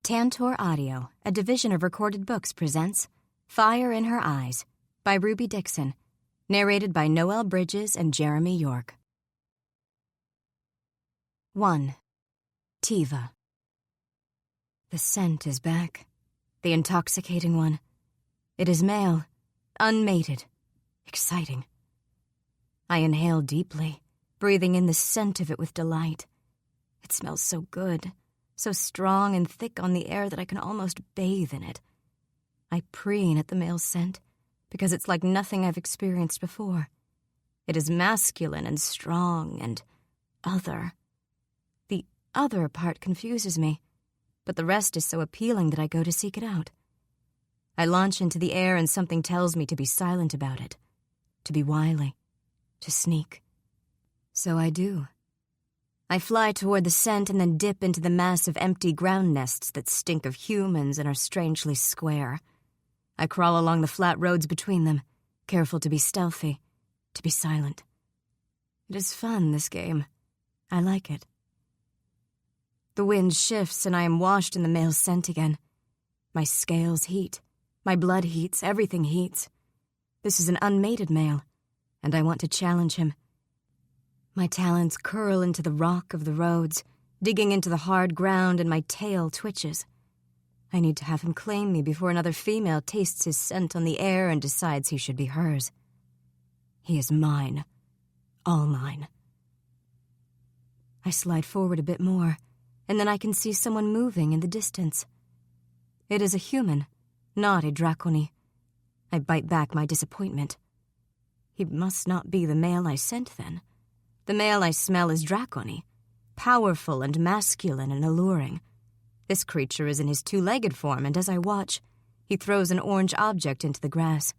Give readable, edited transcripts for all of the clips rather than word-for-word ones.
Tantor Audio, a division of Recorded Books, presents Fire in Her Eyes by Ruby Dixon, narrated by Noel Bridges and Jeremy York. 1. Tiva. The scent is back, the intoxicating one. It is male, unmated, exciting. I inhale deeply, breathing in the scent of it with delight. It smells so good, so strong and thick on the air that I can almost bathe in it. I preen at the male scent because it's like nothing I've experienced before. It is masculine and strong and other. The other part confuses me, but the rest is so appealing that I go to seek it out. I launch into the air and something tells me to be silent about it, to be wily, to sneak. So I do. I fly toward the scent and then dip into the mass of empty ground nests that stink of humans and are strangely square. I crawl along the flat roads between them, careful to be stealthy, to be silent. It is fun, this game. I like it. The wind shifts and I am washed in the male scent again. My scales heat, my blood heats, everything heats. This is an unmated male, and I want to challenge him. My talons curl into the rock of the roads, digging into the hard ground, and my tail twitches. I need to have him claim me before another female tastes his scent on the air and decides he should be hers. He is mine. All mine. I slide forward a bit more, and then I can see someone moving in the distance. It is a human, not a draconi. I bite back my disappointment. He must not be the male I sent, then. The male I smell is draconi, powerful and masculine and alluring. This creature is in his two-legged form, and as I watch, he throws an orange object into the grass.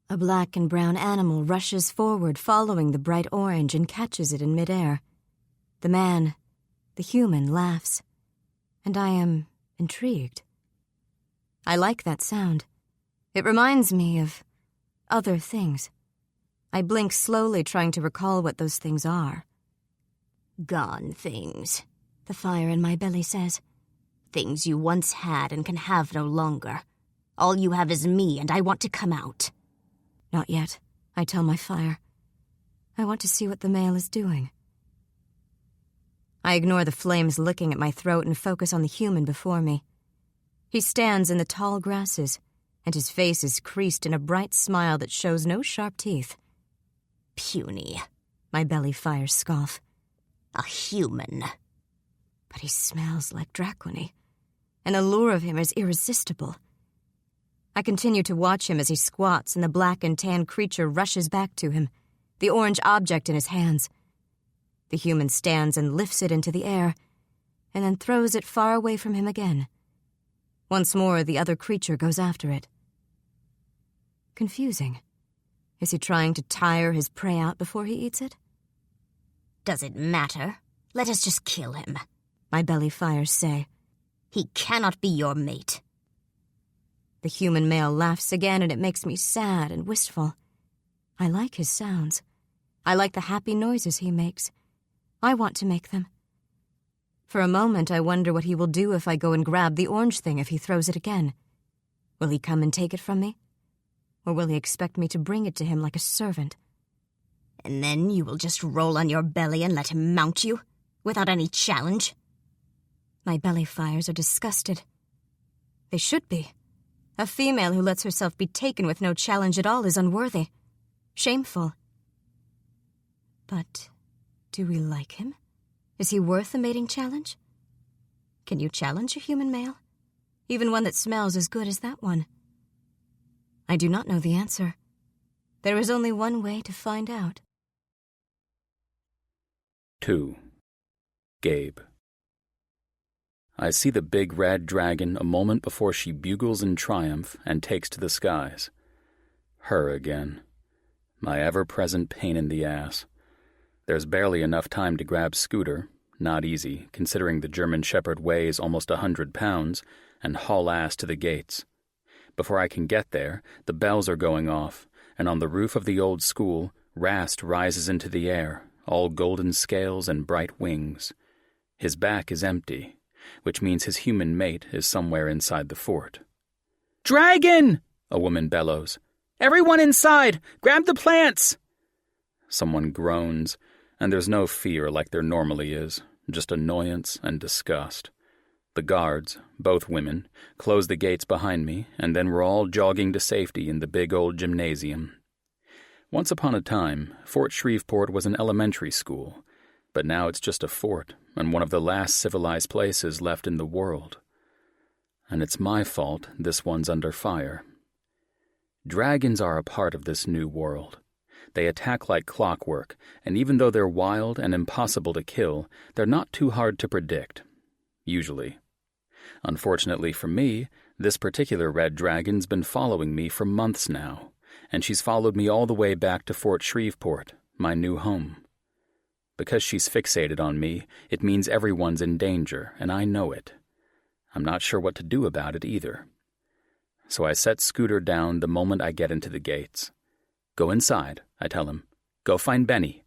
A black and brown animal rushes forward, following the bright orange, and catches it in midair. The man, the human, laughs, and I am intrigued. I like that sound. It reminds me of other things. I blink slowly, trying to recall what those things are. Gone things, the fire in my belly says. Things you once had and can have no longer. All you have is me, and I want to come out. Not yet, I tell my fire. I want to see what the male is doing. I ignore the flames licking at my throat and focus on the human before me. He stands in the tall grasses, and his face is creased in a bright smile that shows no sharp teeth. Puny, my belly fires scoff. A human. But he smells like draconi. An allure of him is irresistible. I continue to watch him as he squats and the black and tan creature rushes back to him, the orange object in his hands. The human stands and lifts it into the air, and then throws it far away from him again. Once more, the other creature goes after it. Confusing. Is he trying to tire his prey out before he eats it? Does it matter? Let us just kill him, my belly fires say. He cannot be your mate. The human male laughs again, and it makes me sad and wistful. I like his sounds. I like the happy noises he makes. I want to make them. For a moment, I wonder what he will do if I go and grab the orange thing if he throws it again. Will he come and take it from me? Or will he expect me to bring it to him like a servant? And then you will just roll on your belly and let him mount you, without any challenge? My belly fires are disgusted. They should be. A female who lets herself be taken with no challenge at all is unworthy. Shameful. But do we like him? Is he worth a mating challenge? Can you challenge a human male? Even one that smells as good as that one? I do not know the answer. There is only one way to find out. 2. Gabe. I see the big red dragon a moment before she bugles in triumph and takes to the skies. Her again. My ever-present pain in the ass. There's barely enough time to grab Scooter, not easy, considering the German Shepherd weighs almost 100 pounds, and haul ass to the gates. Before I can get there, the bells are going off, and on the roof of the old school, Rast rises into the air, all golden scales and bright wings. His back is empty, which means his human mate is somewhere inside the fort. "Dragon!" a woman bellows. "Everyone inside! Grab the plants!" Someone groans, and there's no fear like there normally is, just annoyance and disgust. The guards, both women, close the gates behind me, and then we're all jogging to safety in the big old gymnasium. Once upon a time, Fort Shreveport was an elementary school, but now it's just a fort and one of the last civilized places left in the world. And it's my fault this one's under fire. Dragons are a part of this new world. They attack like clockwork, and even though they're wild and impossible to kill, they're not too hard to predict. Usually. Unfortunately for me, this particular red dragon's been following me for months now, and she's followed me all the way back to Fort Shreveport, my new home. Because she's fixated on me, it means everyone's in danger, and I know it. I'm not sure what to do about it either. So I set Scooter down the moment I get into the gates. "Go inside," I tell him. "Go find Benny."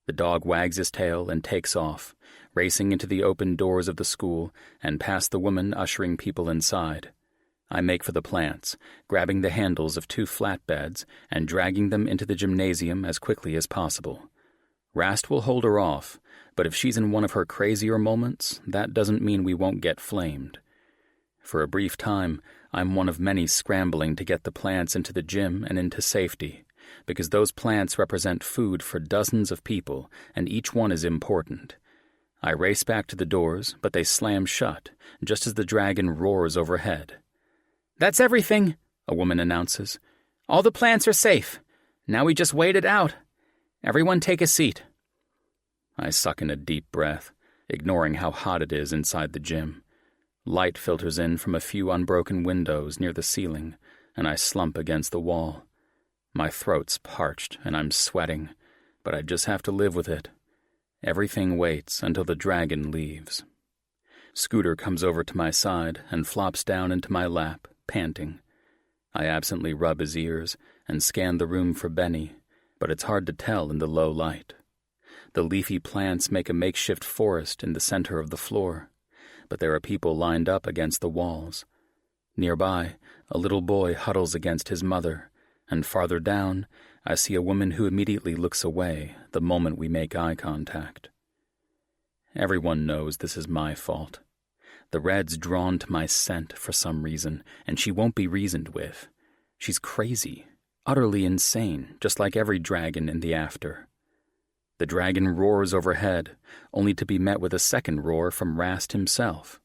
The dog wags his tail and takes off, racing into the open doors of the school and past the woman ushering people inside. I make for the plants, grabbing the handles of 2 flatbeds and dragging them into the gymnasium as quickly as possible. Rast will hold her off, but if she's in one of her crazier moments, that doesn't mean we won't get flamed. For a brief time, I'm one of many scrambling to get the plants into the gym and into safety, because those plants represent food for dozens of people, and each one is important. I race back to the doors, but they slam shut, just as the dragon roars overhead. "That's everything," a woman announces. "All the plants are safe. Now we just wait it out. Everyone take a seat." I suck in a deep breath, ignoring how hot it is inside the gym. Light filters in from a few unbroken windows near the ceiling, and I slump against the wall. My throat's parched, and I'm sweating, but I just have to live with it. Everything waits until the dragon leaves. Scooter comes over to my side and flops down into my lap, panting. I absently rub his ears and scan the room for Benny, but it's hard to tell in the low light. The leafy plants make a makeshift forest in the center of the floor, but there are people lined up against the walls. Nearby, a little boy huddles against his mother, and farther down, I see a woman who immediately looks away the moment we make eye contact. Everyone knows this is my fault. The red's drawn to my scent for some reason, and she won't be reasoned with. She's crazy, utterly insane, just like every dragon in the after. The dragon roars overhead, only to be met with a second roar from Rast himself.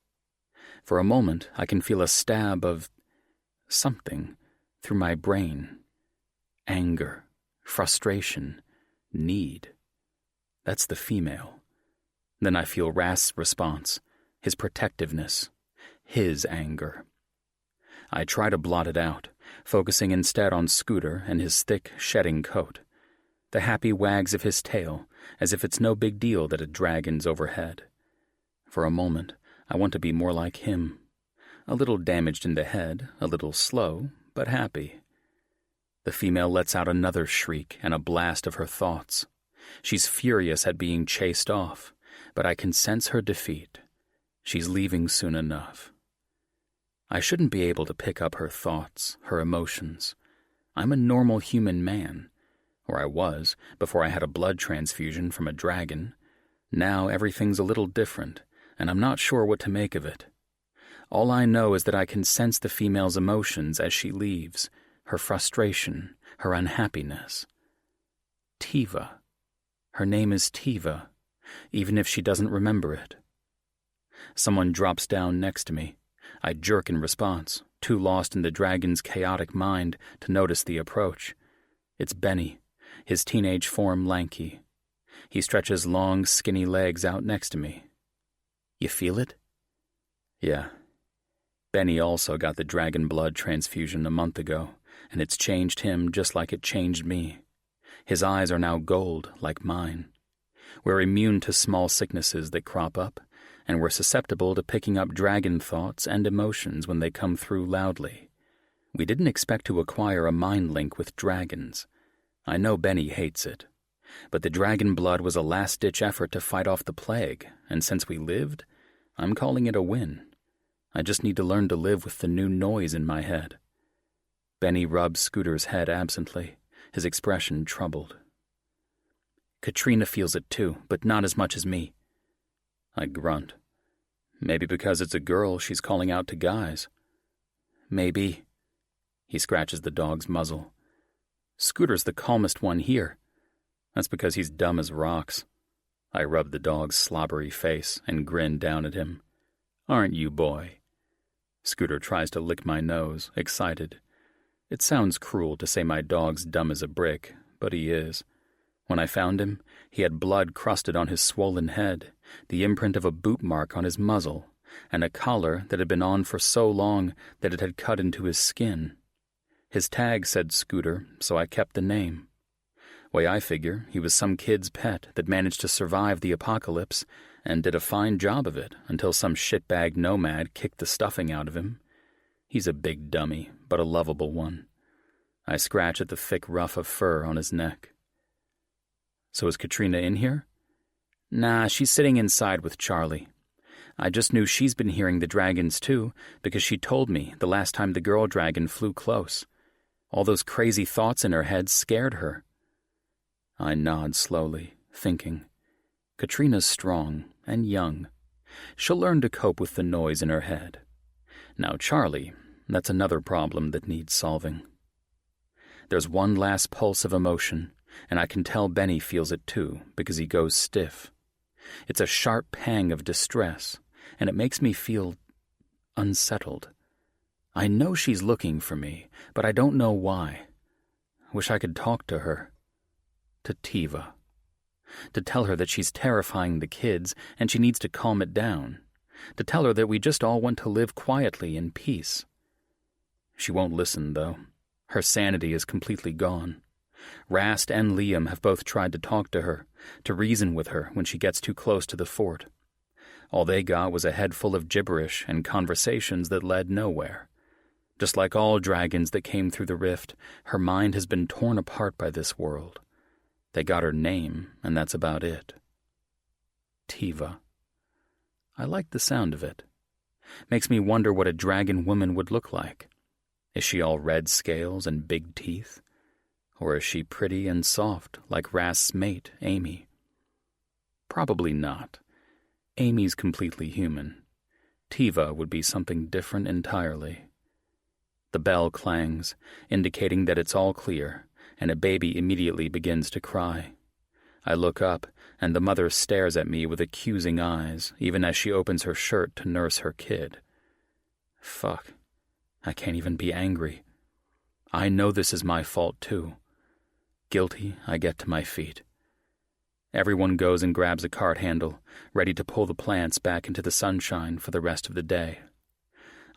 For a moment, I can feel a stab of something through my brain. Anger, frustration, need. That's the female. Then I feel Rast's response, his protectiveness, his anger. I try to blot it out, focusing instead on Scooter and his thick, shedding coat. The happy wags of his tail, as if it's no big deal that a dragon's overhead. For a moment, I want to be more like him. A little damaged in the head, a little slow, but happy. The female lets out another shriek and a blast of her thoughts. She's furious at being chased off, but I can sense her defeat. She's leaving soon enough. I shouldn't be able to pick up her thoughts, her emotions. I'm a normal human man. Or I was, before I had a blood transfusion from a dragon. Now everything's a little different, and I'm not sure what to make of it. All I know is that I can sense the female's emotions as she leaves, her frustration, her unhappiness. Tiva. Her name is Tiva, even if she doesn't remember it. Someone drops down next to me. I jerk in response, too lost in the dragon's chaotic mind to notice the approach. It's Benny, his teenage form lanky. He stretches long, skinny legs out next to me. "You feel it?" "Yeah." Benny also got the dragon blood transfusion a month ago, and it's changed him just like it changed me. His eyes are now gold, like mine. We're immune to small sicknesses that crop up, and we're susceptible to picking up dragon thoughts and emotions when they come through loudly. We didn't expect to acquire a mind link with dragons. I know Benny hates it. But the dragon blood was a last-ditch effort to fight off the plague, and since we lived, I'm calling it a win. I just need to learn to live with the new noise in my head. Benny rubbed Scooter's head absently, his expression troubled. Katrina feels it too, but not as much as me. I grunt. Maybe because it's a girl she's calling out to guys. Maybe. He scratches the dog's muzzle. Scooter's the calmest one here. That's because he's dumb as rocks. I rub the dog's slobbery face and grin down at him. Aren't you, boy? Scooter tries to lick my nose, excited. It sounds cruel to say my dog's dumb as a brick, but he is. When I found him, he had blood crusted on his swollen head, the imprint of a boot mark on his muzzle, and a collar that had been on for so long that it had cut into his skin. His tag said Scooter, so I kept the name. Way I figure, he was some kid's pet that managed to survive the apocalypse and did a fine job of it until some shitbag nomad kicked the stuffing out of him. He's a big dummy, but a lovable one. I scratch at the thick ruff of fur on his neck. So is Katrina in here? Nah, she's sitting inside with Charlie. I just knew she's been hearing the dragons too, because she told me the last time the girl dragon flew close. All those crazy thoughts in her head scared her. I nod slowly, thinking. Katrina's strong and young. She'll learn to cope with the noise in her head. Now Charlie, that's another problem that needs solving. There's one last pulse of emotion, and I can tell Benny feels it too, because he goes stiff. It's a sharp pang of distress, and it makes me feel unsettled. I know she's looking for me, but I don't know why. Wish I could talk to her. To Tiva. To tell her that she's terrifying the kids and she needs to calm it down. To tell her that we just all want to live quietly in peace. She won't listen, though. Her sanity is completely gone. Rast and Liam have both tried to talk to her, to reason with her when she gets too close to the fort. All they got was a head full of gibberish and conversations that led nowhere. Just like all dragons that came through the rift, her mind has been torn apart by this world. They got her name, and that's about it. Tiva. I like the sound of it. Makes me wonder what a dragon woman would look like. Is she all red scales and big teeth? Or is she pretty and soft, like Rast's mate, Amy? Probably not. Amy's completely human. Tiva would be something different entirely. The bell clangs, indicating that it's all clear, and a baby immediately begins to cry. I look up, and the mother stares at me with accusing eyes, even as she opens her shirt to nurse her kid. Fuck. I can't even be angry. I know this is my fault, too. Guilty, I get to my feet. Everyone goes and grabs a cart handle, ready to pull the plants back into the sunshine for the rest of the day.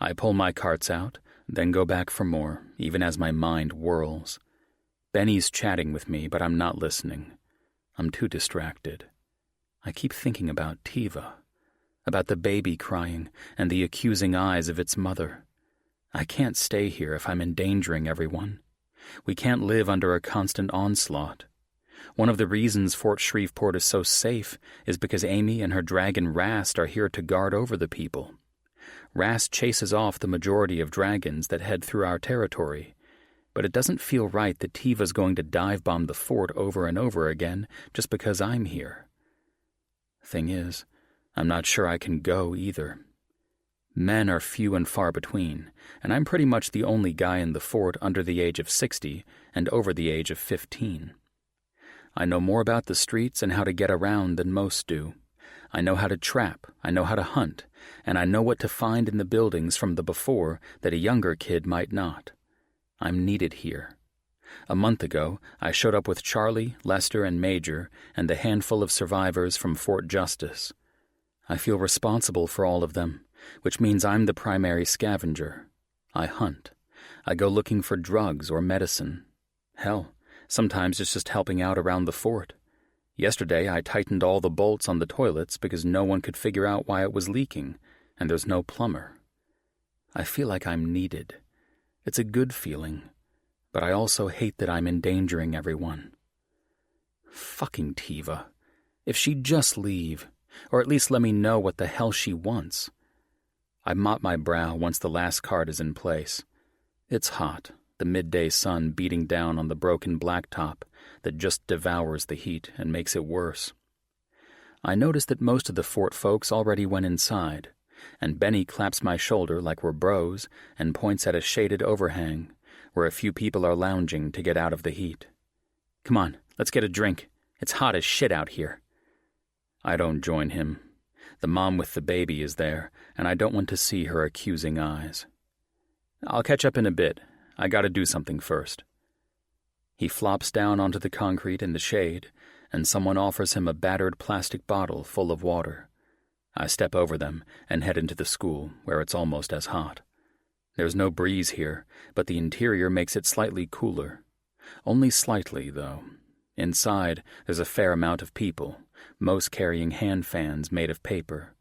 I pull my carts out, then go back for more, even as my mind whirls. Benny's chatting with me, but I'm not listening. I'm too distracted. I keep thinking about Tiva, about the baby crying and the accusing eyes of its mother. I can't stay here if I'm endangering everyone. We can't live under a constant onslaught. One of the reasons Fort Shreveport is so safe is because Amy and her dragon Rast are here to guard over the people. Rast chases off the majority of dragons that head through our territory, but it doesn't feel right that Tiva's going to dive-bomb the fort over and over again just because I'm here. Thing is, I'm not sure I can go either. Men are few and far between, and I'm pretty much the only guy in the fort under the age of 60 and over the age of 15. I know more about the streets and how to get around than most do. I know how to trap, I know how to hunt, and I know what to find in the buildings from the before that a younger kid might not. I'm needed here. A month ago, I showed up with Charlie, Lester, and Major, and the handful of survivors from Fort Justice. I feel responsible for all of them, which means I'm the primary scavenger. I hunt. I go looking for drugs or medicine. Hell, sometimes it's just helping out around the fort. Yesterday, I tightened all the bolts on the toilets because no one could figure out why it was leaking, and there's no plumber. I feel like I'm needed. It's a good feeling, but I also hate that I'm endangering everyone. Fucking Tiva. If she'd just leave. or at least let me know what the hell she wants. I mop my brow once the last card is in place. It's hot, the midday sun beating down on the broken blacktop that just devours the heat and makes it worse. I notice that most of the fort folks already went inside, and Benny claps my shoulder like we're bros and points at a shaded overhang where a few people are lounging to get out of the heat. Come on, let's get a drink. It's hot as shit out here. I don't join him. The mom with the baby is there, and I don't want to see her accusing eyes. I'll catch up in a bit. I gotta do something first. He flops down onto the concrete in the shade, and someone offers him a battered plastic bottle full of water. I step over them and head into the school, where it's almost as hot. There's no breeze here, but the interior makes it slightly cooler. Only slightly, though. Inside, there's a fair amount of people, most carrying hand fans made of paper.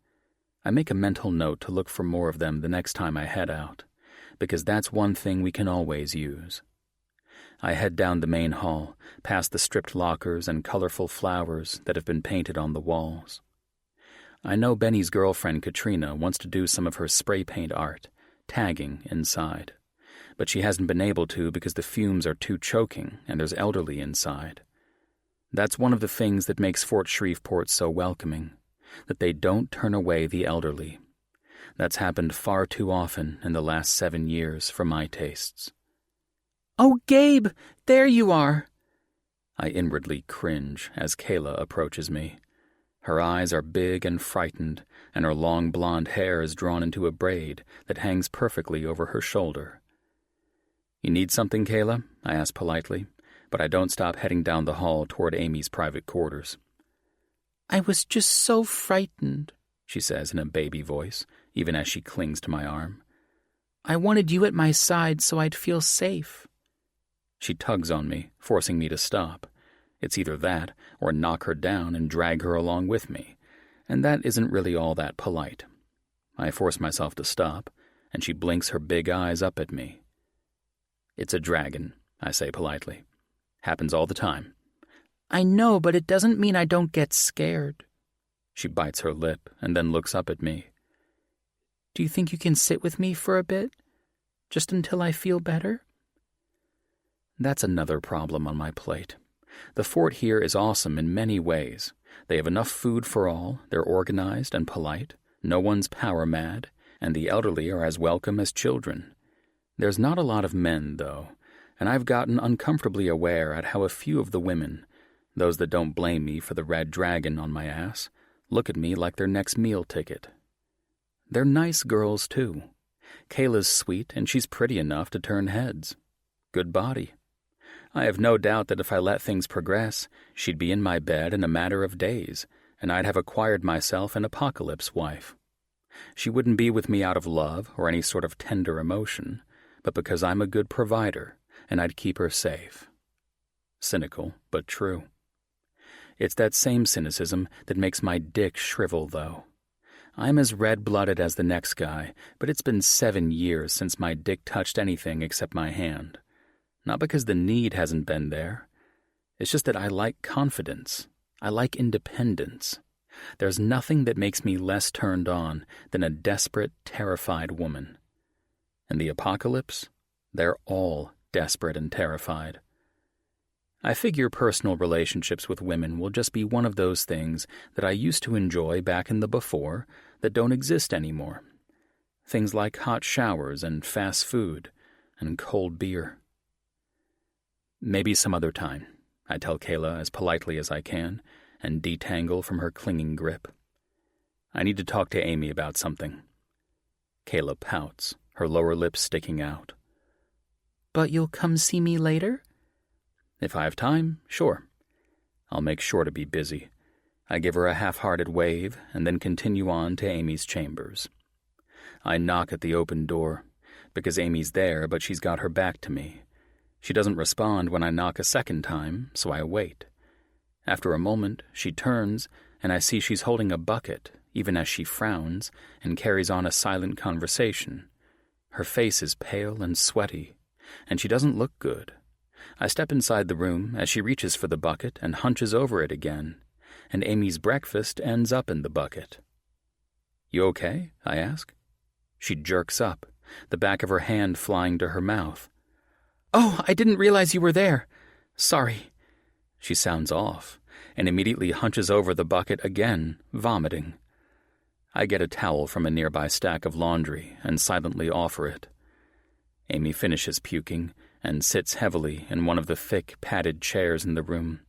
I make a mental note to look for more of them the next time I head out, because that's one thing we can always use. I head down the main hall, past the stripped lockers and colorful flowers that have been painted on the walls. I know Benny's girlfriend Katrina wants to do some of her spray paint art, tagging inside, but she hasn't been able to because the fumes are too choking and there's elderly inside. That's one of the things that makes Fort Shreveport so welcoming, that they don't turn away the elderly. That's happened far too often in the last 7 years for my tastes. "Oh, Gabe, there you are!" I inwardly cringe as Kayla approaches me. Her eyes are big and frightened, and her long blonde hair is drawn into a braid that hangs perfectly over her shoulder. "You need something, Kayla?" I ask politely, but I don't stop heading down the hall toward Amy's private quarters. "I was just so frightened," she says in a baby voice, even as she clings to my arm. "I wanted you at my side so I'd feel safe." She tugs on me, forcing me to stop. It's either that or knock her down and drag her along with me, and that isn't really all that polite. I force myself to stop, and she blinks her big eyes up at me. "It's a dragon," I say politely. "Happens all the time." "I know, but it doesn't mean I don't get scared." She bites her lip and then looks up at me. "Do you think you can sit with me for a bit? Just until I feel better?" That's another problem on my plate. The fort here is awesome in many ways. They have enough food for all, they're organized and polite, no one's power mad, and the elderly are as welcome as children. There's not a lot of men, though, and I've gotten uncomfortably aware at how a few of the women, those that don't blame me for the red dragon on my ass, look at me like their next meal ticket. They're nice girls, too. Kayla's sweet, and she's pretty enough to turn heads. Good body. I have no doubt that if I let things progress, she'd be in my bed in a matter of days, and I'd have acquired myself an apocalypse wife. She wouldn't be with me out of love or any sort of tender emotion, but because I'm a good provider, and I'd keep her safe. Cynical, but true. It's that same cynicism that makes my dick shrivel, though. I'm as red-blooded as the next guy, but it's been 7 years since my dick touched anything except my hand. Not because the need hasn't been there. It's just that I like confidence. I like independence. There's nothing that makes me less turned on than a desperate, terrified woman. And the apocalypse? They're all desperate and terrified. I figure personal relationships with women will just be one of those things that I used to enjoy back in the before that don't exist anymore. Things like hot showers and fast food and cold beer. "Maybe some other time," I tell Kayla as politely as I can, and detangle from her clinging grip. "I need to talk to Amy about something." Kayla pouts, her lower lip sticking out. "But you'll come see me later?" "If I have time, sure. I'll make sure to be busy." I give her a half-hearted wave and then continue on to Amy's chambers. I knock at the open door, because Amy's there, but she's got her back to me. She doesn't respond when I knock a second time, so I wait. After a moment, she turns, and I see she's holding a bucket, even as she frowns, and carries on a silent conversation. Her face is pale and sweaty, and she doesn't look good. I step inside the room as she reaches for the bucket and hunches over it again, and Amy's breakfast ends up in the bucket. "You okay?" I ask. She jerks up, the back of her hand flying to her mouth. "Oh, I didn't realize you were there. Sorry." She sounds off and immediately hunches over the bucket again, vomiting. I get a towel from a nearby stack of laundry and silently offer it. Amy finishes puking and sits heavily in one of the thick, padded chairs in the room.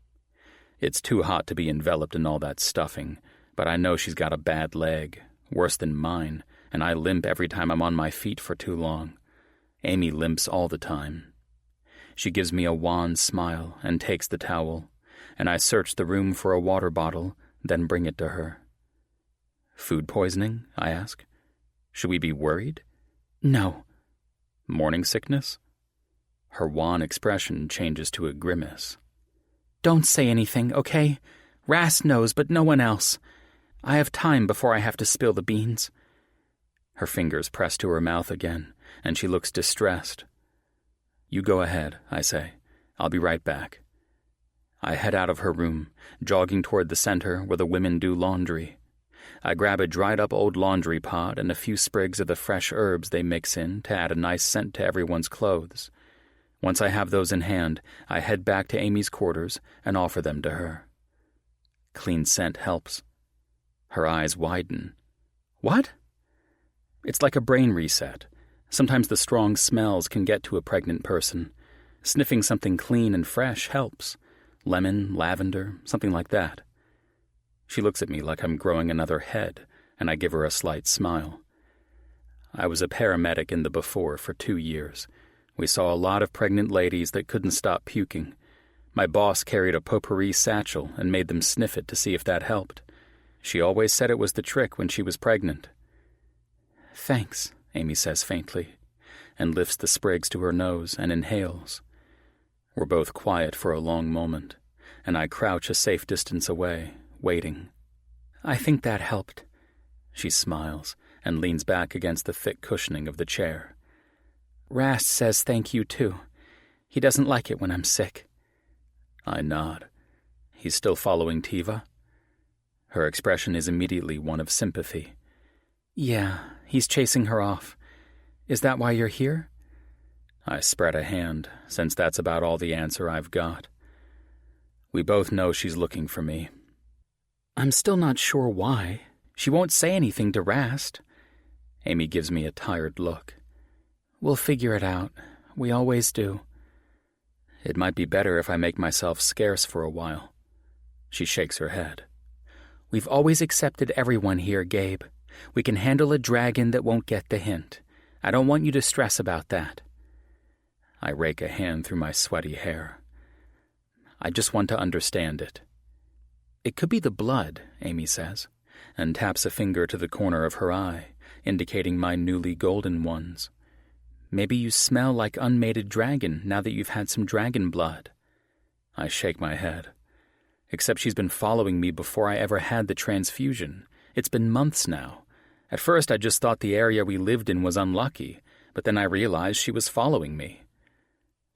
It's too hot to be enveloped in all that stuffing, but I know she's got a bad leg, worse than mine, and I limp every time I'm on my feet for too long. Amy limps all the time. She gives me a wan smile and takes the towel, and I search the room for a water bottle, then bring it to her. "Food poisoning?" I ask. "Should we be worried?" "No." "Morning sickness?" Her wan expression changes to a grimace. "Don't say anything, okay? Rast knows, but no one else. I have time before I have to spill the beans." Her fingers press to her mouth again, and she looks distressed. "You go ahead," I say. "I'll be right back." I head out of her room, jogging toward the center where the women do laundry. I grab a dried-up old laundry pot and a few sprigs of the fresh herbs they mix in to add a nice scent to everyone's clothes. Once I have those in hand, I head back to Amy's quarters and offer them to her. Clean scent helps. Her eyes widen. "What?" It's like a brain reset. Sometimes the strong smells can get to a pregnant person. Sniffing something clean and fresh helps. Lemon, lavender, something like that. She looks at me like I'm growing another head, and I give her a slight smile. I was a paramedic in the before for 2 years. We saw a lot of pregnant ladies that couldn't stop puking. My boss carried a potpourri satchel and made them sniff it to see if that helped. She always said it was the trick when she was pregnant. "Thanks," Amy says faintly, and lifts the sprigs to her nose and inhales. We're both quiet for a long moment, and I crouch a safe distance away, waiting. "I think that helped." She smiles and leans back against the thick cushioning of the chair. "Rast says thank you, too. He doesn't like it when I'm sick." I nod. "He's still following Tiva?" Her expression is immediately one of sympathy. "Yeah, he's chasing her off. Is that why you're here?" I spread a hand, since that's about all the answer I've got. We both know she's looking for me. "I'm still not sure why. She won't say anything to Rast." Amy gives me a tired look. "We'll figure it out. We always do." "It might be better if I make myself scarce for a while." She shakes her head. "We've always accepted everyone here, Gabe. We can handle a dragon that won't get the hint. I don't want you to stress about that." I rake a hand through my sweaty hair. "I just want to understand it." "It could be the blood," Amy says, and taps a finger to the corner of her eye, indicating my newly golden ones. "Maybe you smell like unmated dragon now that you've had some dragon blood." I shake my head. Except she's been following me before I ever had the transfusion. It's been months now. At first I just thought the area we lived in was unlucky, but then I realized she was following me.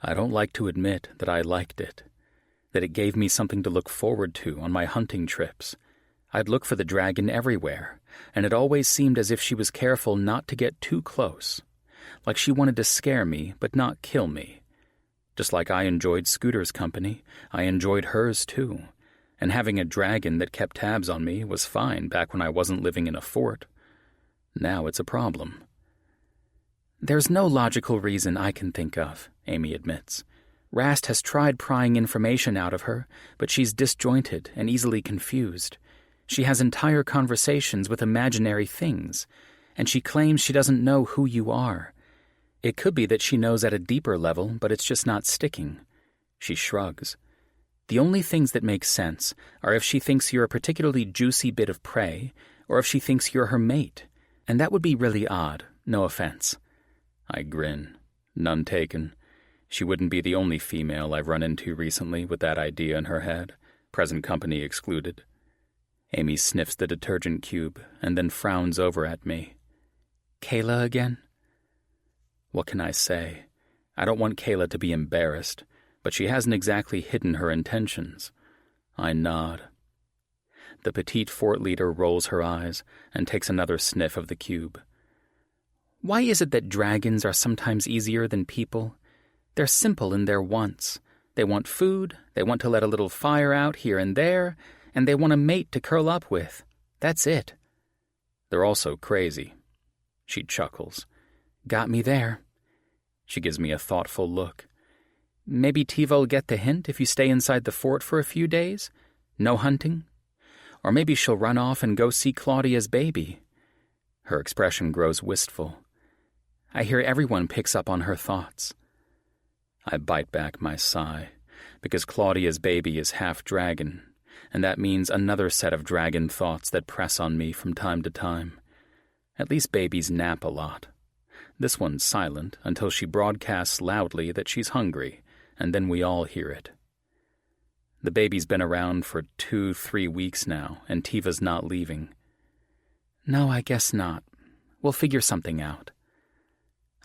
I don't like to admit that I liked it, that it gave me something to look forward to on my hunting trips. I'd look for the dragon everywhere, and it always seemed as if she was careful not to get too close, like she wanted to scare me but not kill me. Just like I enjoyed Scooter's company, I enjoyed hers too, and having a dragon that kept tabs on me was fine back when I wasn't living in a fort. Now it's a problem. "There's no logical reason I can think of," Amy admits. "Rast has tried prying information out of her, but she's disjointed and easily confused. She has entire conversations with imaginary things, and she claims she doesn't know who you are. It could be that she knows at a deeper level, but it's just not sticking." She shrugs. "The only things that make sense are if she thinks you're a particularly juicy bit of prey, or if she thinks you're her mate. And that would be really odd, no offense." I grin. None taken. She wouldn't be the only female I've run into recently with that idea in her head, present company excluded. Amy sniffs the detergent cube and then frowns over at me. "Kayla again?" What can I say? I don't want Kayla to be embarrassed, but she hasn't exactly hidden her intentions. I nod. The petite fort leader rolls her eyes and takes another sniff of the cube. Why is it that dragons are sometimes easier than people? They're simple in their wants. They want food, they want to let a little fire out here and there, and they want a mate to curl up with. That's it. They're also crazy. She chuckles. Got me there. She gives me a thoughtful look. Maybe Tiva'll get the hint if you stay inside the fort for a few days? No hunting? Or maybe she'll run off and go see Claudia's baby. Her expression grows wistful. I hear everyone picks up on her thoughts. I bite back my sigh, because Claudia's baby is half dragon, and that means another set of dragon thoughts that press on me from time to time. At least babies nap a lot. This one's silent until she broadcasts loudly that she's hungry, and then we all hear it. The baby's been around for 2-3 weeks now, and Tiva's not leaving. No, I guess not. We'll figure something out.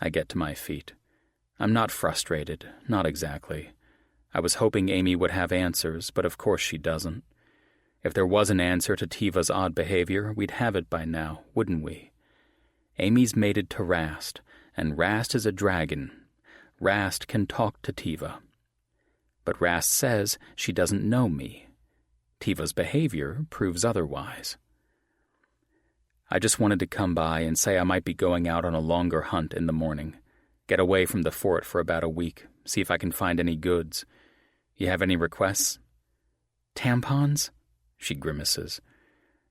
I get to my feet. I'm not frustrated, not exactly. I was hoping Amy would have answers, but of course she doesn't. If there was an answer to Tiva's odd behavior, we'd have it by now, wouldn't we? Amy's mated to Rast, and Rast is a dragon. Rast can talk to Tiva. But Rast says she doesn't know me. Tiva's behavior proves otherwise. I just wanted to come by and say I might be going out on a longer hunt in the morning. Get away from the fort for about a week, see if I can find any goods. You have any requests? Tampons? She grimaces.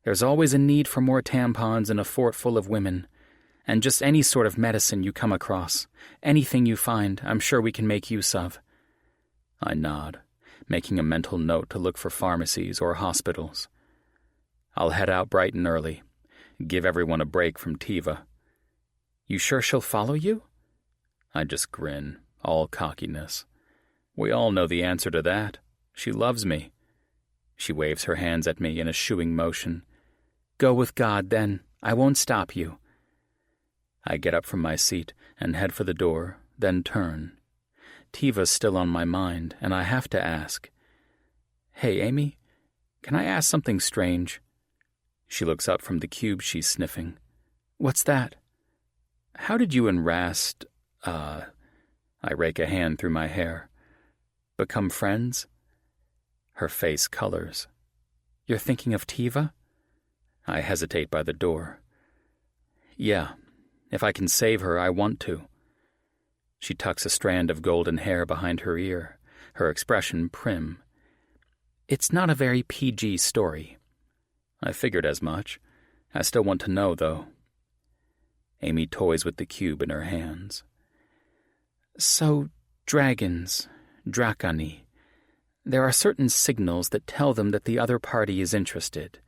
There's always a need for more tampons in a fort full of women. And just any sort of medicine you come across. Anything you find, I'm sure we can make use of. I nod, making a mental note to look for pharmacies or hospitals. I'll head out bright and early. Give everyone a break from Tiva. You sure she'll follow you? I just grin, all cockiness. We all know the answer to that. She loves me. She waves her hands at me in a shooing motion. Go with God, then. I won't stop you. I get up from my seat and head for the door, then turn. Tiva's still on my mind, and I have to ask. Hey, Amy, can I ask something strange? She looks up from the cube she's sniffing. What's that? How did you and Rast, I rake a hand through my hair, become friends? Her face colors. You're thinking of Tiva? I hesitate by the door. Yeah, if I can save her, I want to. She tucks a strand of golden hair behind her ear, her expression prim. It's not a very PG story. I figured as much. I still want to know, though. Amy toys with the cube in her hands. So, dragons, Dracani. There are certain signals that tell them that the other party is interested.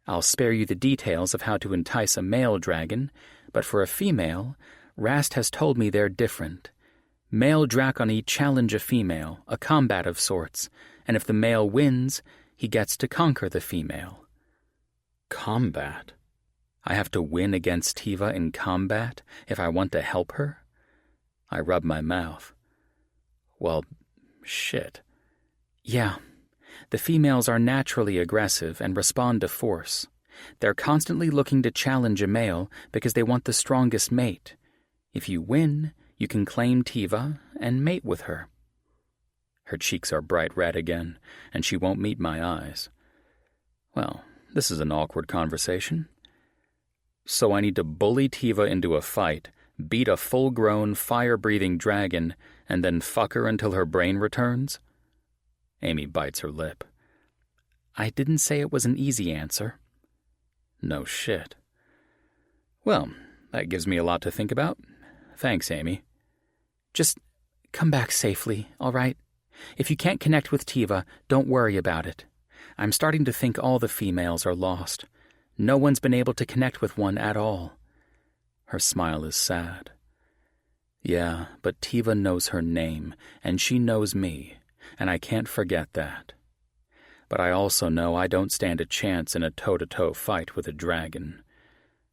I'll spare you the details of how to entice a male dragon, but for a female, Rast has told me they're different. Male Draconi challenge a female, a combat of sorts, and if the male wins, he gets to conquer the female. Combat? I have to win against Tiva in combat if I want to help her? I rub my mouth. Well, shit. Yeah, the females are naturally aggressive and respond to force. They're constantly looking to challenge a male because they want the strongest mate. If you win, you can claim Tiva and mate with her. Her cheeks are bright red again, and she won't meet my eyes. Well, this is an awkward conversation. So I need to bully Tiva into a fight, beat a full-grown, fire-breathing dragon, and then fuck her until her brain returns? Amy bites her lip. I didn't say it was an easy answer. No shit. Well, that gives me a lot to think about. Thanks, Amy. Just come back safely, all right? If you can't connect with Tiva, don't worry about it. I'm starting to think all the females are lost. No one's been able to connect with one at all. Her smile is sad. Yeah, but Tiva knows her name, and she knows me, and I can't forget that. But I also know I don't stand a chance in a toe-to-toe fight with a dragon.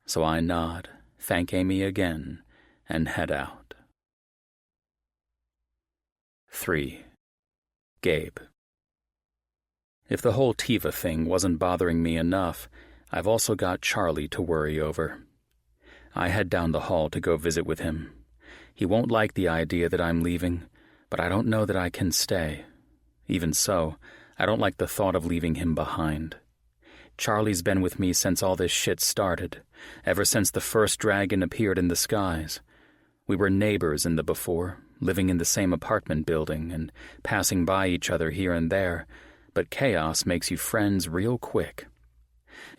So I nod, thank Amy again, and head out. 3. Gabe. If the whole Tiva thing wasn't bothering me enough, I've also got Charlie to worry over. I head down the hall to go visit with him. He won't like the idea that I'm leaving, but I don't know that I can stay. Even so, I don't like the thought of leaving him behind. Charlie's been with me since all this shit started, ever since the first dragon appeared in the skies. We were neighbors in the before, living in the same apartment building and passing by each other here and there, but chaos makes you friends real quick.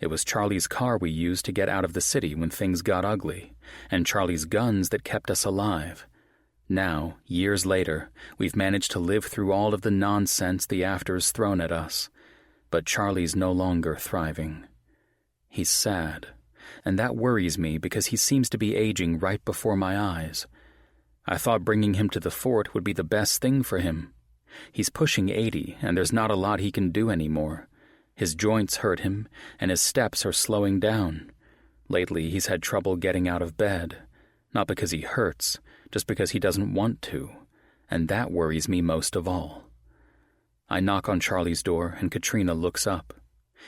It was Charlie's car we used to get out of the city when things got ugly, and Charlie's guns that kept us alive. Now, years later, we've managed to live through all of the nonsense the after's thrown at us. But Charlie's no longer thriving. He's sad, and that worries me because he seems to be aging right before my eyes. I thought bringing him to the fort would be the best thing for him. He's pushing 80, and there's not a lot he can do anymore. His joints hurt him, and his steps are slowing down. Lately, he's had trouble getting out of bed. Not because he hurts, just because he doesn't want to, and that worries me most of all. I knock on Charlie's door, and Katrina looks up.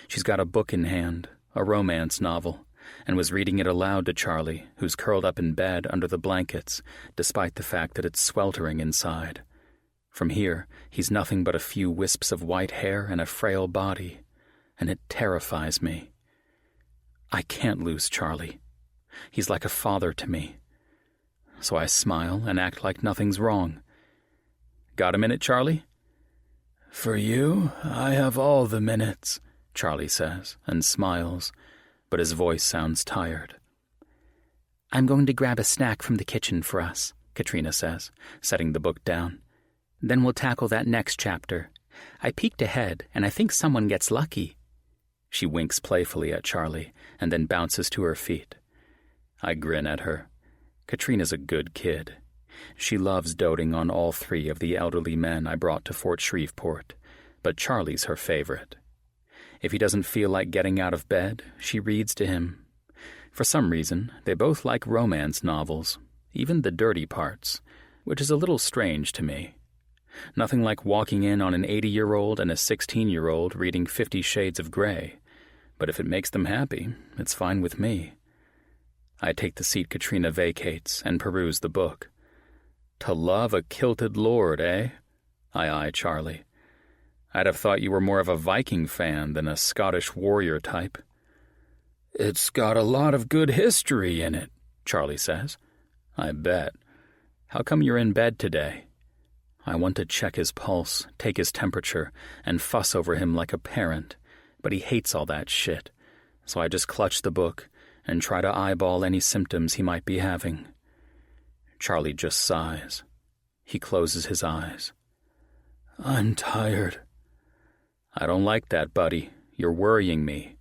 She's got a book in hand, a romance novel, and was reading it aloud to Charlie, who's curled up in bed under the blankets, despite the fact that it's sweltering inside. From here, he's nothing but a few wisps of white hair and a frail body, and it terrifies me. I can't lose Charlie. He's like a father to me. So I smile and act like nothing's wrong. Got a minute, Charlie? For you, I have all the minutes, Charlie says, and smiles, but his voice sounds tired. I'm going to grab a snack from the kitchen for us, Katrina says, setting the book down. Then we'll tackle that next chapter. I peeked ahead, and I think someone gets lucky. She winks playfully at Charlie, and then bounces to her feet. I grin at her. Katrina's a good kid. She loves doting on all three of the elderly men I brought to Fort Shreveport, but Charlie's her favorite. If he doesn't feel like getting out of bed, she reads to him. For some reason, they both like romance novels, even the dirty parts, which is a little strange to me. Nothing like walking in on an 80-year-old and a 16-year-old reading 50 Shades of Grey, but if it makes them happy, it's fine with me. I take the seat Katrina vacates and peruse the book. To love a kilted lord, eh? I eye Charlie. I'd have thought you were more of a Viking fan than a Scottish warrior type. It's got a lot of good history in it, Charlie says. I bet. How come you're in bed today? I want to check his pulse, take his temperature, and fuss over him like a parent, but he hates all that shit, so I just clutch the book and try to eyeball any symptoms he might be having. Charlie just sighs. He closes his eyes. I'm tired. I don't like that, buddy. You're worrying me.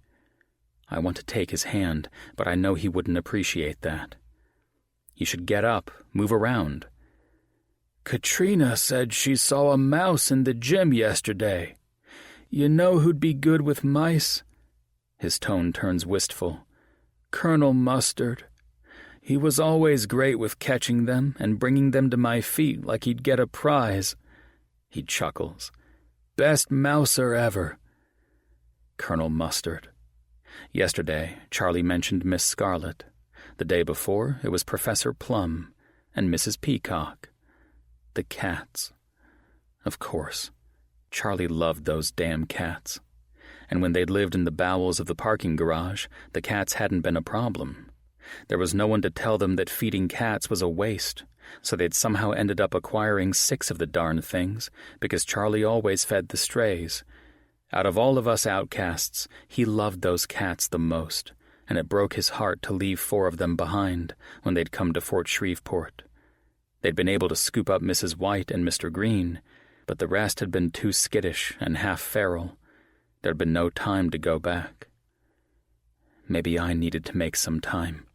I want to take his hand, but I know he wouldn't appreciate that. You should get up, move around. Katrina said she saw a mouse in the gym yesterday. You know who'd be good with mice? His tone turns wistful. Colonel Mustard. He was always great with catching them and bringing them to my feet like he'd get a prize. He chuckles. Best mouser ever. Colonel Mustard. Yesterday, Charlie mentioned Miss Scarlet. The day before, it was Professor Plum and Mrs. Peacock. The cats. Of course. Charlie loved those damn cats. And when they'd lived in the bowels of the parking garage, the cats hadn't been a problem. There was no one to tell them that feeding cats was a waste, so they'd somehow ended up acquiring 6 of the darn things, because Charlie always fed the strays. Out of all of us outcasts, he loved those cats the most, and it broke his heart to leave 4 of them behind when they'd come to Fort Shreveport. They'd been able to scoop up Mrs. White and Mr. Green, but the rest had been too skittish and half feral. There'd been no time to go back. Maybe I needed to make some time.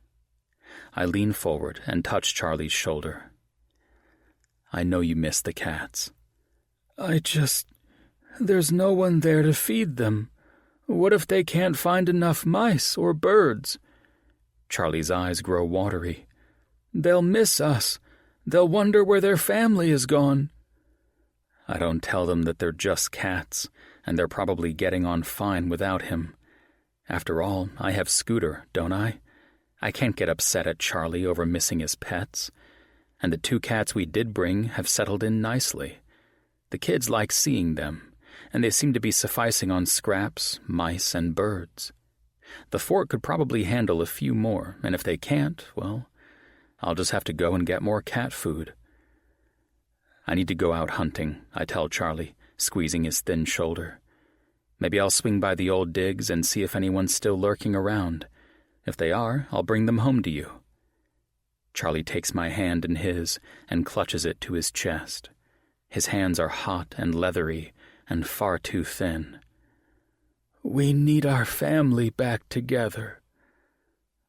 I lean forward and touch Charlie's shoulder. I know you miss the cats. There's no one there to feed them. What if they can't find enough mice or birds? Charlie's eyes grow watery. They'll miss us. They'll wonder where their family is gone. I don't tell them that they're just cats, and they're probably getting on fine without him. After all, I have Scooter, don't I? I can't get upset at Charlie over missing his pets. And the 2 cats we did bring have settled in nicely. The kids like seeing them, and they seem to be sufficing on scraps, mice, and birds. The fort could probably handle a few more, and if they can't, well, I'll just have to go and get more cat food. I need to go out hunting, I tell Charlie, squeezing his thin shoulder. Maybe I'll swing by the old digs and see if anyone's still lurking around. If they are, I'll bring them home to you. Charlie takes my hand in his and clutches it to his chest. His hands are hot and leathery and far too thin. We need our family back together.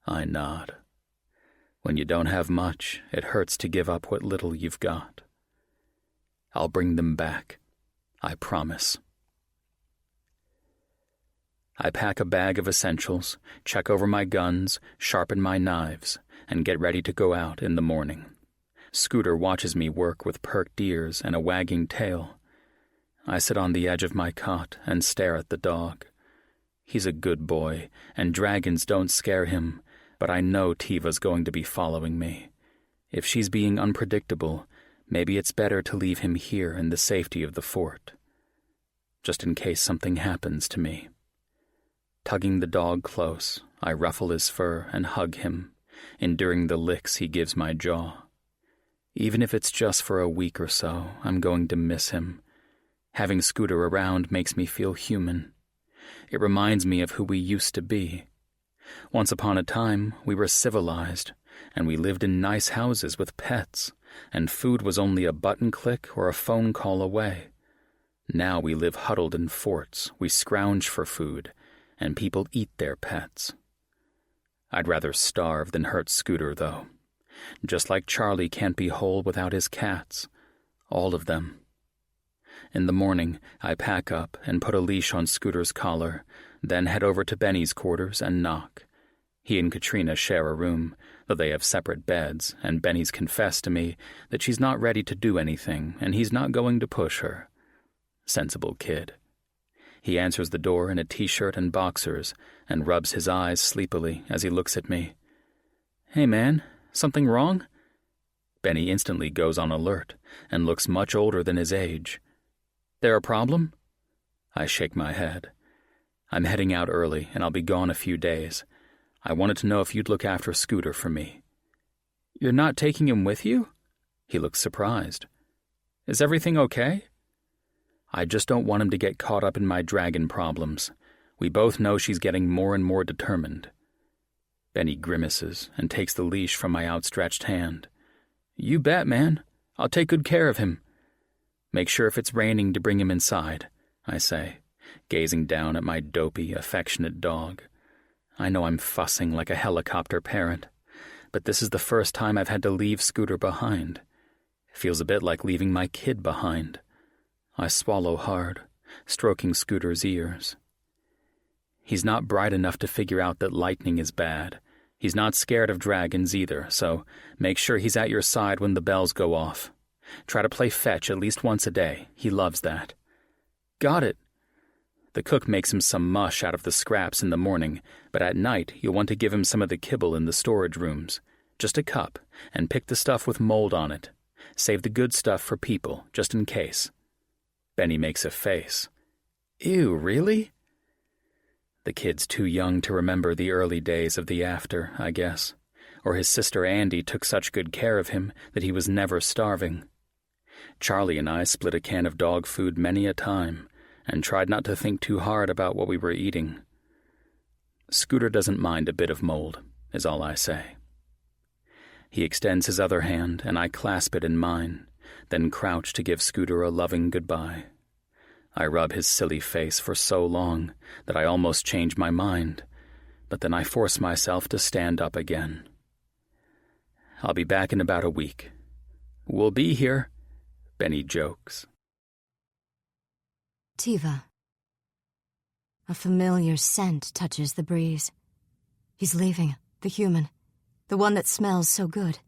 I nod. When you don't have much, it hurts to give up what little you've got. I'll bring them back. I promise. I pack a bag of essentials, check over my guns, sharpen my knives, and get ready to go out in the morning. Scooter watches me work with perked ears and a wagging tail. I sit on the edge of my cot and stare at the dog. He's a good boy, and dragons don't scare him, but I know Tiva's going to be following me. If she's being unpredictable, maybe it's better to leave him here in the safety of the fort, just in case something happens to me. Tugging the dog close, I ruffle his fur and hug him, enduring the licks he gives my jaw. Even if it's just for a week or so, I'm going to miss him. Having Scooter around makes me feel human. It reminds me of who we used to be. Once upon a time, we were civilized, and we lived in nice houses with pets, and food was only a button click or a phone call away. Now we live huddled in forts, we scrounge for food, and people eat their pets. I'd rather starve than hurt Scooter, though. Just like Charlie can't be whole without his cats. All of them. In the morning, I pack up and put a leash on Scooter's collar, then head over to Benny's quarters and knock. He and Katrina share a room, though they have separate beds, and Benny's confessed to me that she's not ready to do anything, and he's not going to push her. Sensible kid. He answers the door in a t-shirt and boxers and rubs his eyes sleepily as he looks at me. Hey man, something wrong? Benny instantly goes on alert and looks much older than his age. There a problem? I shake my head. I'm heading out early and I'll be gone a few days. I wanted to know if you'd look after Scooter for me. You're not taking him with you? He looks surprised. Is everything okay? I just don't want him to get caught up in my dragon problems. We both know she's getting more and more determined. Benny grimaces and takes the leash from my outstretched hand. You bet, man. I'll take good care of him. Make sure if it's raining to bring him inside, I say, gazing down at my dopey, affectionate dog. I know I'm fussing like a helicopter parent, but this is the first time I've had to leave Scooter behind. It feels a bit like leaving my kid behind. I swallow hard, stroking Scooter's ears. He's not bright enough to figure out that lightning is bad. He's not scared of dragons either, so make sure he's at your side when the bells go off. Try to play fetch at least once a day. He loves that. Got it. The cook makes him some mush out of the scraps in the morning, but at night you'll want to give him some of the kibble in the storage rooms. Just a cup, and pick the stuff with mold on it. Save the good stuff for people, just in case. Benny makes a face. Ew, really? The kid's too young to remember the early days of the after, I guess. Or his sister Andy took such good care of him that he was never starving. Charlie and I split a can of dog food many a time, and tried not to think too hard about what we were eating. Scooter doesn't mind a bit of mold, is all I say. He extends his other hand, and I clasp it in mine, then crouch to give Scooter a loving goodbye. I rub his silly face for so long that I almost change my mind, but then I force myself to stand up again. I'll be back in about a week. We'll be here, Benny jokes. Tiva. A familiar scent touches the breeze. He's leaving, the human, the one that smells so good.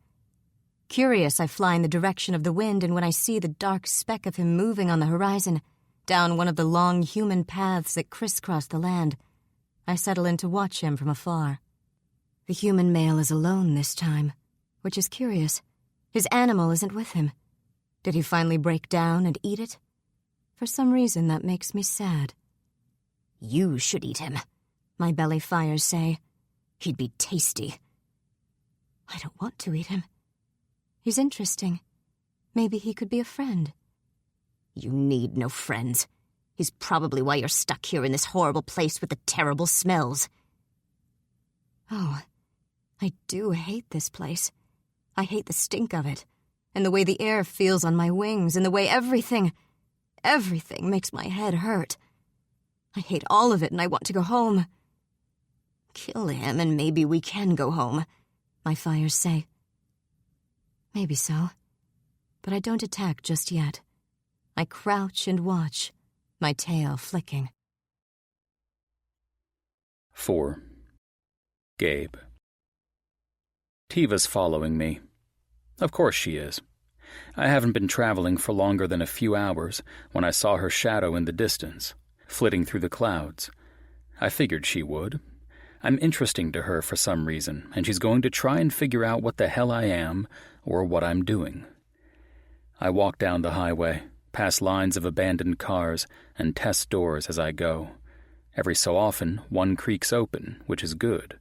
Curious, I fly in the direction of the wind, and when I see the dark speck of him moving on the horizon, down one of the long human paths that crisscross the land. I settle in to watch him from afar. The human male is alone this time, which is curious. His animal isn't with him. Did he finally break down and eat it? For some reason, that makes me sad. You should eat him, my belly fires say. He'd be tasty. I don't want to eat him. He's interesting. Maybe he could be a friend. You need no friends. He's probably why you're stuck here in this horrible place with the terrible smells. Oh, I do hate this place. I hate the stink of it, and the way the air feels on my wings, and the way everything makes my head hurt. I hate all of it, and I want to go home. Kill him, and maybe we can go home, my fires say. Maybe so, but I don't attack just yet. I crouch and watch, my tail flicking. 4. Gabe. Tiva's following me. Of course she is. I haven't been traveling for longer than a few hours when I saw her shadow in the distance, flitting through the clouds. I figured she would. I'm interesting to her for some reason, and she's going to try and figure out what the hell I am or what I'm doing. I walk down the highway, past lines of abandoned cars, and test doors as I go. Every so often, one creaks open, which is good.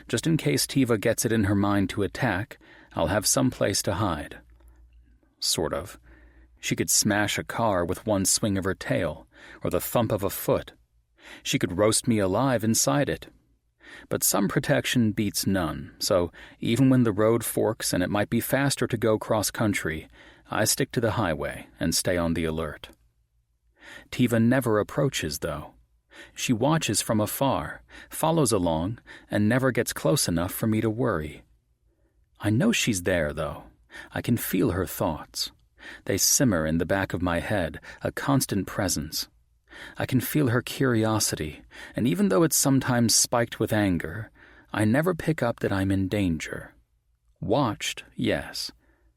Just in case Tiva gets it in her mind to attack, I'll have some place to hide. Sort of. She could smash a car with one swing of her tail, or the thump of a foot. She could roast me alive inside it. But some protection beats none, so even when the road forks and it might be faster to go cross-country, I stick to the highway and stay on the alert. Tiva never approaches, though. She watches from afar, follows along, and never gets close enough for me to worry. I know she's there, though. I can feel her thoughts. They simmer in the back of my head, a constant presence. I can feel her curiosity, and even though it's sometimes spiked with anger, I never pick up that I'm in danger. Watched, yes.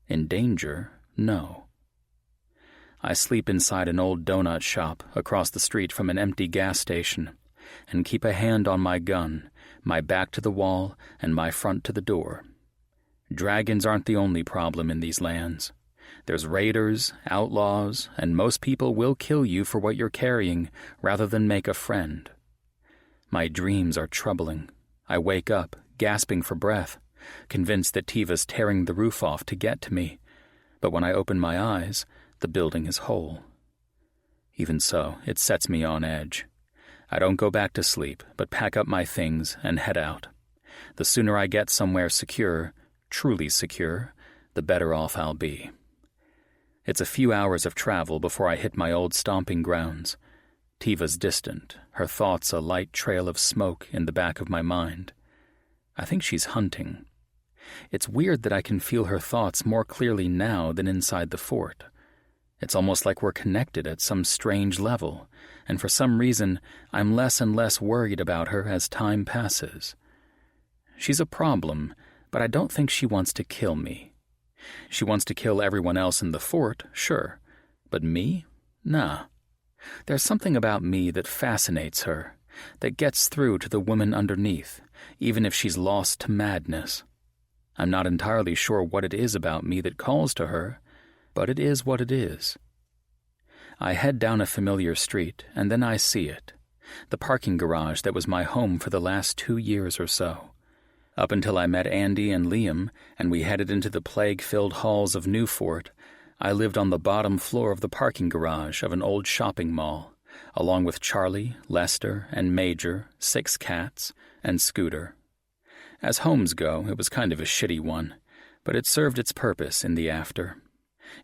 In danger, no. I sleep inside an old donut shop across the street from an empty gas station, and keep a hand on my gun, my back to the wall and my front to the door. Dragons aren't the only problem in these lands. There's raiders, outlaws, and most people will kill you for what you're carrying rather than make a friend. My dreams are troubling. I wake up, gasping for breath, convinced that Tiva's tearing the roof off to get to me. But when I open my eyes, the building is whole. Even so, it sets me on edge. I don't go back to sleep, but pack up my things and head out. The sooner I get somewhere secure, truly secure, the better off I'll be. It's a few hours of travel before I hit my old stomping grounds. Tiva's distant, her thoughts a light trail of smoke in the back of my mind. I think she's hunting. It's weird that I can feel her thoughts more clearly now than inside the fort. It's almost like we're connected at some strange level, and for some reason I'm less and less worried about her as time passes. She's a problem, but I don't think she wants to kill me. She wants to kill everyone else in the fort, sure, but me? Nah. There's something about me that fascinates her, that gets through to the woman underneath, even if she's lost to madness. I'm not entirely sure what it is about me that calls to her, but it is what it is. I head down a familiar street, and then I see it, the parking garage that was my home for the last 2 years or so. Up until I met Andy and Liam, and we headed into the plague-filled halls of Newfort, I lived on the bottom floor of the parking garage of an old shopping mall, along with Charlie, Lester, and Major, 6 cats, and Scooter. As homes go, it was kind of a shitty one, but it served its purpose in the after.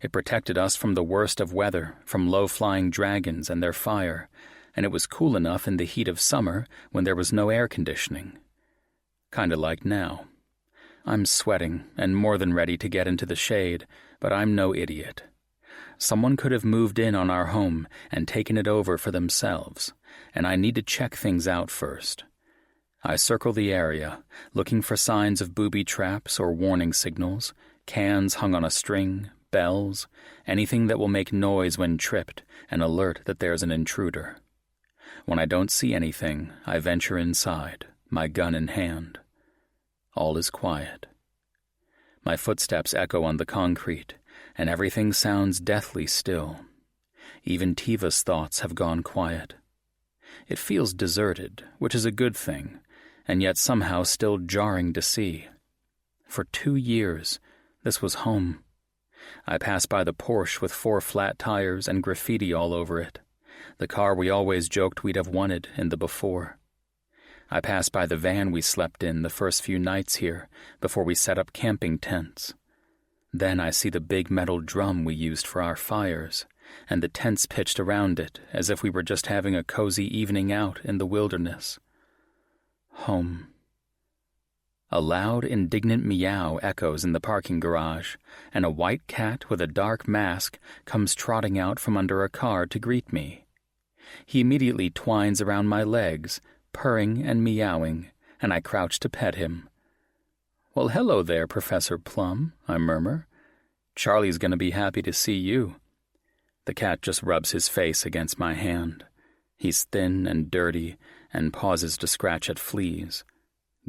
It protected us from the worst of weather, from low-flying dragons and their fire, and it was cool enough in the heat of summer when there was no air conditioning. Kinda like now. I'm sweating and more than ready to get into the shade, but I'm no idiot. Someone could have moved in on our home and taken it over for themselves, and I need to check things out first. I circle the area, looking for signs of booby traps or warning signals, cans hung on a string, bells, anything that will make noise when tripped and alert that there's an intruder. When I don't see anything, I venture inside, my gun in hand. All is quiet. My footsteps echo on the concrete, and everything sounds deathly still. Even Tiva's thoughts have gone quiet. It feels deserted, which is a good thing, and yet somehow still jarring to see. For 2 years, this was home. I pass by the Porsche with 4 flat tires and graffiti all over it, the car we always joked we'd have wanted in the before. I pass by the van we slept in the first few nights here before we set up camping tents. Then I see the big metal drum we used for our fires, and the tents pitched around it as if we were just having a cozy evening out in the wilderness. Home. A loud, indignant meow echoes in the parking garage, and a white cat with a dark mask comes trotting out from under a car to greet me. He immediately twines around my legs, purring and meowing, and I crouch to pet him. "Well, hello there, Professor Plum," I murmur. "Charlie's going to be happy to see you." The cat just rubs his face against my hand. He's thin and dirty and pauses to scratch at fleas.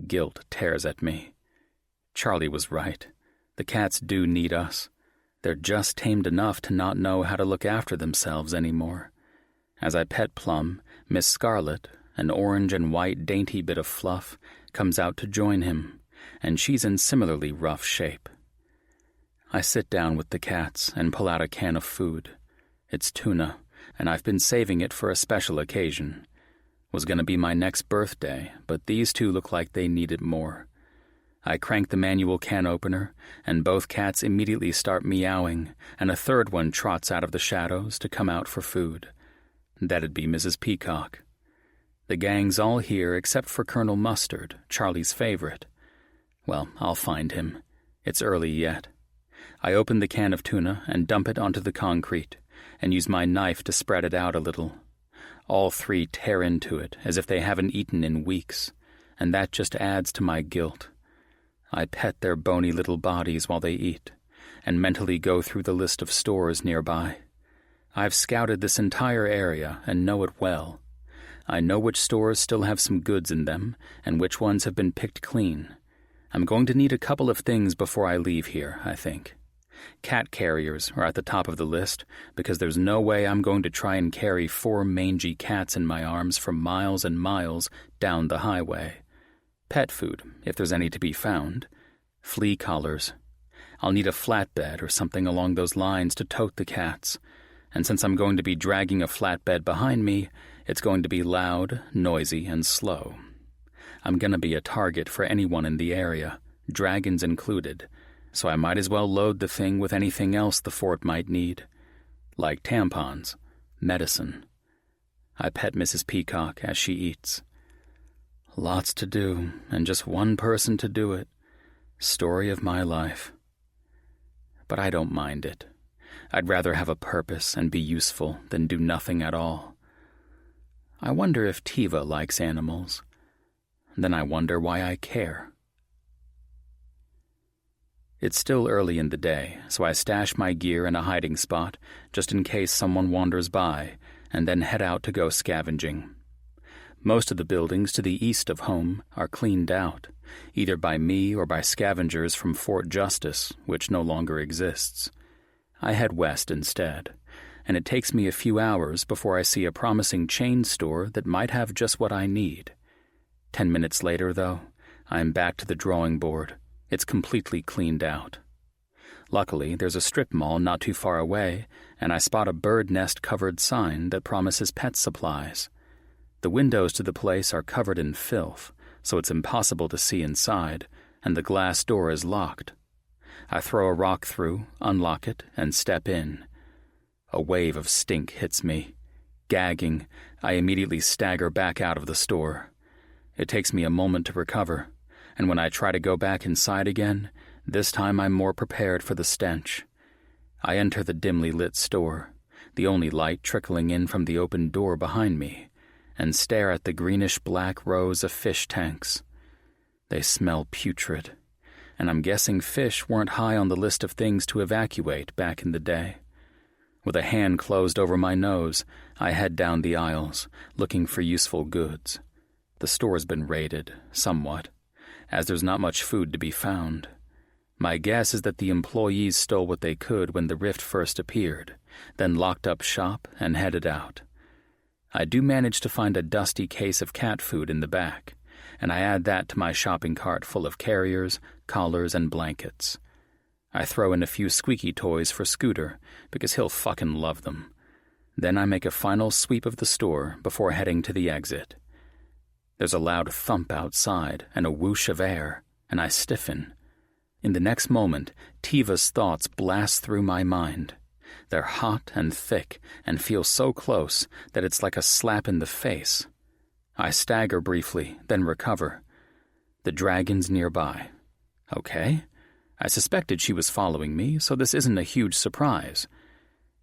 Guilt tears at me. Charlie was right. The cats do need us. They're just tamed enough to not know how to look after themselves anymore. As I pet Plum, Miss Scarlet, an orange and white dainty bit of fluff, comes out to join him, and she's in similarly rough shape. I sit down with the cats and pull out a can of food. It's tuna, and I've been saving it for a special occasion. Was going to be my next birthday, but these two look like they need it more. I crank the manual can opener, and both cats immediately start meowing, and a third one trots out of the shadows to come out for food. That'd be Mrs. Peacock. The gang's all here except for Colonel Mustard, Charlie's favorite. Well, I'll find him. It's early yet. I open the can of tuna and dump it onto the concrete, and use my knife to spread it out a little. All 3 tear into it as if they haven't eaten in weeks, and that just adds to my guilt. I pet their bony little bodies while they eat, and mentally go through the list of stores nearby. I've scouted this entire area and know it well. I know which stores still have some goods in them, and which ones have been picked clean. I'm going to need a couple of things before I leave here, I think. Cat carriers are at the top of the list, because there's no way I'm going to try and carry 4 mangy cats in my arms for miles and miles down the highway. Pet food, if there's any to be found. Flea collars. I'll need a flatbed or something along those lines to tote the cats, and since I'm going to be dragging a flatbed behind me, it's going to be loud, noisy, and slow. I'm going to be a target for anyone in the area, dragons included, so I might as well load the thing with anything else the fort might need, like tampons, medicine. I pet Mrs. Peacock as she eats. Lots to do, and just one person to do it. Story of my life. But I don't mind it. I'd rather have a purpose and be useful than do nothing at all. I wonder if Tiva likes animals. Then I wonder why I care. It's still early in the day, so I stash my gear in a hiding spot just in case someone wanders by, and then head out to go scavenging. Most of the buildings to the east of home are cleaned out, either by me or by scavengers from Fort Justice, which no longer exists. I head west instead, and it takes me a few hours before I see a promising chain store that might have just what I need. 10 minutes later, though, I am back to the drawing board. It's completely cleaned out. Luckily, there's a strip mall not too far away, and I spot a bird nest-covered sign that promises pet supplies. The windows to the place are covered in filth, so it's impossible to see inside, and the glass door is locked. I throw a rock through, unlock it, and step in. A wave of stink hits me. Gagging, I immediately stagger back out of the store. It takes me a moment to recover, and when I try to go back inside again, this time I'm more prepared for the stench. I enter the dimly lit store, the only light trickling in from the open door behind me, and stare at the greenish-black rows of fish tanks. They smell putrid, and I'm guessing fish weren't high on the list of things to evacuate back in the day. With a hand closed over my nose, I head down the aisles, looking for useful goods. The store's been raided, somewhat, as there's not much food to be found. My guess is that the employees stole what they could when the rift first appeared, then locked up shop and headed out. I do manage to find a dusty case of cat food in the back, and I add that to my shopping cart full of carriers, collars, and blankets. I throw in a few squeaky toys for Scooter, because he'll fucking love them. Then I make a final sweep of the store before heading to the exit. There's a loud thump outside and a whoosh of air, and I stiffen. In the next moment, Tiva's thoughts blast through my mind. They're hot and thick and feel so close that it's like a slap in the face. I stagger briefly, then recover. The dragon's nearby. Okay. I suspected she was following me, so this isn't a huge surprise.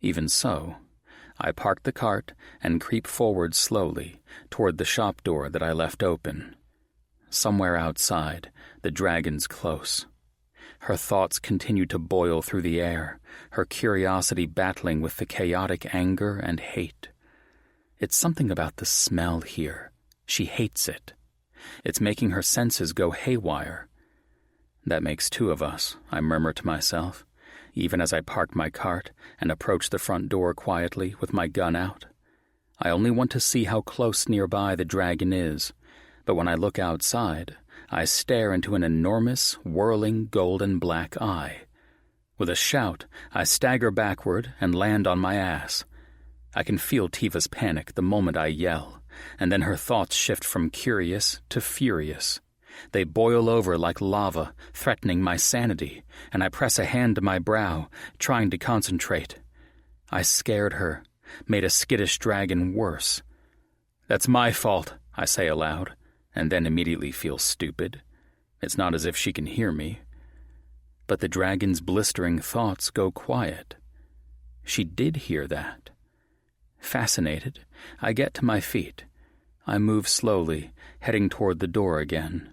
Even so, I park the cart and creep forward slowly toward the shop door that I left open. Somewhere outside, the dragon's close. Her thoughts continue to boil through the air, her curiosity battling with the chaotic anger and hate. It's something about the smell here. She hates it. It's making her senses go haywire. That makes two of us, I murmur to myself, even as I park my cart and approach the front door quietly with my gun out. I only want to see how close nearby the dragon is, but when I look outside, I stare into an enormous, whirling golden black eye. With a shout, I stagger backward and land on my ass. I can feel Tiva's panic the moment I yell, and then her thoughts shift from curious to furious. They boil over like lava, threatening my sanity, and I press a hand to my brow, trying to concentrate. I scared her, made a skittish dragon worse. That's my fault, I say aloud, and then immediately feel stupid. It's not as if she can hear me. But the dragon's blistering thoughts go quiet. She did hear that. Fascinated, I get to my feet. I move slowly, heading toward the door again.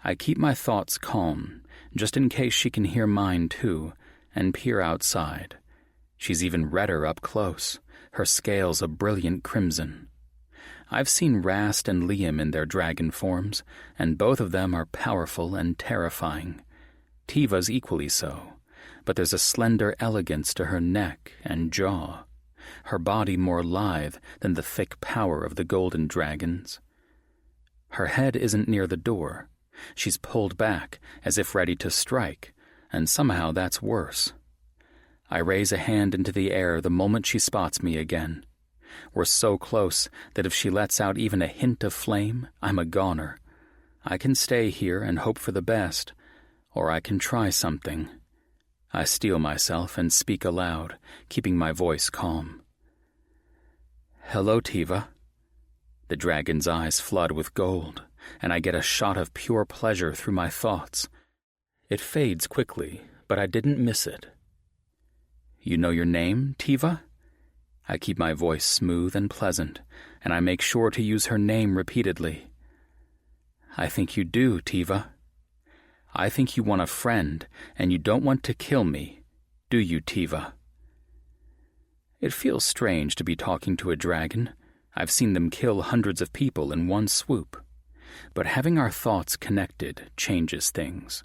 I keep my thoughts calm, just in case she can hear mine too, and peer outside. She's even redder up close, her scales a brilliant crimson. I've seen Rast and Liam in their dragon forms, and both of them are powerful and terrifying. Tiva's equally so, but there's a slender elegance to her neck and jaw, her body more lithe than the thick power of the golden dragons. Her head isn't near the door. She's pulled back, as if ready to strike, and somehow that's worse. I raise a hand into the air the moment she spots me again. We're so close that if she lets out even a hint of flame, I'm a goner. I can stay here and hope for the best, or I can try something. I steel myself and speak aloud, keeping my voice calm. Hello, Tiva. The dragon's eyes flood with gold, and I get a shot of pure pleasure through my thoughts. It fades quickly, but I didn't miss it. You know your name, Tiva? I keep my voice smooth and pleasant, and I make sure to use her name repeatedly. I think you do, Tiva. I think you want a friend, and you don't want to kill me, do you, Tiva? It feels strange to be talking to a dragon. I've seen them kill hundreds of people in one swoop. But having our thoughts connected changes things.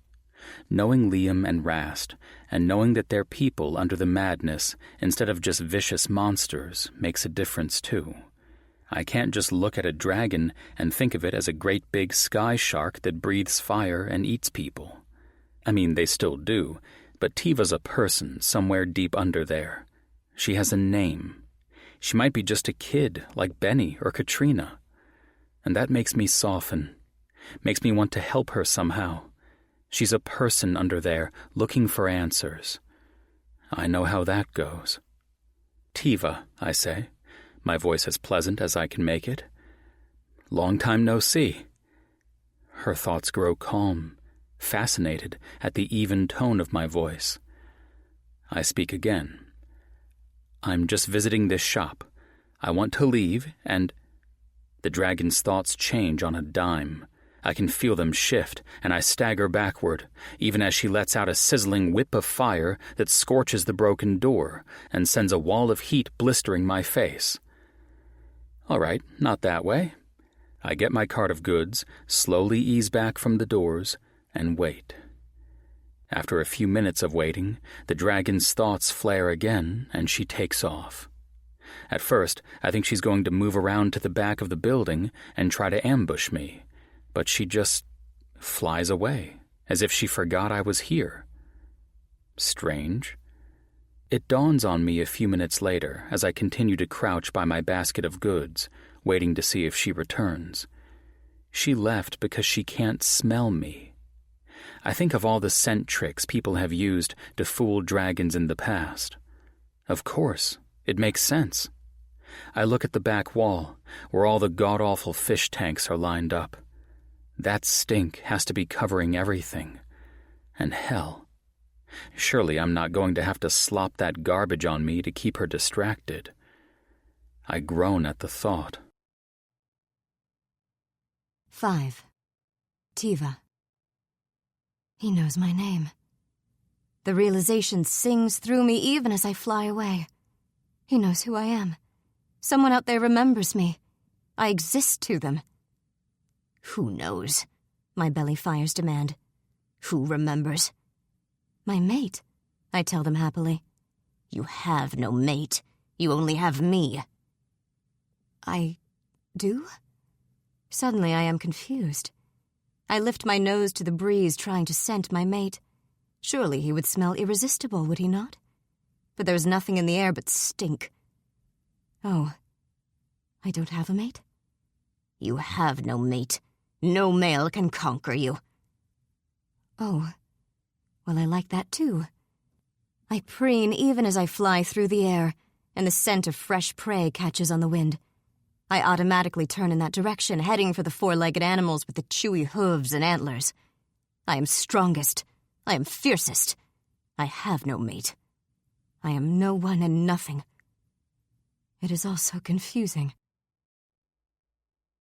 Knowing Liam and Rast, and knowing that they're people under the madness instead of just vicious monsters, makes a difference too. I can't just look at a dragon and think of it as a great big sky shark that breathes fire and eats people. I mean, they still do, but Tiva's a person somewhere deep under there. She has a name. She might be just a kid like Benny or Katrina. And that makes me soften, makes me want to help her somehow. She's a person under there looking for answers. I know how that goes. Tiva, I say, my voice as pleasant as I can make it. Long time no see. Her thoughts grow calm, fascinated at the even tone of my voice. I speak again. I'm just visiting this shop. I want to leave, and... The dragon's thoughts change on a dime. I can feel them shift, and I stagger backward, even as she lets out a sizzling whip of fire that scorches the broken door and sends a wall of heat blistering my face. All right, not that way. I get my cart of goods, slowly ease back from the doors, and wait. After a few minutes of waiting, the dragon's thoughts flare again, and she takes off. At first, I think she's going to move around to the back of the building and try to ambush me, but she just flies away, as if she forgot I was here. Strange. It dawns on me a few minutes later as I continue to crouch by my basket of goods, waiting to see if she returns. She left because she can't smell me. I think of all the scent tricks people have used to fool dragons in the past. Of course, it makes sense. I look at the back wall, where all the god-awful fish tanks are lined up. That stink has to be covering everything. And hell, surely I'm not going to have to slop that garbage on me to keep her distracted. I groan at the thought. 5. Tiva. He knows my name. The realization sings through me even as I fly away. He knows who I am. Someone out there remembers me. I exist to them. Who knows? My belly fires demand. Who remembers? My mate, I tell them happily. You have no mate. You only have me. I do? Suddenly I am confused. I lift my nose to the breeze, trying to scent my mate. Surely he would smell irresistible, would he not? But there is nothing in the air but stink. Oh, I don't have a mate? You have no mate. No male can conquer you. Oh, well, I like that too. I preen even as I fly through the air, and the scent of fresh prey catches on the wind. I automatically turn in that direction, heading for the four-legged animals with the chewy hooves and antlers. I am strongest. I am fiercest. I have no mate. I am no one and nothing. It is all so confusing.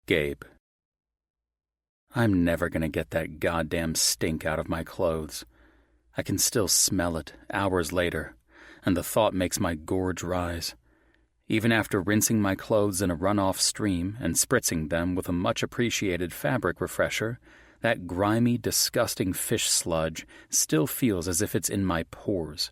Gabe. I'm never going to get that goddamn stink out of my clothes. I can still smell it hours later, and the thought makes my gorge rise. Even after rinsing my clothes in a runoff stream and spritzing them with a much-appreciated fabric refresher, that grimy, disgusting fish sludge still feels as if it's in my pores.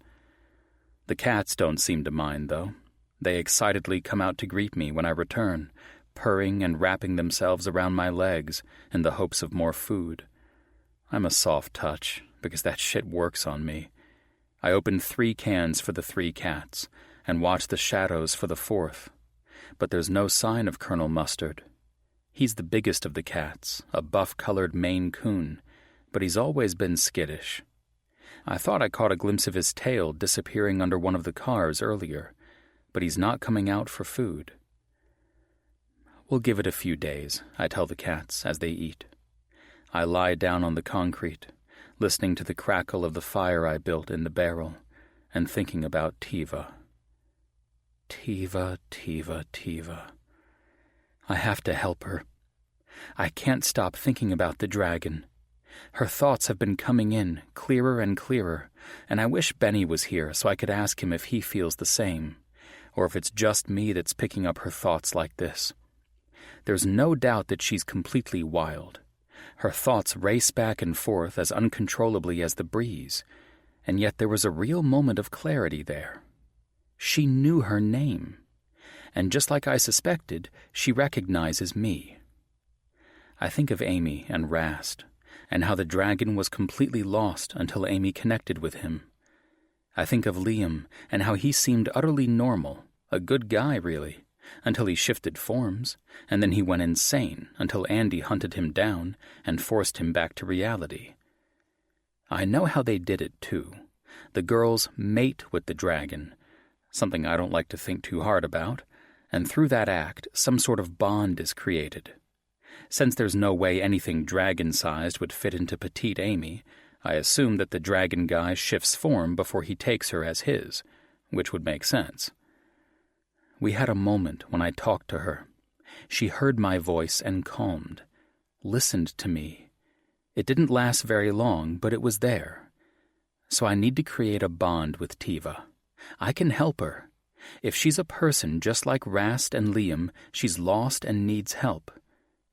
The cats don't seem to mind, though. They excitedly come out to greet me when I return, purring and wrapping themselves around my legs in the hopes of more food. I'm a soft touch, because that shit works on me. I open 3 cans for the 3 cats, and watch the shadows for the 4th. But there's no sign of Colonel Mustard. He's the biggest of the cats, a buff-colored Maine Coon, but he's always been skittish. I thought I caught a glimpse of his tail disappearing under one of the cars earlier, but he's not coming out for food. We'll give it a few days, I tell the cats as they eat. I lie down on the concrete, listening to the crackle of the fire I built in the barrel, and thinking about Tiva. Tiva, Tiva, Tiva. I have to help her. I can't stop thinking about the dragon. Her thoughts have been coming in, clearer and clearer, and I wish Benny was here so I could ask him if he feels the same, or if it's just me that's picking up her thoughts like this. There's no doubt that she's completely wild. Her thoughts race back and forth as uncontrollably as the breeze, and yet there was a real moment of clarity there. She knew her name, and just like I suspected, she recognizes me. I think of Amy and Rast, and how the dragon was completely lost until Amy connected with him. I think of Liam and how he seemed utterly normal, a good guy really, until he shifted forms, and then he went insane until Andy hunted him down and forced him back to reality. I know how they did it, too. The girls mate with the dragon, something I don't like to think too hard about, and through that act, some sort of bond is created. Since there's no way anything dragon-sized would fit into petite Amy, I assume that the dragon guy shifts form before he takes her as his, which would make sense. We had a moment when I talked to her. She heard my voice and calmed. listened to me. It didn't last very long, but it was there. So I need to create a bond with Tiva. I can help her. If she's a person just like Rast and Liam, she's lost and needs help.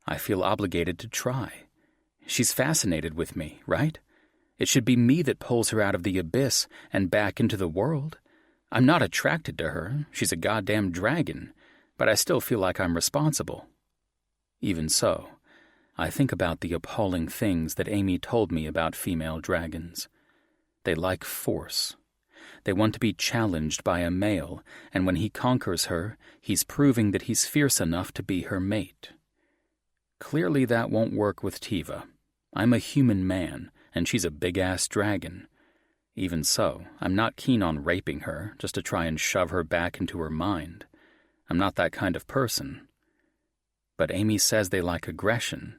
I feel obligated to try. She's fascinated with me, right? It should be me that pulls her out of the abyss and back into the world. I'm not attracted to her. She's a goddamn dragon, but I still feel like I'm responsible. Even so, I think about the appalling things that Amy told me about female dragons. They like force. They want to be challenged by a male, and when he conquers her, he's proving that he's fierce enough to be her mate. Clearly that won't work with Tiva. I'm a human man, and she's a big-ass dragon. Even so, I'm not keen on raping her just to try and shove her back into her mind. I'm not that kind of person. But Amy says they like aggression.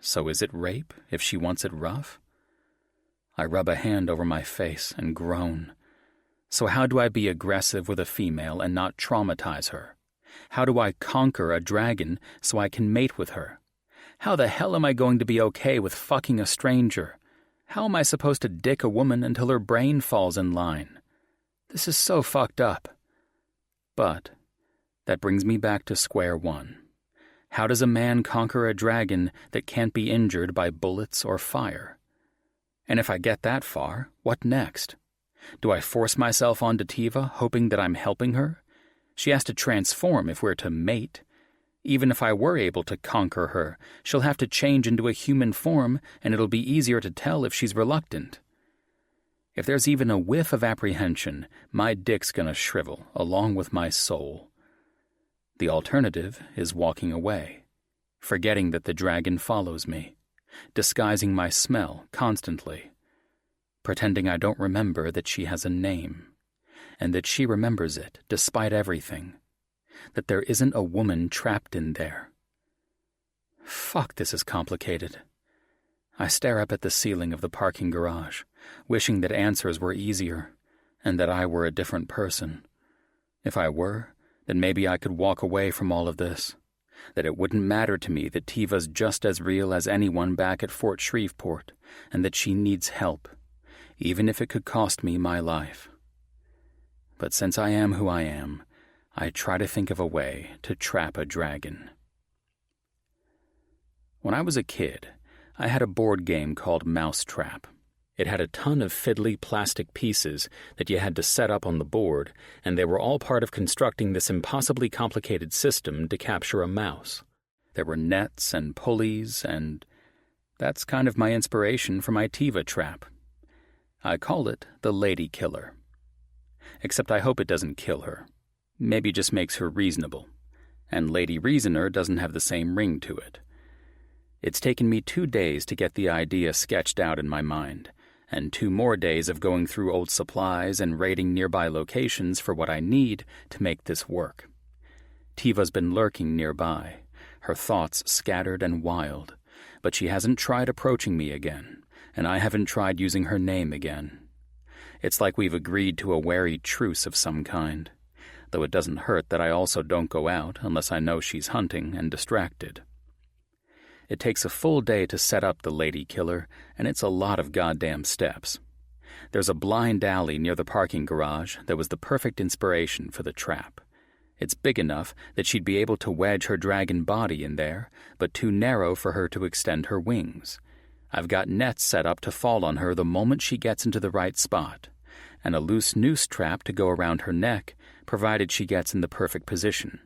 So is it rape if she wants it rough? I rub a hand over my face and groan. So how do I be aggressive with a female and not traumatize her? How do I conquer a dragon so I can mate with her? How the hell am I going to be okay with fucking a stranger? How am I supposed to dick a woman until her brain falls in line? This is so fucked up. But that brings me back to square one. How does a man conquer a dragon that can't be injured by bullets or fire? And if I get that far, what next? Do I force myself onto Tiva, hoping that I'm helping her? She has to transform if we're to mate. Even if I were able to conquer her, she'll have to change into a human form, and it'll be easier to tell if she's reluctant. If there's even a whiff of apprehension, my dick's gonna shrivel, along with my soul. The alternative is walking away, forgetting that the dragon follows me, disguising my smell constantly, pretending I don't remember that she has a name, and that she remembers it despite everything, that there isn't a woman trapped in there. Fuck, this is complicated. I stare up at the ceiling of the parking garage, wishing that answers were easier, and that I were a different person. If I were, then maybe I could walk away from all of this, that it wouldn't matter to me that Tiva's just as real as anyone back at Fort Shreveport, and that she needs help, even if it could cost me my life. But since I am who I am, I try to think of a way to trap a dragon. When I was a kid, I had a board game called Mousetrap. It had a ton of fiddly plastic pieces that you had to set up on the board, and they were all part of constructing this impossibly complicated system to capture a mouse. There were nets and pulleys, and that's kind of my inspiration for my Tiva trap. I call it the Lady Killer. Except I hope it doesn't kill her. Maybe just makes her reasonable. And Lady Reasoner doesn't have the same ring to it. It's taken me 2 days to get the idea sketched out in my mind, and 2 more days of going through old supplies and raiding nearby locations for what I need to make this work. Tiva's been lurking nearby, her thoughts scattered and wild, but she hasn't tried approaching me again, and I haven't tried using her name again. It's like we've agreed to a wary truce of some kind, though it doesn't hurt that I also don't go out unless I know she's hunting and distracted. It takes a full day to set up the Lady Killer, and it's a lot of goddamn steps. There's a blind alley near the parking garage that was the perfect inspiration for the trap. It's big enough that she'd be able to wedge her dragon body in there, but too narrow for her to extend her wings. I've got nets set up to fall on her the moment she gets into the right spot, and a loose noose trap to go around her neck, provided she gets in the perfect position.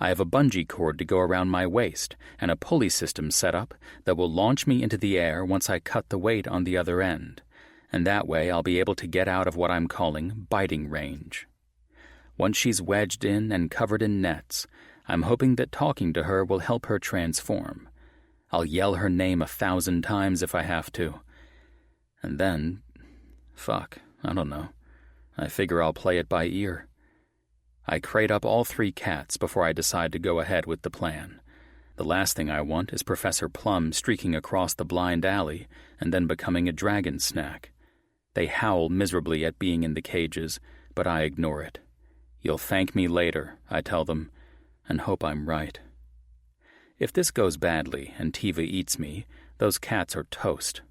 I have a bungee cord to go around my waist and a pulley system set up that will launch me into the air once I cut the weight on the other end, and that way I'll be able to get out of what I'm calling biting range. Once she's wedged in and covered in nets, I'm hoping that talking to her will help her transform. I'll yell her name 1,000 times if I have to. And then, I don't know. I figure I'll play it by ear. I crate up all 3 cats before I decide to go ahead with the plan. The last thing I want is Professor Plum streaking across the blind alley and then becoming a dragon snack. They howl miserably at being in the cages, but I ignore it. You'll thank me later, I tell them, and hope I'm right. If this goes badly and Tiva eats me, those cats are toast.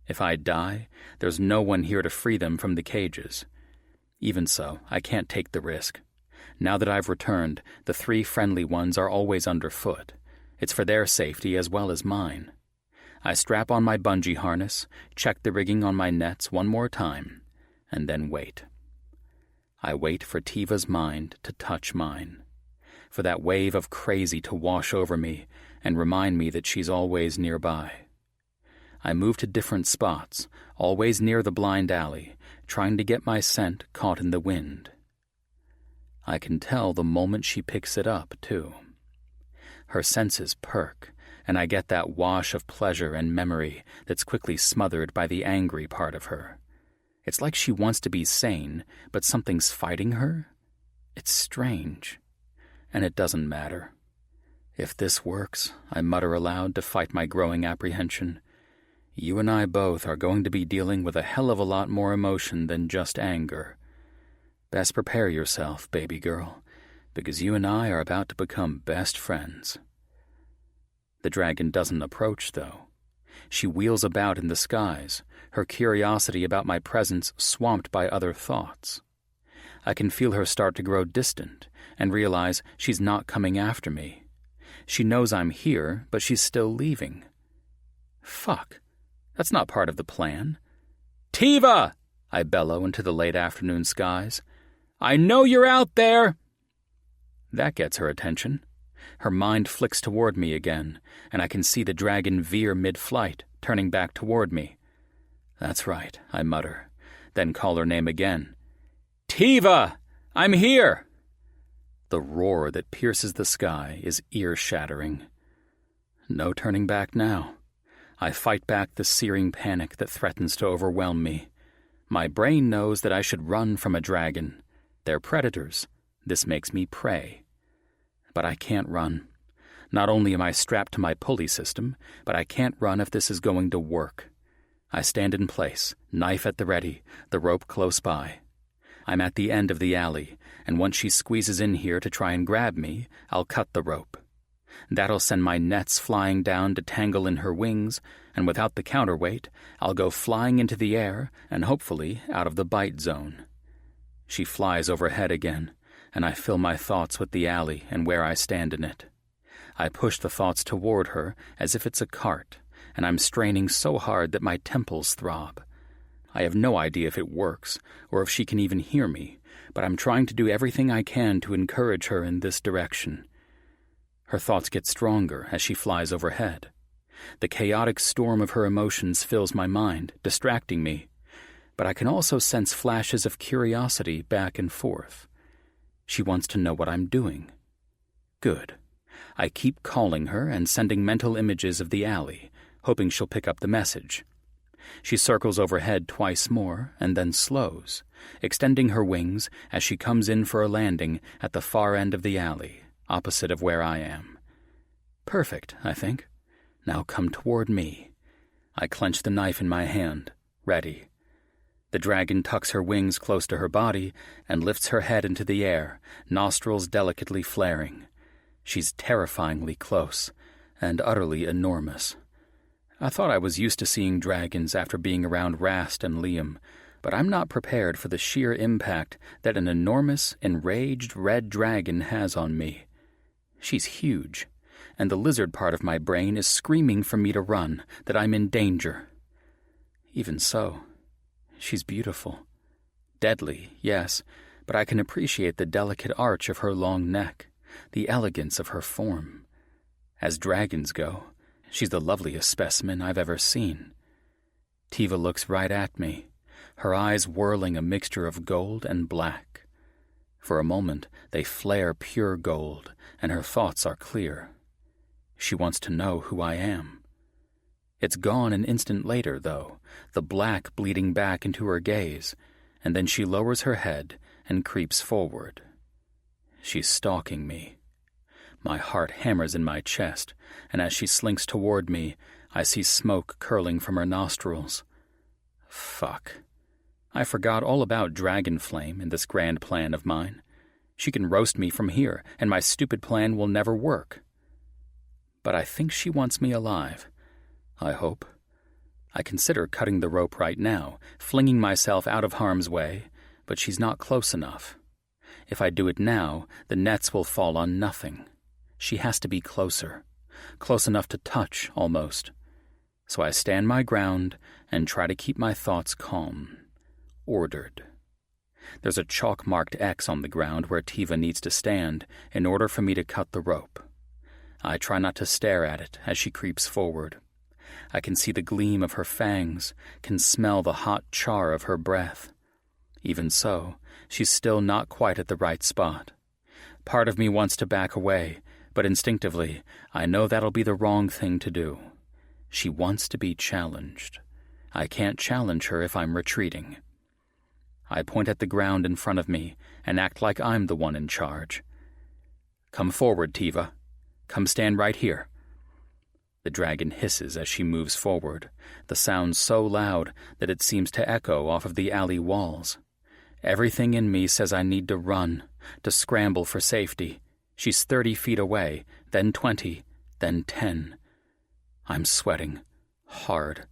If I die, there's no one here to free them from the cages. Even so, I can't take the risk. Now that I've returned, the 3 friendly ones are always underfoot. It's for their safety as well as mine. I strap on my bungee harness, check the rigging on my nets one more time, and then wait. I wait for Tiva's mind to touch mine, for that wave of crazy to wash over me and remind me that she's always nearby. I move to different spots, always near the blind alley, trying to get my scent caught in the wind. I can tell the moment she picks it up, too. Her senses perk, and I get that wash of pleasure and memory that's quickly smothered by the angry part of her. It's like she wants to be sane, but something's fighting her. It's strange, and it doesn't matter. If this works, I mutter aloud to fight my growing apprehension. You and I both are going to be dealing with a hell of a lot more emotion than just anger. Best prepare yourself, baby girl, because you and I are about to become best friends. The dragon doesn't approach, though. She wheels about in the skies, her curiosity about my presence swamped by other thoughts. I can feel her start to grow distant and realize she's not coming after me. She knows I'm here, but she's still leaving. Fuck. That's not part of the plan. Tiva! I bellow into the late afternoon skies. I know you're out there! That gets her attention. Her mind flicks toward me again, and I can see the dragon veer mid-flight, turning back toward me. That's right, I mutter, then call her name again. Tiva! I'm here! The roar that pierces the sky is ear-shattering. No turning back now. I fight back the searing panic that threatens to overwhelm me. My brain knows that I should run from a dragon. They're predators. This makes me prey. But I can't run. Not only am I strapped to my pulley system, but I can't run if this is going to work. I stand in place, knife at the ready, the rope close by. I'm at the end of the alley, and once she squeezes in here to try and grab me, I'll cut the rope. That'll send my nets flying down to tangle in her wings, and without the counterweight, I'll go flying into the air and hopefully out of the bite zone. She flies overhead again, and I fill my thoughts with the alley and where I stand in it. I push the thoughts toward her as if it's a cart, and I'm straining so hard that my temples throb. I have no idea if it works, or if she can even hear me, but I'm trying to do everything I can to encourage her in this direction. Her thoughts get stronger as she flies overhead. The chaotic storm of her emotions fills my mind, distracting me, but I can also sense flashes of curiosity back and forth. She wants to know what I'm doing. Good. I keep calling her and sending mental images of the alley, hoping she'll pick up the message. She circles overhead twice more and then slows, extending her wings as she comes in for a landing at the far end of the alley, opposite of where I am. Perfect, I think. Now come toward me. I clench the knife in my hand, ready. The dragon tucks her wings close to her body and lifts her head into the air, nostrils delicately flaring. She's terrifyingly close and utterly enormous. I thought I was used to seeing dragons after being around Rast and Liam, but I'm not prepared for the sheer impact that an enormous, enraged red dragon has on me. She's huge, and the lizard part of my brain is screaming for me to run, that I'm in danger. Even so, she's beautiful. Deadly, yes, but I can appreciate the delicate arch of her long neck, the elegance of her form. As dragons go, she's the loveliest specimen I've ever seen. Tiva looks right at me, her eyes whirling a mixture of gold and black. For a moment, they flare pure gold, and her thoughts are clear. She wants to know who I am. It's gone an instant later, though, the black bleeding back into her gaze, and then she lowers her head and creeps forward. She's stalking me. My heart hammers in my chest, and as she slinks toward me, I see smoke curling from her nostrils. Fuck. I forgot all about dragon flame in this grand plan of mine. She can roast me from here, and my stupid plan will never work. but I think she wants me alive. I hope. I consider cutting the rope right now, flinging myself out of harm's way, but she's not close enough. If I do it now, the nets will fall on nothing. She has to be closer, close enough to touch, almost. So I stand my ground and try to keep my thoughts calm, ordered. There's a chalk-marked X on the ground where Tiva needs to stand in order for me to cut the rope. I try not to stare at it as she creeps forward. I can see the gleam of her fangs, can smell the hot char of her breath. Even so, she's still not quite at the right spot. Part of me wants to back away, but instinctively, I know that'll be the wrong thing to do. She wants to be challenged. I can't challenge her if I'm retreating. I point at the ground in front of me and act like I'm the one in charge. Come forward, Tiva. Come stand right here. The dragon hisses as she moves forward, the sound so loud that it seems to echo off of the alley walls. Everything in me says I need to run, to scramble for safety. She's 30 feet away, then 20, then 10. I'm sweating, hard.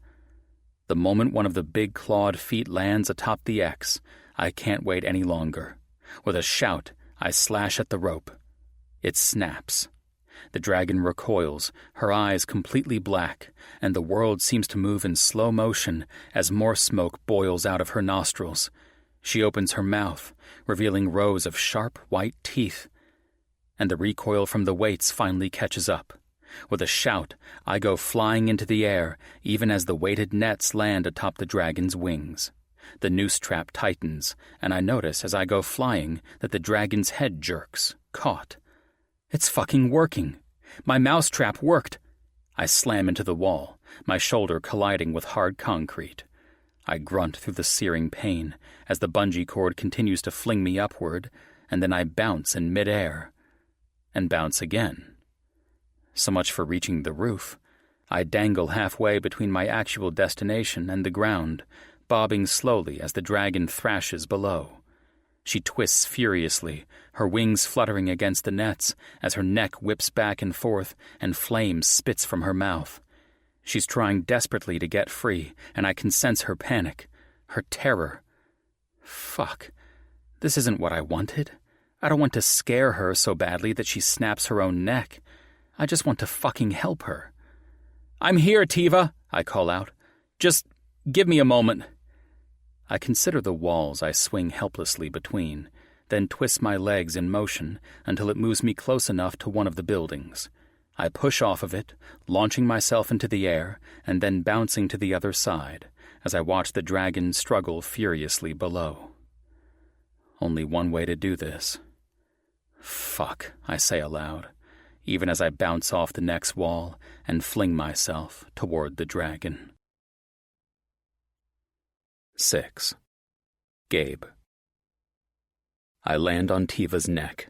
The moment one of the big clawed feet lands atop the X, I can't wait any longer. With a shout, I slash at the rope. It snaps. The dragon recoils, her eyes completely black, and the world seems to move in slow motion as more smoke boils out of her nostrils. She opens her mouth, revealing rows of sharp white teeth, and the recoil from the weights finally catches up. With a shout, I go flying into the air, even as the weighted nets land atop the dragon's wings. The noose trap tightens, and I notice as I go flying that the dragon's head jerks, caught. It's fucking working. My mousetrap worked. I slam into the wall, my shoulder colliding with hard concrete. I grunt through the searing pain as the bungee cord continues to fling me upward, and then I bounce in midair. And bounce again. So much for reaching the roof. I dangle halfway between my actual destination and the ground, bobbing slowly as the dragon thrashes below. She twists furiously, her wings fluttering against the nets as her neck whips back and forth and flame spits from her mouth. She's trying desperately to get free, and I can sense her panic, her terror. Fuck. This isn't what I wanted. I don't want to scare her so badly that she snaps her own neck. I just want to fucking help her. I'm here, Tiva, I call out. Just give me a moment. I consider the walls I swing helplessly between, then twist my legs in motion until it moves me close enough to one of the buildings. I push off of it, launching myself into the air and then bouncing to the other side as I watch the dragon struggle furiously below. Only one way to do this. Fuck, I say aloud, even as I bounce off the next wall and fling myself toward the dragon. 6. Gabe. I land on Tiva's neck.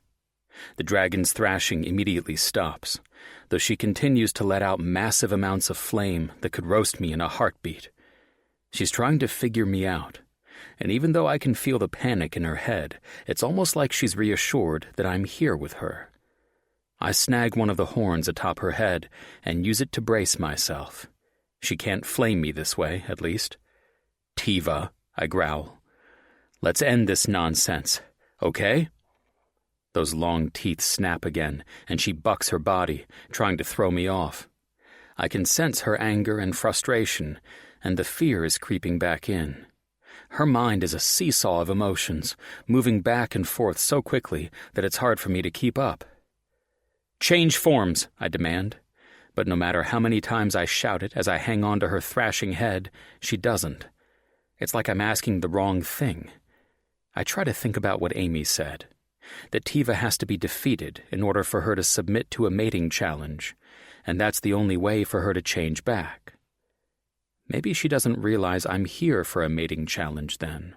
The dragon's thrashing immediately stops, though she continues to let out massive amounts of flame that could roast me in a heartbeat. She's trying to figure me out, and even though I can feel the panic in her head, it's almost like she's reassured that I'm here with her. I snag one of the horns atop her head and use it to brace myself. She can't flame me this way, at least. Tiva, I growl. Let's end this nonsense, okay? Those long teeth snap again, and she bucks her body, trying to throw me off. I can sense her anger and frustration, and the fear is creeping back in. Her mind is a seesaw of emotions, moving back and forth so quickly that it's hard for me to keep up. Change forms, I demand, but no matter how many times I shout it as I hang on to her thrashing head, she doesn't. It's like I'm asking the wrong thing. I try to think about what Amy said, that Tiva has to be defeated in order for her to submit to a mating challenge, and that's the only way for her to change back. Maybe she doesn't realize I'm here for a mating challenge then.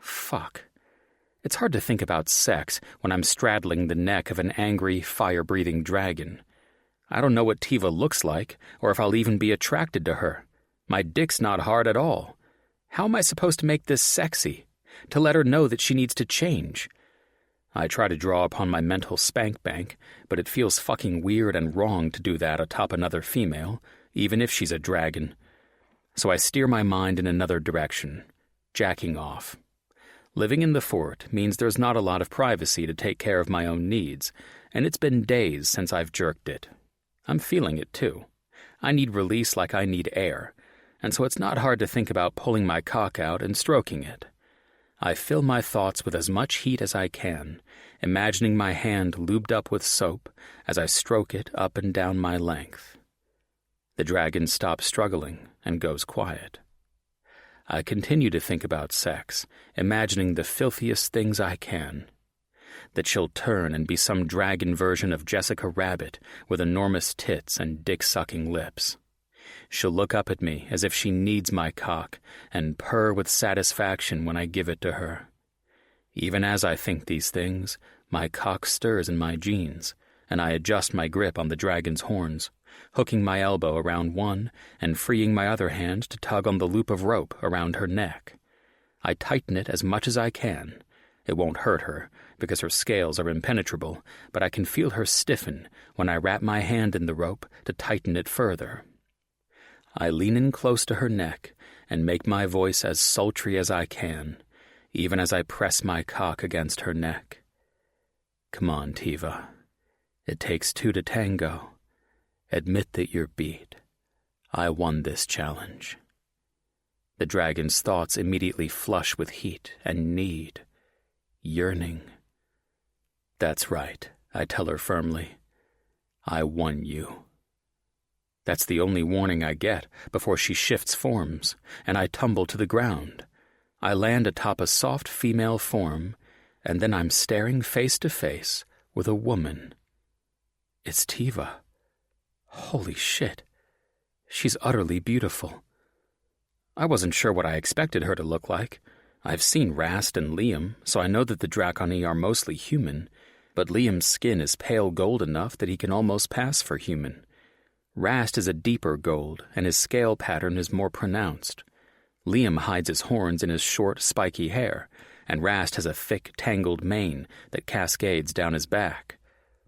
Fuck. It's hard to think about sex when I'm straddling the neck of an angry, fire-breathing dragon. I don't know what Tiva looks like, or if I'll even be attracted to her. My dick's not hard at all. How am I supposed to make this sexy? To let her know that she needs to change? I try to draw upon my mental spank bank, but it feels fucking weird and wrong to do that atop another female, even if she's a dragon. So I steer my mind in another direction, jacking off. Living in the fort means there's not a lot of privacy to take care of my own needs, and it's been days since I've jerked it. I'm feeling it, too. I need release like I need air, and so it's not hard to think about pulling my cock out and stroking it. I fill my thoughts with as much heat as I can, imagining my hand lubed up with soap as I stroke it up and down my length. The dragon stops struggling and goes quiet. I continue to think about sex, imagining the filthiest things I can. That she'll turn and be some dragon version of Jessica Rabbit with enormous tits and dick-sucking lips. She'll look up at me as if she needs my cock and purr with satisfaction when I give it to her. Even as I think these things, my cock stirs in my jeans, and I adjust my grip on the dragon's horns, hooking my elbow around one and freeing my other hand to tug on the loop of rope around her neck. I tighten it as much as I can. It won't hurt her, because her scales are impenetrable, but I can feel her stiffen when I wrap my hand in the rope to tighten it further. I lean in close to her neck and make my voice as sultry as I can, even as I press my cock against her neck. Come on, Tiva. It takes two to tango. Admit that you're beat. I won this challenge. The dragon's thoughts immediately flush with heat and need, yearning. That's right, I tell her firmly. I won you. That's the only warning I get before she shifts forms, and I tumble to the ground. I land atop a soft female form, and then I'm staring face to face with a woman. It's Tiva. Holy shit. She's utterly beautiful. I wasn't sure what I expected her to look like. I've seen Rast and Liam, so I know that the Draconi are mostly human, but Liam's skin is pale gold enough that he can almost pass for human. Rast is a deeper gold, and his scale pattern is more pronounced. Liam hides his horns in his short, spiky hair, and Rast has a thick, tangled mane that cascades down his back.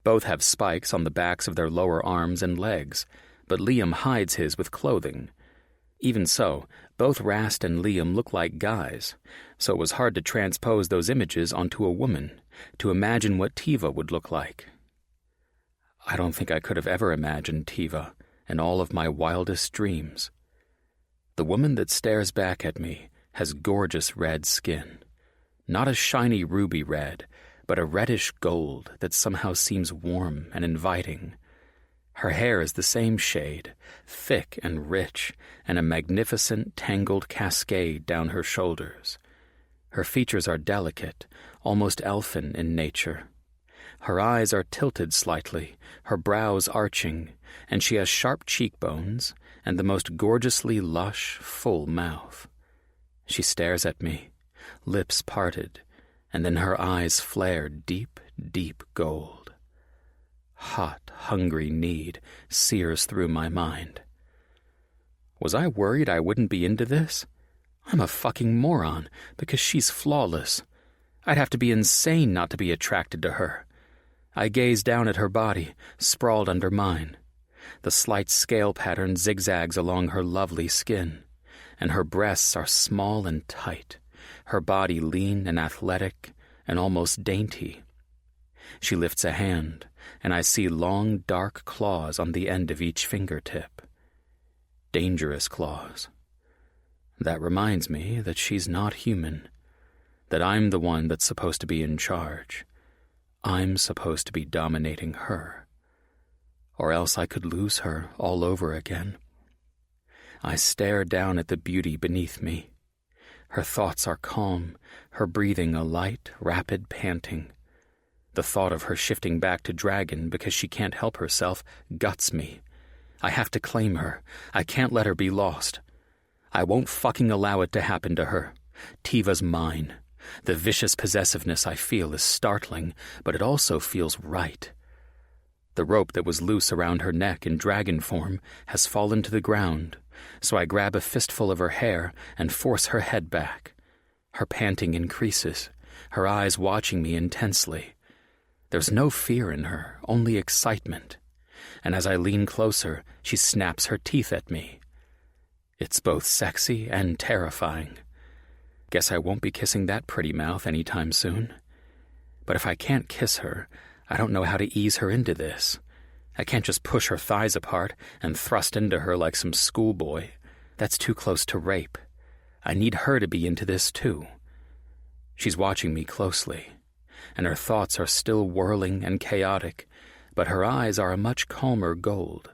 Both have spikes on the backs of their lower arms and legs, but Liam hides his with clothing. Even so, both Rast and Liam look like guys, so it was hard to transpose those images onto a woman, to imagine what Tiva would look like. I don't think I could have ever imagined Tiva in all of my wildest dreams. The woman that stares back at me has gorgeous red skin. Not a shiny ruby red, but a reddish gold that somehow seems warm and inviting. Her hair is the same shade, thick and rich, and a magnificent tangled cascade down her shoulders. Her features are delicate, almost elfin in nature. Her eyes are tilted slightly, her brows arching, and she has sharp cheekbones and the most gorgeously lush, full mouth. She stares at me, lips parted, and then her eyes flare deep, deep gold. Hot, hungry need sears through my mind. Was I worried I wouldn't be into this? I'm a fucking moron because she's flawless. I'd have to be insane not to be attracted to her. I gaze down at her body, sprawled under mine. The slight scale pattern zigzags along her lovely skin, and her breasts are small and tight, her body lean and athletic and almost dainty. She lifts a hand, and I see long, dark claws on the end of each fingertip. Dangerous claws. That reminds me that she's not human, that I'm the one that's supposed to be in charge. I'm supposed to be dominating her. Or else I could lose her all over again. I stare down at the beauty beneath me. Her thoughts are calm, her breathing a light, rapid panting. The thought of her shifting back to dragon because she can't help herself guts me. I have to claim her. I can't let her be lost. I won't fucking allow it to happen to her. Tiva's mine. The vicious possessiveness I feel is startling, but it also feels right. The rope that was loose around her neck in dragon form has fallen to the ground, so I grab a fistful of her hair and force her head back. Her panting increases, her eyes watching me intensely. There's no fear in her, only excitement. And as I lean closer, she snaps her teeth at me. It's both sexy and terrifying. Guess I won't be kissing that pretty mouth anytime soon. But if I can't kiss her, I don't know how to ease her into this. I can't just push her thighs apart and thrust into her like some schoolboy. That's too close to rape. I need her to be into this too. She's watching me closely, and her thoughts are still whirling and chaotic, but her eyes are a much calmer gold.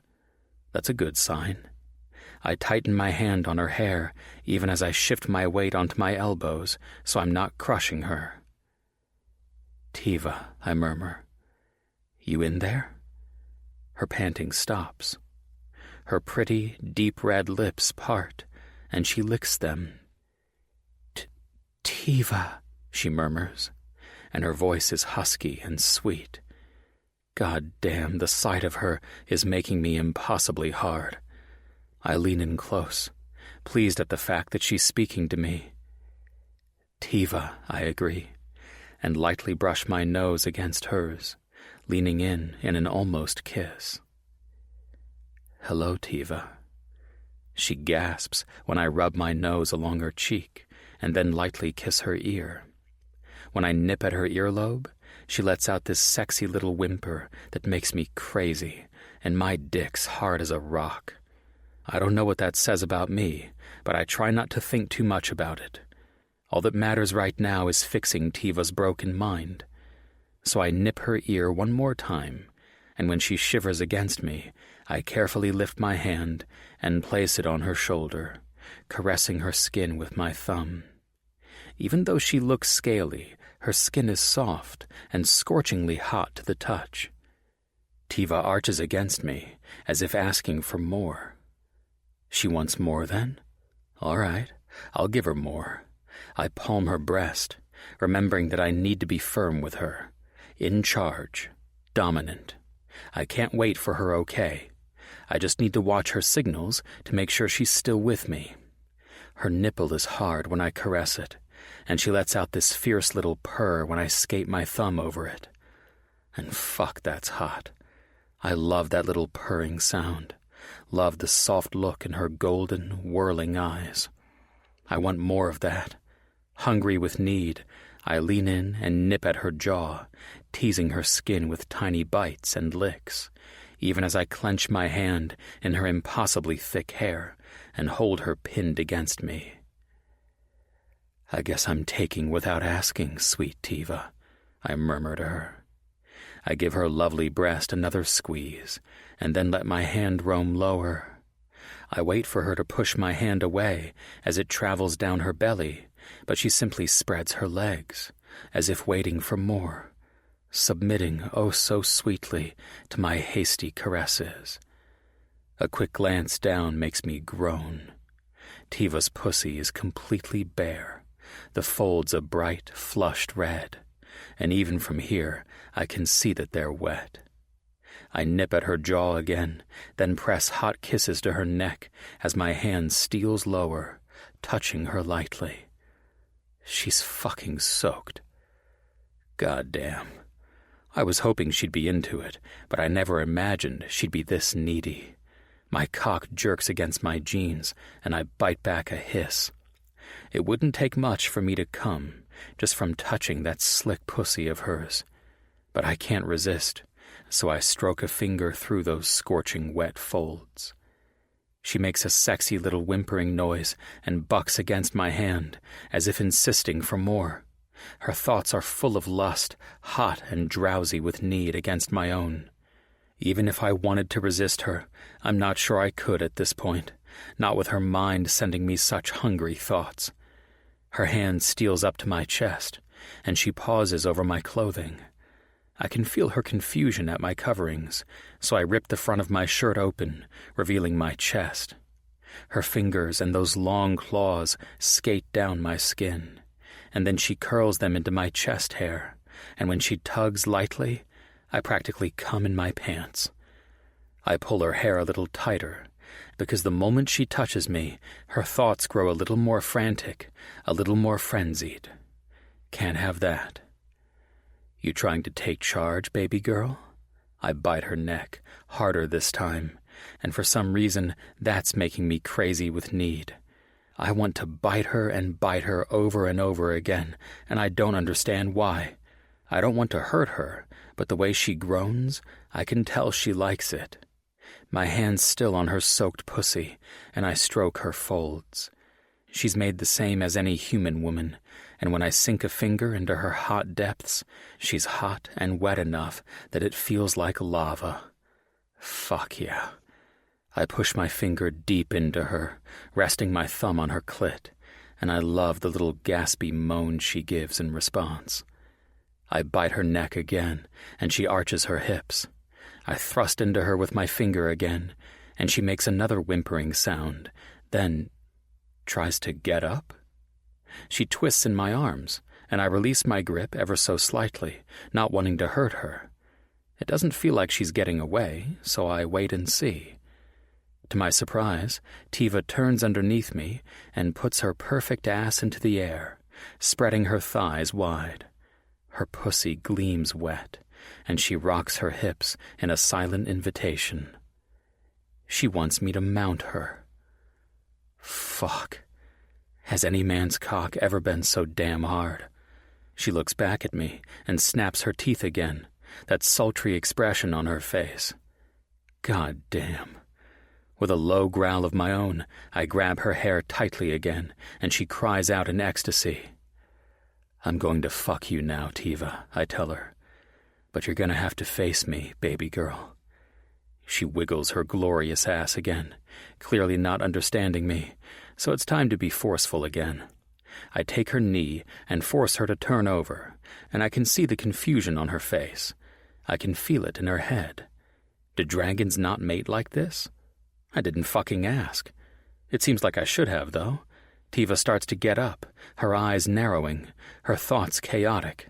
That's a good sign. I tighten my hand on her hair, even as I shift my weight onto my elbows, so I'm not crushing her. "Tiva," I murmur. "You in there?" Her panting stops. Her pretty, deep red lips part, and she licks them. "Tiva," she murmurs, and her voice is husky and sweet. God damn, the sight of her is making me impossibly hard. I lean in close, pleased at the fact that she's speaking to me. "Tiva," I agree, and lightly brush my nose against hers, leaning in an almost kiss. "Hello, Tiva." She gasps when I rub my nose along her cheek and then lightly kiss her ear. When I nip at her earlobe, she lets out this sexy little whimper that makes me crazy, and my dick's hard as a rock. I don't know what that says about me, but I try not to think too much about it. All that matters right now is fixing Tiva's broken mind. So I nip her ear one more time, and when she shivers against me, I carefully lift my hand and place it on her shoulder, caressing her skin with my thumb. Even though she looks scaly, her skin is soft and scorchingly hot to the touch. Tiva arches against me, as if asking for more. She wants more, then? All right, I'll give her more. I palm her breast, remembering that I need to be firm with her, in charge, dominant. I can't wait for her okay. I just need to watch her signals to make sure she's still with me. Her nipple is hard when I caress it, and she lets out this fierce little purr when I skate my thumb over it. And fuck, that's hot. I love that little purring sound. Love the soft look in her golden, whirling eyes. I want more of that. Hungry with need, I lean in and nip at her jaw, teasing her skin with tiny bites and licks, even as I clench my hand in her impossibly thick hair and hold her pinned against me. "I guess I'm taking without asking, sweet Tiva," I murmur to her. I give her lovely breast another squeeze, and then let my hand roam lower. I wait for her to push my hand away as it travels down her belly, but she simply spreads her legs, as if waiting for more, submitting oh so sweetly to my hasty caresses. A quick glance down makes me groan. Tiva's pussy is completely bare, the folds a bright, flushed red, and even from here I can see that they're wet. I nip at her jaw again, then press hot kisses to her neck as my hand steals lower, touching her lightly. She's fucking soaked. God damn. I was hoping she'd be into it, but I never imagined she'd be this needy. My cock jerks against my jeans, and I bite back a hiss. It wouldn't take much for me to come, just from touching that slick pussy of hers. But I can't resist, so I stroke a finger through those scorching wet folds. She makes a sexy little whimpering noise and bucks against my hand, as if insisting for more. Her thoughts are full of lust, hot and drowsy with need against my own. Even if I wanted to resist her, I'm not sure I could at this point, not with her mind sending me such hungry thoughts. Her hand steals up to my chest, and she pauses over my clothing. I can feel her confusion at my coverings, so I rip the front of my shirt open, revealing my chest. Her fingers and those long claws skate down my skin, and then she curls them into my chest hair, and when she tugs lightly, I practically come in my pants. I pull her hair a little tighter, because the moment she touches me, her thoughts grow a little more frantic, a little more frenzied. Can't have that. You trying to take charge, baby girl? I bite her neck, harder this time, and for some reason that's making me crazy with need. I want to bite her over and over again, and I don't understand why. I don't want to hurt her, but the way she groans, I can tell she likes it. My hand's still on her soaked pussy, and I stroke her folds. She's made the same as any human woman, and when I sink a finger into her hot depths, she's hot and wet enough that it feels like lava. Fuck yeah. I push my finger deep into her, resting my thumb on her clit, and I love the little gaspy moan she gives in response. I bite her neck again, and she arches her hips. I thrust into her with my finger again, and she makes another whimpering sound, then tries to get up. She twists in my arms, and I release my grip ever so slightly, not wanting to hurt her. It doesn't feel like she's getting away, so I wait and see. To my surprise, Tiva turns underneath me and puts her perfect ass into the air, spreading her thighs wide. Her pussy gleams wet, and she rocks her hips in a silent invitation. She wants me to mount her. Fuck. Has any man's cock ever been so damn hard? She looks back at me and snaps her teeth again, that sultry expression on her face. God damn. With a low growl of my own, I grab her hair tightly again, and she cries out in ecstasy. I'm going to fuck you now, Tiva, I tell her. But you're gonna have to face me, baby girl. She wiggles her glorious ass again, clearly not understanding me, so it's time to be forceful again. I take her knee and force her to turn over, and I can see the confusion on her face. I can feel it in her head. Do dragons not mate like this? I didn't fucking ask. It seems like I should have, though. Tiva starts to get up, her eyes narrowing, her thoughts chaotic.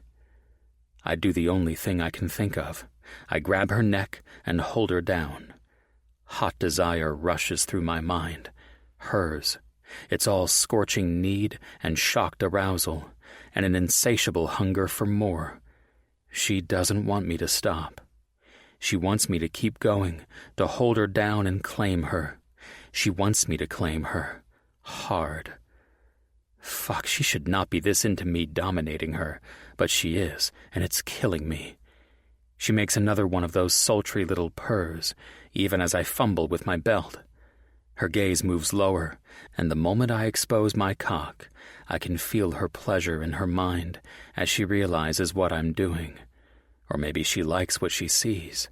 I do the only thing I can think of. I grab her neck and hold her down. Hot desire rushes through my mind. Hers. It's all scorching need and shocked arousal, and an insatiable hunger for more. She doesn't want me to stop. She wants me to keep going, to hold her down and claim her. She wants me to claim her. Hard. Fuck, she should not be this into me dominating her, but she is, and it's killing me. She makes another one of those sultry little purrs, even as I fumble with my belt. Her gaze moves lower, and the moment I expose my cock, I can feel her pleasure in her mind as she realizes what I'm doing. Or maybe she likes what she sees.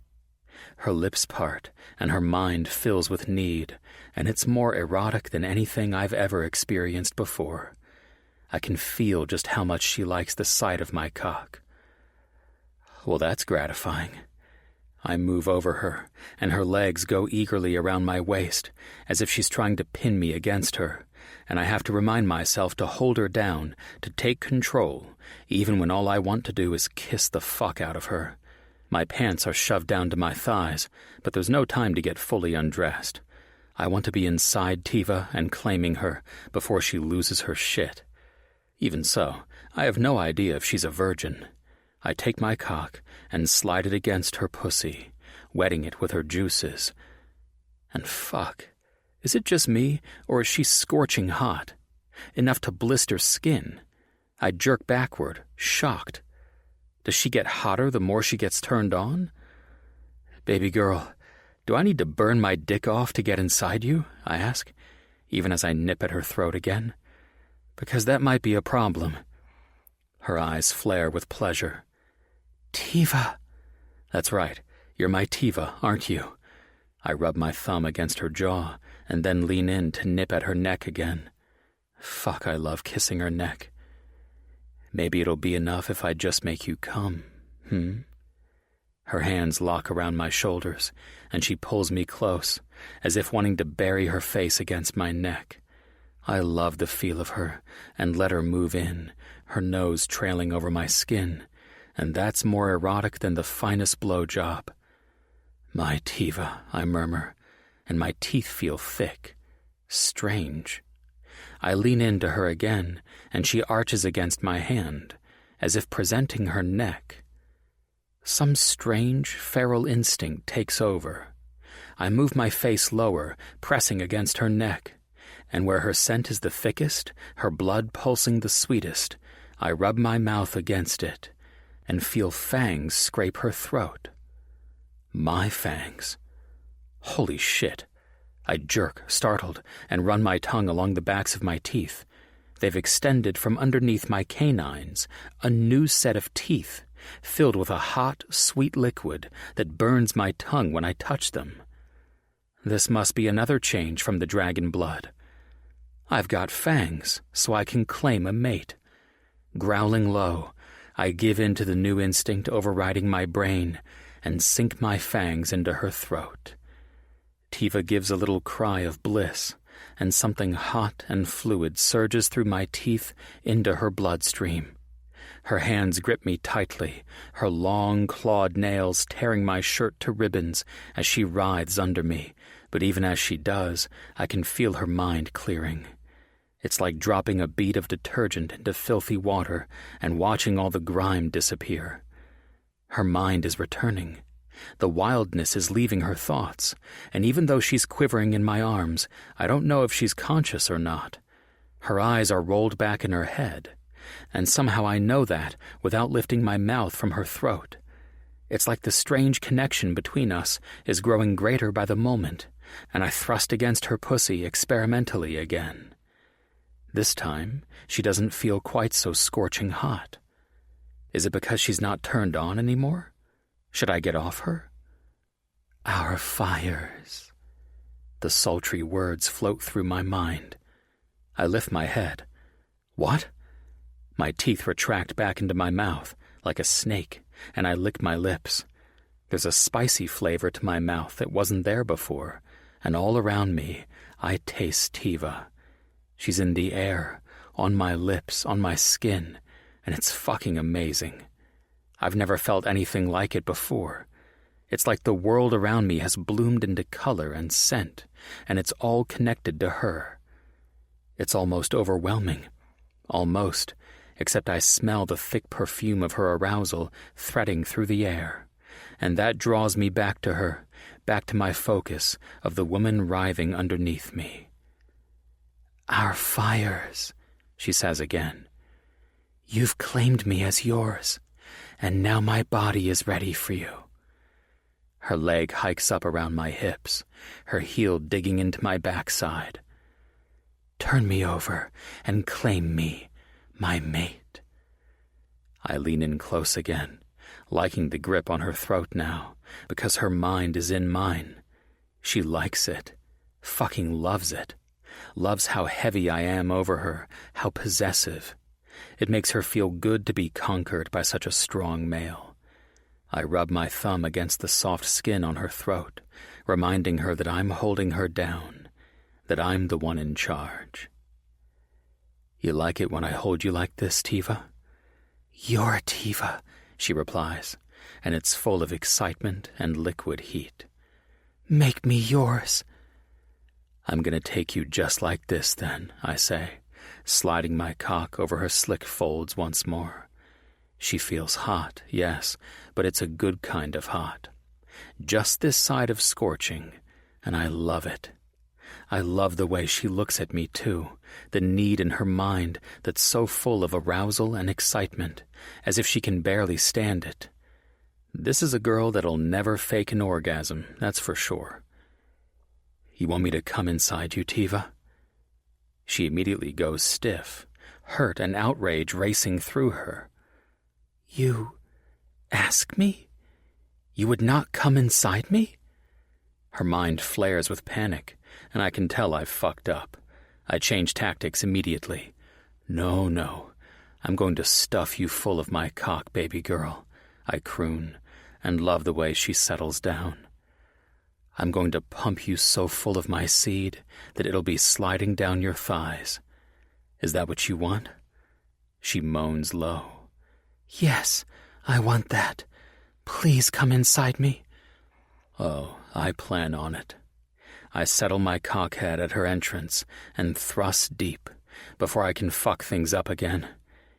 Her lips part, and her mind fills with need, and it's more erotic than anything I've ever experienced before. I can feel just how much she likes the sight of my cock. Well, that's gratifying. I move over her, and her legs go eagerly around my waist, as if she's trying to pin me against her, and I have to remind myself to hold her down, to take control, even when all I want to do is kiss the fuck out of her. My pants are shoved down to my thighs, but there's no time to get fully undressed. I want to be inside Tiva and claiming her before she loses her shit. Even so, I have no idea if she's a virgin. I take my cock and slide it against her pussy, wetting it with her juices. And fuck, is it just me, or is she scorching hot? Enough to blister skin. I jerk backward, shocked. Does she get hotter the more she gets turned on? Baby girl, do I need to burn my dick off to get inside you? I ask, even as I nip at her throat again. Because that might be a problem. Her eyes flare with pleasure. Tiva. That's right, you're my Tiva, aren't you? I rub my thumb against her jaw and then lean in to nip at her neck again. Fuck, I love kissing her neck. Maybe it'll be enough if I just make you come, Her hands lock around my shoulders, and she pulls me close, as if wanting to bury her face against my neck. I love the feel of her, and let her move in, her nose trailing over my skin, and that's more erotic than the finest blowjob. My Tiva, I murmur, and my teeth feel thick. Strange. I lean into her again, and she arches against my hand. as if presenting her neck. Some strange, feral instinct takes over. I move my face lower, pressing against her neck, and where her scent is the thickest, her blood pulsing the sweetest, I rub my mouth against it and feel fangs scrape her throat. My fangs. Holy shit. I jerk, startled, and run my tongue along the backs of my teeth. They've extended from underneath my canines, a new set of teeth, filled with a hot, sweet liquid that burns my tongue when I touch them. This must be another change from the dragon blood. I've got fangs, so I can claim a mate. Growling low, I give in to the new instinct overriding my brain and sink my fangs into her throat. Tiva gives a little cry of bliss, and something hot and fluid surges through my teeth into her bloodstream. Her hands grip me tightly, her long clawed nails tearing my shirt to ribbons as she writhes under me, but even as she does, I can feel her mind clearing. It's like dropping a bead of detergent into filthy water and watching all the grime disappear. Her mind is returning. The wildness is leaving her thoughts, and even though she's quivering in my arms, I don't know if she's conscious or not. Her eyes are rolled back in her head, and somehow I know that without lifting my mouth from her throat. It's like the strange connection between us is growing greater by the moment, and I thrust against her pussy experimentally again. This time, she doesn't feel quite so scorching hot. Is it because she's not turned on anymore? Should I get off her? Our fires. The sultry words float through my mind. I lift my head. What? My teeth retract back into my mouth like a snake, and I lick my lips. There's a spicy flavor to my mouth that wasn't there before, and all around me, I taste Tiva. She's in the air, on my lips, on my skin, and it's fucking amazing. I've never felt anything like it before. It's like the world around me has bloomed into color and scent, and it's all connected to her. It's almost overwhelming. Almost, except I smell the thick perfume of her arousal threading through the air, and that draws me back to her, back to my focus of the woman writhing underneath me. Our fires, she says again. You've claimed me as yours, and now my body is ready for you. Her leg hikes up around my hips, her heel digging into my backside. Turn me over and claim me, my mate. I lean in close again, liking the grip on her throat now, because her mind is in mine. She likes it, fucking loves it. Loves how heavy I am over her, how possessive. It makes her feel good to be conquered by such a strong male. I rub my thumb against the soft skin on her throat, reminding her that I'm holding her down, that I'm the one in charge. You like it when I hold you like this, Tiva? You're Tiva, she replies, and it's full of excitement and liquid heat. Make me yours. I'm going to take you just like this, then, I say, sliding my cock over her slick folds once more. She feels hot, yes, but it's a good kind of hot. Just this side of scorching, and I love it. I love the way she looks at me, too, the need in her mind that's so full of arousal and excitement, as if she can barely stand it. This is a girl that'll never fake an orgasm, that's for sure. You want me to come inside you, Tiva? She immediately goes stiff, hurt and outrage racing through her. You ask me? You would not come inside me? Her mind flares with panic, and I can tell I've fucked up. I change tactics immediately. No, I'm going to stuff you full of my cock, baby girl, I croon, and love the way she settles down. I'm going to pump you so full of my seed that it'll be sliding down your thighs. Is that what you want? She moans low. Yes, I want that. Please come inside me. Oh, I plan on it. I settle my cockhead at her entrance and thrust deep before I can fuck things up again.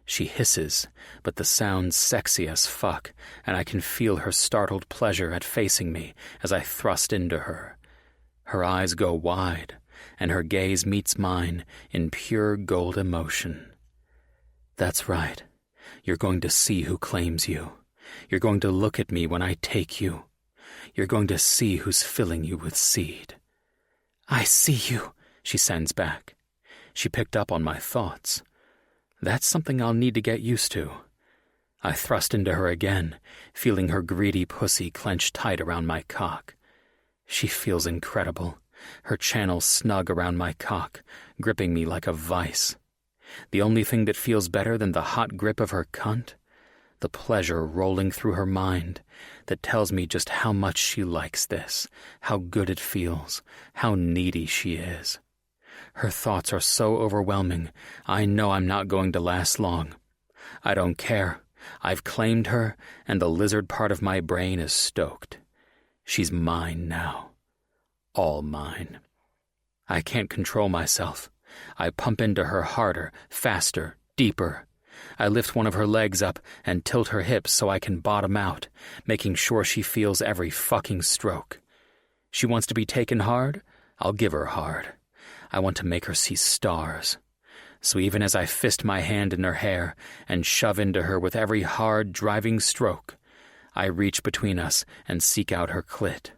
She hisses, but the sound's sexy as fuck, and I can feel her startled pleasure at facing me as I thrust into her. Her eyes go wide, and her gaze meets mine in pure gold emotion. That's right. You're going to see who claims you. You're going to look at me when I take you. You're going to see who's filling you with seed. I see you, she sends back. She picked up on my thoughts. That's something I'll need to get used to. I thrust into her again, feeling her greedy pussy clench tight around my cock. She feels incredible, her channel snug around my cock, gripping me like a vice. The only thing that feels better than the hot grip of her cunt? The pleasure rolling through her mind that tells me just how much she likes this, how good it feels, how needy she is. Her thoughts are so overwhelming, I know I'm not going to last long. I don't care. I've claimed her, and the lizard part of my brain is stoked. She's mine now. All mine. I can't control myself. I pump into her harder, faster, deeper. I lift one of her legs up and tilt her hips so I can bottom out, making sure she feels every fucking stroke. She wants to be taken hard? I'll give her hard. I want to make her see stars. So even as I fist my hand in her hair and shove into her with every hard, driving stroke, I reach between us and seek out her clit.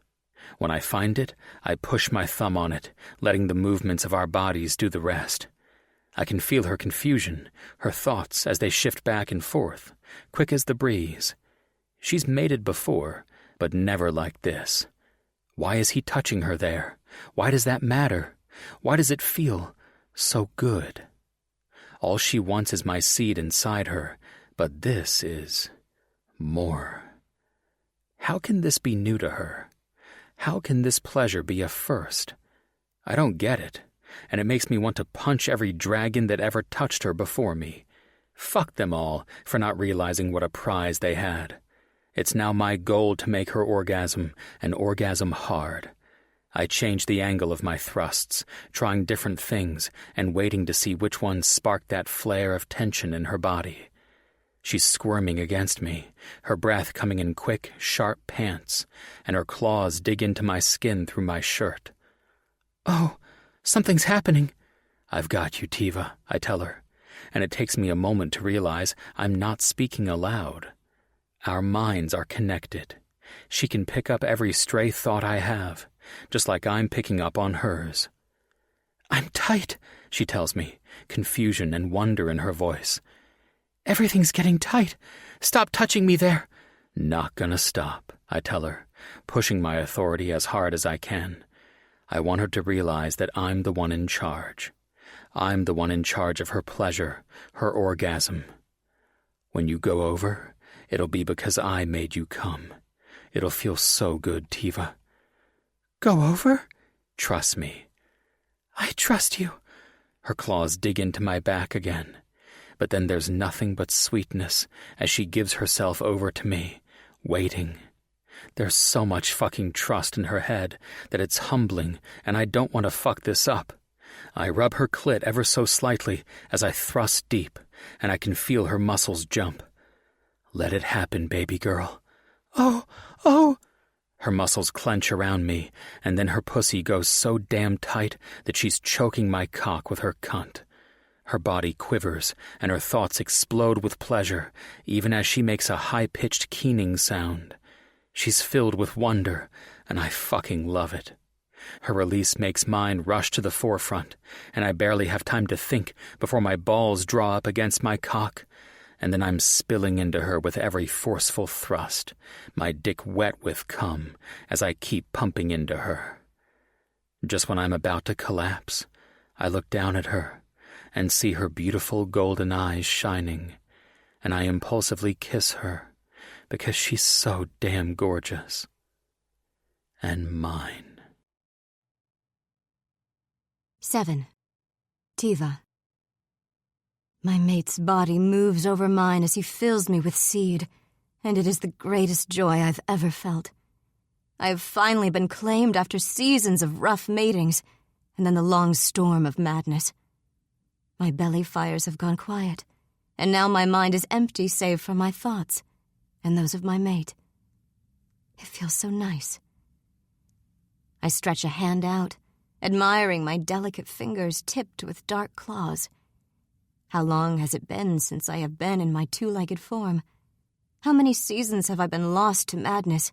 When I find it, I push my thumb on it, letting the movements of our bodies do the rest. I can feel her confusion, her thoughts as they shift back and forth, quick as the breeze. She's mated before, but never like this. Why is he touching her there? Why does that matter? Why does it feel so good? All she wants is my seed inside her, but this is more. How can this be new to her? How can this pleasure be a first? I don't get it, and it makes me want to punch every dragon that ever touched her before me. Fuck them all for not realizing what a prize they had. It's now my goal to make her orgasm, and orgasm hard. I change the angle of my thrusts, trying different things and waiting to see which ones spark that flare of tension in her body. She's squirming against me, her breath coming in quick, sharp pants, and her claws dig into my skin through my shirt. Oh, something's happening. I've got you, Tiva, I tell her, and it takes me a moment to realize I'm not speaking aloud. Our minds are connected. She can pick up every stray thought I have, just like I'm picking up on hers. I'm tight, she tells me, confusion and wonder in her voice. Everything's getting tight. Stop touching me there. Not gonna stop, I tell her, pushing my authority as hard as I can. I want her to realize that I'm the one in charge. I'm the one in charge of her pleasure, her orgasm. When you go over, it'll be because I made you come. It'll feel so good, Tiva. Go over? Trust me. I trust you. Her claws dig into my back again. But then there's nothing but sweetness as she gives herself over to me, waiting. There's so much fucking trust in her head that it's humbling, and I don't want to fuck this up. I rub her clit ever so slightly as I thrust deep, and I can feel her muscles jump. Let it happen, baby girl. Oh! Her muscles clench around me, and then her pussy goes so damn tight that she's choking my cock with her cunt. Her body quivers, and her thoughts explode with pleasure, even as she makes a high-pitched keening sound. She's filled with wonder, and I fucking love it. Her release makes mine rush to the forefront, and I barely have time to think before my balls draw up against my cock, and then I'm spilling into her with every forceful thrust, my dick wet with cum as I keep pumping into her. Just when I'm about to collapse, I look down at her and see her beautiful golden eyes shining, and I impulsively kiss her because she's so damn gorgeous. And mine. 7. Tiva. My mate's body moves over mine as he fills me with seed, and it is the greatest joy I've ever felt. I have finally been claimed after seasons of rough matings, and then the long storm of madness. My belly fires have gone quiet, and now my mind is empty save for my thoughts and those of my mate. It feels so nice. I stretch a hand out, admiring my delicate fingers tipped with dark claws. How long has it been since I have been in my two-legged form? How many seasons have I been lost to madness,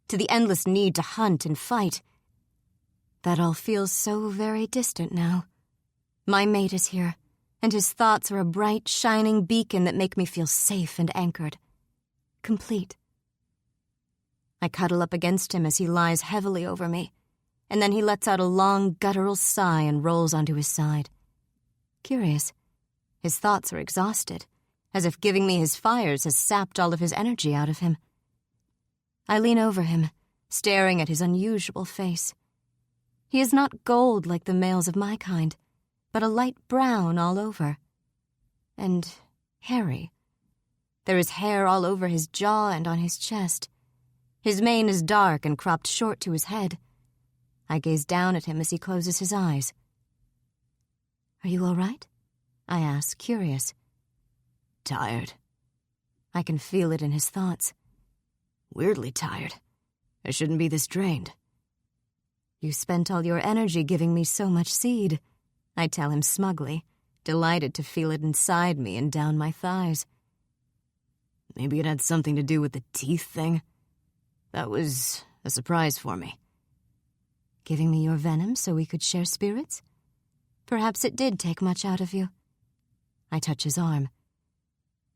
to the endless need to hunt and fight? That all feels so very distant now. My mate is here, and his thoughts are a bright, shining beacon that make me feel safe and anchored. Complete. I cuddle up against him as he lies heavily over me, and then he lets out a long, guttural sigh and rolls onto his side. Curious. His thoughts are exhausted, as if giving me his fires has sapped all of his energy out of him. I lean over him, staring at his unusual face. He is not gold like the males of my kind, but a light brown all over. And hairy. There is hair all over his jaw and on his chest. His mane is dark and cropped short to his head. I gaze down at him as he closes his eyes. "Are you all right?" I ask, curious. Tired. I can feel it in his thoughts. Weirdly tired. I shouldn't be this drained. "You spent all your energy giving me so much seed," I tell him smugly, delighted to feel it inside me and down my thighs. Maybe it had something to do with the teeth thing. That was a surprise for me. Giving me your venom so we could share spirits? Perhaps it did take much out of you. I touch his arm.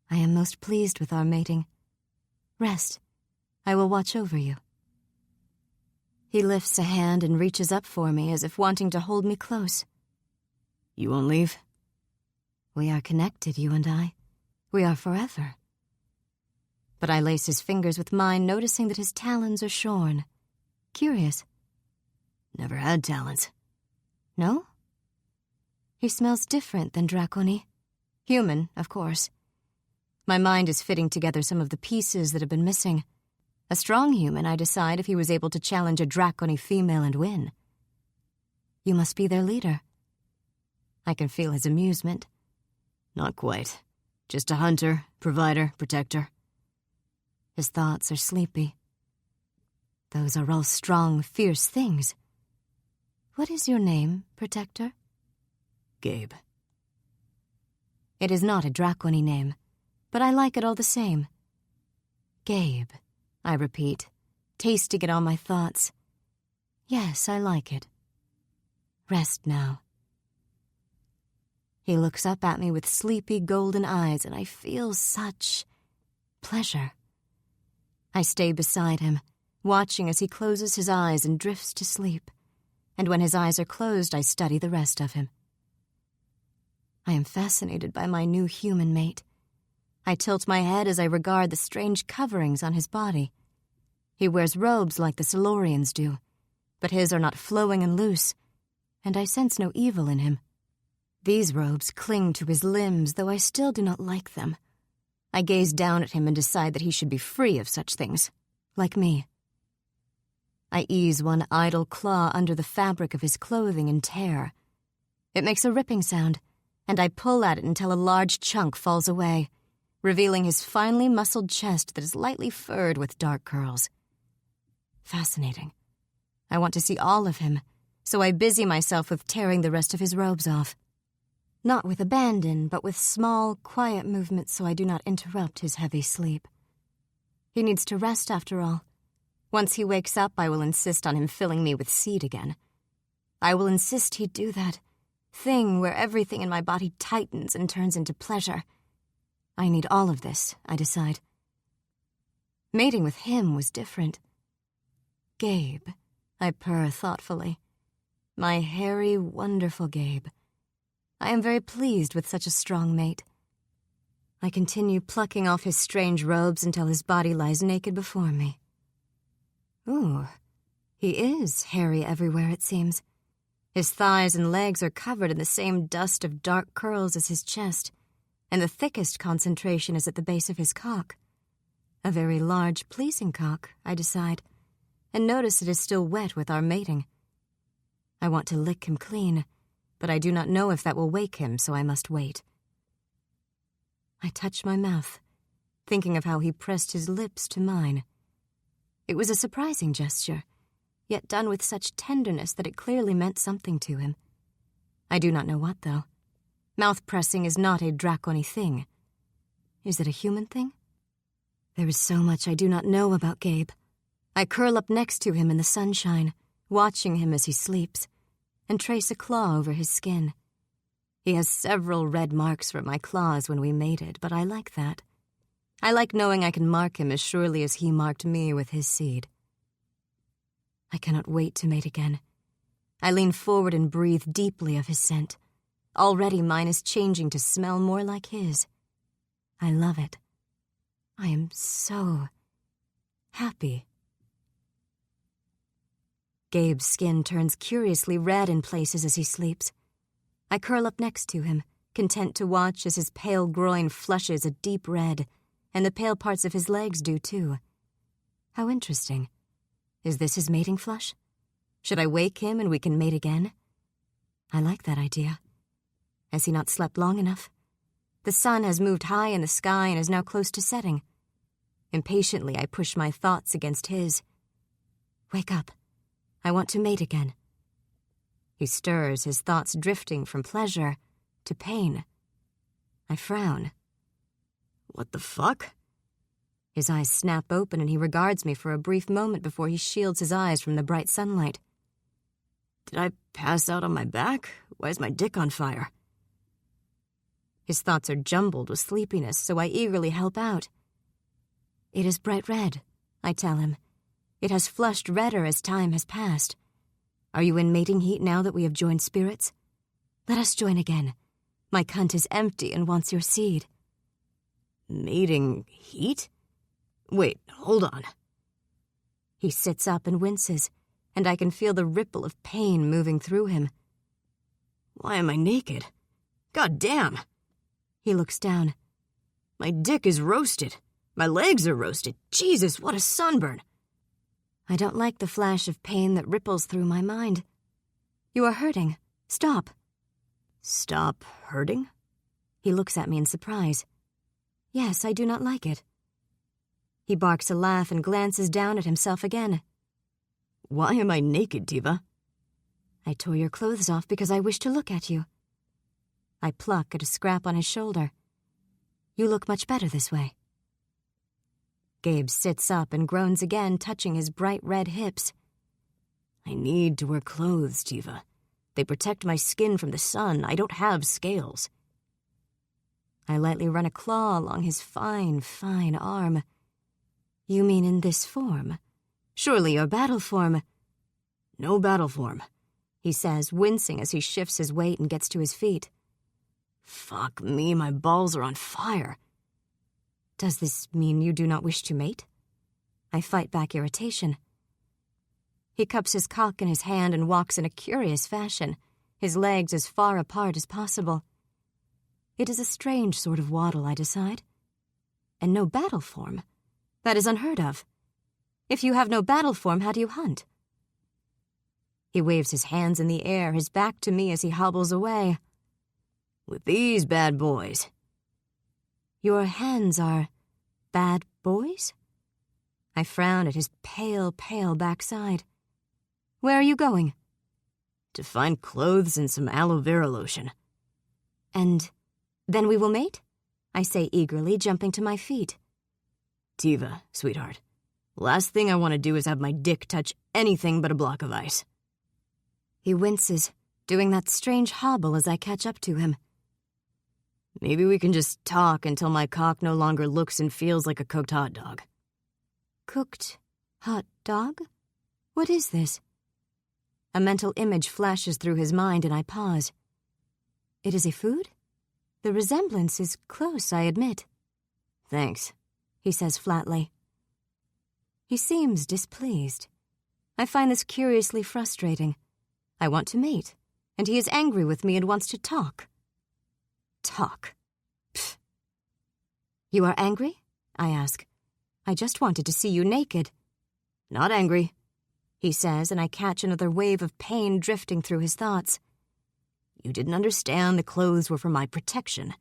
I am most pleased with our mating. Rest. I will watch over you. He lifts a hand and reaches up for me as if wanting to hold me close. You won't leave? We are connected, you and I. We are forever. But I lace his fingers with mine, noticing that his talons are shorn. Curious. Never had talons. No? He smells different than Draconi. Human, of course. My mind is fitting together some of the pieces that have been missing. A strong human, I decide, if he was able to challenge a Draconi female and win. You must be their leader. I can feel his amusement. Not quite. Just a hunter, provider, protector. His thoughts are sleepy. Those are all strong, fierce things. What is your name, Protector? Gabe. It is not a Draconi name, but I like it all the same. Gabe, I repeat, tasting it on my thoughts. Yes, I like it. Rest now. He looks up at me with sleepy golden eyes, and I feel such pleasure. I stay beside him, watching as he closes his eyes and drifts to sleep. And when his eyes are closed, I study the rest of him. I am fascinated by my new human mate. I tilt my head as I regard the strange coverings on his body. He wears robes like the Silurians do, but his are not flowing and loose, and I sense no evil in him. These robes cling to his limbs, though I still do not like them. I gaze down at him and decide that he should be free of such things, like me. I ease one idle claw under the fabric of his clothing and tear. It makes a ripping sound, and I pull at it until a large chunk falls away, revealing his finely muscled chest that is lightly furred with dark curls. Fascinating. I want to see all of him, so I busy myself with tearing the rest of his robes off. Not with abandon, but with small, quiet movements so I do not interrupt his heavy sleep. He needs to rest after all. Once he wakes up, I will insist on him filling me with seed again. I will insist he do that thing where everything in my body tightens and turns into pleasure. I need all of this, I decide. Mating with him was different. Gabe, I purr thoughtfully. My hairy, wonderful Gabe. I am very pleased with such a strong mate. I continue plucking off his strange robes until his body lies naked before me. Ooh, he is hairy everywhere, it seems. His thighs and legs are covered in the same dust of dark curls as his chest, and the thickest concentration is at the base of his cock. A very large, pleasing cock, I decide, and notice it is still wet with our mating. I want to lick him clean, but I do not know if that will wake him, so I must wait. I touch my mouth, thinking of how he pressed his lips to mine. It was a surprising gesture, yet done with such tenderness that it clearly meant something to him. I do not know what, though. Mouth-pressing is not a dracony thing. Is it a human thing? There is so much I do not know about Gabe. I curl up next to him in the sunshine, watching him as he sleeps, and trace a claw over his skin. He has several red marks from my claws when we mated, but I like that. I like knowing I can mark him as surely as he marked me with his seed. I cannot wait to mate again. I lean forward and breathe deeply of his scent. Already mine is changing to smell more like his. I love it. I am so happy. Gabe's skin turns curiously red in places as he sleeps. I curl up next to him, content to watch as his pale groin flushes a deep red, and the pale parts of his legs do too. How interesting. Is this his mating flush? Should I wake him and we can mate again? I like that idea. Has he not slept long enough? The sun has moved high in the sky and is now close to setting. Impatiently, I push my thoughts against his. Wake up. I want to mate again. He stirs, his thoughts drifting from pleasure to pain. I frown. What the fuck? His eyes snap open and he regards me for a brief moment before he shields his eyes from the bright sunlight. Did I pass out on my back? Why is my dick on fire? His thoughts are jumbled with sleepiness, so I eagerly help out. It is bright red, I tell him. It has flushed redder as time has passed. Are you in mating heat now that we have joined spirits? Let us join again. My cunt is empty and wants your seed. Mating heat? Wait, hold on. He sits up and winces, and I can feel the ripple of pain moving through him. Why am I naked? God damn! He looks down. My dick is roasted. My legs are roasted. Jesus, what a sunburn! I don't like the flash of pain that ripples through my mind. You are hurting. Stop. Stop hurting? He looks at me in surprise. Yes, I do not like it. He barks a laugh and glances down at himself again. Why am I naked, Tiva? I tore your clothes off because I wish to look at you. I pluck at a scrap on his shoulder. You look much better this way. Gabe sits up and groans again, touching his bright red hips. I need to wear clothes, Tiva. They protect my skin from the sun. I don't have scales. I lightly run a claw along his fine, fine arm. You mean in this form? Surely your battle form. No battle form, he says, wincing as he shifts his weight and gets to his feet. Fuck me, my balls are on fire. Does this mean you do not wish to mate? I fight back irritation. He cups his cock in his hand and walks in a curious fashion, his legs as far apart as possible. It is a strange sort of waddle, I decide. And no battle form. That is unheard of. If you have no battle form, how do you hunt? He waves his hands in the air, his back to me as he hobbles away. With these bad boys. Your hands are bad boys? I frown at his pale, pale backside. Where are you going? To find clothes and some aloe vera lotion. And then we will mate? I say eagerly, jumping to my feet. Tiva, sweetheart, last thing I want to do is have my dick touch anything but a block of ice. He winces, doing that strange hobble as I catch up to him. Maybe we can just talk until my cock no longer looks and feels like a cooked hot dog. Cooked hot dog? What is this? A mental image flashes through his mind and I pause. It is a food? The resemblance is close, I admit. Thanks, he says flatly. He seems displeased. I find this curiously frustrating. I want to mate, and he is angry with me and wants to talk. Talk. Pfft. You are angry? I ask. I just wanted to see you naked. Not angry, he says, and I catch another wave of pain drifting through his thoughts. You didn't understand the clothes were for my protection.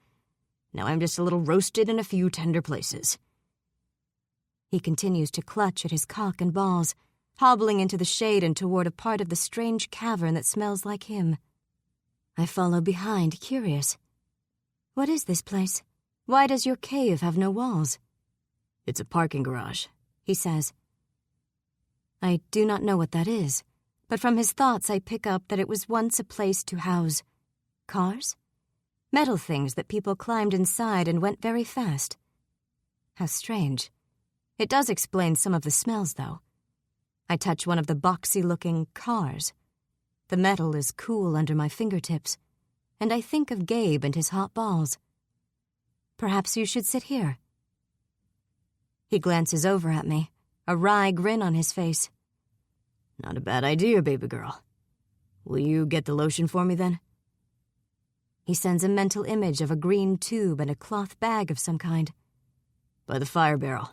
Now I'm just a little roasted in a few tender places. He continues to clutch at his cock and balls, hobbling into the shade and toward a part of the strange cavern that smells like him. I follow behind, curious. What is this place? Why does your cave have no walls? It's a parking garage, he says. I do not know what that is, but from his thoughts I pick up that it was once a place to house cars? Metal things that people climbed inside and went very fast. How strange. It does explain some of the smells, though. I touch one of the boxy-looking cars. The metal is cool under my fingertips, and I think of Gabe and his hot balls. Perhaps you should sit here. He glances over at me, a wry grin on his face. Not a bad idea, baby girl. Will you get the lotion for me, then? He sends a mental image of a green tube and a cloth bag of some kind. By the fire barrel.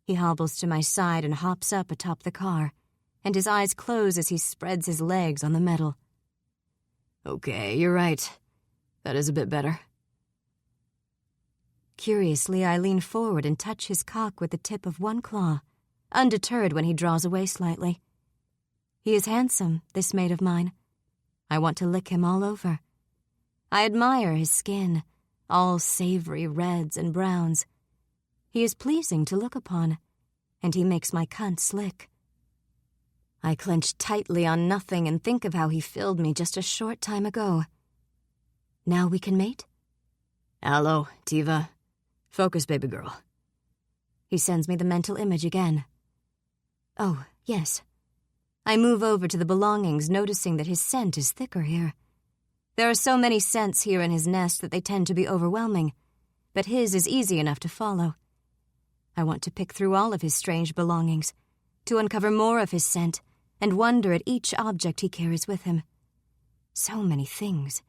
He hobbles to my side and hops up atop the car, and his eyes close as he spreads his legs on the metal. Okay, you're right. That is a bit better. Curiously, I lean forward and touch his cock with the tip of one claw, undeterred when he draws away slightly. He is handsome, this mate of mine. I want to lick him all over. I admire his skin, all savory reds and browns. He is pleasing to look upon, and he makes my cunt slick. I clench tightly on nothing and think of how he filled me just a short time ago. Now we can mate? Allo, Tiva. Focus, baby girl. He sends me the mental image again. Oh, yes. I move over to the belongings, noticing that his scent is thicker here. There are so many scents here in his nest that they tend to be overwhelming, but his is easy enough to follow. I want to pick through all of his strange belongings, to uncover more of his scent, and wonder at each object he carries with him. So many things.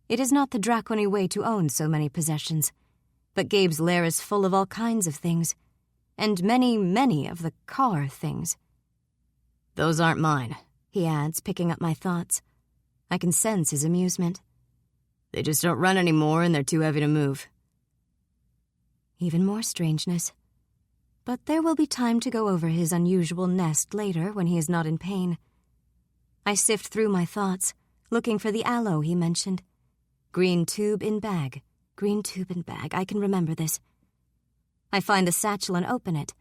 It is not the Draconi way to own so many possessions, but Gabe's lair is full of all kinds of things, and many, many of the car things. Those aren't mine, he adds, picking up my thoughts. I can sense his amusement. They just don't run anymore and they're too heavy to move. Even more strangeness. But there will be time to go over his unusual nest later when he is not in pain. I sift through my thoughts, looking for the aloe he mentioned. Green tube in bag. Green tube in bag. I can remember this. I find the satchel and open it,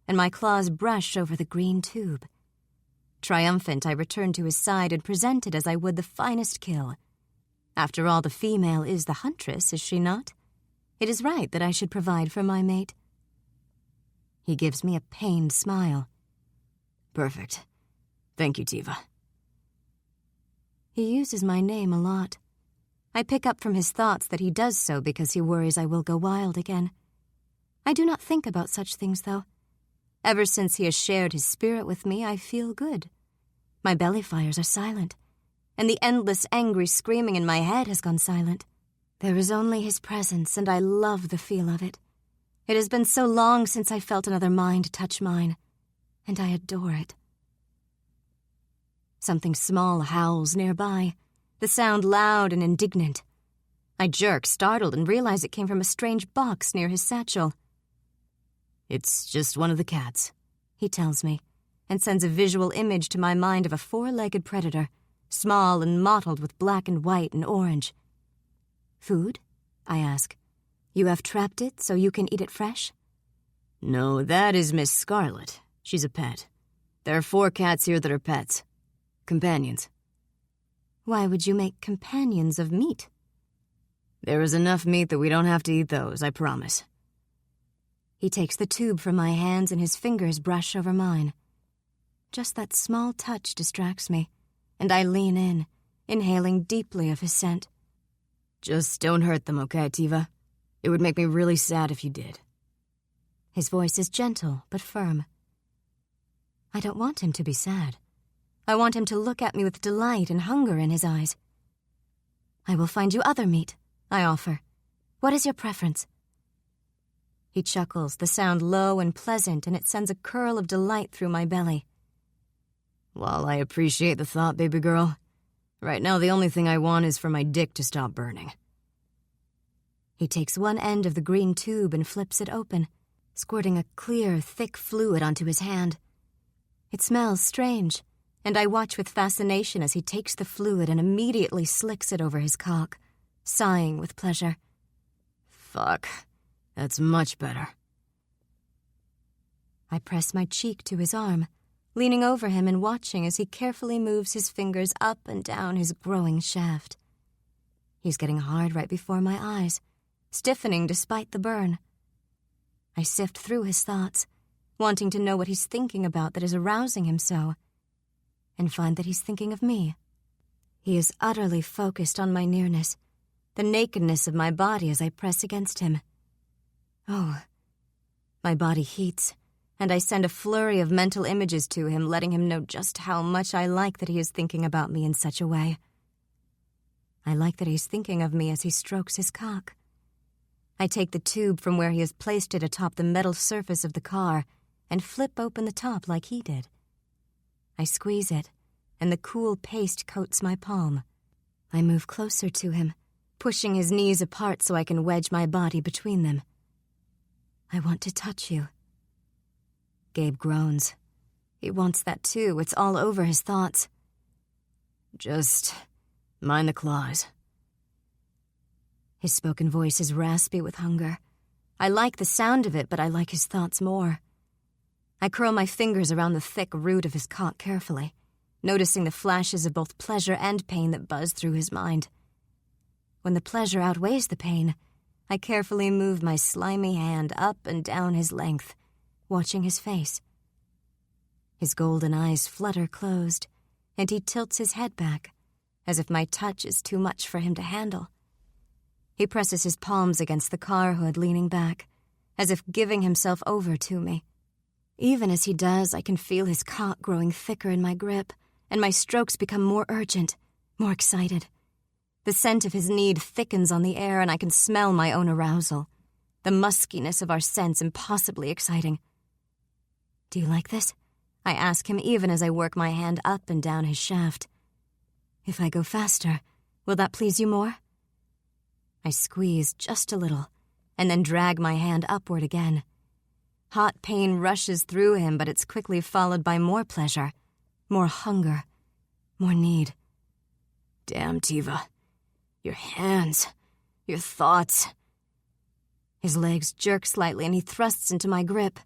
and my claws brush over the green tube. Triumphant, I return to his side and present it as I would the finest kill. After all, the female is the huntress, is she not? It is right that I should provide for my mate. He gives me a pained smile. Perfect. Thank you, Tiva. He uses my name a lot. I pick up from his thoughts that he does so because he worries I will go wild again. I do not think about such things, though. Ever since he has shared his spirit with me, I feel good. My belly fires are silent, and the endless angry screaming in my head has gone silent. There is only his presence, and I love the feel of it. It has been so long since I felt another mind touch mine, and I adore it. Something small howls nearby, the sound loud and indignant. I jerk, startled, and realize it came from a strange box near his satchel. It's just one of the cats, he tells me, and sends a visual image to my mind of a four-legged predator, small and mottled with black and white and orange. Food? I ask. You have trapped it so you can eat it fresh? No, that is Miss Scarlet. She's a pet. There are 4 cats here that are pets. Companions. Why would you make companions of meat? There is enough meat that we don't have to eat those, I promise. He takes the tube from my hands and his fingers brush over mine. Just that small touch distracts me, and I lean in, inhaling deeply of his scent. Just don't hurt them, okay, Tiva? It would make me really sad if you did. His voice is gentle but firm. I don't want him to be sad. I want him to look at me with delight and hunger in his eyes. I will find you other meat, I offer. What is your preference? He chuckles, the sound low and pleasant, and it sends a curl of delight through my belly. While I appreciate the thought, baby girl, right now the only thing I want is for my dick to stop burning. He takes one end of the green tube and flips it open, squirting a clear, thick fluid onto his hand. It smells strange, and I watch with fascination as he takes the fluid and immediately slicks it over his cock, sighing with pleasure. Fuck, that's much better. I press my cheek to his arm, leaning over him and watching as he carefully moves his fingers up and down his growing shaft. He's getting hard right before my eyes, stiffening despite the burn. I sift through his thoughts, wanting to know what he's thinking about that is arousing him so, and find that he's thinking of me. He is utterly focused on my nearness, the nakedness of my body as I press against him. Oh, my body heats, and I send a flurry of mental images to him, letting him know just how much I like that he is thinking about me in such a way. I like that he's thinking of me as he strokes his cock. I take the tube from where he has placed it atop the metal surface of the car and flip open the top like he did. I squeeze it, and the cool paste coats my palm. I move closer to him, pushing his knees apart so I can wedge my body between them. I want to touch you. Gabe groans. He wants that too. It's all over his thoughts. Just mind the claws. His spoken voice is raspy with hunger. I like the sound of it, but I like his thoughts more. I curl my fingers around the thick root of his cock carefully, noticing the flashes of both pleasure and pain that buzz through his mind. When the pleasure outweighs the pain, I carefully move my slimy hand up and down his length, watching his face. His golden eyes flutter closed, and he tilts his head back, as if my touch is too much for him to handle. He presses his palms against the car hood, leaning back, as if giving himself over to me. Even as he does, I can feel his cock growing thicker in my grip, and my strokes become more urgent, more excited. The scent of his need thickens on the air, and I can smell my own arousal, the muskiness of our scents impossibly exciting. Do you like this? I ask him even as I work my hand up and down his shaft. If I go faster, will that please you more? I squeeze just a little, and then drag my hand upward again. Hot pain rushes through him, but it's quickly followed by more pleasure, more hunger, more need. Damn, Tiva. Your hands, your thoughts. His legs jerk slightly, and he thrusts into my grip.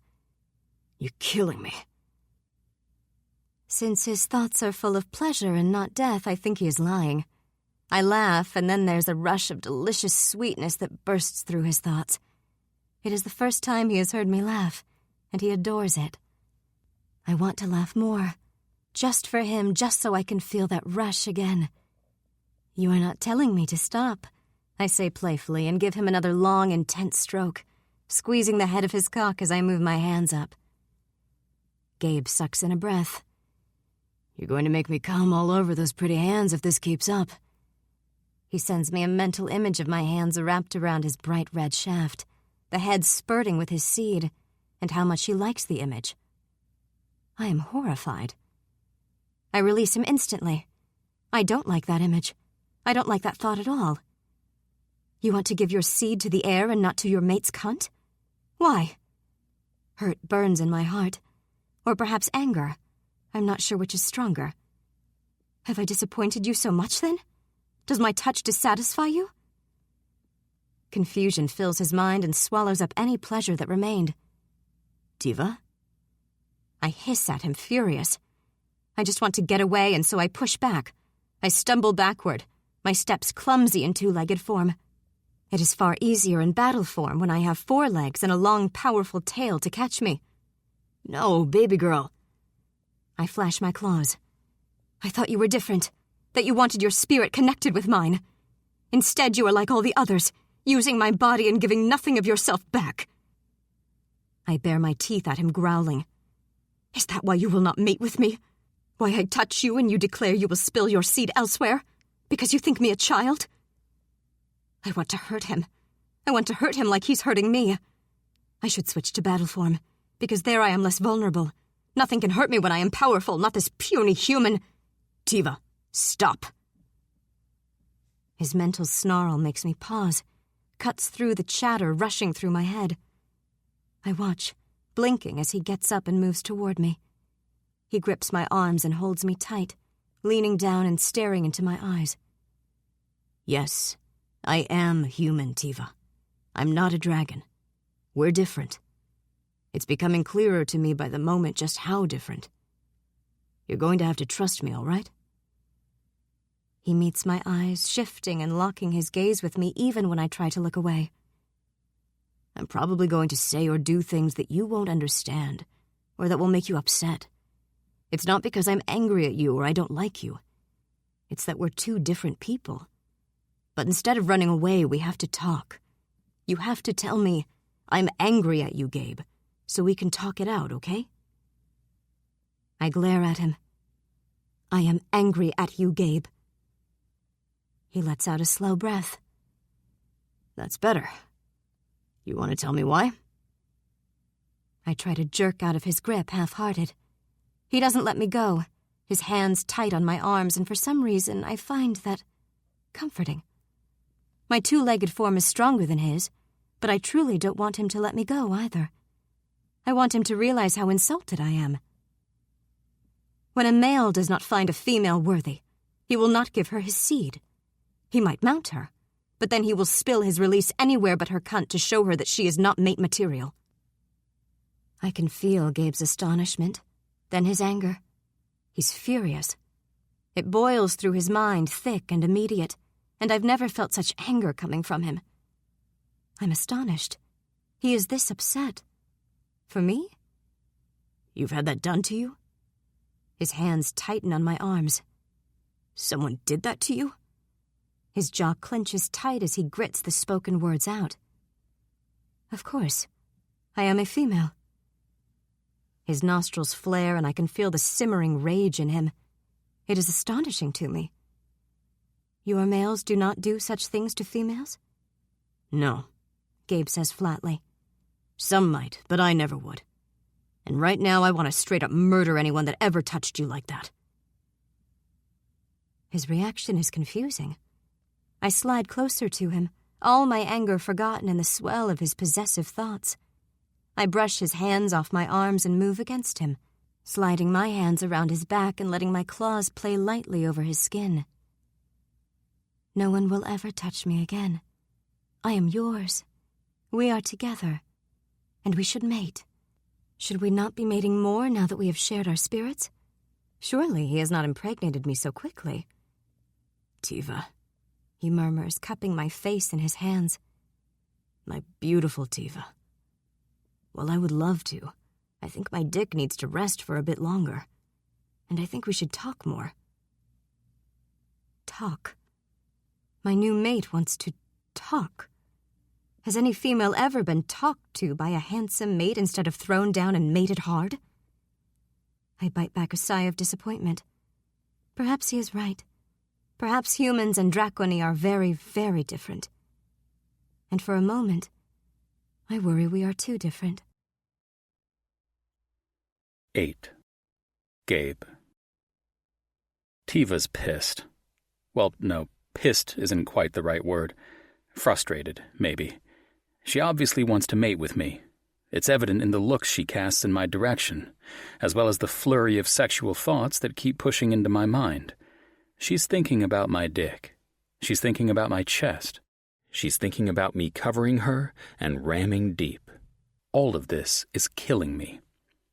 You're killing me. Since his thoughts are full of pleasure and not death, I think he is lying. I laugh, and then there's a rush of delicious sweetness that bursts through his thoughts. It is the first time he has heard me laugh, and he adores it. I want to laugh more, just for him, just so I can feel that rush again. You are not telling me to stop, I say playfully, and give him another long, intense stroke, squeezing the head of his cock as I move my hands up. Gabe sucks in a breath. You're going to make me come all over those pretty hands if this keeps up. He sends me a mental image of my hands wrapped around his bright red shaft, the head spurting with his seed, and how much he likes the image. I am horrified. I release him instantly. I don't like that image. I don't like that thought at all. You want to give your seed to the air and not to your mate's cunt? Why? Hurt burns in my heart. Or perhaps anger. I'm not sure which is stronger. Have I disappointed you so much, then? Does my touch dissatisfy you? Confusion fills his mind and swallows up any pleasure that remained. Tiva? I hiss at him, furious. I just want to get away, and so I push back. I stumble backward, my steps clumsy in two-legged form. It is far easier in battle form when I have 4 legs and a long, powerful tail to catch me. No, baby girl. I flash my claws. I thought you were different, that you wanted your spirit connected with mine. Instead, you are like all the others, using my body and giving nothing of yourself back. I bare my teeth at him, growling. Is that why you will not mate with me? Why I touch you and you declare you will spill your seed elsewhere? Because you think me a child? I want to hurt him. I want to hurt him like he's hurting me. I should switch to battle form, because there I am less vulnerable. Nothing can hurt me when I am powerful, not this puny human. Tiva, stop. His mental snarl makes me pause, cuts through the chatter rushing through my head. I watch, blinking as he gets up and moves toward me. He grips my arms and holds me tight, leaning down and staring into my eyes. Yes, I am human, Tiva. I'm not a dragon. We're different. It's becoming clearer to me by the moment just how different. You're going to have to trust me, all right? He meets my eyes, shifting and locking his gaze with me even when I try to look away. I'm probably going to say or do things that you won't understand, or that will make you upset. It's not because I'm angry at you or I don't like you. It's that we're two different people. But instead of running away, we have to talk. You have to tell me, I'm angry at you, Gabe, so we can talk it out, okay? I glare at him. I am angry at you, Gabe. He lets out a slow breath. That's better. You want to tell me why? I try to jerk out of his grip, half-hearted. He doesn't let me go, his hands tight on my arms, and for some reason I find that comforting. My two-legged form is stronger than his, but I truly don't want him to let me go either. I want him to realize how insulted I am. When a male does not find a female worthy, he will not give her his seed. He might mount her, but then he will spill his release anywhere but her cunt to show her that she is not mate material. I can feel Gabe's astonishment, then his anger. He's furious. It boils through his mind, thick and immediate, and I've never felt such anger coming from him. I'm astonished. He is this upset. For me? You've had that done to you? His hands tighten on my arms. Someone did that to you? His jaw clenches tight as he grits the spoken words out. Of course. I am a female. His nostrils flare and I can feel the simmering rage in him. It is astonishing to me. Your males do not do such things to females? No, Gabe says flatly. Some might, but I never would. And right now I want to straight up murder anyone that ever touched you like that. His reaction is confusing. I slide closer to him, all my anger forgotten in the swell of his possessive thoughts. I brush his hands off my arms and move against him, sliding my hands around his back and letting my claws play lightly over his skin. No one will ever touch me again. I am yours. We are together, and we should mate. Should we not be mating more now that we have shared our spirits? Surely he has not impregnated me so quickly. Tiva, he murmurs, cupping my face in his hands. My beautiful Tiva. Well, I would love to. I think my dick needs to rest for a bit longer. And I think we should talk more. Talk. My new mate wants to talk. Has any female ever been talked to by a handsome mate instead of thrown down and mated hard? I bite back a sigh of disappointment. Perhaps he is right. Perhaps humans and Draconi are very, very different. And for a moment, I worry we are too different. 8. Gabe. Tiva's pissed. Well, no, pissed isn't quite the right word. Frustrated, maybe. She obviously wants to mate with me. It's evident in the looks she casts in my direction, as well as the flurry of sexual thoughts that keep pushing into my mind. She's thinking about my dick. She's thinking about my chest. She's thinking about me covering her and ramming deep. All of this is killing me.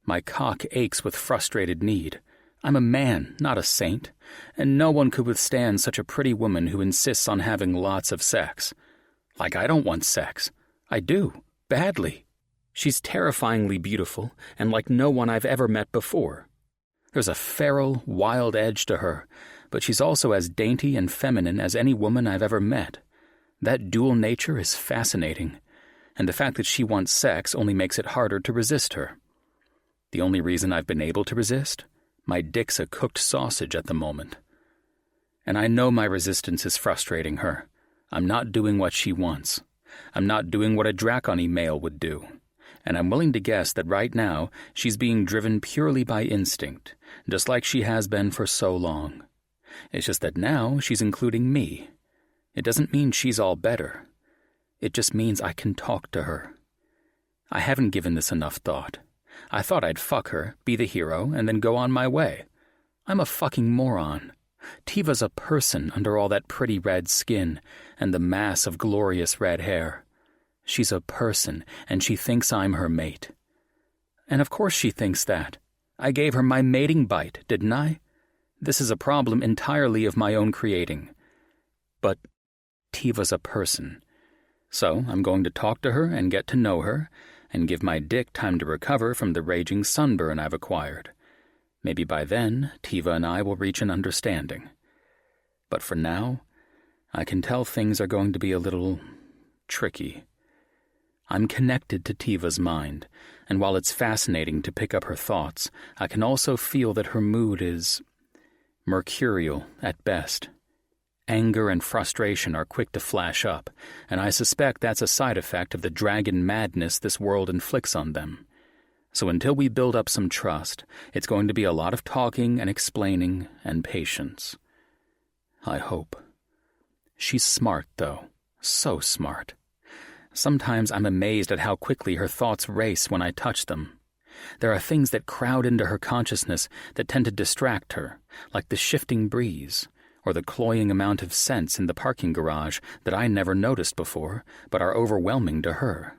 My cock aches with frustrated need. I'm a man, not a saint, and no one could withstand such a pretty woman who insists on having lots of sex. Like I don't want sex. I do, badly. She's terrifyingly beautiful and like no one I've ever met before. There's a feral, wild edge to her, but she's also as dainty and feminine as any woman I've ever met. That dual nature is fascinating, and the fact that she wants sex only makes it harder to resist her. The only reason I've been able to resist? My dick's a cooked sausage at the moment. And I know my resistance is frustrating her. I'm not doing what she wants. I'm not doing what a Draconi male would do. And I'm willing to guess that right now she's being driven purely by instinct, just like she has been for so long. It's just that now she's including me. It doesn't mean she's all better. It just means I can talk to her. I haven't given this enough thought. I thought I'd fuck her, be the hero, and then go on my way. I'm a fucking moron. Tiva's a person under all that pretty red skin and the mass of glorious red hair. She's a person, and she thinks I'm her mate. And of course she thinks that. I gave her my mating bite, didn't I? This is a problem entirely of my own creating. But Tiva's a person. So I'm going to talk to her and get to know her, and give my dick time to recover from the raging sunburn I've acquired. Maybe by then, Tiva and I will reach an understanding. But for now, I can tell things are going to be a little tricky. I'm connected to Tiva's mind, and while it's fascinating to pick up her thoughts, I can also feel that her mood is mercurial at best. Anger and frustration are quick to flash up, and I suspect that's a side effect of the dragon madness this world inflicts on them. So until we build up some trust, it's going to be a lot of talking and explaining and patience. I hope. She's smart, though. So smart. Sometimes I'm amazed at how quickly her thoughts race when I touch them. There are things that crowd into her consciousness that tend to distract her, like the shifting breeze, or the cloying amount of scents in the parking garage that I never noticed before, but are overwhelming to her.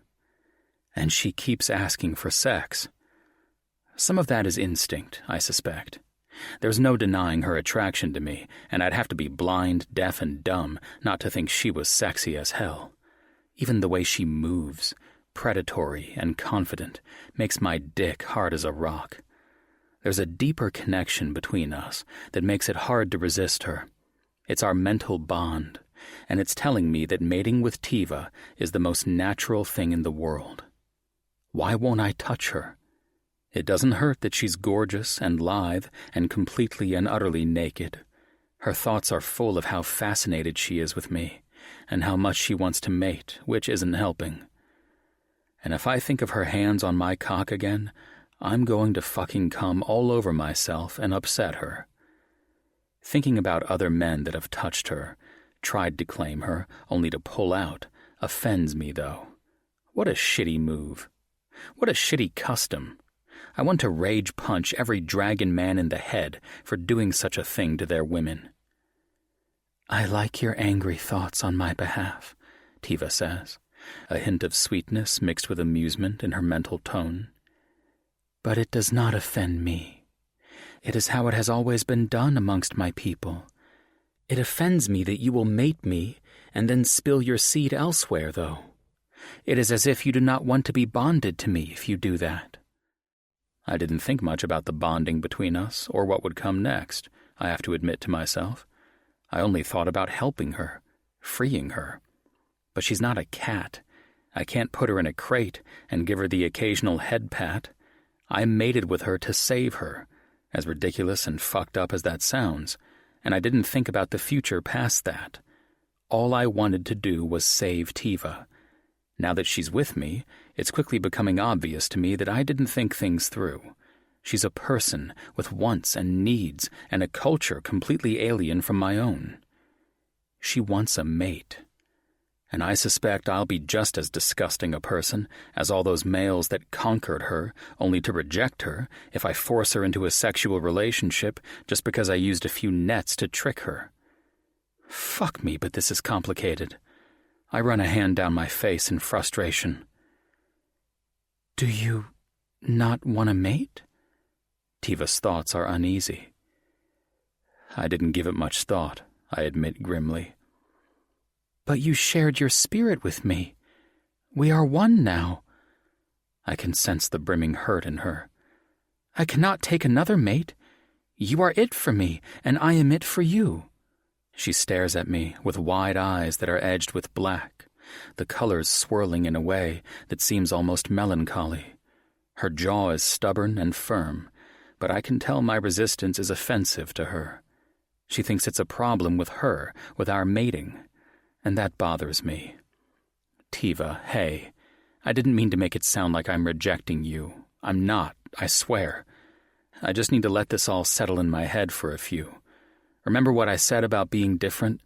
And she keeps asking for sex. Some of that is instinct, I suspect. There's no denying her attraction to me, and I'd have to be blind, deaf, and dumb not to think she was sexy as hell. Even the way she moves, predatory and confident, makes my dick hard as a rock. There's a deeper connection between us that makes it hard to resist her. It's our mental bond, and it's telling me that mating with Tiva is the most natural thing in the world. Why won't I touch her? It doesn't hurt that she's gorgeous and lithe and completely and utterly naked. Her thoughts are full of how fascinated she is with me, and how much she wants to mate, which isn't helping. And if I think of her hands on my cock again, I'm going to fucking come all over myself and upset her. Thinking about other men that have touched her, tried to claim her, only to pull out, offends me, though. What a shitty move. What a shitty custom. I want to rage punch every dragon man in the head for doing such a thing to their women. I like your angry thoughts on my behalf, Tiva says, a hint of sweetness mixed with amusement in her mental tone. But it does not offend me. It is how it has always been done amongst my people. It offends me that you will mate me and then spill your seed elsewhere, though. It is as if you do not want to be bonded to me if you do that. I didn't think much about the bonding between us or what would come next, I have to admit to myself. I only thought about helping her, freeing her. But she's not a cat. I can't put her in a crate and give her the occasional head pat. I mated with her to save her, as ridiculous and fucked up as that sounds, and I didn't think about the future past that. All I wanted to do was save Tiva. Now that she's with me, it's quickly becoming obvious to me that I didn't think things through. She's a person with wants and needs and a culture completely alien from my own. She wants a mate. And I suspect I'll be just as disgusting a person as all those males that conquered her only to reject her if I force her into a sexual relationship just because I used a few nets to trick her. Fuck me, but this is complicated. I run a hand down my face in frustration. Do you not want a mate? Tiva's thoughts are uneasy. I didn't give it much thought, I admit grimly. But you shared your spirit with me. We are one now. I can sense the brimming hurt in her. I cannot take another mate. You are it for me, and I am it for you. She stares at me with wide eyes that are edged with black, the colors swirling in a way that seems almost melancholy. Her jaw is stubborn and firm, but I can tell my resistance is offensive to her. She thinks it's a problem with her, with our mating, and that bothers me. Tiva, hey, I didn't mean to make it sound like I'm rejecting you. I'm not, I swear. I just need to let this all settle in my head for a few. Remember what I said about being different?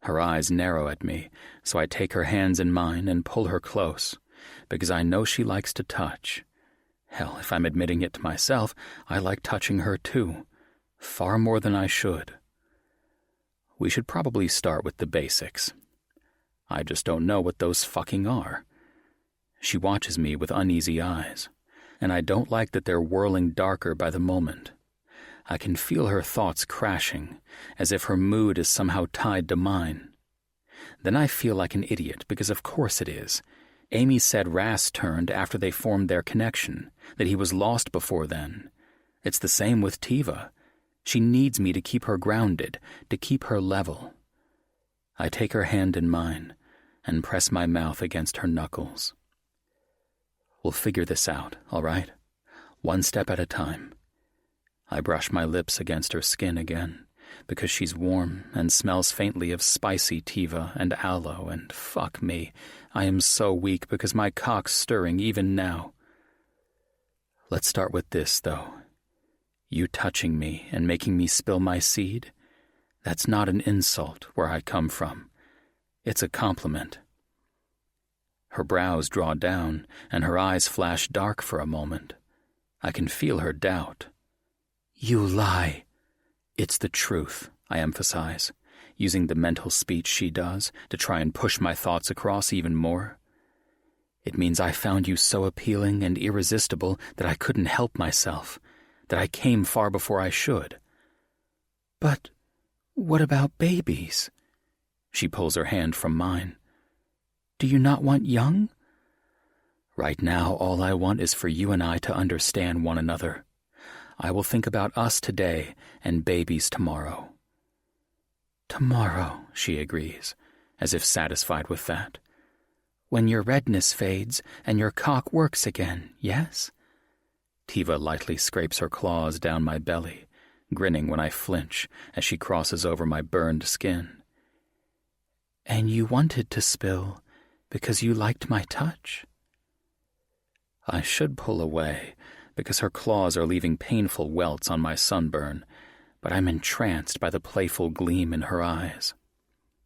Her eyes narrow at me, so I take her hands in mine and pull her close, because I know she likes to touch. Hell, if I'm admitting it to myself, I like touching her too, far more than I should. We should probably start with the basics. I just don't know what those fucking are. She watches me with uneasy eyes, and I don't like that they're whirling darker by the moment. I can feel her thoughts crashing, as if her mood is somehow tied to mine. Then I feel like an idiot, because of course it is. Amy said Ras turned after they formed their connection, that he was lost before then. It's the same with Tiva. She needs me to keep her grounded, to keep her level. I take her hand in mine and press my mouth against her knuckles. We'll figure this out, all right? One step at a time. I brush my lips against her skin again, because she's warm and smells faintly of spicy Tiva and aloe, and fuck me, I am so weak because my cock's stirring even now. Let's start with this, though. You touching me and making me spill my seed? That's not an insult where I come from. It's a compliment. Her brows draw down, and her eyes flash dark for a moment. I can feel her doubt. You lie. It's the truth, I emphasize, using the mental speech she does to try and push my thoughts across even more. It means I found you so appealing and irresistible that I couldn't help myself, that I came far before I should. But what about babies? She pulls her hand from mine. Do you not want young? Right now, all I want is for you and I to understand one another. I will think about us today and babies tomorrow. Tomorrow, she agrees, as if satisfied with that. When your redness fades and your cock works again, yes? Tiva lightly scrapes her claws down my belly, grinning when I flinch as she crosses over my burned skin. And you wanted to spill because you liked my touch? I should pull away, because her claws are leaving painful welts on my sunburn, but I'm entranced by the playful gleam in her eyes.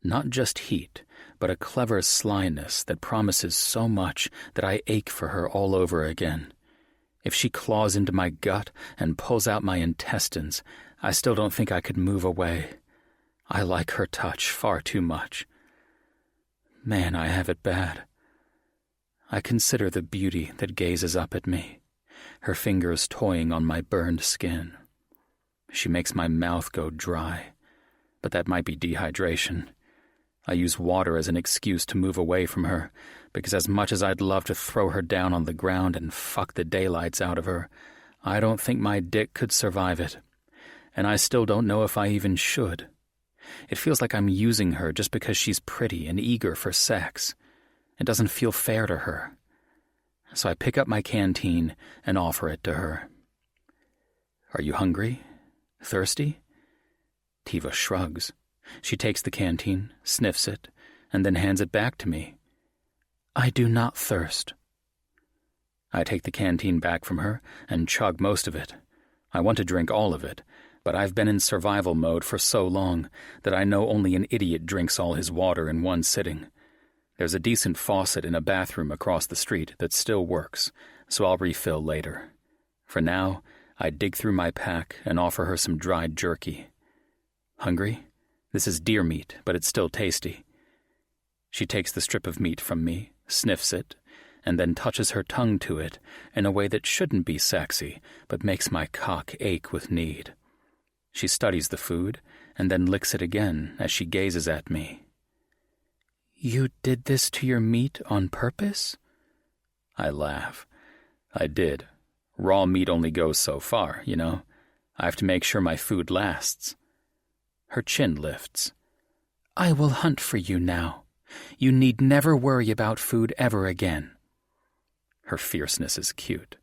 Not just heat, but a clever slyness that promises so much that I ache for her all over again. If she claws into my gut and pulls out my intestines, I still don't think I could move away. I like her touch far too much. Man, I have it bad. I consider the beauty that gazes up at me, her fingers toying on my burned skin. She makes my mouth go dry, but that might be dehydration. I use water as an excuse to move away from her, because as much as I'd love to throw her down on the ground and fuck the daylights out of her, I don't think my dick could survive it. And I still don't know if I even should. It feels like I'm using her just because she's pretty and eager for sex. It doesn't feel fair to her. So I pick up my canteen and offer it to her. Are you hungry? Thirsty? Tiva shrugs. She takes the canteen, sniffs it, and then hands it back to me. I do not thirst. I take the canteen back from her and chug most of it. I want to drink all of it, but I've been in survival mode for so long that I know only an idiot drinks all his water in one sitting. There's a decent faucet in a bathroom across the street that still works, so I'll refill later. For now, I dig through my pack and offer her some dried jerky. Hungry? This is deer meat, but it's still tasty. She takes the strip of meat from me, sniffs it, and then touches her tongue to it in a way that shouldn't be sexy, but makes my cock ache with need. She studies the food, and then licks it again as she gazes at me. You did this to your meat on purpose? I laugh. I did. Raw meat only goes so far, you know. I have to make sure my food lasts. Her chin lifts. I will hunt for you now. You need never worry about food ever again. Her fierceness is cute.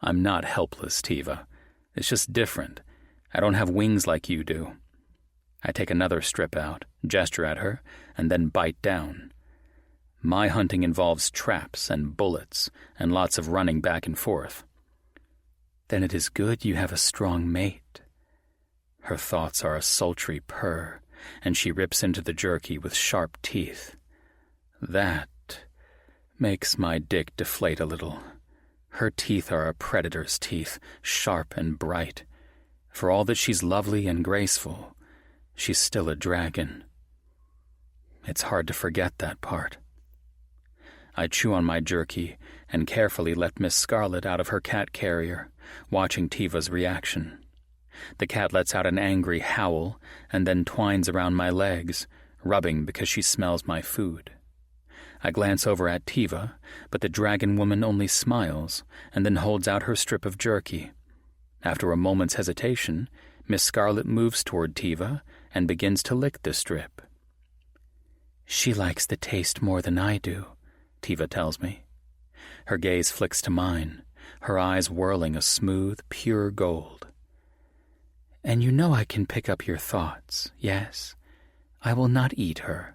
I'm not helpless, Tiva. It's just different. I don't have wings like you do. I take another strip out, gesture at her, and then bite down. My hunting involves traps and bullets and lots of running back and forth. Then it is good you have a strong mate. Her thoughts are a sultry purr, and she rips into the jerky with sharp teeth. That makes my dick deflate a little. Her teeth are a predator's teeth, sharp and bright. For all that she's lovely and graceful, she's still a dragon. It's hard to forget that part. I chew on my jerky and carefully let Miss Scarlet out of her cat carrier, watching Tiva's reaction. The cat lets out an angry howl and then twines around my legs, rubbing because she smells my food. I glance over at Tiva, but the dragon woman only smiles and then holds out her strip of jerky. After a moment's hesitation, Miss Scarlet moves toward Tiva and begins to lick the strip. "She likes the taste more than I do," Tiva tells me. Her gaze flicks to mine, her eyes whirling a smooth, pure gold. "And you know I can pick up your thoughts, yes? I will not eat her.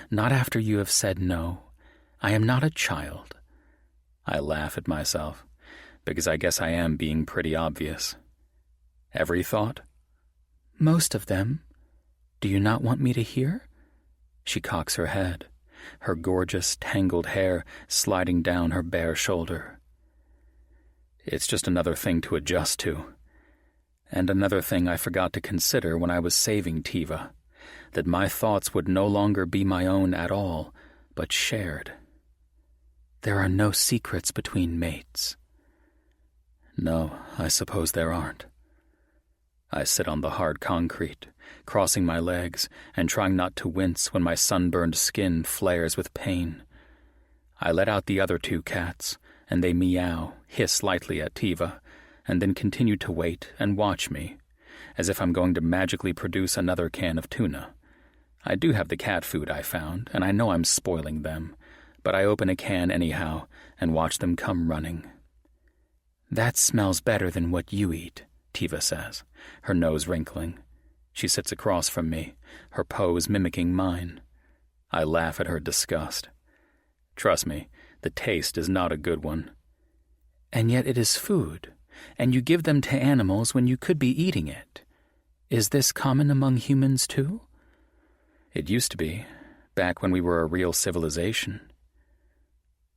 Not after you have said no. I am not a child." I laugh at myself, because I guess I am being pretty obvious. "Every thought?" "Most of them. Do you not want me to hear?" She cocks her head, her gorgeous, tangled hair sliding down her bare shoulder. "It's just another thing to adjust to. And another thing I forgot to consider when I was saving Tiva, that my thoughts would no longer be my own at all, but shared. There are no secrets between mates." "No, I suppose there aren't." I sit on the hard concrete, crossing my legs and trying not to wince when my sunburned skin flares with pain. I let out the other two cats, and they meow, hiss lightly at Tiva, and then continue to wait and watch me, as if I'm going to magically produce another can of tuna. I do have the cat food I found, and I know I'm spoiling them, but I open a can anyhow and watch them come running. "That smells better than what you eat," Tiva says, her nose wrinkling. She sits across from me, her pose mimicking mine. I laugh at her disgust. Trust me, the taste is not a good one. "And yet it is food, and you give them to animals when you could be eating it. Is this common among humans too?" "It used to be, back when we were a real civilization."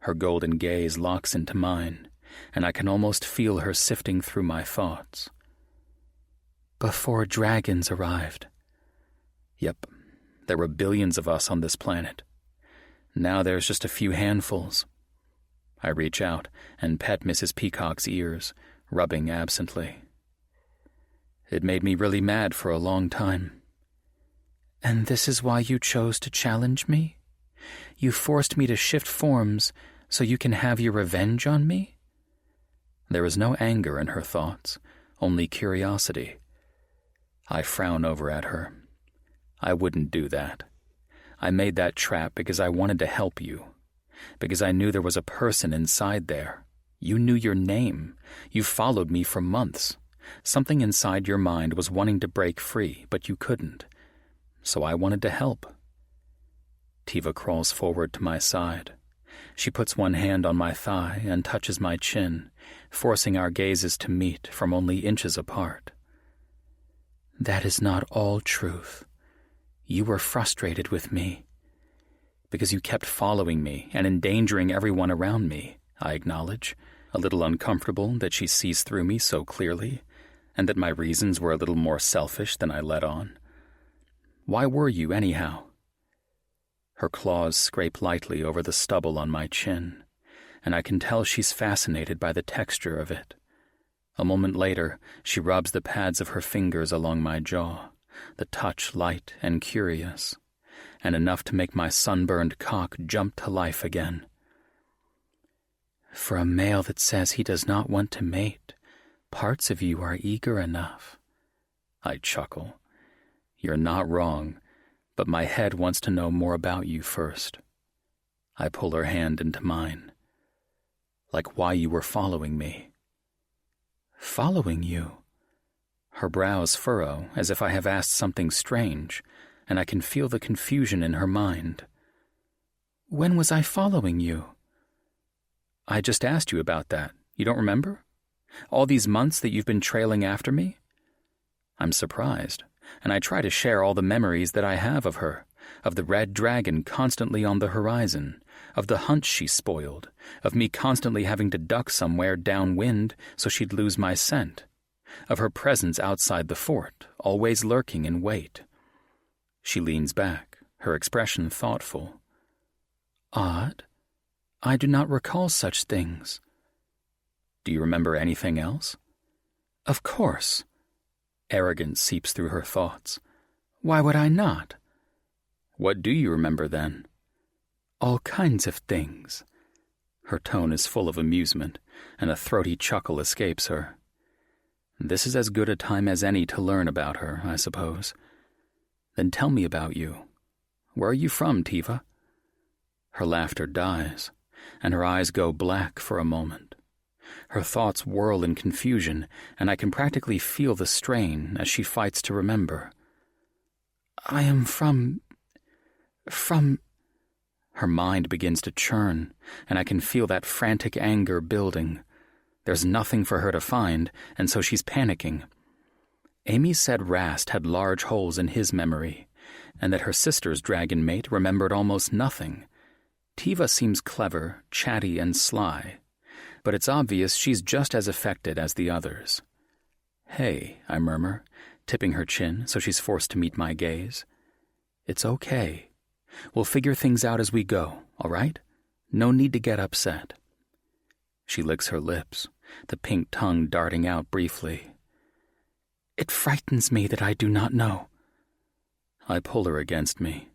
Her golden gaze locks into mine, and I can almost feel her sifting through my thoughts. "Before dragons arrived." "Yep, there were billions of us on this planet. Now there's just a few handfuls." I reach out and pet Mrs. Peacock's ears, rubbing absently. "It made me really mad for a long time." "And this is why you chose to challenge me? You forced me to shift forms so you can have your revenge on me?" There is no anger in her thoughts, only curiosity. I frown over at her. I wouldn't do that. I made that trap because I wanted to help you, because I knew there was a person inside there. You knew your name. You followed me for months. Something inside your mind was wanting to break free, but you couldn't. So I wanted to help. Tiva crawls forward to my side. She puts one hand on my thigh and touches my chin, forcing our gazes to meet from only inches apart. "That is not all truth. You were frustrated with me. Because you kept following me and endangering everyone around me," I acknowledge, a little uncomfortable that she sees through me so clearly, and that my reasons were a little more selfish than I let on. "Why were you, anyhow?" Her claws scrape lightly over the stubble on my chin, and I can tell she's fascinated by the texture of it. A moment later, she rubs the pads of her fingers along my jaw, the touch light and curious, and enough to make my sunburned cock jump to life again. "For a male that says he does not want to mate, parts of you are eager enough." I chuckle. "You're not wrong, but my head wants to know more about you first." I pull her hand into mine. "Like why you were following me." "Following you?" Her brows furrow as if I have asked something strange, and I can feel the confusion in her mind. "When was I following you?" "I just asked you about that. You don't remember? All these months that you've been trailing after me?" I'm surprised, and I try to share all the memories that I have of her, of the red dragon constantly on the horizon, of the hunt she spoiled, of me constantly having to duck somewhere downwind so she'd lose my scent, of her presence outside the fort, always lurking in wait. She leans back, her expression thoughtful. Odd. I do not recall such things. Do you remember anything else? Of course. Arrogance seeps through her thoughts. Why would I not? What do you remember then? All kinds of things. Her tone is full of amusement, and a throaty chuckle escapes her. This is as good a time as any to learn about her, I suppose. Then tell me about you. Where are you from, Tiva? Her laughter dies, and her eyes go black for a moment. Her thoughts whirl in confusion, and I can practically feel the strain as she fights to remember. I am from... Her mind begins to churn, and I can feel that frantic anger building. There's nothing for her to find, and so she's panicking. Amy said Rast had large holes in his memory, and that her sister's dragon mate remembered almost nothing. Tiva seems clever, chatty, and sly, but it's obvious she's just as affected as the others. Hey, I murmur, tipping her chin so she's forced to meet my gaze. It's okay. We'll figure things out as we go, all right? No need to get upset. She licks her lips, the pink tongue darting out briefly. It frightens me that I do not know. I pull her against me,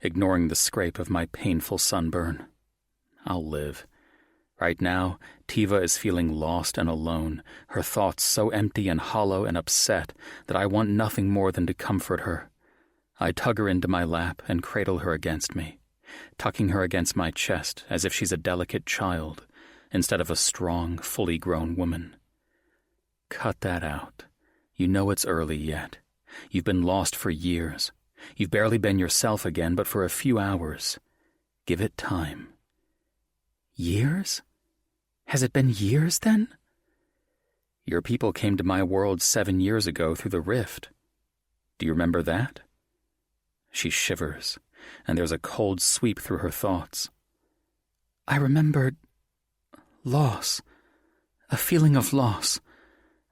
ignoring the scrape of my painful sunburn. I'll live. Right now, Tiva is feeling lost and alone, her thoughts so empty and hollow and upset that I want nothing more than to comfort her. I tug her into my lap and cradle her against me, tucking her against my chest as if she's a delicate child, instead of a strong, fully grown woman. Cut that out. You know it's early yet. You've been lost for years. You've barely been yourself again, but for a few hours. Give it time. Years? Has it been years, then? Your people came to my world 7 years ago through the rift. Do you remember that? She shivers, and there's a cold sweep through her thoughts. I remembered loss, a feeling of loss,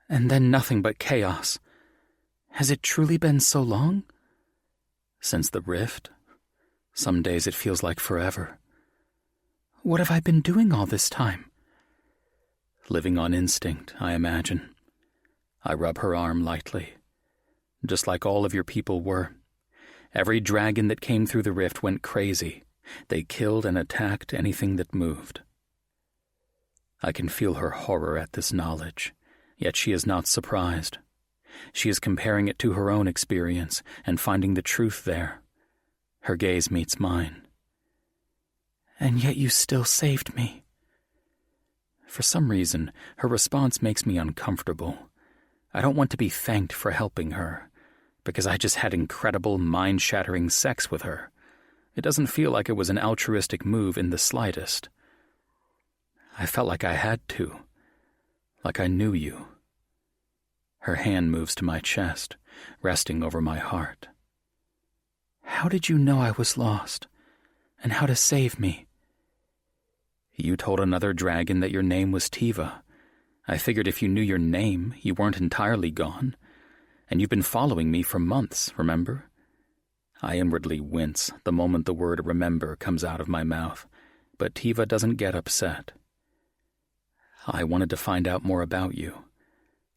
and then nothing but chaos. Has it truly been so long? Since the rift? Some days it feels like forever. What have I been doing all this time? Living on instinct, I imagine. I rub her arm lightly. Just like all of your people were. Every dragon that came through the rift went crazy. They killed and attacked anything that moved. I can feel her horror at this knowledge, yet she is not surprised. She is comparing it to her own experience and finding the truth there. Her gaze meets mine. And yet you still saved me. For some reason, her response makes me uncomfortable. I don't want to be thanked for helping her, because I just had incredible, mind-shattering sex with her. It doesn't feel like it was an altruistic move in the slightest. I felt like I had to, like I knew you. Her hand moves to my chest, resting over my heart. How did you know I was lost, and how to save me? You told another dragon that your name was Tiva. I figured if you knew your name, you weren't entirely gone. And you've been following me for months, remember? I inwardly wince the moment the word remember comes out of my mouth, but Tiva doesn't get upset. I wanted to find out more about you.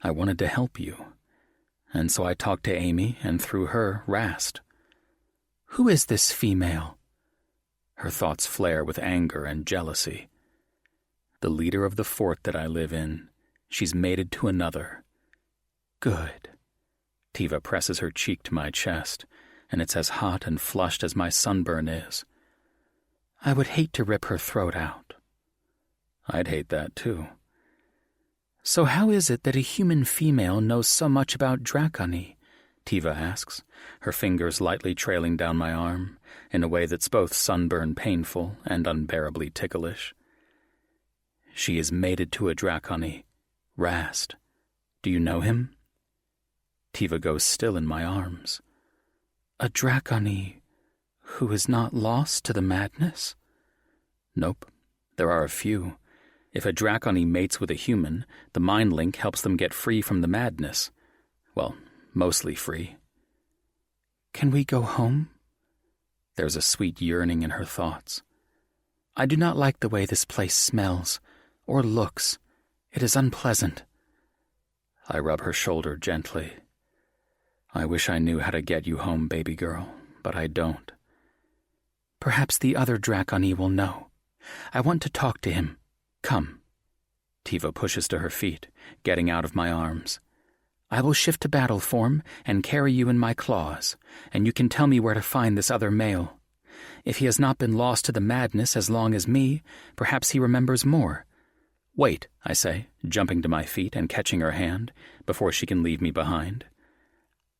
I wanted to help you. And so I talked to Amy, and through her, Rast. Who is this female? Her thoughts flare with anger and jealousy. The leader of the fort that I live in. She's mated to another. Good. Tiva presses her cheek to my chest, and it's as hot and flushed as my sunburn is. I would hate to rip her throat out. I'd hate that too. So how is it that a human female knows so much about Dracony? Tiva asks, her fingers lightly trailing down my arm, in a way that's both sunburn painful and unbearably ticklish. She is mated to a Dracony, Rast. Do you know him? Tiva goes still in my arms. A Draconi who is not lost to the madness? Nope, there are a few. If a Draconi mates with a human, the mind link helps them get free from the madness. Well, mostly free. Can we go home? There's a sweet yearning in her thoughts. I do not like the way this place smells, or looks. It is unpleasant. I rub her shoulder gently. I wish I knew how to get you home, baby girl, but I don't. Perhaps the other Draconi will know. I want to talk to him. Come. Tiva pushes to her feet, getting out of my arms. I will shift to battle form and carry you in my claws, and you can tell me where to find this other male. If he has not been lost to the madness as long as me, perhaps he remembers more. Wait, I say, jumping to my feet and catching her hand before she can leave me behind.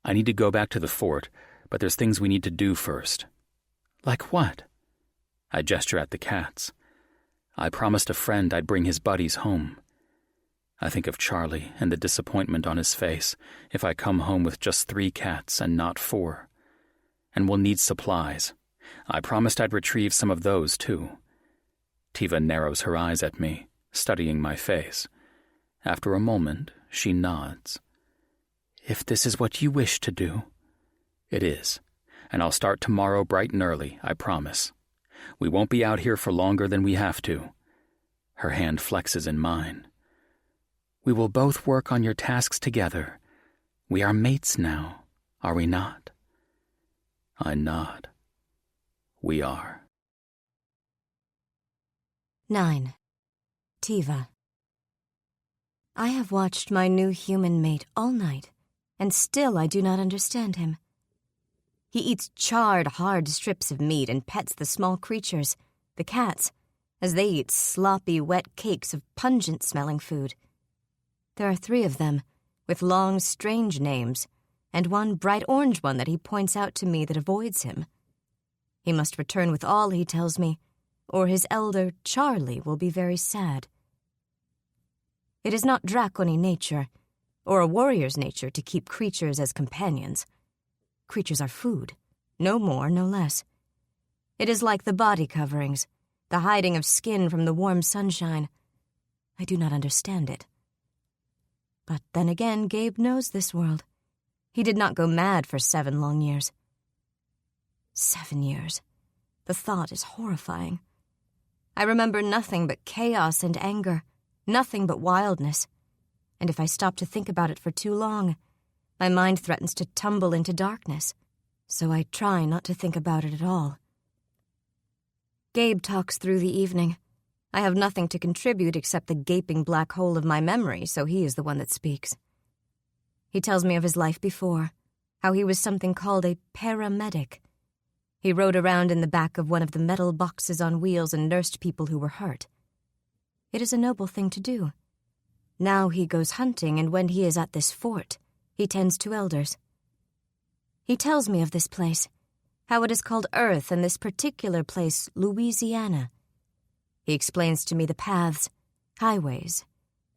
I need to go back to the fort, but there's things we need to do first. Like what? I gesture at the cats. I promised a friend I'd bring his buddies home. I think of Charlie and the disappointment on his face if I come home with just 3 cats and not 4. And we'll need supplies. I promised I'd retrieve some of those, too. Tiva narrows her eyes at me, studying my face. After a moment, she nods. If this is what you wish to do. It is, and I'll start tomorrow bright and early, I promise. We won't be out here for longer than we have to. Her hand flexes in mine. We will both work on your tasks together. We are mates now, are we not? I nod. We are. 9. Tiva. I have watched my new human mate all night, and still I do not understand him. He eats charred, hard strips of meat and pets the small creatures, the cats, as they eat sloppy, wet cakes of pungent-smelling food. There are 3 of them, with long, strange names, and one bright orange one that he points out to me that avoids him. He must return with all, he tells me, or his elder, Charlie, will be very sad. It is not Draconi nature, or a warrior's nature, to keep creatures as companions. Creatures are food, no more, no less. It is like the body coverings, the hiding of skin from the warm sunshine. I do not understand it. But then again, Gabe knows this world. He did not go mad for 7 long years. 7 years. The thought is horrifying. I remember nothing but chaos and anger, nothing but wildness. And if I stop to think about it for too long, my mind threatens to tumble into darkness. So I try not to think about it at all. Gabe talks through the evening. I have nothing to contribute except the gaping black hole of my memory, so he is the one that speaks. He tells me of his life before, how he was something called a paramedic. He rode around in the back of one of the metal boxes on wheels and nursed people who were hurt. It is a noble thing to do. Now he goes hunting, and when he is at this fort, he tends to elders. He tells me of this place, how it is called Earth, and this particular place, Louisiana. He explains to me the paths, highways,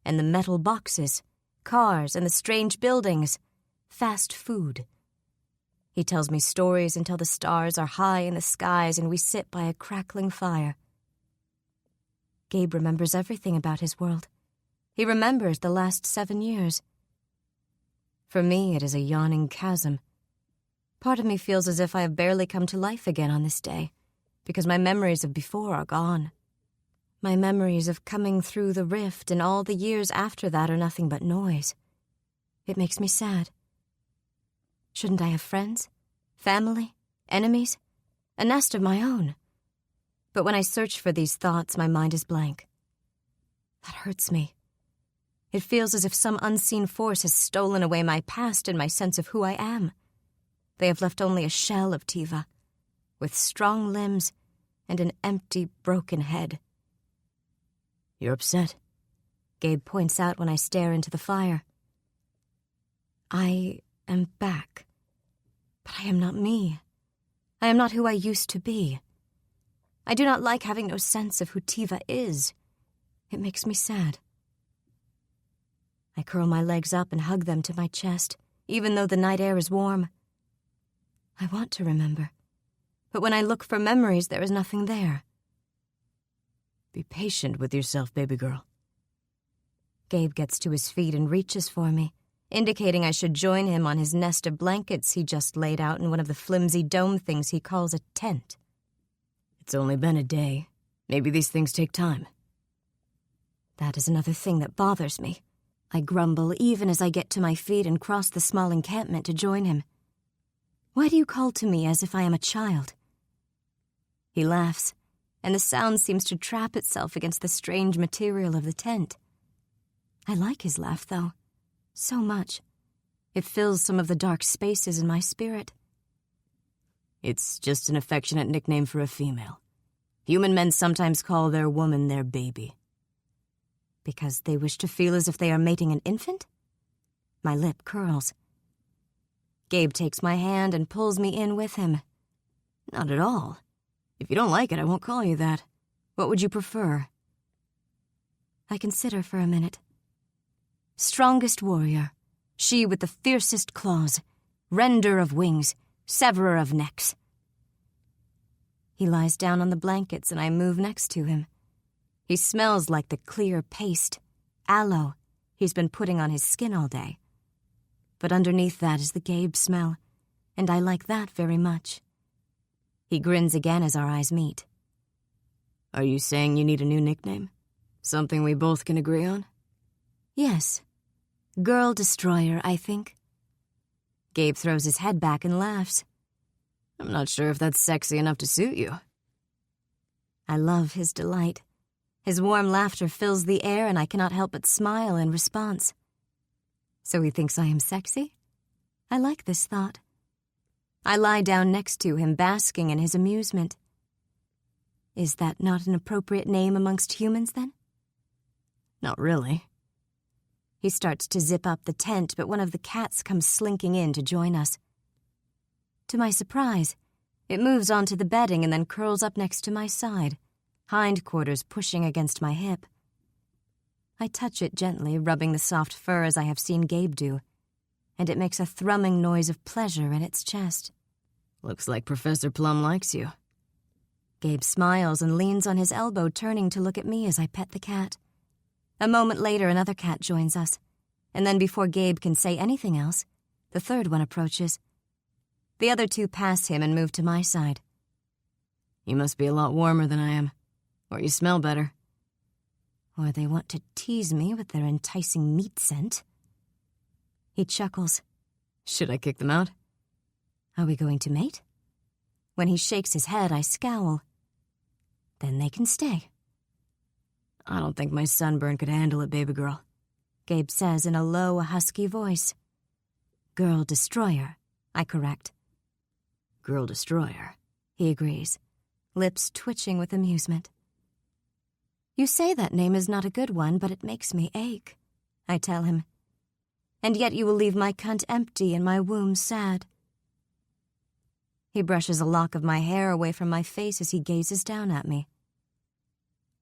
and the metal boxes, cars, and the strange buildings, fast food. He tells me stories until the stars are high in the skies and we sit by a crackling fire. Gabe remembers everything about his world. He remembers the last 7 years. For me, it is a yawning chasm. Part of me feels as if I have barely come to life again on this day, because my memories of before are gone. My memories of coming through the rift and all the years after that are nothing but noise. It makes me sad. Shouldn't I have friends, family, enemies, a nest of my own? But when I search for these thoughts, my mind is blank. That hurts me. It feels as if some unseen force has stolen away my past and my sense of who I am. They have left only a shell of Tiva, with strong limbs and an empty, broken head. You're upset, Gabe points out when I stare into the fire. I am back, but I am not me. I am not who I used to be. I do not like having no sense of who Tiva is. It makes me sad. I curl my legs up and hug them to my chest, even though the night air is warm. I want to remember, but when I look for memories, there is nothing there. Be patient with yourself, baby girl. Gabe gets to his feet and reaches for me, indicating I should join him on his nest of blankets he just laid out in one of the flimsy dome things he calls a tent. It's only been a day. Maybe these things take time. That is another thing that bothers me. I grumble even as I get to my feet and cross the small encampment to join him. Why do you call to me as if I am a child? He laughs, and the sound seems to trap itself against the strange material of the tent. I like his laugh, though, so much. It fills some of the dark spaces in my spirit. It's just an affectionate nickname for a female. Human men sometimes call their woman their baby. Because they wish to feel as if they are mating an infant? My lip curls. Gabe takes my hand and pulls me in with him. Not at all. If you don't like it, I won't call you that. What would you prefer? I consider for a minute. Strongest warrior, she with the fiercest claws, render of wings, severer of necks. He lies down on the blankets and I move next to him. He smells like the clear paste, aloe, he's been putting on his skin all day. But underneath that is the Gabe smell, and I like that very much. He grins again as our eyes meet. Are you saying you need a new nickname? Something we both can agree on? Yes. Girl Destroyer, I think. Gabe throws his head back and laughs. I'm not sure if that's sexy enough to suit you. I love his delight. His warm laughter fills the air and I cannot help but smile in response. So he thinks I am sexy? I like this thought. I lie down next to him, basking in his amusement. Is that not an appropriate name amongst humans, then? Not really. He starts to zip up the tent, but one of the cats comes slinking in to join us. To my surprise, it moves onto the bedding and then curls up next to my side, hindquarters pushing against my hip. I touch it gently, rubbing the soft fur as I have seen Gabe do, and it makes a thrumming noise of pleasure in its chest. Looks like Professor Plum likes you. Gabe smiles and leans on his elbow, turning to look at me as I pet the cat. A moment later, another cat joins us, and then before Gabe can say anything else, the third one approaches. The other two pass him and move to my side. You must be a lot warmer than I am, or you smell better. Or they want to tease me with their enticing meat scent. He chuckles. Should I kick them out? Are we going to mate? When he shakes his head, I scowl. Then they can stay. I don't think my sunburn could handle it, baby girl, Gabe says in a low, husky voice. Girl Destroyer, I correct. Girl Destroyer, he agrees, lips twitching with amusement. You say that name is not a good one, but it makes me ache, I tell him. And yet you will leave my cunt empty and my womb sad. He brushes a lock of my hair away from my face as he gazes down at me.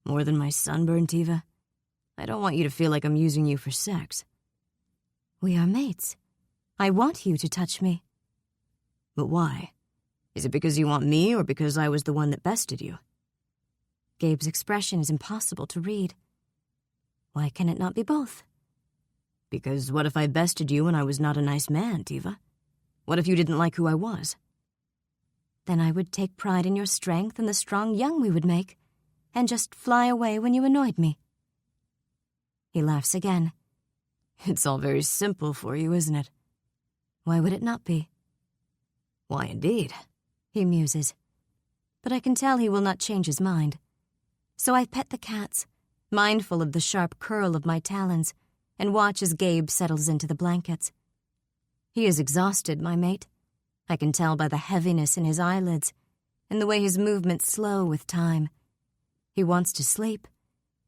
More than my sunburn, Tiva? I don't want you to feel like I'm using you for sex. We are mates. I want you to touch me. But why? Is it because you want me or because I was the one that bested you? Gabe's expression is impossible to read. Why can it not be both? Because what if I bested you and I was not a nice man, Tiva? What if you didn't like who I was? Then I would take pride in your strength and the strong young we would make, and just fly away when you annoyed me. He laughs again. It's all very simple for you, isn't it? Why would it not be? Why, indeed, he muses. But I can tell he will not change his mind. So I pet the cats, mindful of the sharp curl of my talons, and watch as Gabe settles into the blankets. He is exhausted, my mate. I can tell by the heaviness in his eyelids and the way his movements slow with time. He wants to sleep,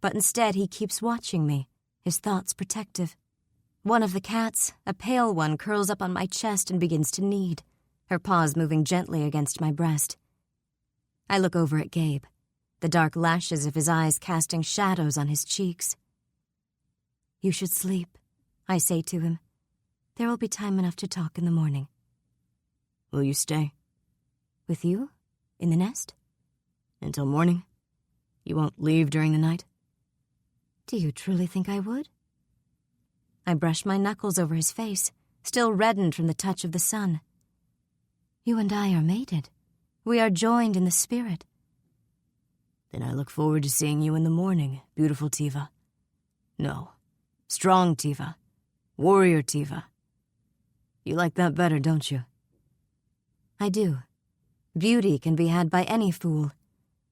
but instead he keeps watching me, his thoughts protective. One of the cats, a pale one, curls up on my chest and begins to knead, her paws moving gently against my breast. I look over at Gabe, the dark lashes of his eyes casting shadows on his cheeks. You should sleep, I say to him. There will be time enough to talk in the morning. Will you stay? With you? In the nest? Until morning? You won't leave during the night? Do you truly think I would? I brushed my knuckles over his face, still reddened from the touch of the sun. You and I are mated. We are joined in the spirit. Then I look forward to seeing you in the morning, beautiful Tiva. No, strong Tiva. Warrior Tiva. You like that better, don't you? I do. Beauty can be had by any fool.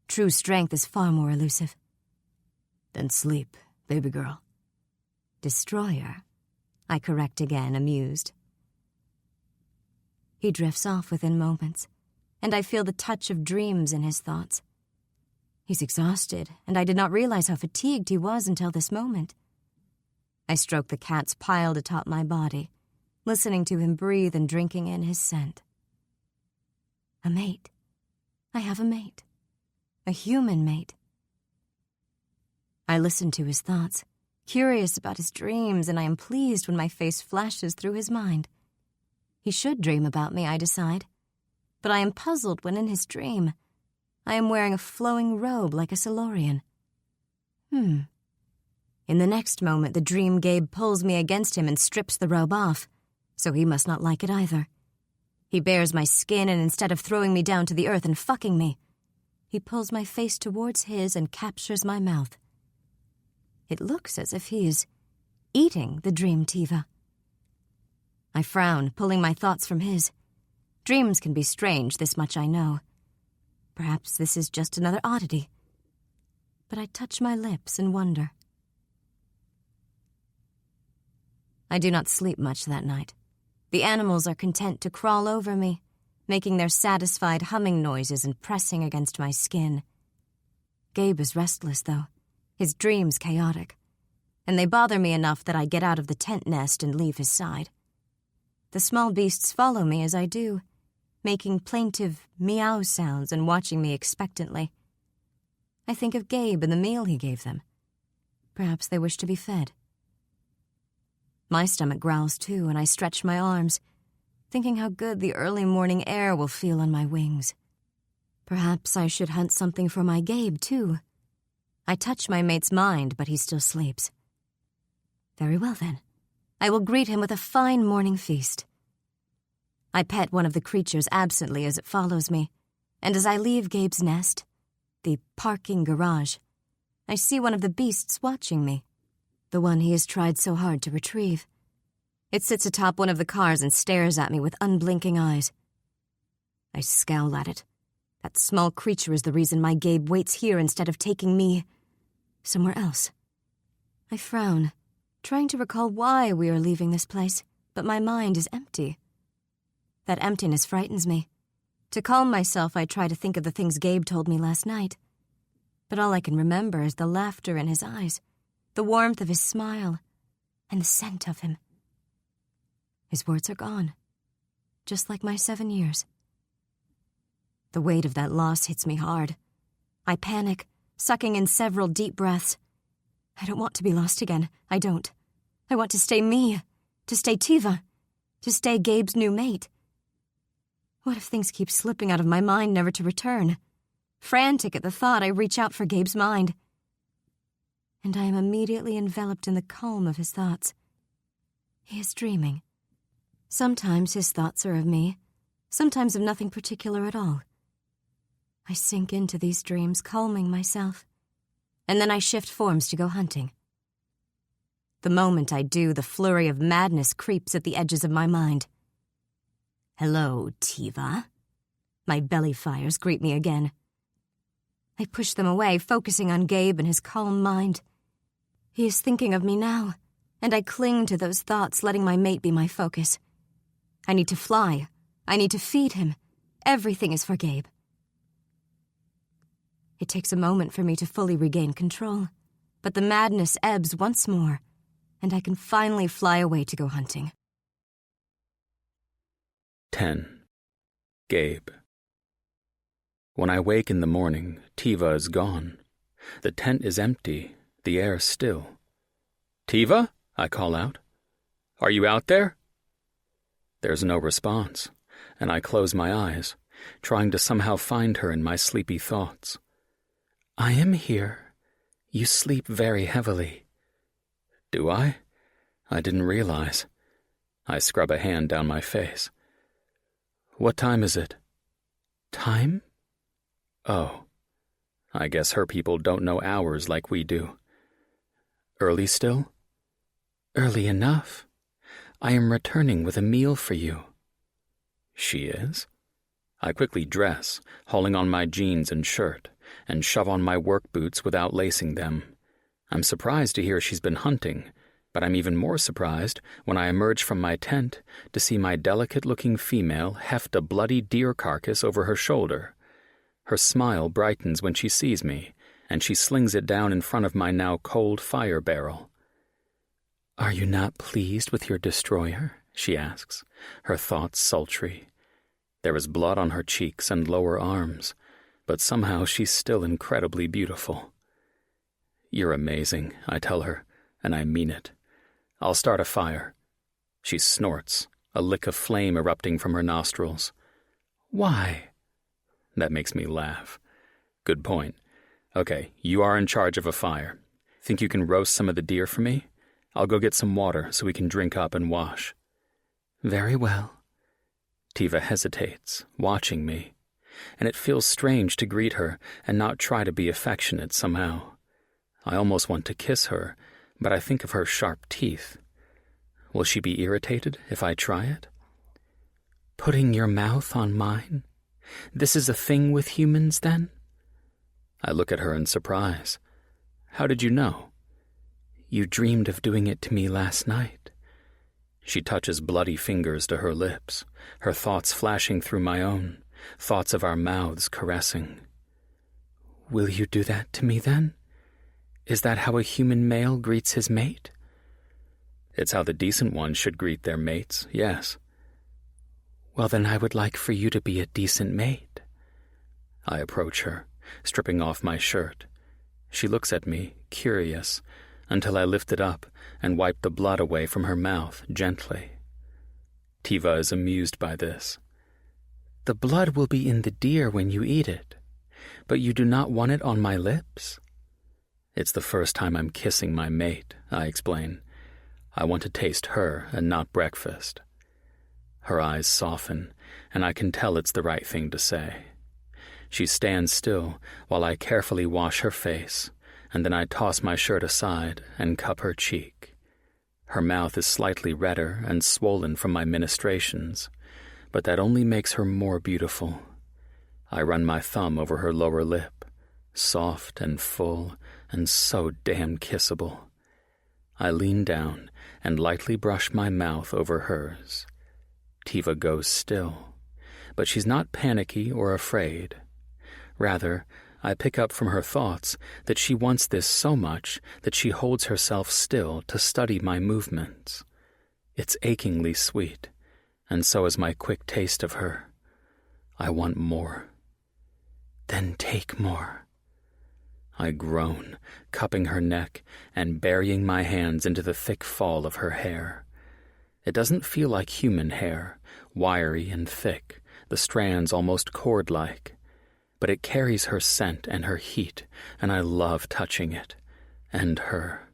True strength is far more elusive. Then sleep, baby girl. Destroyer, I correct again, amused. He drifts off within moments, and I feel the touch of dreams in his thoughts. He's exhausted, and I did not realize how fatigued he was until this moment. I stroke the cats piled atop my body, listening to him breathe and drinking in his scent. A mate. I have a mate. A human mate. I listen to his thoughts, curious about his dreams, and I am pleased when my face flashes through his mind. He should dream about me, I decide. But I am puzzled when in his dream, I am wearing a flowing robe like a Silurian. In the next moment, the dream Gabe pulls me against him and strips the robe off, so he must not like it either. He bares my skin, and instead of throwing me down to the earth and fucking me, he pulls my face towards his and captures my mouth. It looks as if he is eating the dream Tiva. I frown, pulling my thoughts from his. Dreams can be strange, this much I know. Perhaps this is just another oddity. But I touch my lips and wonder. I do not sleep much that night. The animals are content to crawl over me, making their satisfied humming noises and pressing against my skin. Gabe is restless, though, his dreams chaotic, and they bother me enough that I get out of the tent nest and leave his side. The small beasts follow me as I do, making plaintive meow sounds and watching me expectantly. I think of Gabe and the meal he gave them. Perhaps they wish to be fed. My stomach growls too, and I stretch my arms, thinking how good the early morning air will feel on my wings. Perhaps I should hunt something for my Gabe, too. I touch my mate's mind, but he still sleeps. Very well, then. I will greet him with a fine morning feast. I pet one of the creatures absently as it follows me, and as I leave Gabe's nest, the parking garage, I see one of the beasts watching me, the one he has tried so hard to retrieve. It sits atop one of the cars and stares at me with unblinking eyes. I scowl at it. That small creature is the reason my Gabe waits here instead of taking me somewhere else. I frown, trying to recall why we are leaving this place, but my mind is empty. That emptiness frightens me. To calm myself, I try to think of the things Gabe told me last night. But all I can remember is the laughter in his eyes, the warmth of his smile, and the scent of him. His words are gone, just like my 7 years. The weight of that loss hits me hard. I panic, sucking in several deep breaths. I don't want to be lost again. I don't. I want to stay me, to stay Tiva, to stay Gabe's new mate. What if things keep slipping out of my mind, never to return? Frantic at the thought, I reach out for Gabe's mind. And I am immediately enveloped in the calm of his thoughts. He is dreaming. Sometimes his thoughts are of me, sometimes of nothing particular at all. I sink into these dreams, calming myself, and then I shift forms to go hunting. The moment I do, the flurry of madness creeps at the edges of my mind. Hello, Tiva. My belly fires greet me again. I push them away, focusing on Gabe and his calm mind. He is thinking of me now, and I cling to those thoughts, letting my mate be my focus. I need to fly. I need to feed him. Everything is for Gabe. It takes a moment for me to fully regain control, but the madness ebbs once more, and I can finally fly away to go hunting. 10. Gabe. When I wake in the morning, Tiva is gone. The tent is empty, the air still. "Tiva?" I call out. "Are you out there?" There's no response, and I close my eyes, trying to somehow find her in my sleepy thoughts. "I am here. You sleep very heavily." "Do I? I didn't realize." I scrub a hand down my face. "What time is it?" "Time?" "Oh. I guess her people don't know hours like we do." "Early still?" "Early enough. I am returning with a meal for you." "She is?" I quickly dress, hauling on my jeans and shirt, and shove on my work boots without lacing them. I'm surprised to hear she's been hunting, but I'm even more surprised when I emerge from my tent to see my delicate-looking female heft a bloody deer carcass over her shoulder. Her smile brightens when she sees me, and she slings it down in front of my now cold fire barrel. "Are you not pleased with your destroyer?" she asks, her thoughts sultry. There is blood on her cheeks and lower arms, but somehow she's still incredibly beautiful. "You're amazing," I tell her, and I mean it. "I'll start a fire." She snorts, a lick of flame erupting from her nostrils. "Why?" That makes me laugh. "Good point. Okay, you are in charge of a fire. Think you can roast some of the deer for me? I'll go get some water so we can drink up and wash." "Very well." Tiva hesitates, watching me, and it feels strange to greet her and not try to be affectionate somehow. I almost want to kiss her, but I think of her sharp teeth. Will she be irritated if I try it? "Putting your mouth on mine? This is a thing with humans, then?" I look at her in surprise. "How did you know?" "You dreamed of doing it to me last night." She touches bloody fingers to her lips, her thoughts flashing through my own, thoughts of our mouths caressing. "Will you do that to me, then? Is that how a human male greets his mate?" "It's how the decent ones should greet their mates, yes." "Well, then I would like for you to be a decent mate." I approach her, stripping off my shirt. She looks at me, curious, until I lift it up and wipe the blood away from her mouth gently. Tiva is amused by this. "The blood will be in the deer when you eat it, but you do not want it on my lips?" "It's the first time I'm kissing my mate," I explain. "I want to taste her and not breakfast." Her eyes soften, and I can tell it's the right thing to say. She stands still while I carefully wash her face, and then I toss my shirt aside and cup her cheek. Her mouth is slightly redder and swollen from my ministrations, but that only makes her more beautiful. I run my thumb over her lower lip, soft and full and so damn kissable. I lean down and lightly brush my mouth over hers. Tiva goes still, but she's not panicky or afraid. Rather, I pick up from her thoughts that she wants this so much that she holds herself still to study my movements. It's achingly sweet, and so is my quick taste of her. I want more. "Then take more." I groan, cupping her neck and burying my hands into the thick fall of her hair. It doesn't feel like human hair, wiry and thick, the strands almost cord-like. But it carries her scent and her heat, and I love touching it. And her.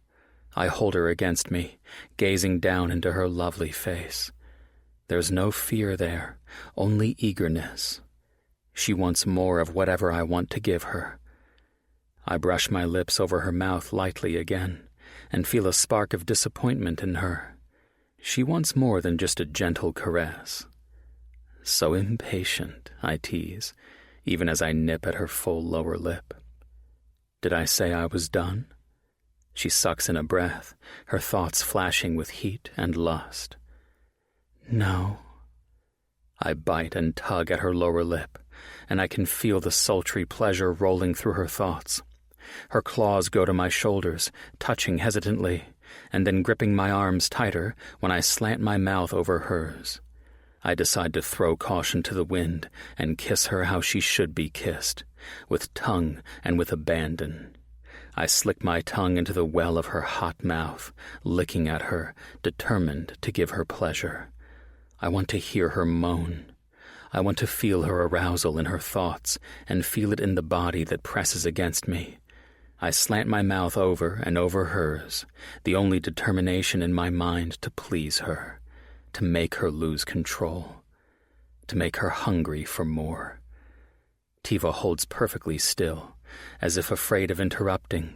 I hold her against me, gazing down into her lovely face. There's no fear there, only eagerness. She wants more of whatever I want to give her. I brush my lips over her mouth lightly again, and feel a spark of disappointment in her. She wants more than just a gentle caress. "So impatient," I tease, even as I nip at her full lower lip. Did I say I was done? She sucks in a breath, her thoughts flashing with heat and lust. "No." I bite and tug at her lower lip, and I can feel the sultry pleasure rolling through her thoughts. Her claws go to my shoulders, touching hesitantly, and then gripping my arms tighter when I slant my mouth over hers. I decide to throw caution to the wind and kiss her how she should be kissed, with tongue and with abandon. I slick my tongue into the well of her hot mouth, licking at her, determined to give her pleasure. I want to hear her moan. I want to feel her arousal in her thoughts and feel it in the body that presses against me. I slant my mouth over and over hers, the only determination in my mind to please her, to make her lose control, to make her hungry for more. Tiva holds perfectly still, as if afraid of interrupting,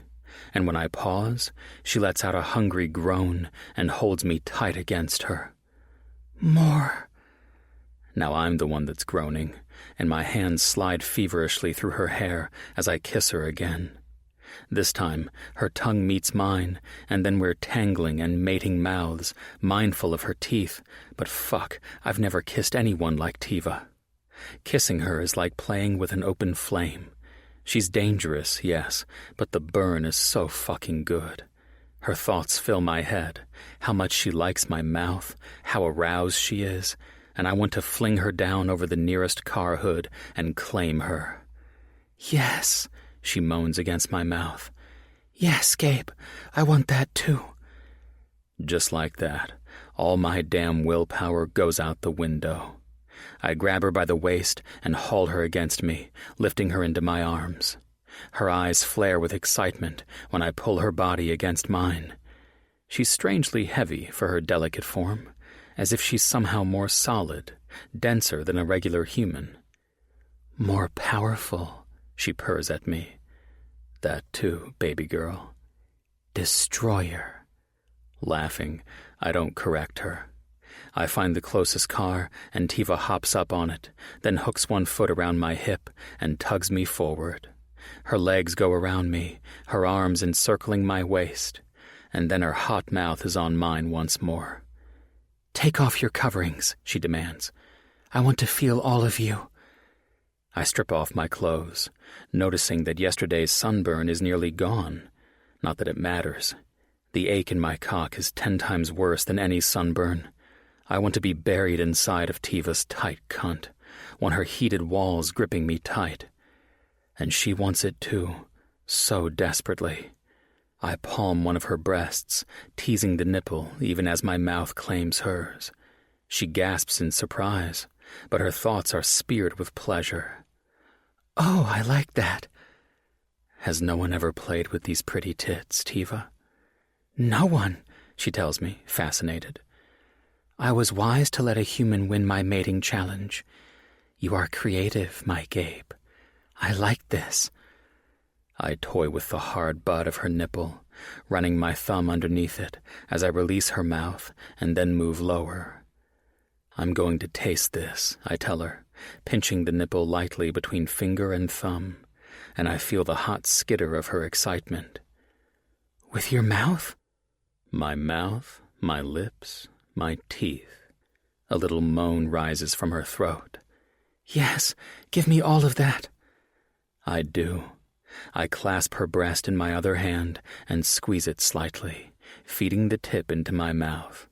and when I pause, she lets out a hungry groan and holds me tight against her. More. Now I'm the one that's groaning, and my hands slide feverishly through her hair as I kiss her again. This time, her tongue meets mine, and then we're tangling and mating mouths, mindful of her teeth, but fuck, I've never kissed anyone like Tiva. Kissing her is like playing with an open flame. She's dangerous, yes, but the burn is so fucking good. Her thoughts fill my head, how much she likes my mouth, how aroused she is, and I want to fling her down over the nearest car hood and claim her. Yes, she moans against my mouth. Yes, Gabe, I want that too. Just like that, all my damn willpower goes out the window. I grab her by the waist and haul her against me, lifting her into my arms. Her eyes flare with excitement when I pull her body against mine. She's strangely heavy for her delicate form, as if she's somehow more solid, denser than a regular human. More powerful, she purrs at me. That too, baby girl. Destroyer. Laughing, I don't correct her. I find the closest car, and Tiva hops up on it, then hooks one foot around my hip and tugs me forward. Her legs go around me, her arms encircling my waist, and then her hot mouth is on mine once more. Take off your coverings, she demands. I want to feel all of you. I strip off my clothes, noticing that yesterday's sunburn is nearly gone. Not that it matters. The ache in my cock is 10 times worse than any sunburn. I want to be buried inside of Tiva's tight cunt, want her heated walls gripping me tight. And she wants it too, so desperately. I palm one of her breasts, teasing the nipple even as my mouth claims hers. She gasps in surprise, but her thoughts are speared with pleasure. Oh, I like that. Has no one ever played with these pretty tits, Tiva? No one, she tells me, fascinated. I was wise to let a human win my mating challenge. You are creative, my Gabe. I like this. I toy with the hard butt of her nipple, running my thumb underneath it as I release her mouth and then move lower. I'm going to taste this, I tell her, pinching the nipple lightly between finger and thumb, and I feel the hot skitter of her excitement. With your mouth? My mouth, my lips, my teeth. A little moan rises from her throat. Yes, give me all of that. I do. I clasp her breast in my other hand and squeeze it slightly, feeding the tip into my mouth.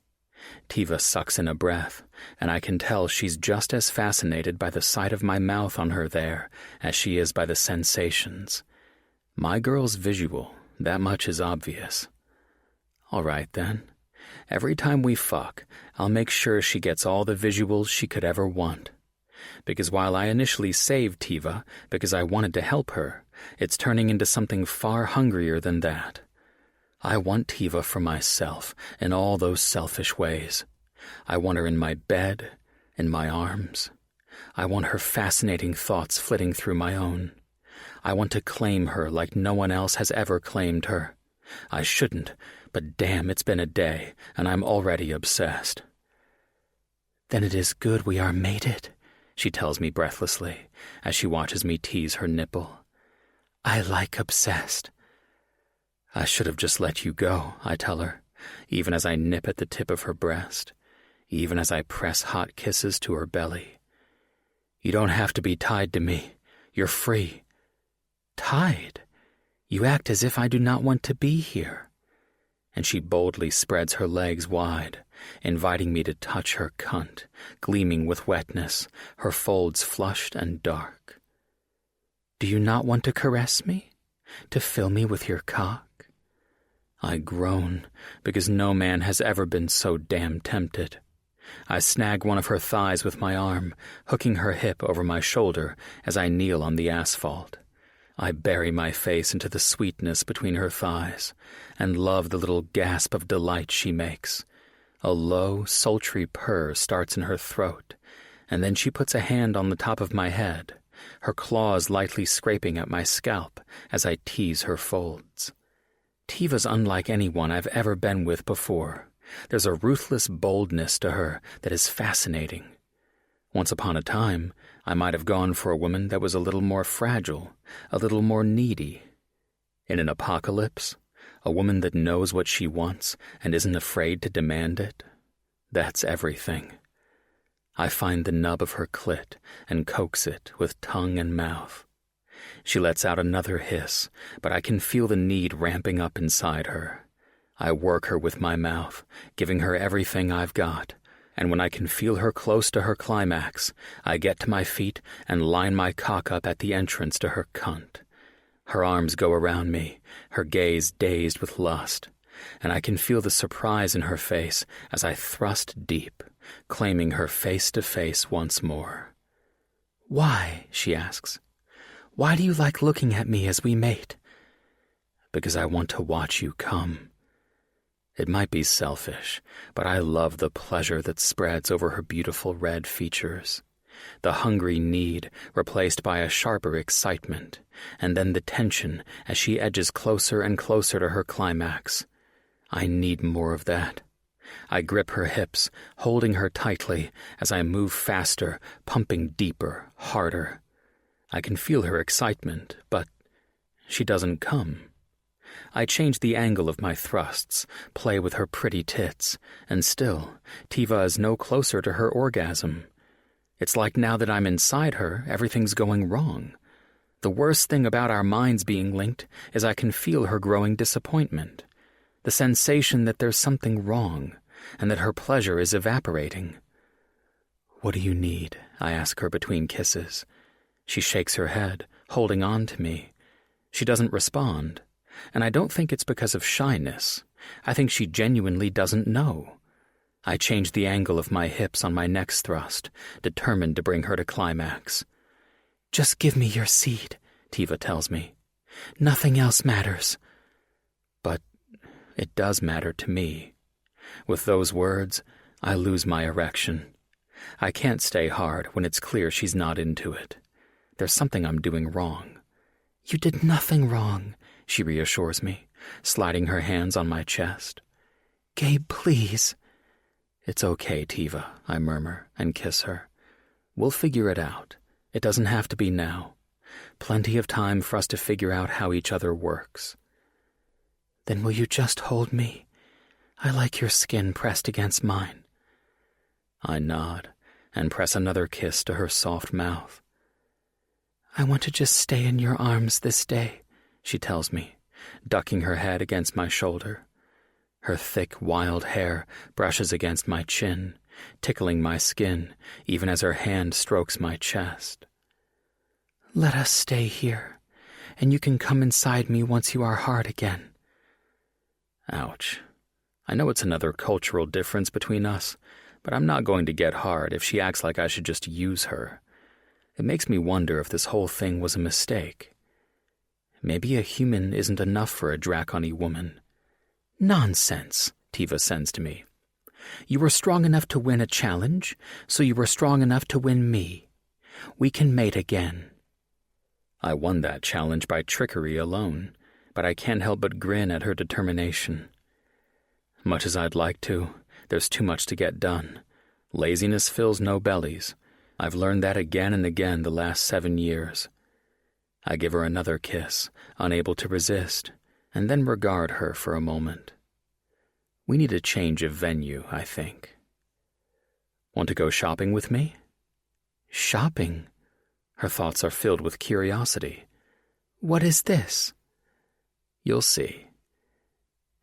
Tiva sucks in a breath, and I can tell she's just as fascinated by the sight of my mouth on her there as she is by the sensations. My girl's visual, that much is obvious. All right, then. Every time we fuck, I'll make sure she gets all the visuals she could ever want. Because while I initially saved Tiva because I wanted to help her, it's turning into something far hungrier than that. I want Tiva for myself in all those selfish ways. I want her in my bed, in my arms. I want her fascinating thoughts flitting through my own. I want to claim her like no one else has ever claimed her. I shouldn't, but damn, it's been a day, and I'm already obsessed. Then it is good we are mated, she tells me breathlessly, as she watches me tease her nipple. I like obsessed. I should have just let you go, I tell her, even as I nip at the tip of her breast, even as I press hot kisses to her belly. You don't have to be tied to me. You're free. Tied? You act as if I do not want to be here. And she boldly spreads her legs wide, inviting me to touch her cunt, gleaming with wetness, her folds flushed and dark. Do you not want to caress me? To fill me with your cock? I groan, because no man has ever been so damn tempted. I snag one of her thighs with my arm, hooking her hip over my shoulder as I kneel on the asphalt. I bury my face into the sweetness between her thighs and love the little gasp of delight she makes. A low, sultry purr starts in her throat, and then she puts a hand on the top of my head, her claws lightly scraping at my scalp as I tease her folds. Tiva's unlike anyone I've ever been with before. There's a ruthless boldness to her that is fascinating. Once upon a time, I might have gone for a woman that was a little more fragile, a little more needy. In an apocalypse, a woman that knows what she wants and isn't afraid to demand it, that's everything. I find the nub of her clit and coax it with tongue and mouth. She lets out another hiss, but I can feel the need ramping up inside her. I work her with my mouth, giving her everything I've got, and when I can feel her close to her climax, I get to my feet and line my cock up at the entrance to her cunt. Her arms go around me, her gaze dazed with lust, and I can feel the surprise in her face as I thrust deep, claiming her face to face once more. "Why?" she asks. "Why do you like looking at me as we mate?" "Because I want to watch you come." It might be selfish, but I love the pleasure that spreads over her beautiful red features. The hungry need replaced by a sharper excitement, and then the tension as she edges closer and closer to her climax. I need more of that. I grip her hips, holding her tightly as I move faster, pumping deeper, harder. I can feel her excitement, but she doesn't come. I change the angle of my thrusts, play with her pretty tits, and still, Tiva is no closer to her orgasm. It's like now that I'm inside her, everything's going wrong. The worst thing about our minds being linked is I can feel her growing disappointment, the sensation that there's something wrong, and that her pleasure is evaporating. "What do you need?" I ask her between kisses. She shakes her head, holding on to me. She doesn't respond, and I don't think it's because of shyness. I think she genuinely doesn't know. I change the angle of my hips on my next thrust, determined to bring her to climax. "Just give me your seed," Tiva tells me. "Nothing else matters." But it does matter to me. With those words, I lose my erection. I can't stay hard when it's clear she's not into it. There's something I'm doing wrong. "You did nothing wrong," she reassures me, sliding her hands on my chest. "Gabe, please." "It's okay, Tiva," I murmur and kiss her. "We'll figure it out. It doesn't have to be now. Plenty of time for us to figure out how each other works." "Then will you just hold me? I like your skin pressed against mine." I nod and press another kiss to her soft mouth. "I want to just stay in your arms this day," she tells me, ducking her head against my shoulder. Her thick, wild hair brushes against my chin, tickling my skin even as her hand strokes my chest. "Let us stay here, and you can come inside me once you are hard again." Ouch. I know it's another cultural difference between us, but I'm not going to get hard if she acts like I should just use her. It makes me wonder if this whole thing was a mistake. Maybe a human isn't enough for a Draconi woman. "Nonsense," Tiva sends to me. "You were strong enough to win a challenge, so you were strong enough to win me. We can mate again." I won that challenge by trickery alone, but I can't help but grin at her determination. Much as I'd like to, there's too much to get done. Laziness fills no bellies. I've learned that again and again the last 7 years. I give her another kiss, unable to resist, and then regard her for a moment. We need a change of venue, I think. "Want to go shopping with me?" "Shopping?" Her thoughts are filled with curiosity. "What is this?" "You'll see.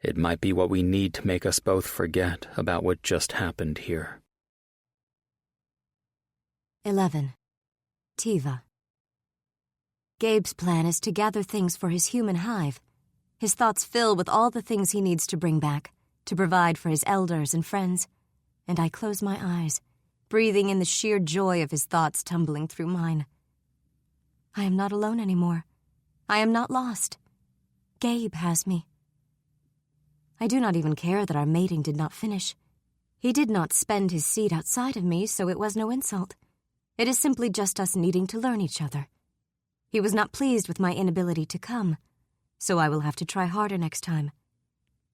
It might be what we need to make us both forget about what just happened here." 11. Tiva. Gabe's plan is to gather things for his human hive. His thoughts fill with all the things he needs to bring back, to provide for his elders and friends. and I close my eyes, breathing in the sheer joy of his thoughts tumbling through mine. I am not alone anymore. I am not lost. Gabe has me. I do not even care that our mating did not finish. He did not spend his seed outside of me, so it was no insult. It is simply just us needing to learn each other. He was not pleased with my inability to come, so I will have to try harder next time.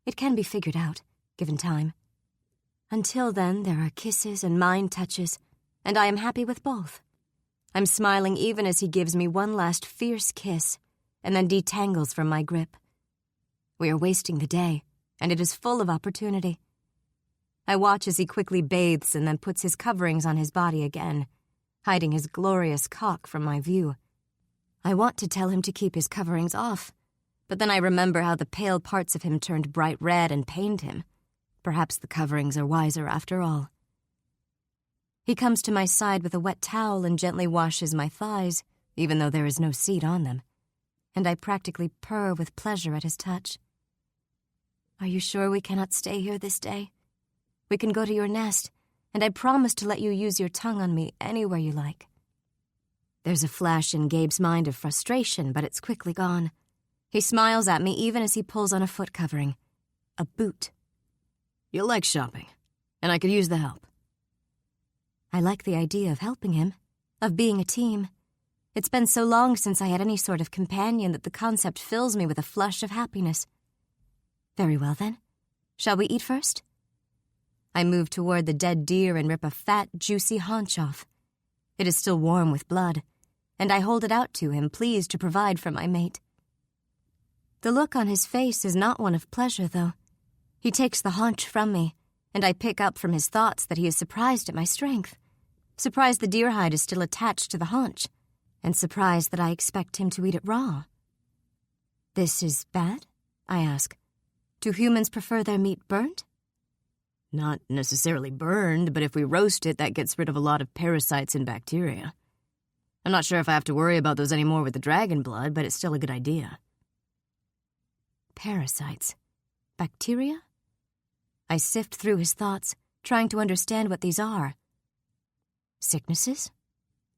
It can be figured out, given time. Until then, there are kisses and mind touches, and I am happy with both. I'm smiling even as he gives me one last fierce kiss, and then detangles from my grip. We are wasting the day, and it is full of opportunity. I watch as he quickly bathes and then puts his coverings on his body again, hiding his glorious cock from my view. I want to tell him to keep his coverings off, but then I remember how the pale parts of him turned bright red and pained him. Perhaps the coverings are wiser after all. He comes to my side with a wet towel and gently washes my thighs, even though there is no seed on them, and I practically purr with pleasure at his touch. Are you sure we cannot stay here this day? We can go to your nest, and I promise to let you use your tongue on me anywhere you like. There's a flash in Gabe's mind of frustration, but it's quickly gone. He smiles at me even as he pulls on a foot covering. A boot. You like shopping, and I could use the help. I like the idea of helping him, of being a team. It's been so long since I had any sort of companion that the concept fills me with a flush of happiness. Very well, then. Shall we eat first? I move toward the dead deer and rip a fat, juicy haunch off. It is still warm with blood, and I hold it out to him, pleased to provide for my mate. The look on his face is not one of pleasure, though. He takes the haunch from me, and I pick up from his thoughts that he is surprised at my strength, surprised the deer hide is still attached to the haunch, and surprised that I expect him to eat it raw. This is bad? I ask. Do humans prefer their meat burnt? Not necessarily burned, but if we roast it, that gets rid of a lot of parasites and bacteria. I'm not sure if I have to worry about those anymore with the dragon blood, but it's still a good idea. Parasites. Bacteria? I sift through his thoughts, trying to understand what these are. Sicknesses?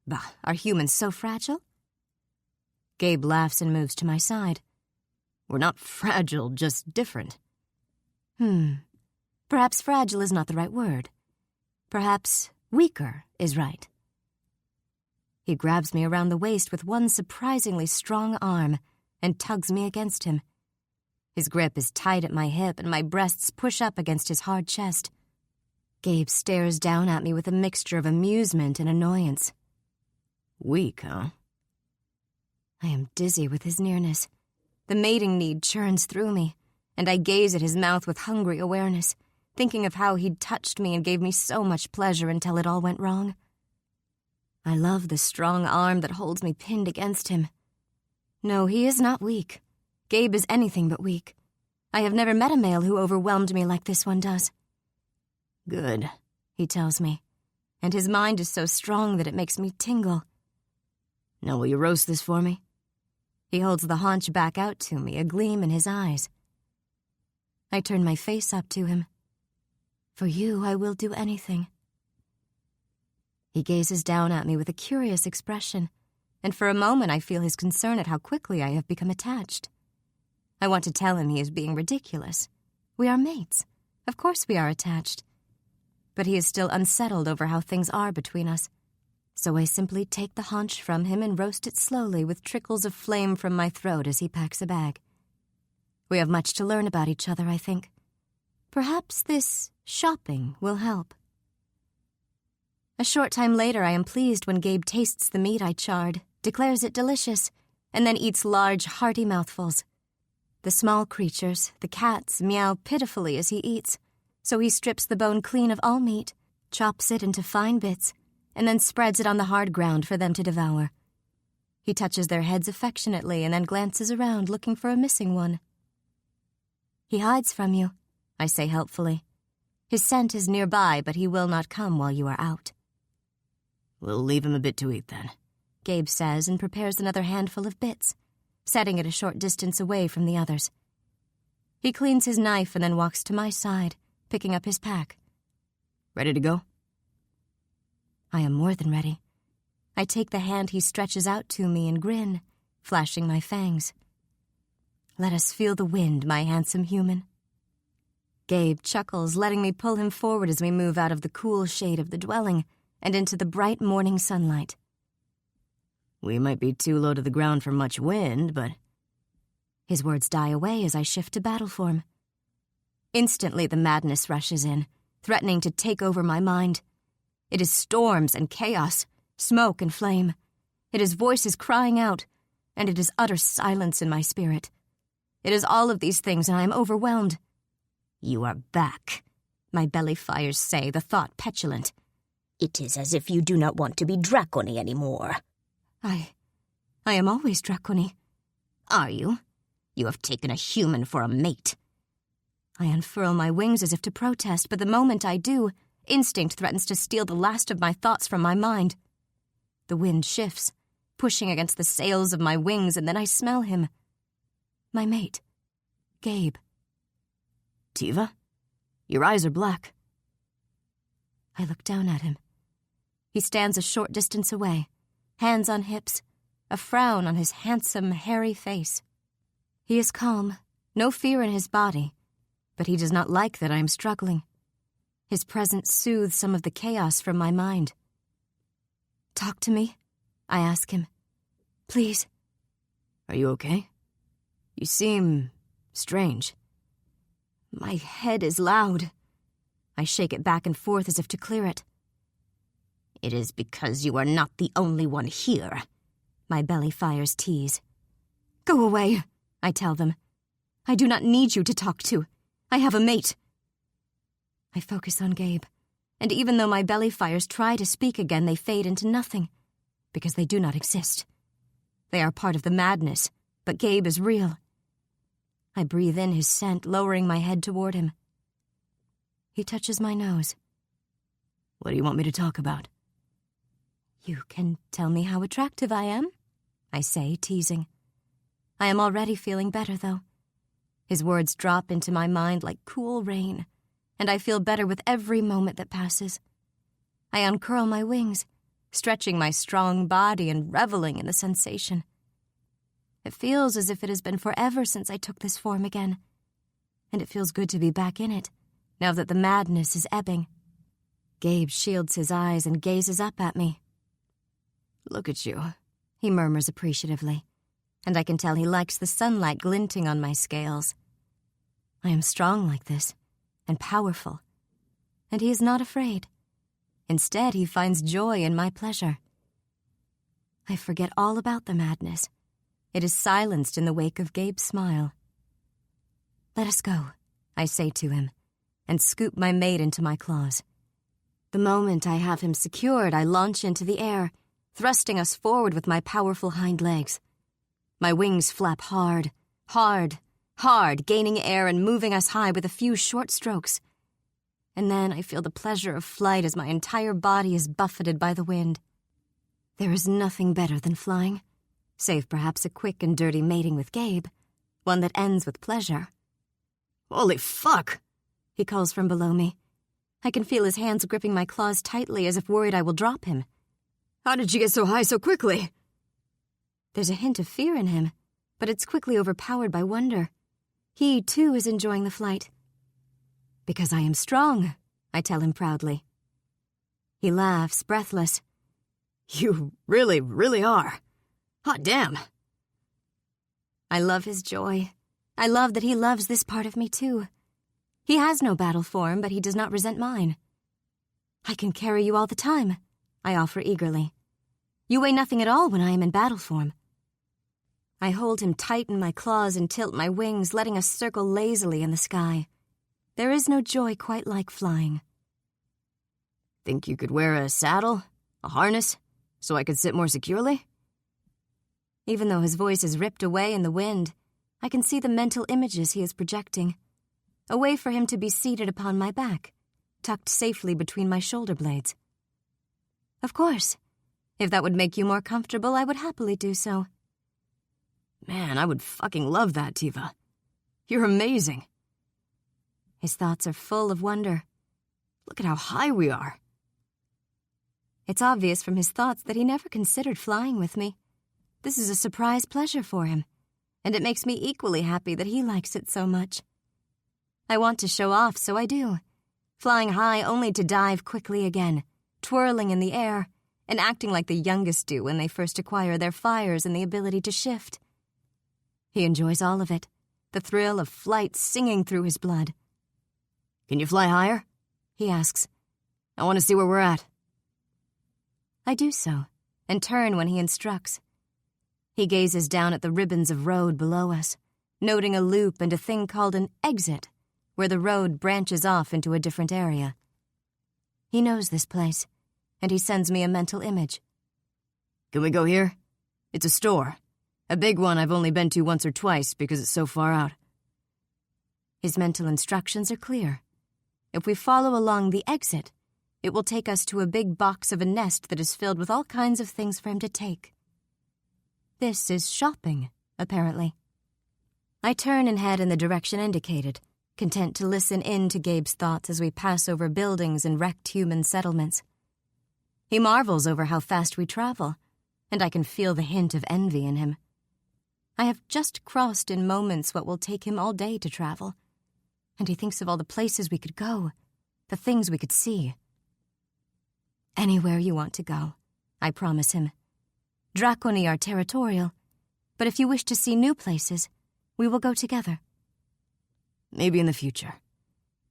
Bah, are humans so fragile? Gabe laughs and moves to my side. We're not fragile, just different. Perhaps fragile is not the right word. Perhaps weaker is right. He grabs me around the waist with one surprisingly strong arm and tugs me against him. His grip is tight at my hip and my breasts push up against his hard chest. Gabe stares down at me with a mixture of amusement and annoyance. Weak, huh? I am dizzy with his nearness. The mating need churns through me, and I gaze at his mouth with hungry awareness, thinking of how he'd touched me and gave me so much pleasure until it all went wrong. I love the strong arm that holds me pinned against him. No, he is not weak. Gabe is anything but weak. I have never met a male who overwhelmed me like this one does. Good, he tells me, and his mind is so strong that it makes me tingle. Now will you roast this for me? He holds the haunch back out to me, a gleam in his eyes. I turn my face up to him. For you, I will do anything. He gazes down at me with a curious expression, and for a moment I feel his concern at how quickly I have become attached. I want to tell him he is being ridiculous. We are mates. Of course we are attached. But he is still unsettled over how things are between us. So I simply take the haunch from him and roast it slowly with trickles of flame from my throat as he packs a bag. We have much to learn about each other, I think. Perhaps this shopping will help. A short time later, I am pleased when Gabe tastes the meat I charred, declares it delicious, and then eats large, hearty mouthfuls. The small creatures, the cats, meow pitifully as he eats, so he strips the bone clean of all meat, chops it into fine bits, and then spreads it on the hard ground for them to devour. He touches their heads affectionately and then glances around looking for a missing one. He hides from you, I say helpfully. His scent is nearby, but he will not come while you are out. We'll leave him a bit to eat then, Gabe says and prepares another handful of bits, setting it a short distance away from the others. He cleans his knife and then walks to my side, picking up his pack. Ready to go? I am more than ready. I take the hand he stretches out to me and grin, flashing my fangs. Let us feel the wind, my handsome human. Gabe chuckles, letting me pull him forward as we move out of the cool shade of the dwelling and into the bright morning sunlight. We might be too low to the ground for much wind, but... His words die away as I shift to battle form. Instantly the madness rushes in, threatening to take over my mind. It is storms and chaos, smoke and flame. It is voices crying out, and it is utter silence in my spirit. It is all of these things, and I am overwhelmed. You are back, My belly fires say, the thought petulant. It is as if you do not want to be Draconi anymore. I am always Draconi. Are you? You have taken a human for a mate. I unfurl my wings as if to protest, but the moment I do, instinct threatens to steal the last of my thoughts from my mind. The wind shifts, pushing against the sails of my wings, and then I smell him. My mate, Gabe. Tiva? Your eyes are black. I look down at him. He stands a short distance away, hands on hips, a frown on his handsome, hairy face. He is calm, no fear in his body, but he does not like that I am struggling. His presence soothes some of the chaos from my mind. Talk to me, I ask him. Please. Are you okay? You seem strange. My head is loud. I shake it back and forth as if to clear it. It is because you are not the only one here. My belly fires tease. Go away, I tell them. I do not need you to talk to. I have a mate. I focus on Gabe, and even though my belly fires try to speak again, they fade into nothing, because they do not exist. They are part of the madness, but Gabe is real. I breathe in his scent, lowering my head toward him. He touches my nose. What do you want me to talk about? You can tell me how attractive I am, I say, teasing. I am already feeling better, though. His words drop into my mind like cool rain, and I feel better with every moment that passes. I uncurl my wings, stretching my strong body and reveling in the sensation. It feels as if it has been forever since I took this form again, and it feels good to be back in it, now that the madness is ebbing. Gabe shields his eyes and gazes up at me. Look at you, he murmurs appreciatively, and I can tell he likes the sunlight glinting on my scales. I am strong like this, and powerful, and he is not afraid. Instead, he finds joy in my pleasure. I forget all about the madness. It is silenced in the wake of Gabe's smile. Let us go, I say to him, and scoop my mate into my claws. The moment I have him secured, I launch into the air, thrusting us forward with my powerful hind legs. My wings flap hard, hard, hard, gaining air and moving us high with a few short strokes. And then I feel the pleasure of flight as my entire body is buffeted by the wind. There is nothing better than flying, save perhaps a quick and dirty mating with Gabe, one that ends with pleasure. Holy fuck! He calls from below me. I can feel his hands gripping my claws tightly as if worried I will drop him. How did you get so high so quickly? There's a hint of fear in him, but it's quickly overpowered by wonder. He, too, is enjoying the flight. Because I am strong, I tell him proudly. He laughs, breathless. You really, really are. Hot damn. I love his joy. I love that he loves this part of me, too. He has no battle form, but he does not resent mine. I can carry you all the time, I offer eagerly. You weigh nothing at all when I am in battle form. I hold him tight in my claws and tilt my wings, letting us circle lazily in the sky. There is no joy quite like flying. Think you could wear a saddle, a harness, so I could sit more securely? Even though his voice is ripped away in the wind, I can see the mental images he is projecting. A way for him to be seated upon my back, tucked safely between my shoulder blades. Of course. If that would make you more comfortable, I would happily do so. Man, I would fucking love that, Tiva. You're amazing. His thoughts are full of wonder. Look at how high we are. It's obvious from his thoughts that he never considered flying with me. This is a surprise pleasure for him, and it makes me equally happy that he likes it so much. I want to show off, so I do, flying high only to dive quickly again, twirling in the air, and acting like the youngest do when they first acquire their fires and the ability to shift. He enjoys all of it, the thrill of flight singing through his blood. Can you fly higher? He asks. I want to see where we're at. I do so, and turn when he instructs. He gazes down at the ribbons of road below us, noting a loop and a thing called an exit, where the road branches off into a different area. He knows this place, and he sends me a mental image. Can we go here? It's a store. A big one I've only been to once or twice because it's so far out. His mental instructions are clear. If we follow along the exit, it will take us to a big box of a nest that is filled with all kinds of things for him to take. This is shopping, apparently. I turn and head in the direction indicated, content to listen in to Gabe's thoughts as we pass over buildings and wrecked human settlements. He marvels over how fast we travel, and I can feel the hint of envy in him. I have just crossed in moments what will take him all day to travel, and he thinks of all the places we could go, the things we could see. Anywhere you want to go, I promise him. Draconi are territorial, but if you wish to see new places, we will go together. Maybe in the future.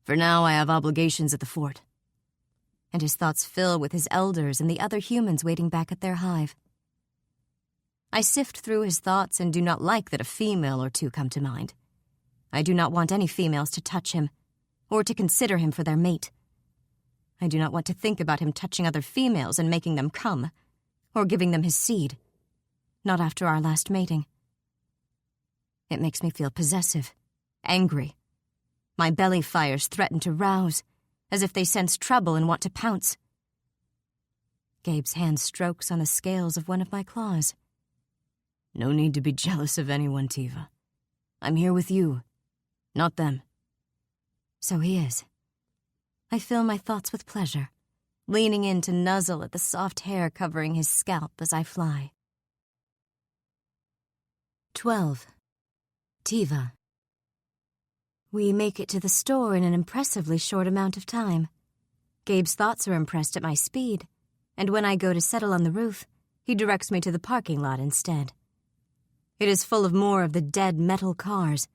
For now, I have obligations at the fort. And his thoughts fill with his elders and the other humans waiting back at their hive. I sift through his thoughts and do not like that a female or two come to mind. I do not want any females to touch him, or to consider him for their mate. I do not want to think about him touching other females and making them come, or giving them his seed. Not after our last mating. It makes me feel possessive, angry. My belly fires threaten to rouse, as if they sense trouble and want to pounce. Gabe's hand strokes on the scales of one of my claws. No need to be jealous of anyone, Tiva. I'm here with you, not them. So he is. I fill my thoughts with pleasure, leaning in to nuzzle at the soft hair covering his scalp as I fly. 12. Tiva. We make it to the store in an impressively short amount of time. Gabe's thoughts are impressed at my speed, and when I go to settle on the roof, he directs me to the parking lot instead. It is full of more of the dead metal cars,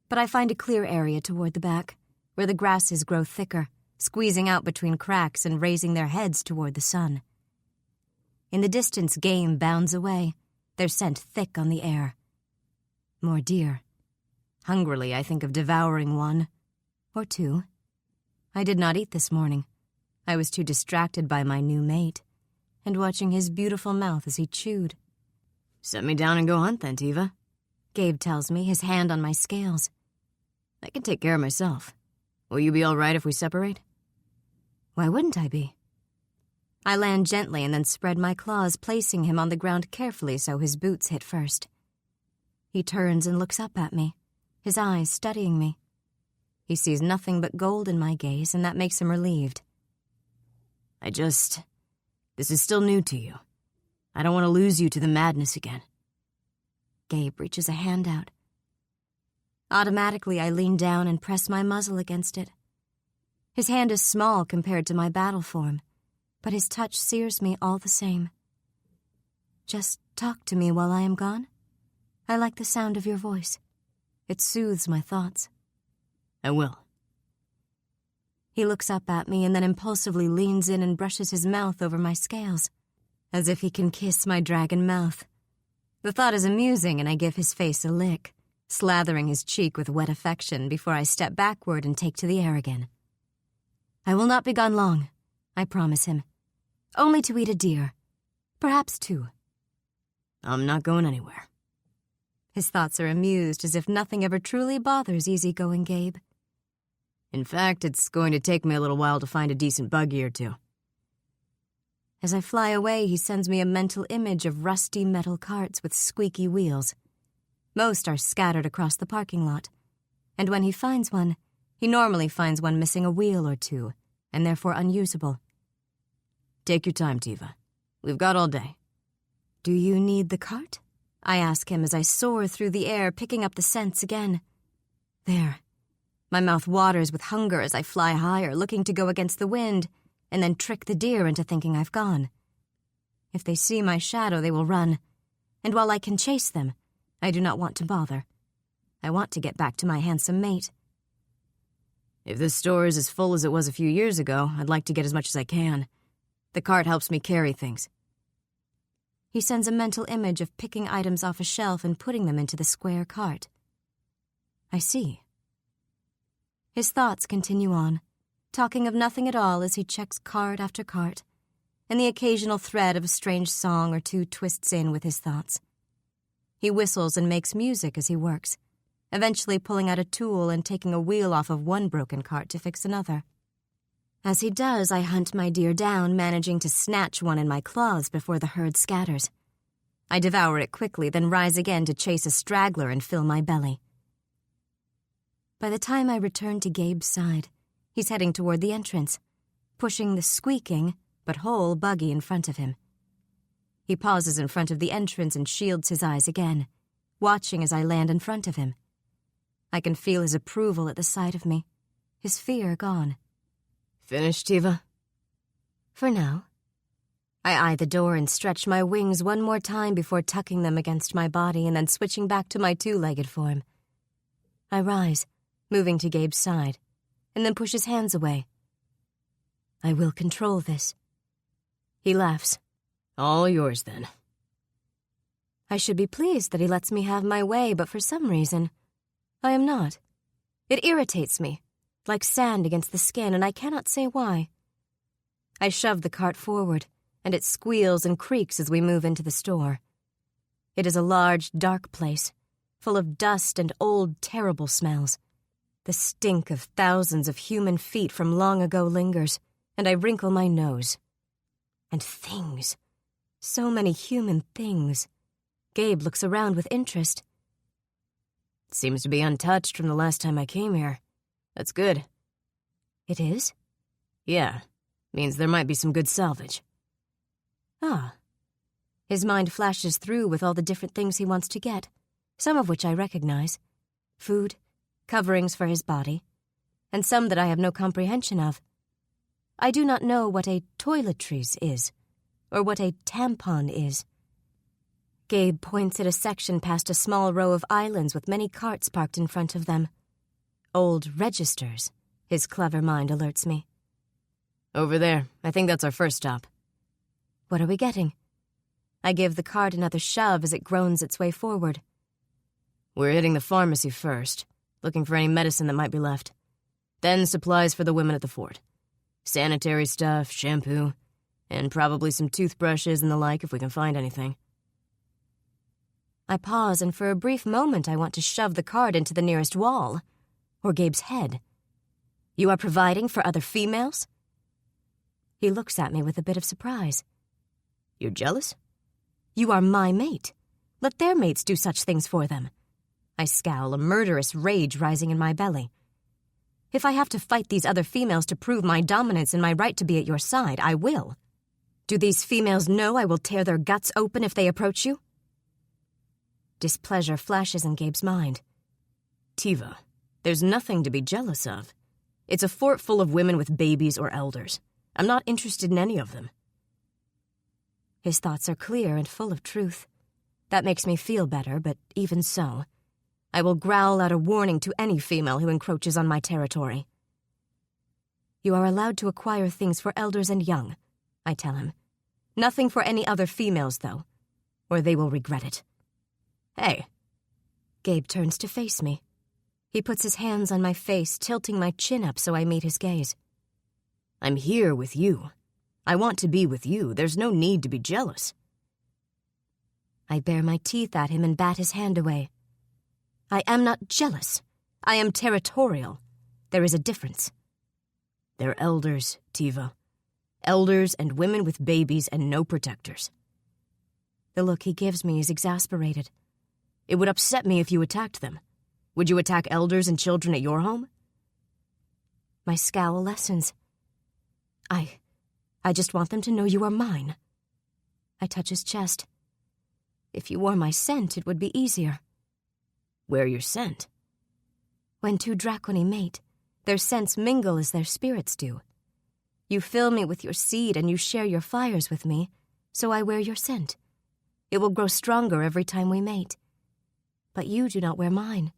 but I find a clear area toward the back, where the grasses grow thicker, squeezing out between cracks and raising their heads toward the sun. In the distance, game bounds away, their scent thick on the air. More deer. Hungrily, I think of devouring one, or two. I did not eat this morning. I was too distracted by my new mate, and watching his beautiful mouth as he chewed. Set me down and go hunt then, Tiva. Gabe tells me, his hand on my scales. I can take care of myself. Will you be all right if we separate? Why wouldn't I be? I land gently and then spread my claws, placing him on the ground carefully so his boots hit first. He turns and looks up at me, his eyes studying me. He sees nothing but gold in my gaze, and that makes him relieved. This is still new to you. I don't want to lose you to the madness again. Gabe reaches a hand out. Automatically, I lean down and press my muzzle against it. His hand is small compared to my battle form, but his touch sears me all the same. Just talk to me while I am gone. I like the sound of your voice. It soothes my thoughts. I will. He looks up at me and then impulsively leans in and brushes his mouth over my scales, as if he can kiss my dragon mouth. The thought is amusing, and I give his face a lick, slathering his cheek with wet affection before I step backward and take to the air again. I will not be gone long, I promise him. Only to eat a deer. Perhaps two. I'm not going anywhere. His thoughts are amused, as if nothing ever truly bothers easygoing Gabe. In fact, it's going to take me a little while to find a decent buggy or two. As I fly away, he sends me a mental image of rusty metal carts with squeaky wheels. Most are scattered across the parking lot, and when he finds one, he normally finds one missing a wheel or two, and therefore unusable. Take your time, Tiva. We've got all day. Do you need the cart? I ask him as I soar through the air, picking up the scents again. There. My mouth waters with hunger as I fly higher, looking to go against the wind, and then trick the deer into thinking I've gone. If they see my shadow, they will run. And while I can chase them, I do not want to bother. I want to get back to my handsome mate. If this store is as full as it was a few years ago, I'd like to get as much as I can. The cart helps me carry things. He sends a mental image of picking items off a shelf and putting them into the square cart. I see. His thoughts continue on, talking of nothing at all as he checks cart after cart, and the occasional thread of a strange song or two twists in with his thoughts. He whistles and makes music as he works, eventually pulling out a tool and taking a wheel off of one broken cart to fix another. As he does, I hunt my deer down, managing to snatch one in my claws before the herd scatters. I devour it quickly, then rise again to chase a straggler and fill my belly. By the time I return to Gabe's side, he's heading toward the entrance, pushing the squeaking but whole buggy in front of him. He pauses in front of the entrance and shields his eyes again, watching as I land in front of him. I can feel his approval at the sight of me, his fear gone. Finished, Tiva? For now. I eye the door and stretch my wings one more time before tucking them against my body and then switching back to my two-legged form. I rise, moving to Gabe's side, and then push his hands away. I will control this. He laughs. All yours, then. I should be pleased that he lets me have my way, but for some reason, I am not. It irritates me, like sand against the skin, and I cannot say why. I shove the cart forward, and it squeals and creaks as we move into the store. It is a large, dark place, full of dust and old, terrible smells. The stink of thousands of human feet from long ago lingers, and I wrinkle my nose. And things. So many human things. Gabe looks around with interest. It seems to be untouched from the last time I came here. That's good. It is? Yeah. Means there might be some good salvage. Ah. His mind flashes through with all the different things he wants to get, some of which I recognize. Food, coverings for his body, and some that I have no comprehension of. I do not know what a toiletries is, or what a tampon is. Gabe points at a section past a small row of islands with many carts parked in front of them. Old registers, his clever mind alerts me. Over there. I think that's our first stop. What are we getting? I give the cart another shove as it groans its way forward. We're hitting the pharmacy first, looking for any medicine that might be left. Then supplies for the women at the fort. Sanitary stuff, shampoo, and probably some toothbrushes and the like if we can find anything. I pause, and for a brief moment I want to shove the cart into the nearest wall. Or Gabe's head. You are providing for other females? He looks at me with a bit of surprise. You're jealous? You are my mate. Let their mates do such things for them. I scowl, a murderous rage rising in my belly. If I have to fight these other females to prove my dominance and my right to be at your side, I will. Do these females know I will tear their guts open if they approach you? Displeasure flashes in Gabe's mind. Tiva, there's nothing to be jealous of. It's a fort full of women with babies or elders. I'm not interested in any of them. His thoughts are clear and full of truth. That makes me feel better, but even so, I will growl out a warning to any female who encroaches on my territory. You are allowed to acquire things for elders and young, I tell him. Nothing for any other females, though, or they will regret it. Hey. Gabe turns to face me. He puts his hands on my face, tilting my chin up so I meet his gaze. I'm here with you. I want to be with you. There's no need to be jealous. I bare my teeth at him and bat his hand away. I am not jealous. I am territorial. There is a difference. They're elders, Tiva. Elders and women with babies and no protectors. The look he gives me is exasperated. It would upset me if you attacked them. Would you attack elders and children at your home? My scowl lessens. I just want them to know you are mine. I touch his chest. If you wore my scent, it would be easier. Wear your scent? When two draconi mate, their scents mingle as their spirits do. You fill me with your seed and you share your fires with me, so I wear your scent. It will grow stronger every time we mate. But you do not wear mine.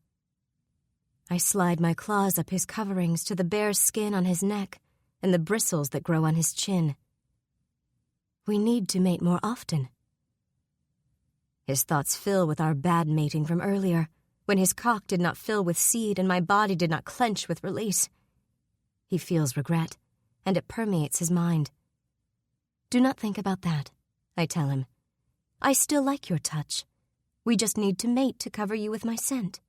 I slide my claws up his coverings to the bare skin on his neck and the bristles that grow on his chin. We need to mate more often. His thoughts fill with our bad mating from earlier, when his cock did not fill with seed and my body did not clench with release. He feels regret, and it permeates his mind. Do not think about that, I tell him. I still like your touch. We just need to mate to cover you with my scent.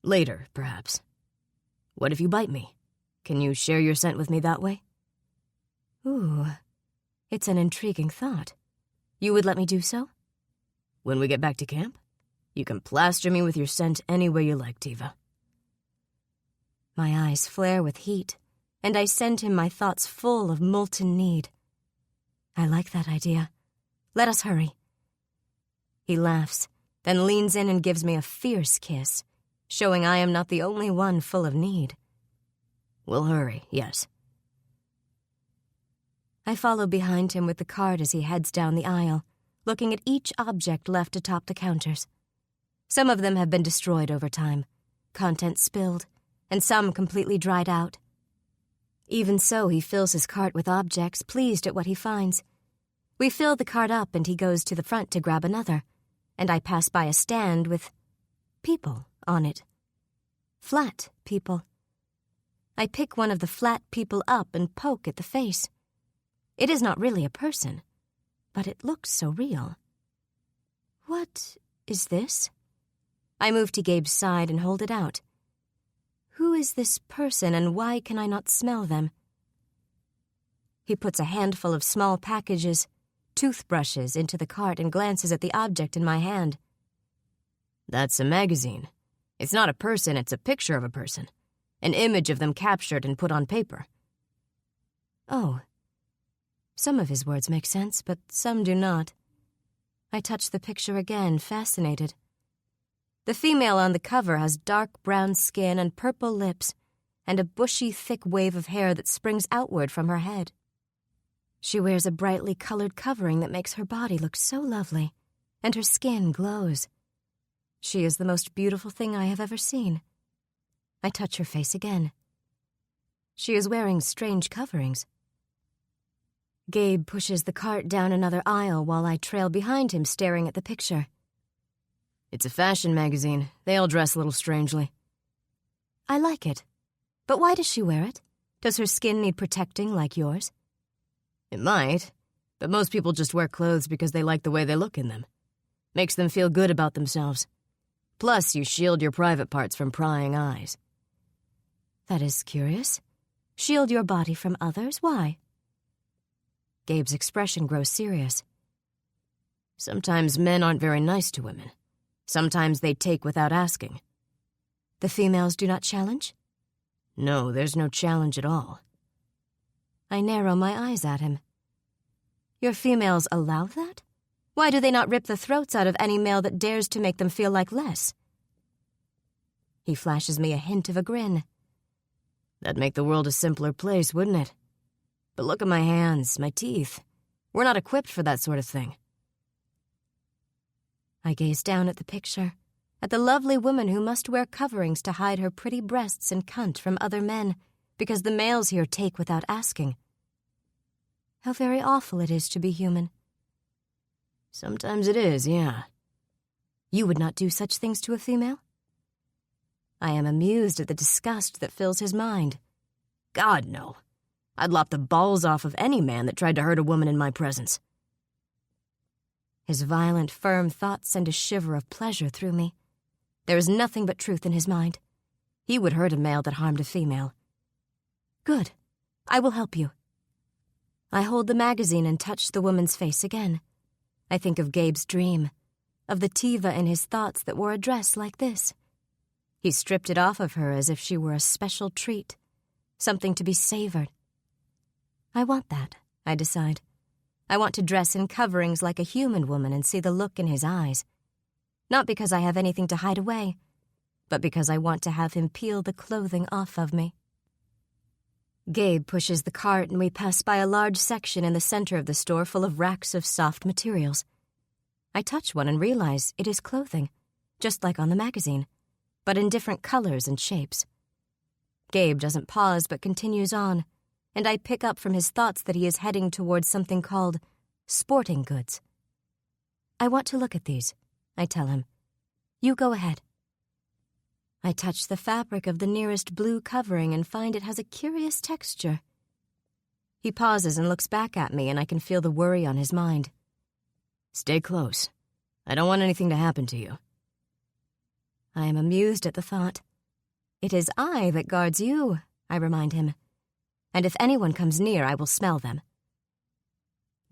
Later, perhaps. What if you bite me? Can you share your scent with me that way? Ooh, it's an intriguing thought. You would let me do so? When we get back to camp, you can plaster me with your scent any way you like, Tiva. My eyes flare with heat, and I send him my thoughts full of molten need. I like that idea. Let us hurry. He laughs, then leans in and gives me a fierce kiss, showing I am not the only one full of need. We'll hurry, yes. I follow behind him with the cart as he heads down the aisle, looking at each object left atop the counters. Some of them have been destroyed over time, contents spilled, and some completely dried out. Even so, he fills his cart with objects, pleased at what he finds. We fill the cart up and he goes to the front to grab another, and I pass by a stand with people on it. Flat people. I pick one of the flat people up and poke at the face. It is not really a person, but it looks so real. What is this? I move to Gabe's side and hold it out. Who is this person and why can I not smell them? He puts a handful of small packages, toothbrushes, into the cart and glances at the object in my hand. That's a magazine. It's not a person, it's a picture of a person. An image of them captured and put on paper. Oh. Some of his words make sense, but some do not. I touch the picture again, fascinated. The female on the cover has dark brown skin and purple lips, and a bushy, thick wave of hair that springs outward from her head. She wears a brightly colored covering that makes her body look so lovely, and her skin glows. She is the most beautiful thing I have ever seen. I touch her face again. She is wearing strange coverings. Gabe pushes the cart down another aisle while I trail behind him, staring at the picture. It's a fashion magazine. They all dress a little strangely. I like it. But why does she wear it? Does her skin need protecting like yours? It might, but most people just wear clothes because they like the way they look in them. Makes them feel good about themselves. Plus, you shield your private parts from prying eyes. That is curious. Shield your body from others? Why? Gabe's expression grows serious. Sometimes men aren't very nice to women. Sometimes they take without asking. The females do not challenge? No, there's no challenge at all. I narrow my eyes at him. Your females allow that? Why do they not rip the throats out of any male that dares to make them feel like less? He flashes me a hint of a grin. That'd make the world a simpler place, wouldn't it? But look at my hands, my teeth. We're not equipped for that sort of thing. I gaze down at the picture, at the lovely woman who must wear coverings to hide her pretty breasts and cunt from other men, because the males here take without asking. How very awful it is to be human. Sometimes it is, yeah. You would not do such things to a female? I am amused at the disgust that fills his mind. God, no. I'd lop the balls off of any man that tried to hurt a woman in my presence. His violent, firm thoughts send a shiver of pleasure through me. There is nothing but truth in his mind. He would hurt a male that harmed a female. Good. I will help you. I hold the magazine and touch the woman's face again. I think of Gabe's dream, of the Tiva in his thoughts that wore a dress like this. He stripped it off of her as if she were a special treat, something to be savored. I want that, I decide. I want to dress in coverings like a human woman and see the look in his eyes. Not because I have anything to hide away, but because I want to have him peel the clothing off of me. Gabe pushes the cart and we pass by a large section in the center of the store full of racks of soft materials. I touch one and realize it is clothing, just like on the magazine, but in different colors and shapes. Gabe doesn't pause but continues on, and I pick up from his thoughts that he is heading towards something called sporting goods. I want to look at these, I tell him. You go ahead. I touch the fabric of the nearest blue covering and find it has a curious texture. He pauses and looks back at me, and I can feel the worry on his mind. Stay close. I don't want anything to happen to you. I am amused at the thought. It is I that guards you, I remind him. And if anyone comes near, I will smell them.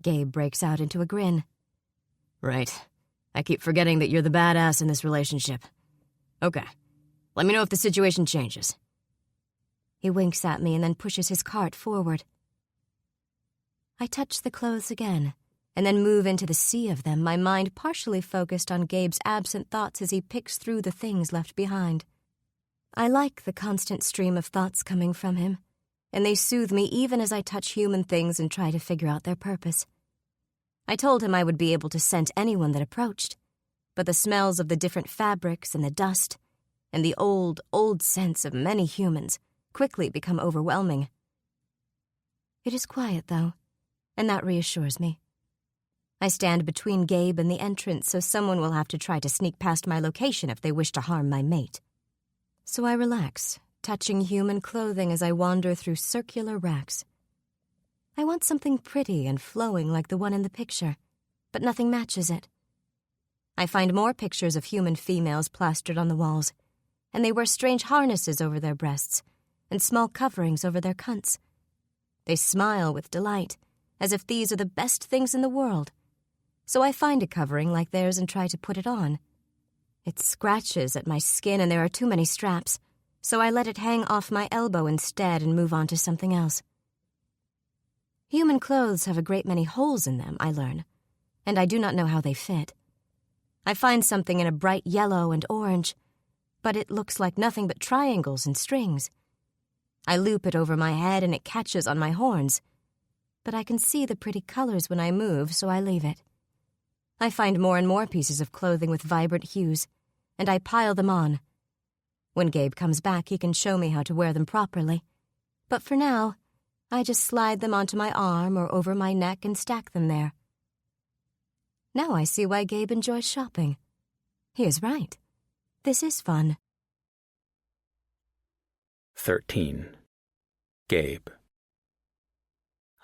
Gabe breaks out into a grin. Right. I keep forgetting that you're the badass in this relationship. Okay. Let me know if the situation changes. He winks at me and then pushes his cart forward. I touch the clothes again, and then move into the sea of them, my mind partially focused on Gabe's absent thoughts as he picks through the things left behind. I like the constant stream of thoughts coming from him, and they soothe me even as I touch human things and try to figure out their purpose. I told him I would be able to scent anyone that approached, but the smells of the different fabrics and the dust, and the old scents of many humans quickly become overwhelming. It is quiet, though, and that reassures me. I stand between Gabe and the entrance, so someone will have to try to sneak past my location if they wish to harm my mate. So I relax, touching human clothing as I wander through circular racks. I want something pretty and flowing like the one in the picture, but nothing matches it. I find more pictures of human females plastered on the walls, and they wear strange harnesses over their breasts and small coverings over their cunts. They smile with delight, as if these are the best things in the world. So I find a covering like theirs and try to put it on. It scratches at my skin and there are too many straps, so I let it hang off my elbow instead and move on to something else. Human clothes have a great many holes in them, I learn, and I do not know how they fit. I find something in a bright yellow and orange, but it looks like nothing but triangles and strings. I loop it over my head and it catches on my horns, but I can see the pretty colors when I move, so I leave it. I find more and more pieces of clothing with vibrant hues, and I pile them on. When Gabe comes back, he can show me how to wear them properly. But for now, I just slide them onto my arm or over my neck and stack them there. Now I see why Gabe enjoys shopping. He is right. This is fun. 13. Gabe.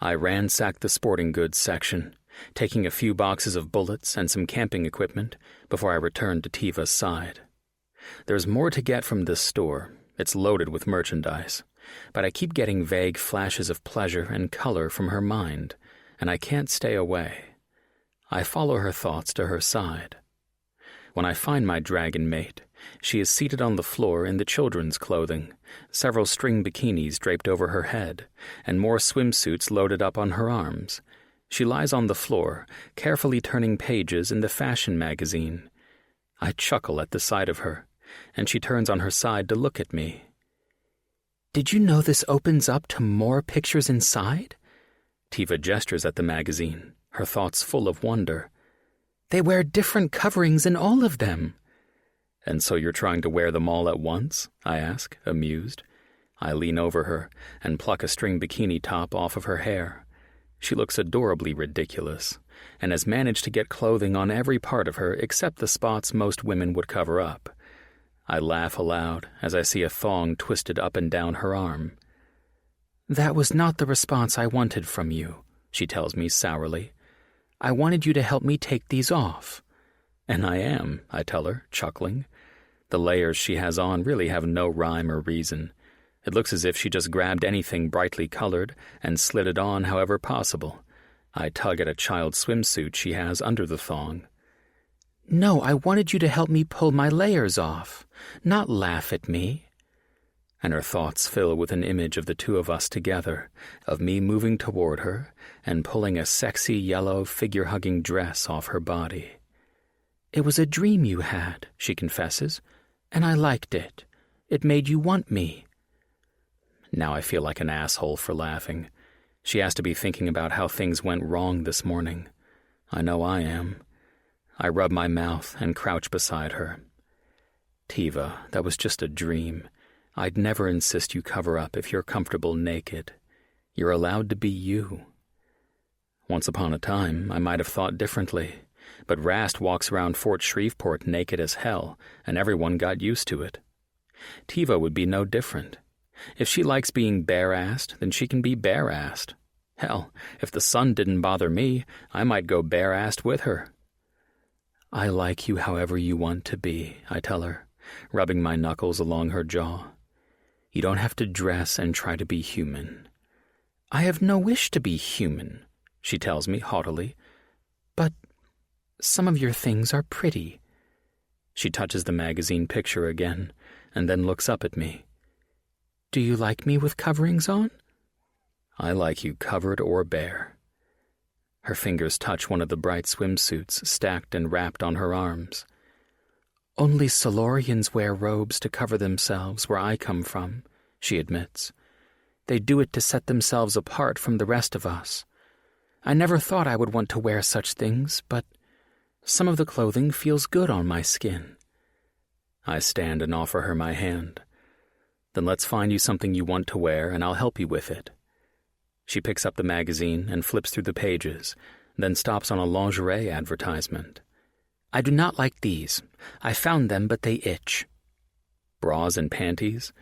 I ransacked the sporting goods section, taking a few boxes of bullets and some camping equipment before I returned to Tiva's side. There's more to get from this store. It's loaded with merchandise, but I keep getting vague flashes of pleasure and color from her mind, and I can't stay away. I follow her thoughts to her side. When I find my dragon mate, she is seated on the floor in the children's clothing, several string bikinis draped over her head, and more swimsuits loaded up on her arms. She lies on the floor, carefully turning pages in the fashion magazine. I chuckle at the sight of her, and she turns on her side to look at me. "Did you know this opens up to more pictures inside?" Tiva gestures at the magazine, her thoughts full of wonder. "They wear different coverings in all of them." "And so you're trying to wear them all at once?" I ask, amused. I lean over her and pluck a string bikini top off of her hair. She looks adorably ridiculous, and has managed to get clothing on every part of her except the spots most women would cover up. I laugh aloud as I see a thong twisted up and down her arm. "That was not the response I wanted from you," she tells me sourly. "I wanted you to help me take these off." "And I am," I tell her, chuckling. The layers she has on really have no rhyme or reason. It looks as if she just grabbed anything brightly colored and slid it on however possible. I tug at a child's swimsuit she has under the thong. "No, I wanted you to help me pull my layers off, not laugh at me." and her thoughts fill with an image of the two of us together, of me moving toward her and pulling a sexy yellow figure-hugging dress off her body. "It was a dream you had," she confesses, "and I liked it. It made you want me." Now I feel like an asshole for laughing. She has to be thinking about how things went wrong this morning. I know I am. I rub my mouth and crouch beside her. "Tiva, that was just a dream. I'd never insist you cover up if you're comfortable naked. You're allowed to be you." Once upon a time, I might have thought differently, but Rast walks around Fort Shreveport naked as hell, and everyone got used to it. Tiva would be no different. If she likes being bare-assed, then she can be bare-assed. Hell, if the sun didn't bother me, I might go bare-assed with her. "I like you however you want to be," I tell her, rubbing my knuckles along her jaw. "You don't have to dress and try to be human." "I have no wish to be human," she tells me haughtily. "But some of your things are pretty." She touches the magazine picture again, and then looks up at me. "Do you like me with coverings on?" "I like you covered or bare." Her fingers touch one of the bright swimsuits stacked and wrapped on her arms. "Only Solorians wear robes to cover themselves where I come from," she admits. "They do it to set themselves apart from the rest of us. I never thought I would want to wear such things, but some of the clothing feels good on my skin." I stand and offer her my hand. "Then let's find you something you want to wear, and I'll help you with it." She picks up the magazine and flips through the pages, then stops on a lingerie advertisement. "I do not like these. I found them, but they itch." "Bras and panties?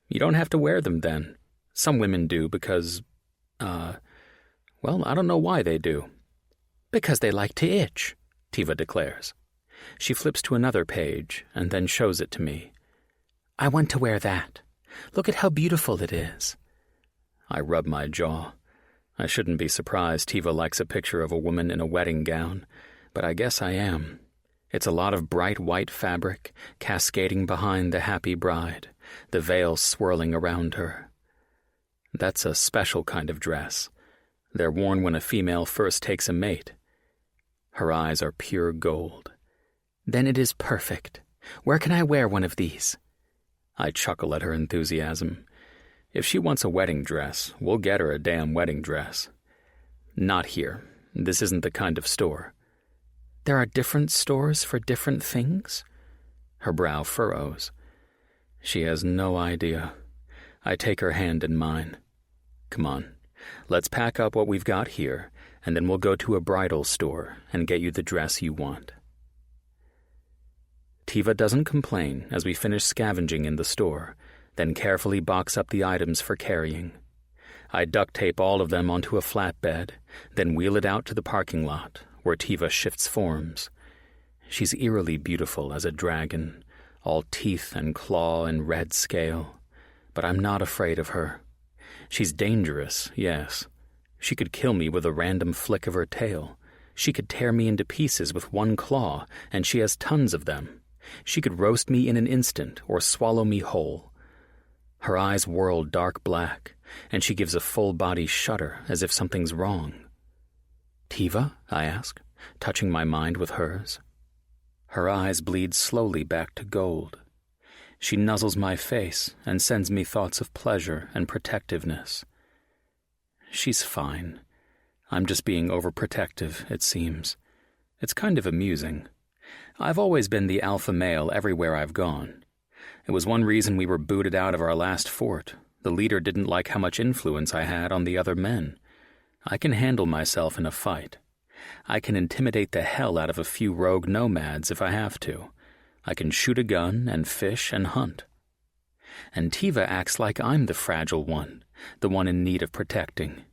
You don't have to wear them then. Some women do because, well, I don't know why they do." "Because they like to itch," Tiva declares. She flips to another page and then shows it to me. "I want to wear that. Look at how beautiful it is." I rub my jaw. I shouldn't be surprised Tiva likes a picture of a woman in a wedding gown, but I guess I am. It's a lot of bright white fabric cascading behind the happy bride, the veil swirling around her. That's a special kind of dress. They're worn when a female first takes a mate. Her eyes are pure gold. "Then it is perfect. Where can I wear one of these?" I chuckle at her enthusiasm. If she wants a wedding dress, we'll get her a damn wedding dress. "Not here. This isn't the kind of store." "There are different stores for different things?" Her brow furrows. She has no idea. I take her hand in mine. "Come on, let's pack up what we've got here, and then we'll go to a bridal store and get you the dress you want." Tiva doesn't complain as we finish scavenging in the store, then carefully box up the items for carrying. I duct tape all of them onto a flatbed, then wheel it out to the parking lot, where Tiva shifts forms. She's eerily beautiful as a dragon, all teeth and claw and red scale. But I'm not afraid of her. She's dangerous, yes. She could kill me with a random flick of her tail. She could tear me into pieces with one claw, and she has tons of them. She could roast me in an instant or swallow me whole. Her eyes whirl dark black, and she gives a full-body shudder as if something's wrong. "Tiva?" I ask, touching my mind with hers. Her eyes bleed slowly back to gold. She nuzzles my face and sends me thoughts of pleasure and protectiveness. She's fine. I'm just being overprotective, it seems. It's kind of amusing. I've always been the alpha male everywhere I've gone. It was one reason we were booted out of our last fort. The leader didn't like how much influence I had on the other men. I can handle myself in a fight. I can intimidate the hell out of a few rogue nomads if I have to. I can shoot a gun and fish and hunt. And Tiva acts like I'm the fragile one, the one in need of protecting.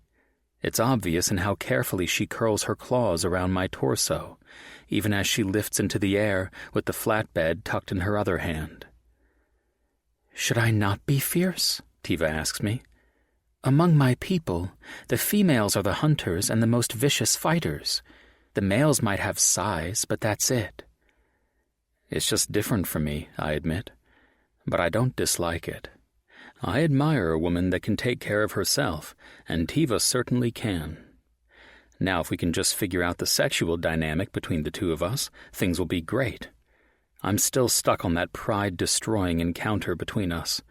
It's obvious in how carefully she curls her claws around my torso, even as she lifts into the air with the flatbed tucked in her other hand. "Should I not be fierce?" Tiva asks me. "Among my people, the females are the hunters and the most vicious fighters. The males might have size, but that's it." It's just different for me, I admit. But I don't dislike it. I admire a woman that can take care of herself, and Tiva certainly can. Now, if we can just figure out the sexual dynamic between the two of us, things will be great. I'm still stuck on that pride-destroying encounter between us,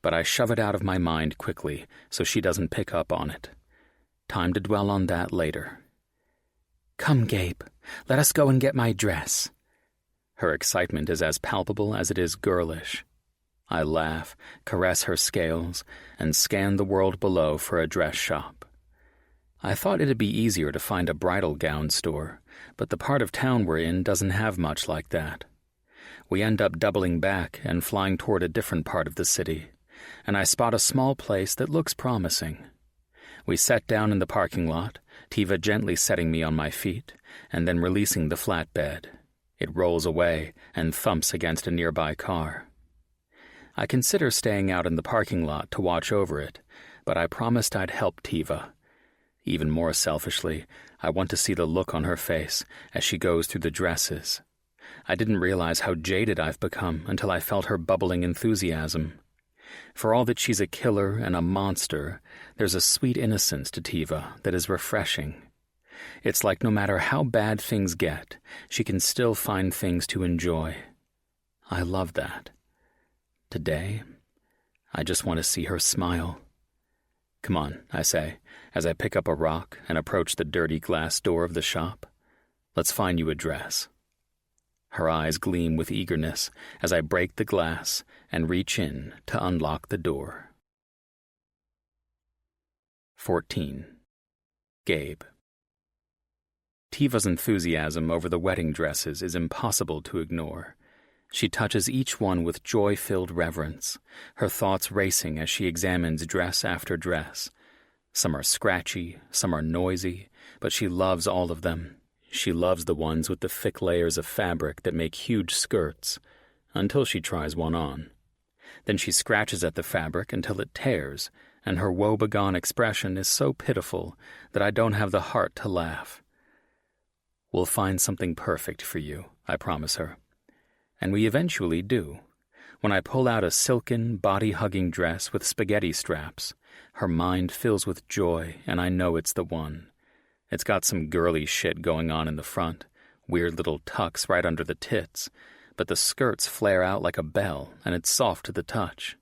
but I shove it out of my mind quickly so she doesn't pick up on it. Time to dwell on that later. "Come, Gabe, let us go and get my dress." Her excitement is as palpable as it is girlish. I laugh, caress her scales, and scan the world below for a dress shop. I thought it'd be easier to find a bridal gown store, but the part of town we're in doesn't have much like that. We end up doubling back and flying toward a different part of the city, and I spot a small place that looks promising. We set down in the parking lot, Tiva gently setting me on my feet, and then releasing the flatbed. It rolls away and thumps against a nearby car. I consider staying out in the parking lot to watch over it, but I promised I'd help Tiva. Even more selfishly, I want to see the look on her face as she goes through the dresses. I didn't realize how jaded I've become until I felt her bubbling enthusiasm. For all that she's a killer and a monster, there's a sweet innocence to Tiva that is refreshing. It's like no matter how bad things get, she can still find things to enjoy. I love that. Today, I just want to see her smile. "Come on," I say, as I pick up a rock and approach the dirty glass door of the shop. "Let's find you a dress." Her eyes gleam with eagerness as I break the glass and reach in to unlock the door. 14. Gabe. Tiva's enthusiasm over the wedding dresses is impossible to ignore. She touches each one with joy-filled reverence, her thoughts racing as she examines dress after dress. Some are scratchy, some are noisy, but she loves all of them. She loves the ones with the thick layers of fabric that make huge skirts, until she tries one on. Then she scratches at the fabric until it tears, and her woebegone expression is so pitiful that I don't have the heart to laugh. "We'll find something perfect for you," I promise her. And we eventually do. When I pull out a silken, body-hugging dress with spaghetti straps, her mind fills with joy, and I know it's the one. It's got some girly shit going on in the front, weird little tucks right under the tits, but the skirts flare out like a bell, and it's soft to the touch.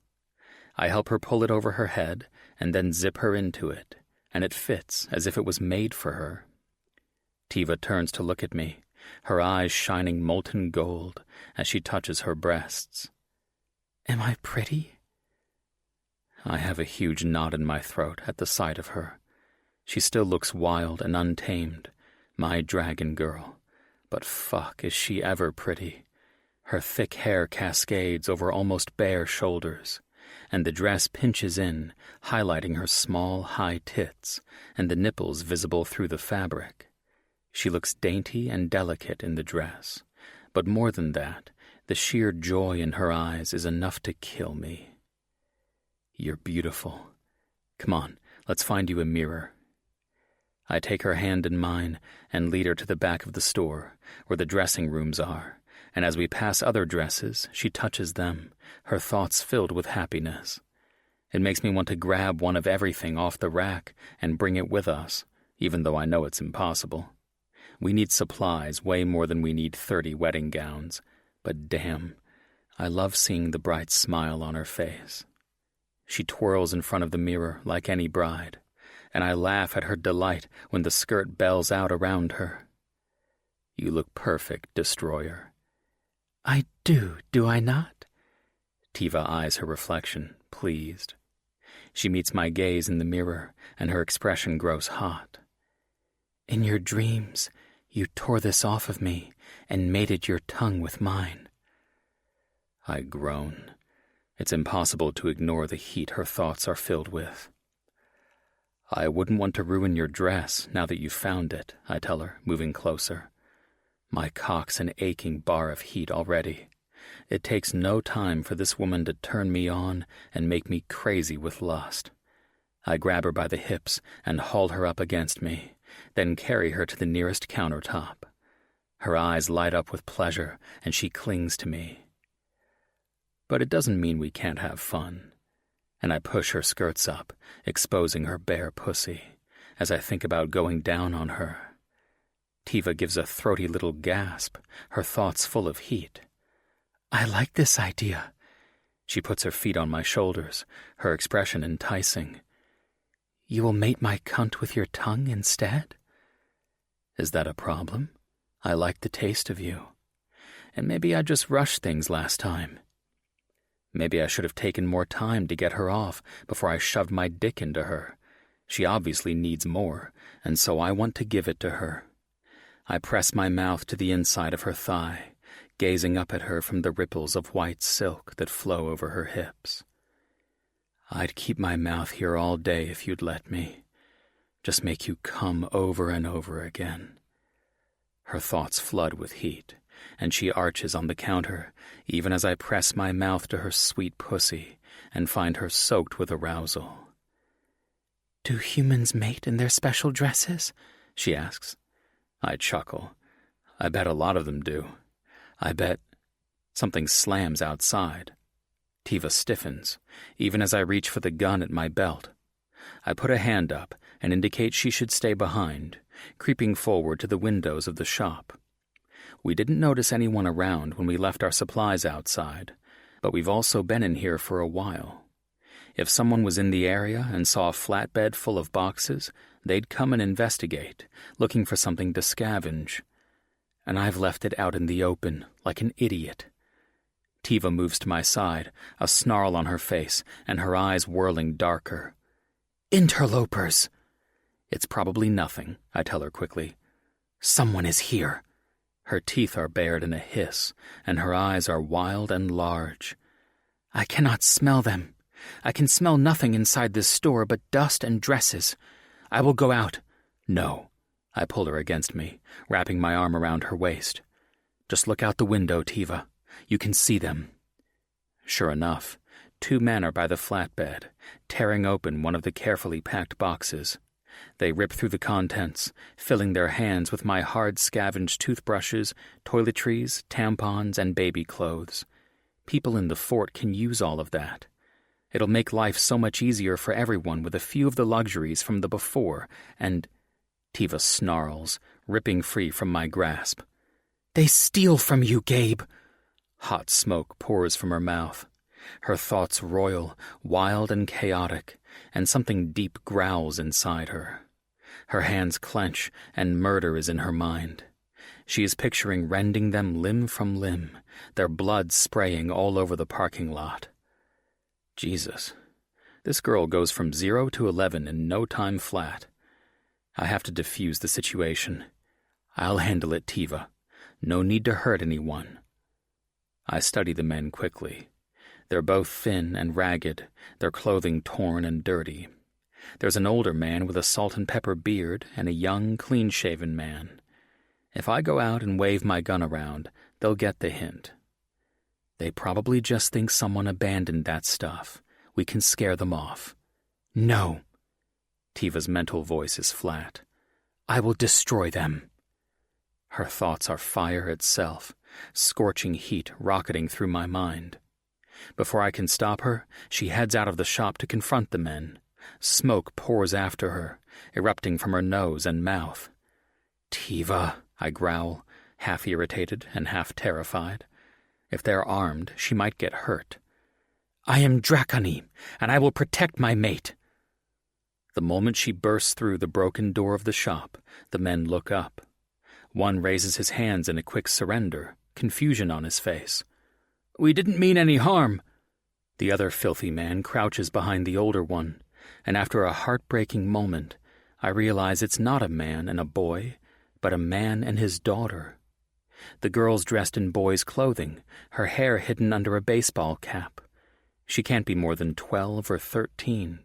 I help her pull it over her head, and then zip her into it, and it fits as if it was made for her. Tiva turns to look at me, her eyes shining molten gold as she touches her breasts. "Am I pretty?" I have a huge knot in my throat at the sight of her. She still looks wild and untamed, my dragon girl, but fuck, is she ever pretty. Her thick hair cascades over almost bare shoulders, and the dress pinches in, highlighting her small, high tits and the nipples visible through the fabric. She looks dainty and delicate in the dress, but more than that, the sheer joy in her eyes is enough to kill me. "You're beautiful. Come on, let's find you a mirror." I take her hand in mine and lead her to the back of the store, where the dressing rooms are, and as we pass other dresses, she touches them, her thoughts filled with happiness. It makes me want to grab one of everything off the rack and bring it with us, even though I know it's impossible. We need supplies way more than we need 30 wedding gowns, but damn, I love seeing the bright smile on her face. She twirls in front of the mirror like any bride, and I laugh at her delight when the skirt bells out around her. "You look perfect, Destroyer." "I do I not?" Tiva eyes her reflection, pleased. She meets my gaze in the mirror, and her expression grows hot. "In your dreams, you tore this off of me and mated your tongue with mine." I groan. It's impossible to ignore the heat her thoughts are filled with. "I wouldn't want to ruin your dress now that you've found it," I tell her, moving closer. My cock's an aching bar of heat already. It takes no time for this woman to turn me on and make me crazy with lust. I grab her by the hips and haul her up against me, then carry her to the nearest countertop. Her eyes light up with pleasure, and she clings to me. But it doesn't mean we can't have fun. and I push her skirts up, exposing her bare pussy, as I think about going down on her. Tiva gives a throaty little gasp, her thoughts full of heat. I like this idea. She puts her feet on my shoulders, her expression enticing. You will mate my cunt with your tongue instead? Is that a problem? I like the taste of you. And maybe I just rushed things last time. Maybe I should have taken more time to get her off before I shoved my dick into her. She obviously needs more, and so I want to give it to her. I press my mouth to the inside of her thigh, gazing up at her from the ripples of white silk that flow over her hips. I'd keep my mouth here all day if you'd let me. Just make you come over and over again. Her thoughts flood with heat, and she arches on the counter, even as I press my mouth to her sweet pussy and find her soaked with arousal. Do humans mate in their special dresses? She asks. I chuckle. I bet a lot of them do. I bet something slams outside. Tiva stiffens, even as I reach for the gun at my belt. I put a hand up and indicate she should stay behind, creeping forward to the windows of the shop. We didn't notice anyone around when we left our supplies outside, but we've also been in here for a while. If someone was in the area and saw a flatbed full of boxes, they'd come and investigate, looking for something to scavenge. And I've left it out in the open, like an idiot. Tiva moves to my side, a snarl on her face, and her eyes whirling darker. Interlopers! It's probably nothing, I tell her quickly. Someone is here. Her teeth are bared in a hiss, and her eyes are wild and large. I cannot smell them. I can smell nothing inside this store but dust and dresses. I will go out. No. I pull her against me, wrapping my arm around her waist. Just look out the window, Tiva. You can see them. Sure enough, 2 men are by the flatbed, tearing open one of the carefully packed boxes. They rip through the contents, filling their hands with my hard-scavenged toothbrushes, toiletries, tampons, and baby clothes. People in the fort can use all of that. It'll make life so much easier for everyone with a few of the luxuries from the before, and... Tiva snarls, ripping free from my grasp. They steal from you, Gabe! Hot smoke pours from her mouth. Her thoughts roil, wild and chaotic, and something deep growls inside her. Her hands clench, and murder is in her mind. She is picturing rending them limb from limb, their blood spraying all over the parking lot. Jesus, this girl goes from 0 to 11 in no time flat. I have to defuse the situation. I'll handle it, Tiva. No need to hurt anyone. I study the men quickly. They're both thin and ragged, their clothing torn and dirty. There's an older man with a salt and pepper beard and a young, clean-shaven man. If I go out and wave my gun around, they'll get the hint. They probably just think someone abandoned that stuff. We can scare them off. No. Tiva's mental voice is flat. I will destroy them. Her thoughts are fire itself, scorching heat rocketing through my mind. Before I can stop her, she heads out of the shop to confront the men. Smoke pours after her, erupting from her nose and mouth. Tiva, I growl, half irritated and half terrified. If they're armed, she might get hurt. I am Draconi, and I will protect my mate. The moment she bursts through the broken door of the shop, the men look up. One raises his hands in a quick surrender, confusion on his face. We didn't mean any harm. The other filthy man crouches behind the older one, and after a heartbreaking moment, I realize it's not a man and a boy, but a man and his daughter. The girl's dressed in boy's clothing, her hair hidden under a baseball cap. She can't be more than 12 or 13.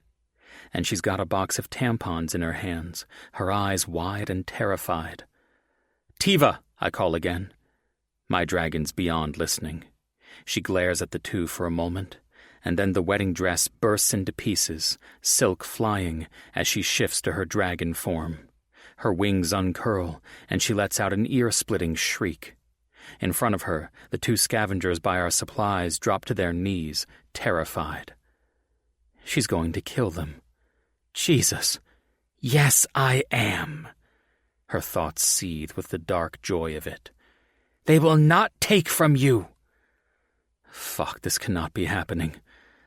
And she's got a box of tampons in her hands, her eyes wide and terrified. Tiva, I call again. My dragon's beyond listening. She glares at the two for a moment, and then the wedding dress bursts into pieces, silk flying as she shifts to her dragon form. Her wings uncurl, and she lets out an ear-splitting shriek. In front of her, the 2 scavengers by our supplies drop to their knees, terrified. She's going to kill them. Jesus. Yes, I am. Her thoughts seethe with the dark joy of it. They will not take from you. Fuck, this cannot be happening.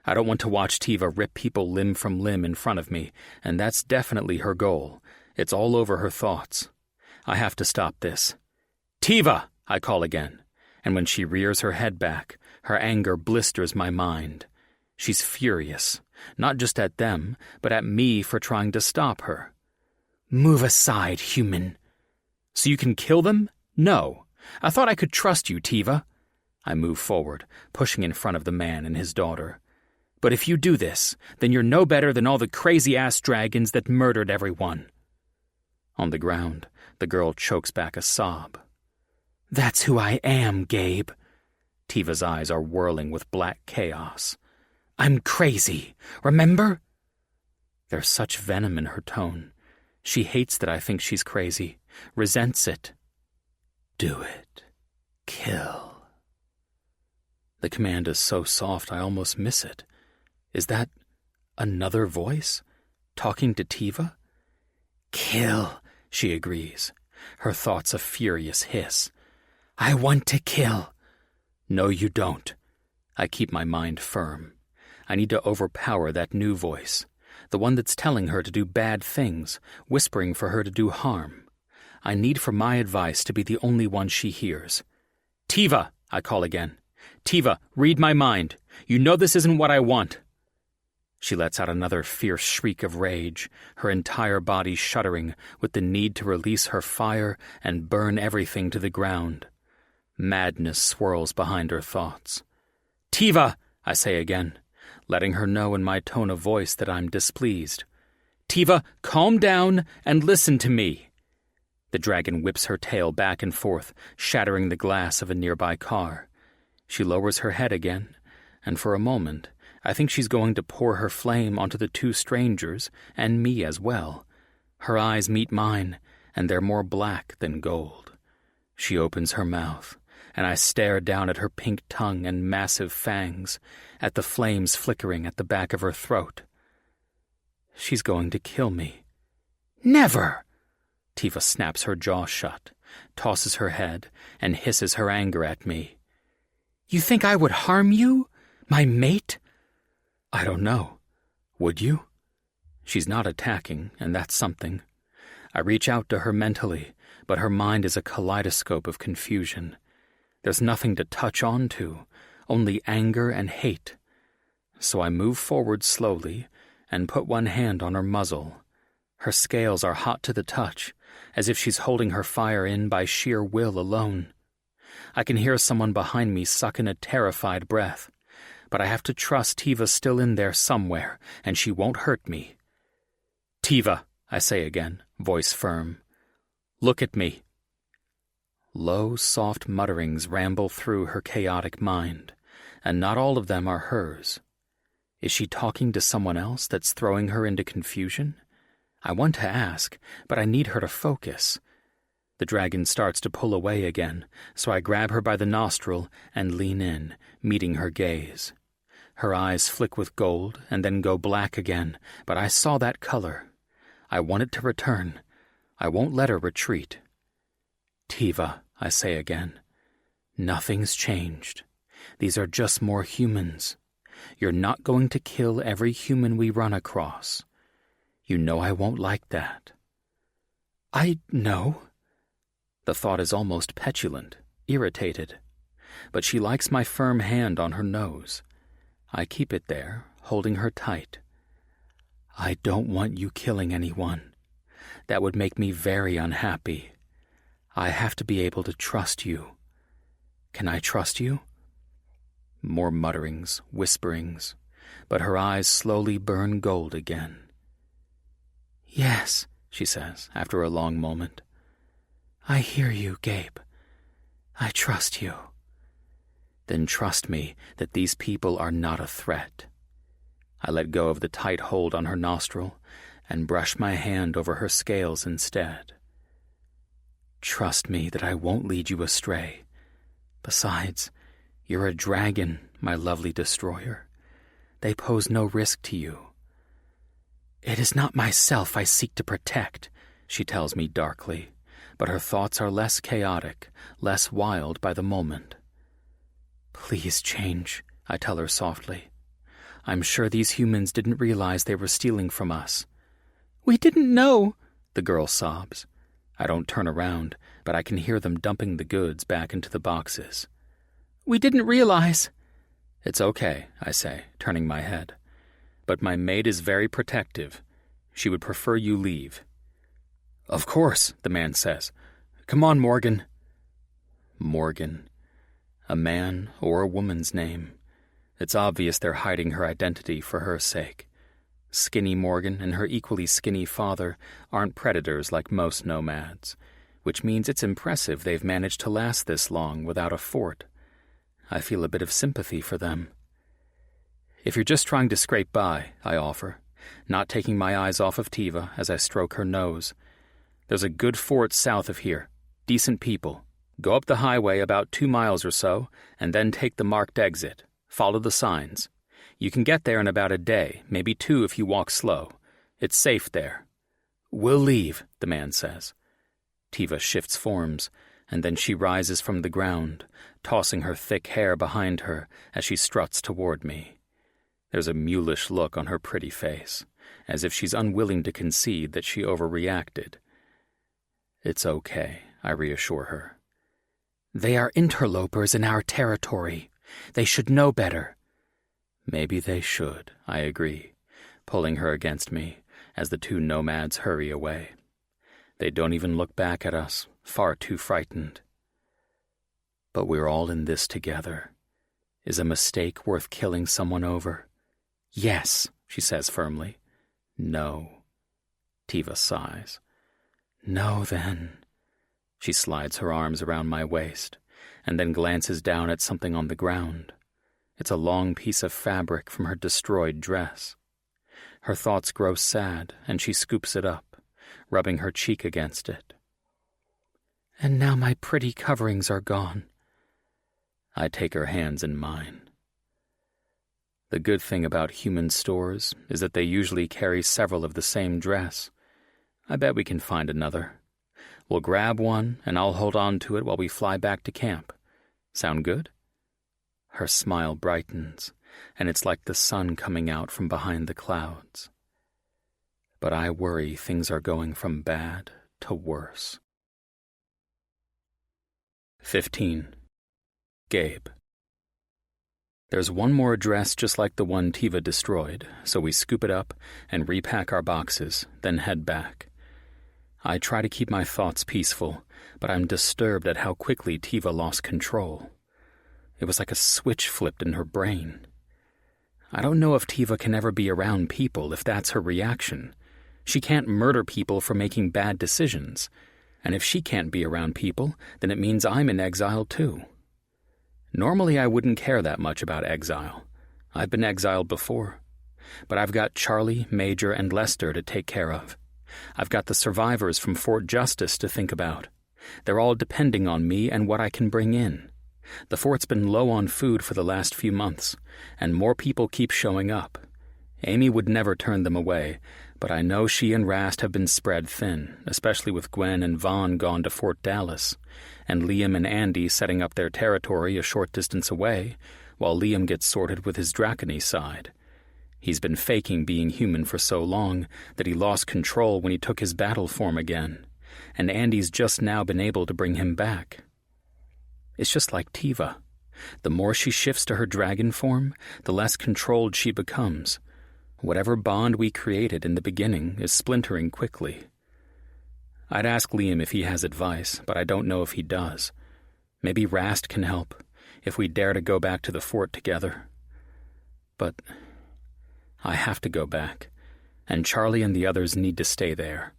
I don't want to watch Tiva rip people limb from limb in front of me, and that's definitely her goal. It's all over her thoughts. I have to stop this. Tiva, I call again, and when she rears her head back, her anger blisters my mind. She's furious, not just at them, but at me for trying to stop her. Move aside, human. So you can kill them? No. I thought I could trust you, Tiva. I move forward, pushing in front of the man and his daughter. But if you do this, then you're no better than all the crazy-ass dragons that murdered everyone. On the ground, the girl chokes back a sob. That's who I am, Gabe. Tiva's eyes are whirling with black chaos. I'm crazy, remember? There's such venom in her tone. She hates that I think she's crazy, resents it. Do it. Kill. The command is so soft I almost miss it. Is that another voice? Talking to Tiva? Kill, she agrees, her thoughts a furious hiss. I want to kill. No, you don't. I keep my mind firm. I need to overpower that new voice, the one that's telling her to do bad things, whispering for her to do harm. I need for my advice to be the only one she hears. Tiva, I call again. Tiva, read my mind. You know this isn't what I want. She lets out another fierce shriek of rage, her entire body shuddering with the need to release her fire and burn everything to the ground. Madness swirls behind her thoughts. Tiva, I say again, letting her know in my tone of voice that I'm displeased. Tiva, calm down and listen to me. The dragon whips her tail back and forth, shattering the glass of a nearby car. She lowers her head again, and for a moment, I think she's going to pour her flame onto the two strangers, and me as well. Her eyes meet mine, and they're more black than gold. She opens her mouth, and I stare down at her pink tongue and massive fangs, at the flames flickering at the back of her throat. She's going to kill me. Never! Tiva snaps her jaw shut, tosses her head, and hisses her anger at me. You think I would harm you? My mate? I don't know. Would you? She's not attacking, and that's something. I reach out to her mentally, but her mind is a kaleidoscope of confusion. There's nothing to touch on to, only anger and hate. So I move forward slowly and put one hand on her muzzle. Her scales are hot to the touch, as if she's holding her fire in by sheer will alone. I can hear someone behind me suck in a terrified breath, but I have to trust Tiva's still in there somewhere, and she won't hurt me. Tiva, I say again, voice firm. Look at me. Low, soft mutterings ramble through her chaotic mind, and not all of them are hers. Is she talking to someone else that's throwing her into confusion? I want to ask, but I need her to focus. The dragon starts to pull away again, so I grab her by the nostril and lean in, meeting her gaze. Her eyes flick with gold and then go black again, but I saw that color. I want it to return. I won't let her retreat. Tiva, I say again. Nothing's changed. These are just more humans. You're not going to kill every human we run across. You know I won't like that. I know. The thought is almost petulant, irritated. But she likes my firm hand on her nose. I keep it there, holding her tight. I don't want you killing anyone. That would make me very unhappy. I have to be able to trust you. Can I trust you? More mutterings, whisperings, but her eyes slowly burn gold again. Yes, she says, after a long moment. I hear you, Gabe. I trust you. Then trust me that these people are not a threat. I let go of the tight hold on her nostril and brush my hand over her scales instead. Trust me that I won't lead you astray. Besides, you're a dragon, my lovely destroyer. They pose no risk to you. "It is not myself I seek to protect," she tells me darkly, but her thoughts are less chaotic, less wild by the moment. "Please change," I tell her softly. "I'm sure these humans didn't realize they were stealing from us." "We didn't know," the girl sobs. I don't turn around, but I can hear them dumping the goods back into the boxes. "We didn't realize." "It's okay," I say, turning my head. "But my maid is very protective. She would prefer you leave." "Of course," the man says. "Come on, Morgan." Morgan. A man or a woman's name. It's obvious they're hiding her identity for her sake. Skinny Morgan and her equally skinny father aren't predators like most nomads, which means it's impressive they've managed to last this long without a fort. I feel a bit of sympathy for them. "If you're just trying to scrape by," I offer, not taking my eyes off of Tiva as I stroke her nose. "There's a good fort south of here. Decent people. Go up the highway about 2 miles or so, and then take the marked exit. Follow the signs. You can get there in about a day, maybe 2 if you walk slow. It's safe there." "We'll leave," the man says. Tiva shifts forms, and then she rises from the ground, tossing her thick hair behind her as she struts toward me. There's a mulish look on her pretty face, as if she's unwilling to concede that she overreacted. "It's okay," I reassure her. "They are interlopers in our territory. They should know better." "Maybe they should," I agree, pulling her against me as the 2 nomads hurry away. They don't even look back at us, far too frightened. "But we're all in this together. Is a mistake worth killing someone over?" "Yes," she says firmly. "No." Tiva sighs. "No, then." She slides her arms around my waist, and then glances down at something on the ground. It's a long piece of fabric from her destroyed dress. Her thoughts grow sad, and she scoops it up, rubbing her cheek against it. "And now my pretty coverings are gone." I take her hands in mine. The good thing about human stores is that they usually carry several of the same dress. I bet we can find another. We'll grab one, and I'll hold on to it while we fly back to camp. Sound good? Her smile brightens, and it's like the sun coming out from behind the clouds. But I worry things are going from bad to worse. 15. Gabe. There's one more dress just like the one Tiva destroyed, so we scoop it up and repack our boxes, then head back. I try to keep my thoughts peaceful, but I'm disturbed at how quickly Tiva lost control. It was like a switch flipped in her brain. I don't know if Tiva can ever be around people if that's her reaction. She can't murder people for making bad decisions, and if she can't be around people, then it means I'm in exile too. Normally I wouldn't care that much about exile. I've been exiled before. But I've got Charlie, Major, and Lester to take care of. I've got the survivors from Fort Justice to think about. They're all depending on me and what I can bring in. The fort's been low on food for the last few months, and more people keep showing up. Amy would never turn them away, but I know she and Rast have been spread thin, especially with Gwen and Vaughn gone to Fort Dallas, and Liam and Andy setting up their territory a short distance away, while Liam gets sorted with his Dracony side. He's been faking being human for so long that he lost control when he took his battle form again, and Andy's just now been able to bring him back. It's just like Tiva. The more she shifts to her dragon form, the less controlled she becomes. Whatever bond we created in the beginning is splintering quickly. I'd ask Liam if he has advice, but I don't know if he does. Maybe Rast can help, if we dare to go back to the fort together. But I have to go back, and Charlie and the others need to stay there.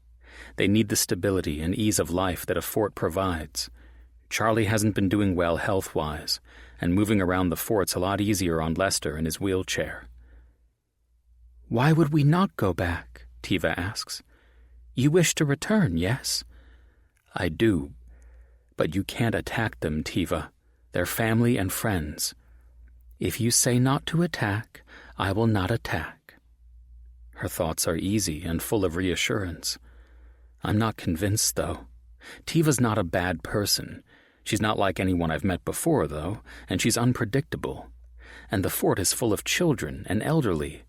They need the stability and ease of life that a fort provides. Charlie hasn't been doing well health-wise, and moving around the fort's a lot easier on Lester in his wheelchair. "Why would we not go back?" Tiva asks. "You wish to return, yes?" "I do. But you can't attack them, Tiva. They're family and friends. If you say not to attack, I will not attack." Her thoughts are easy and full of reassurance. I'm not convinced, though. Tiva's not a bad person. She's not like anyone I've met before, though, and she's unpredictable. And the fort is full of children and elderly.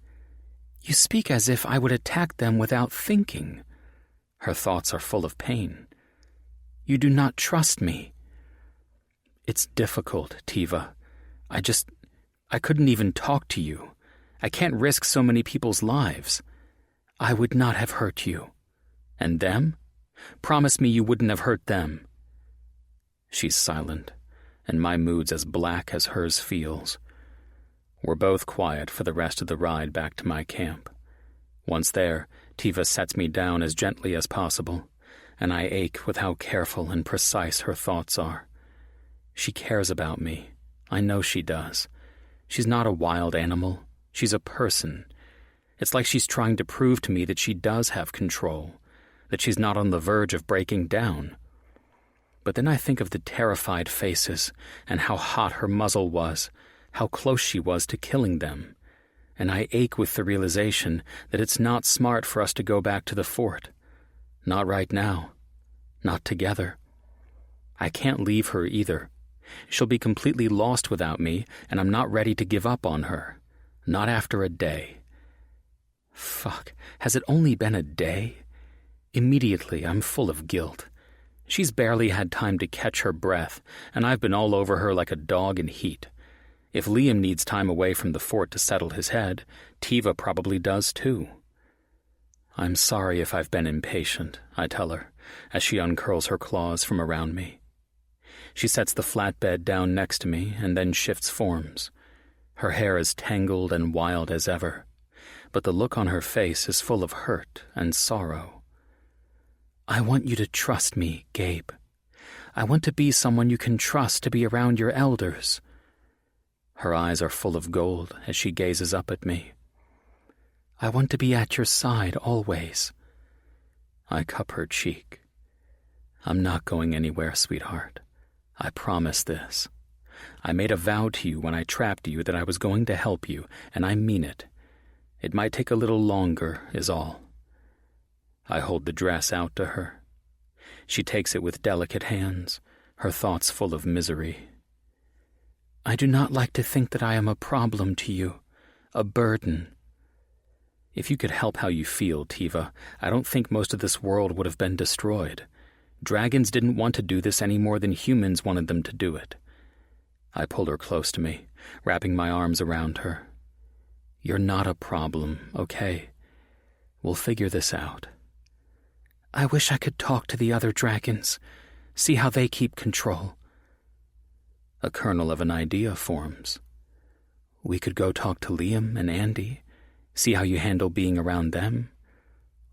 You speak as if I would attack them without thinking. Her thoughts are full of pain. You do not trust me. It's difficult, Tiva. I couldn't even talk to you. I can't risk so many people's lives. I would not have hurt you. And them? Promise me you wouldn't have hurt them. She's silent, and my mood's as black as hers feels. We're both quiet for the rest of the ride back to my camp. Once there, Tiva sets me down as gently as possible, and I ache with how careful and precise her thoughts are. She cares about me. I know she does. She's not a wild animal. She's a person. It's like she's trying to prove to me that she does have control, that she's not on the verge of breaking down. But then I think of the terrified faces and how hot her muzzle was, how close she was to killing them, and I ache with the realization that it's not smart for us to go back to the fort. Not right now. Not together. I can't leave her either. She'll be completely lost without me, and I'm not ready to give up on her. Not after a day. Fuck, has it only been a day? Immediately, I'm full of guilt. She's barely had time to catch her breath, and I've been all over her like a dog in heat. If Liam needs time away from the fort to settle his head, Tiva probably does too. I'm sorry if I've been impatient, I tell her, as she uncurls her claws from around me. She sets the flatbed down next to me and then shifts forms. Her hair is tangled and wild as ever, but the look on her face is full of hurt and sorrow. I want you to trust me, Gabe. I want to be someone you can trust to be around your elders. Her eyes are full of gold as she gazes up at me. I want to be at your side always. I cup her cheek. I'm not going anywhere, sweetheart. I promise this. I made a vow to you when I trapped you that I was going to help you, and I mean it. It might take a little longer, is all. I hold the dress out to her. She takes it with delicate hands, her thoughts full of misery. I do not like to think that I am a problem to you, a burden. If you could help how you feel, Tiva, I don't think most of this world would have been destroyed. Dragons didn't want to do this any more than humans wanted them to do it. I pull her close to me, wrapping my arms around her. You're not a problem, okay? We'll figure this out. I wish I could talk to the other dragons, see how they keep control. A kernel of an idea forms. We could go talk to Liam and Andy, see how you handle being around them.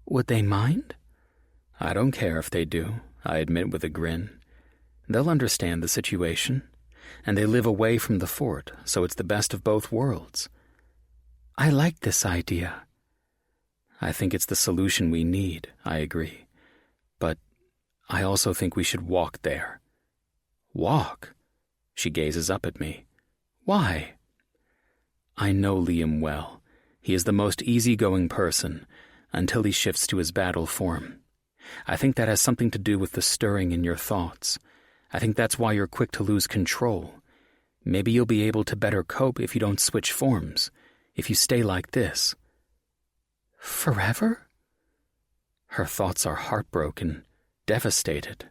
Would they mind? I don't care if they do, I admit with a grin. They'll understand the situation, and they live away from the fort, so it's the best of both worlds. I like this idea. I think it's the solution we need, I agree. But I also think we should walk there. Walk? She gazes up at me. Why? I know Liam well. He is the most easygoing person, until he shifts to his battle form. I think that has something to do with the stirring in your thoughts. I think that's why you're quick to lose control. Maybe you'll be able to better cope if you don't switch forms, if you stay like this. Forever? Her thoughts are heartbroken, devastated.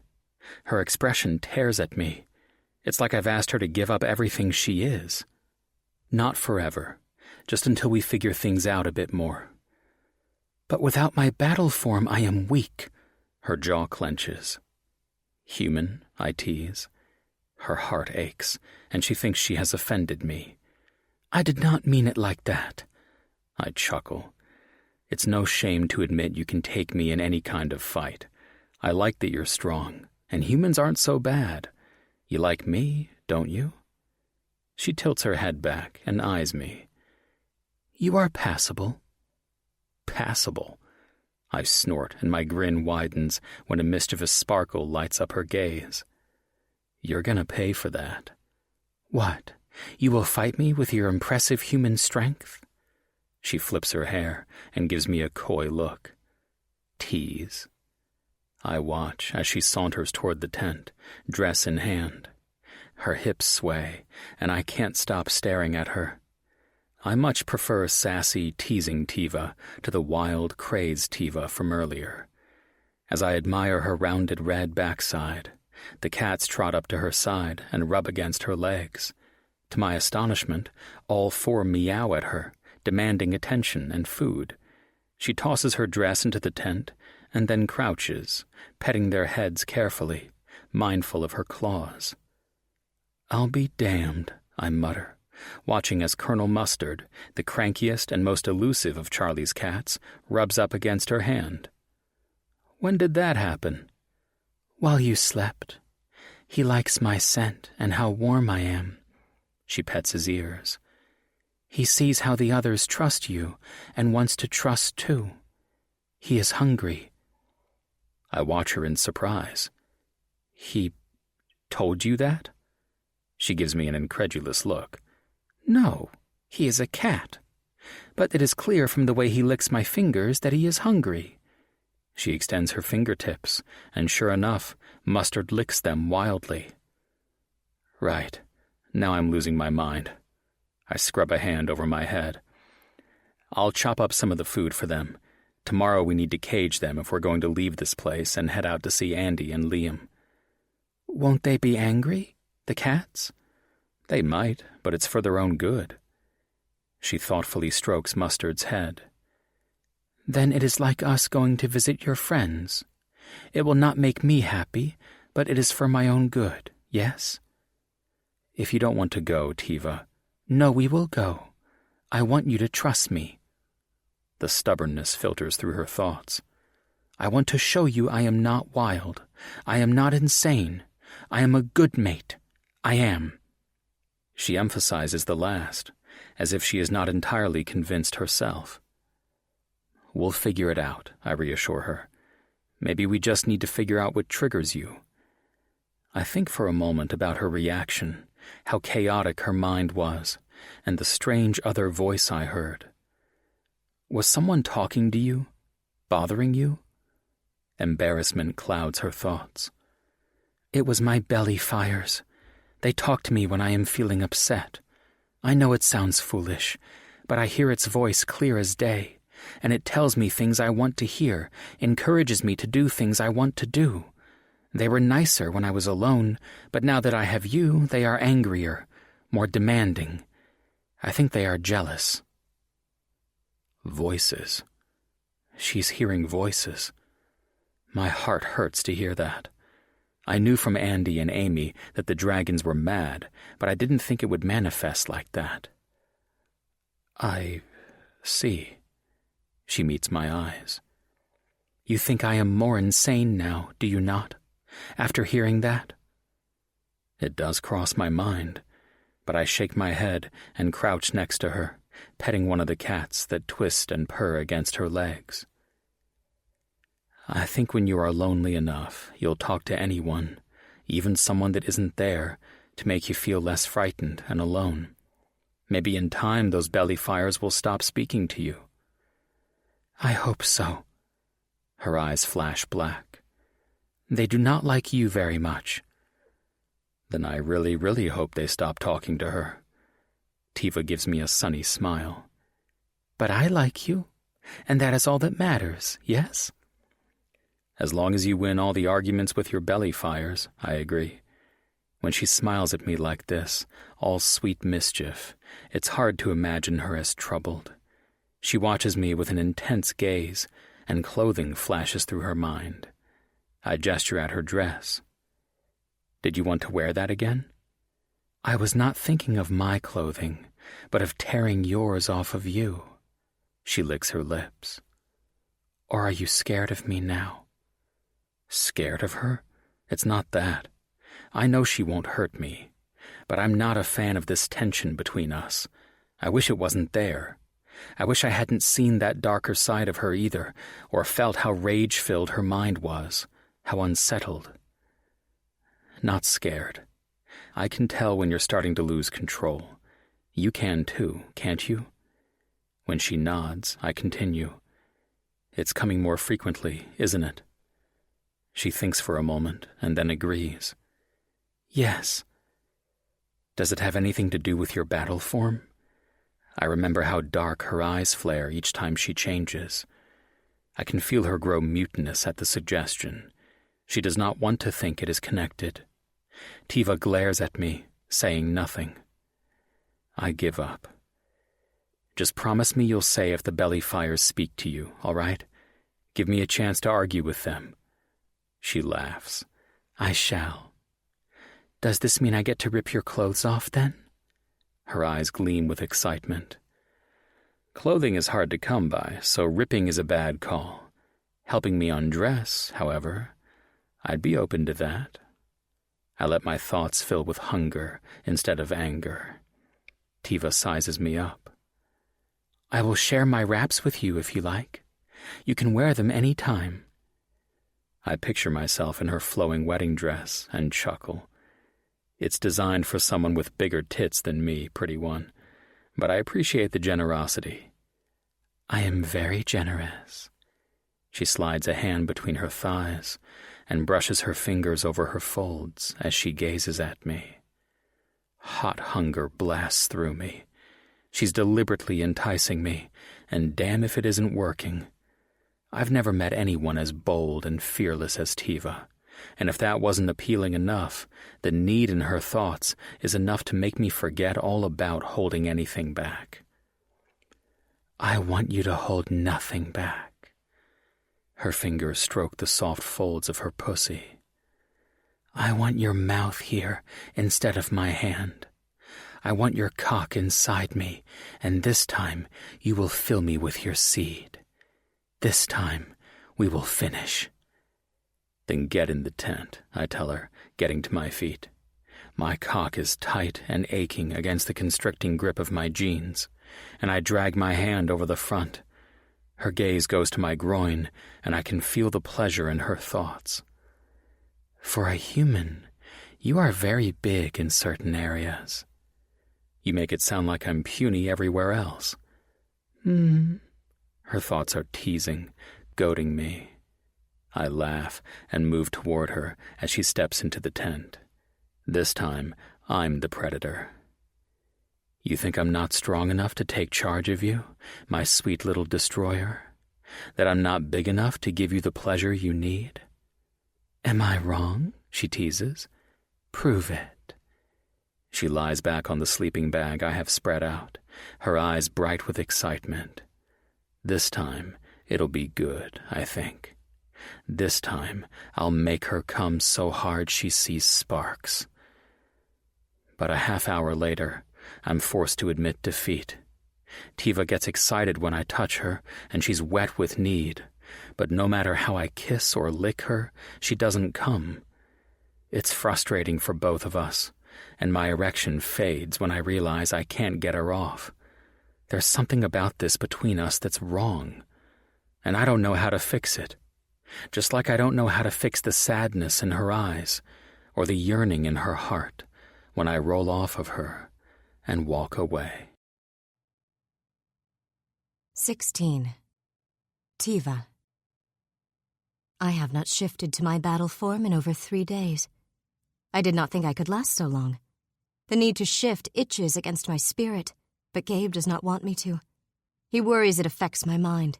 Her expression tears at me. It's like I've asked her to give up everything she is. Not forever, just until we figure things out a bit more. But without my battle form, I am weak. Her jaw clenches. Human, I tease. Her heart aches, and she thinks she has offended me. I did not mean it like that. I chuckle. It's no shame to admit you can take me in any kind of fight. I like that you're strong, and humans aren't so bad. You like me, don't you? She tilts her head back and eyes me. You are passable. Passable? I snort, and my grin widens when a mischievous sparkle lights up her gaze. You're gonna pay for that. What? You will fight me with your impressive human strength? She flips her hair and gives me a coy look. Tease. I watch as she saunters toward the tent, dress in hand. Her hips sway, and I can't stop staring at her. I much prefer sassy, teasing Tiva to the wild, crazed Tiva from earlier. As I admire her rounded red backside, the cats trot up to her side and rub against her legs. To my astonishment, all four meow at her, demanding attention and food. She tosses her dress into the tent and then crouches, petting their heads carefully, mindful of her claws. "I'll be damned," I mutter, watching as Colonel Mustard, the crankiest and most elusive of Charlie's cats, rubs up against her hand. "When did that happen?" "While you slept. He likes my scent and how warm I am." She pets his ears. "He sees how the others trust you and wants to trust too. He is hungry." I watch her in surprise. "He told you that?" She gives me an incredulous look. "No, he is a cat. But it is clear from the way he licks my fingers that he is hungry." She extends her fingertips, and sure enough, Mustard licks them wildly. Right, now I'm losing my mind. I scrub a hand over my head. "I'll chop up some of the food for them. Tomorrow we need to cage them if we're going to leave this place and head out to see Andy and Liam." "Won't they be angry, the cats?" "They might, but it's for their own good." She thoughtfully strokes Mustard's head. "Then it is like us going to visit your friends. It will not make me happy, but it is for my own good, yes?" "If you don't want to go, Tiva." "No, we will go. I want you to trust me." The stubbornness filters through her thoughts. "I want to show you I am not wild. I am not insane. I am a good mate. I am." She emphasizes the last, as if she is not entirely convinced herself. "We'll figure it out," I reassure her. "Maybe we just need to figure out what triggers you." I think for a moment about her reaction, how chaotic her mind was, and the strange other voice I heard. Was someone talking to you? Bothering you? Embarrassment clouds her thoughts. "It was my belly fires. They talk to me when I am feeling upset. I know it sounds foolish, but I hear its voice clear as day, and it tells me things I want to hear, encourages me to do things I want to do. They were nicer when I was alone, but now that I have you, they are angrier, more demanding. I think they are jealous." Voices. She's hearing voices. My heart hurts to hear that. I knew from Andy and Amy that the dragons were mad, but I didn't think it would manifest like that. "I see." She meets my eyes. "You think I am more insane now, do you not? After hearing that?" It does cross my mind, but I shake my head and crouch next to her, petting one of the cats that twist and purr against her legs. "I think when you are lonely enough, you'll talk to anyone, even someone that isn't there, to make you feel less frightened and alone. Maybe in time those belly fires will stop speaking to you." "I hope so." Her eyes flash black. "They do not like you very much." Then I really, really hope they stop talking to her. Tiva gives me a sunny smile. "But I like you, and that is all that matters, yes?" "As long as you win all the arguments with your belly fires," I agree. When she smiles at me like this, all sweet mischief, it's hard to imagine her as troubled. She watches me with an intense gaze, and clothing flashes through her mind. I gesture at her dress. "Did you want to wear that again?" "I was not thinking of my clothing, but of tearing yours off of you." She licks her lips. "Or are you scared of me now?" Scared of her? It's not that. I know she won't hurt me, but I'm not a fan of this tension between us. I wish it wasn't there. I wish I hadn't seen that darker side of her either, or felt how rage-filled her mind was, how unsettled. Not scared. I can tell when you're starting to lose control. You can too, can't you? When she nods, I continue. It's coming more frequently, isn't it? She thinks for a moment and then agrees. Yes. Does it have anything to do with your battle form? I remember how dark her eyes flare each time she changes. I can feel her grow mutinous at the suggestion. She does not want to think it is connected. Tiva glares at me, saying nothing. I give up. Just promise me you'll say if the belly fires speak to you, all right? Give me a chance to argue with them. She laughs. I shall. Does this mean I get to rip your clothes off, then? Her eyes gleam with excitement. Clothing is hard to come by, so ripping is a bad call. Helping me undress, however, I'd be open to that. I let my thoughts fill with hunger instead of anger. Tiva sizes me up. I will share my wraps with you if you like. You can wear them any time. I picture myself in her flowing wedding dress and chuckle. It's designed for someone with bigger tits than me, pretty one, but I appreciate the generosity. I am very generous. She slides a hand between her thighs and brushes her fingers over her folds as she gazes at me. Hot hunger blasts through me. She's deliberately enticing me, and damn if it isn't working. I've never met anyone as bold and fearless as Tiva, and if that wasn't appealing enough, the need in her thoughts is enough to make me forget all about holding anything back. I want you to hold nothing back. Her fingers stroke the soft folds of her pussy. I want your mouth here instead of my hand. I want your cock inside me, and this time you will fill me with your seed. This time we will finish. Then get in the tent, I tell her, getting to my feet. My cock is tight and aching against the constricting grip of my jeans, and I drag my hand over the front. Her gaze goes to my groin, and I can feel the pleasure in her thoughts. For a human, you are very big in certain areas. You make it sound like I'm puny everywhere else. Her thoughts are teasing, goading me. I laugh and move toward her as she steps into the tent. This time, I'm the predator. You think I'm not strong enough to take charge of you, my sweet little destroyer? That I'm not big enough to give you the pleasure you need? Am I wrong? She teases. Prove it. She lies back on the sleeping bag I have spread out, her eyes bright with excitement. This time, it'll be good, I think. This time, I'll make her come so hard she sees sparks. But a half hour later, I'm forced to admit defeat. Tiva gets excited when I touch her, and she's wet with need. But no matter how I kiss or lick her, she doesn't come. It's frustrating for both of us, and my erection fades when I realize I can't get her off. There's something about this between us that's wrong, and I don't know how to fix it. Just like I don't know how to fix the sadness in her eyes or the yearning in her heart when I roll off of her and walk away. 16. Tiva. I have not shifted to my battle form in over 3 days. I did not think I could last so long. The need to shift itches against my spirit, but Gabe does not want me to. He worries it affects my mind.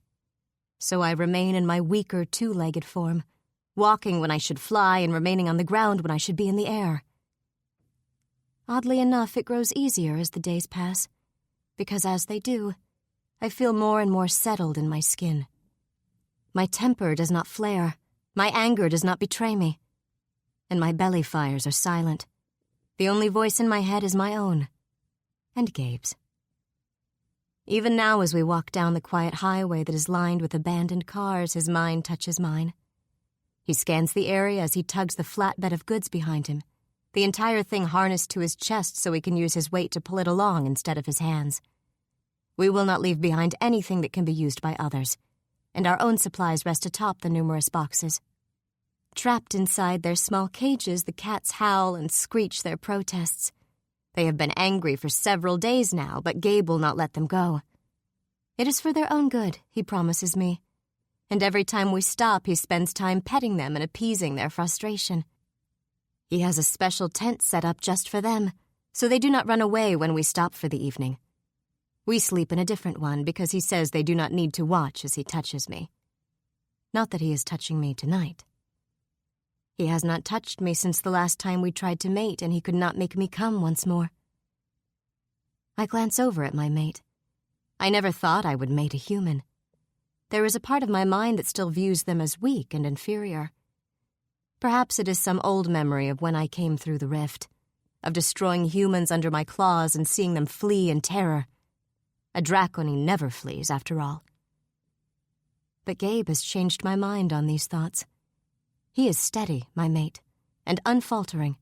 So I remain in my weaker two-legged form, walking when I should fly and remaining on the ground when I should be in the air. Oddly enough, it grows easier as the days pass, because as they do, I feel more and more settled in my skin. My temper does not flare, my anger does not betray me, and my belly fires are silent. The only voice in my head is my own, and Gabe's. Even now as we walk down the quiet highway that is lined with abandoned cars, his mind touches mine. He scans the area as he tugs the flatbed of goods behind him, the entire thing harnessed to his chest so he can use his weight to pull it along instead of his hands. We will not leave behind anything that can be used by others, and our own supplies rest atop the numerous boxes. Trapped inside their small cages, the cats howl and screech their protests. They have been angry for several days now, but Gabe will not let them go. It is for their own good, he promises me. And every time we stop, he spends time petting them and appeasing their frustration. He has a special tent set up just for them, so they do not run away when we stop for the evening. We sleep in a different one because he says they do not need to watch as he touches me. Not that he is touching me tonight. He has not touched me since the last time we tried to mate and he could not make me come once more. I glance over at my mate. I never thought I would mate a human. There is a part of my mind that still views them as weak and inferior. Perhaps it is some old memory of when I came through the rift, of destroying humans under my claws and seeing them flee in terror. A Draconi never flees, after all. But Gabe has changed my mind on these thoughts. He is steady, my mate, and unfaltering.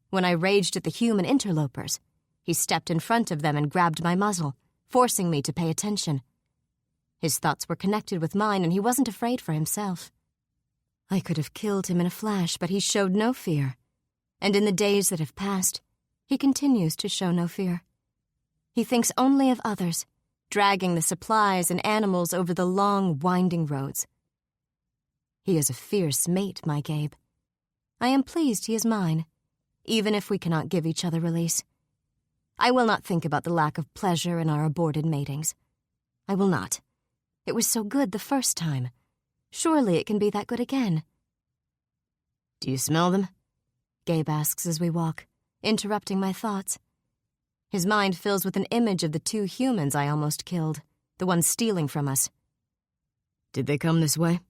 When I raged at the human interlopers, he stepped in front of them and grabbed my muzzle, forcing me to pay attention. His thoughts were connected with mine, and he wasn't afraid for himself. I could have killed him in a flash, but he showed no fear. And in the days that have passed, he continues to show no fear. He thinks only of others, dragging the supplies and animals over the long, winding roads. He is a fierce mate, my Gabe. I am pleased he is mine, even if we cannot give each other release. I will not think about the lack of pleasure in our aborted matings. I will not. It was so good the first time. Surely it can be that good again. Do you smell them? Gabe asks as we walk, interrupting my thoughts. His mind fills with an image of the 2 humans I almost killed, the ones stealing from us. Did they come this way?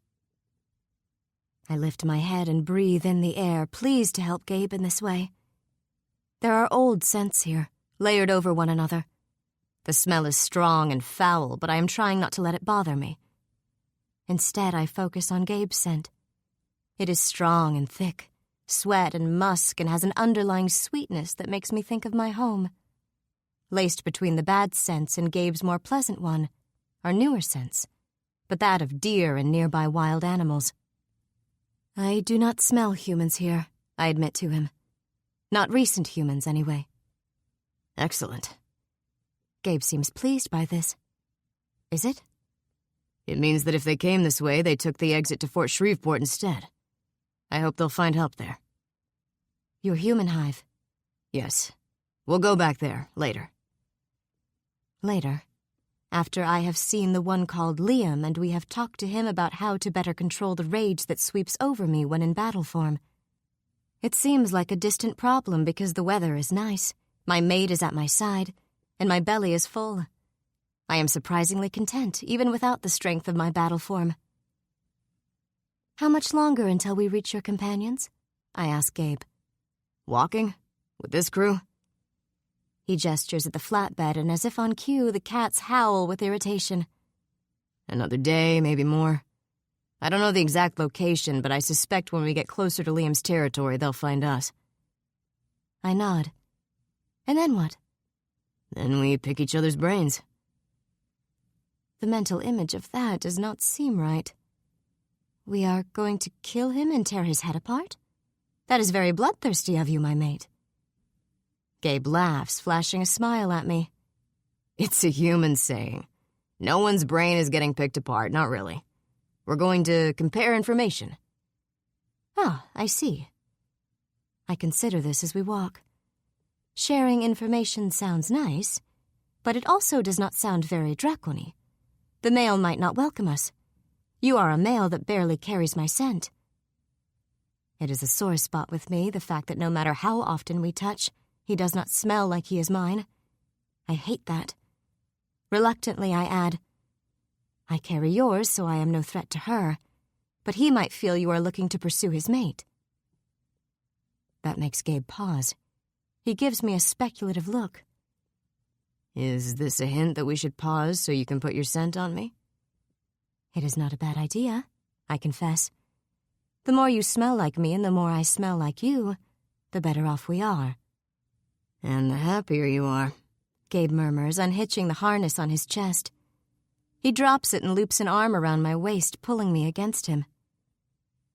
I lift my head and breathe in the air, pleased to help Gabe in this way. There are old scents here, layered over one another. The smell is strong and foul, but I am trying not to let it bother me. Instead, I focus on Gabe's scent. It is strong and thick, sweat and musk, and has an underlying sweetness that makes me think of my home. Laced between the bad scents and Gabe's more pleasant one are newer scents, but that of deer and nearby wild animals. I do not smell humans here, I admit to him. Not recent humans, anyway. Excellent. Gabe seems pleased by this. Is it? It means that if they came this way, they took the exit to Fort Shreveport instead. I hope they'll find help there. Your human hive? Yes. We'll go back there, later. Later. After I have seen the one called Liam and we have talked to him about how to better control the rage that sweeps over me when in battle form. It seems like a distant problem because the weather is nice, my mate is at my side, and my belly is full. I am surprisingly content, even without the strength of my battle form. How much longer until we reach your companions? I ask Gabe. Walking? With this crew? He gestures at the flatbed, and as if on cue, the cats howl with irritation. Another day, maybe more. I don't know the exact location, but I suspect when we get closer to Liam's territory, they'll find us. I nod. And then what? Then we pick each other's brains. The mental image of that does not seem right. We are going to kill him and tear his head apart? That is very bloodthirsty of you, my mate. Gabe laughs, flashing a smile at me. It's a human saying. No one's brain is getting picked apart, not really. We're going to compare information. Ah, I see. I consider this as we walk. Sharing information sounds nice, but it also does not sound very Draconi. The male might not welcome us. You are a male that barely carries my scent. It is a sore spot with me, the fact that no matter how often we touch, he does not smell like he is mine. I hate that. Reluctantly, I add, I carry yours, so I am no threat to her, but he might feel you are looking to pursue his mate. That makes Gabe pause. He gives me a speculative look. Is this a hint that we should pause so you can put your scent on me? It is not a bad idea, I confess. The more you smell like me and the more I smell like you, the better off we are. And the happier you are, Gabe murmurs, unhitching the harness on his chest. He drops it and loops an arm around my waist, pulling me against him.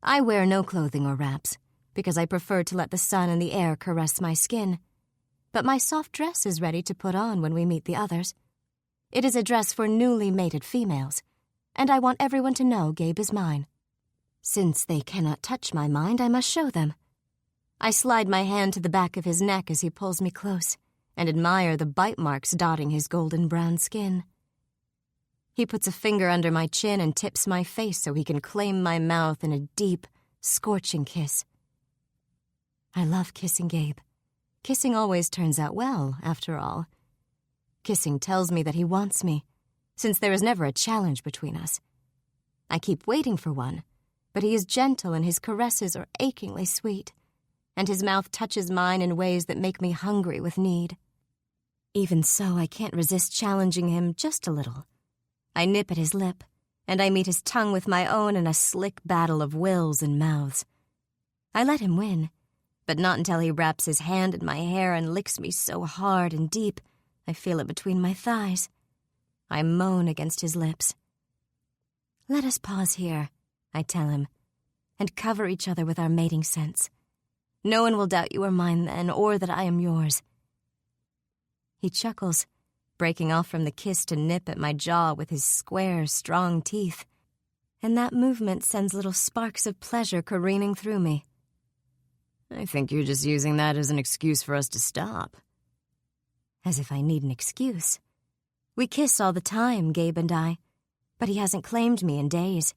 I wear no clothing or wraps, because I prefer to let the sun and the air caress my skin. But my soft dress is ready to put on when we meet the others. It is a dress for newly mated females, and I want everyone to know Gabe is mine. Since they cannot touch my mind, I must show them. I slide my hand to the back of his neck as he pulls me close, and admire the bite marks dotting his golden brown skin. He puts a finger under my chin and tips my face so he can claim my mouth in a deep, scorching kiss. I love kissing Gabe. Kissing always turns out well, after all. Kissing tells me that he wants me, since there is never a challenge between us. I keep waiting for one, but he is gentle and his caresses are achingly sweet, and his mouth touches mine in ways that make me hungry with need. Even so, I can't resist challenging him just a little. I nip at his lip, and I meet his tongue with my own in a slick battle of wills and mouths. I let him win, but not until he wraps his hand in my hair and licks me so hard and deep, I feel it between my thighs. I moan against his lips. Let us pause here, I tell him, and cover each other with our mating scents. No one will doubt you are mine then, or that I am yours. He chuckles, breaking off from the kiss to nip at my jaw with his square, strong teeth, and that movement sends little sparks of pleasure careening through me. I think you're just using that as an excuse for us to stop. As if I need an excuse. We kiss all the time, Gabe and I, but he hasn't claimed me in days.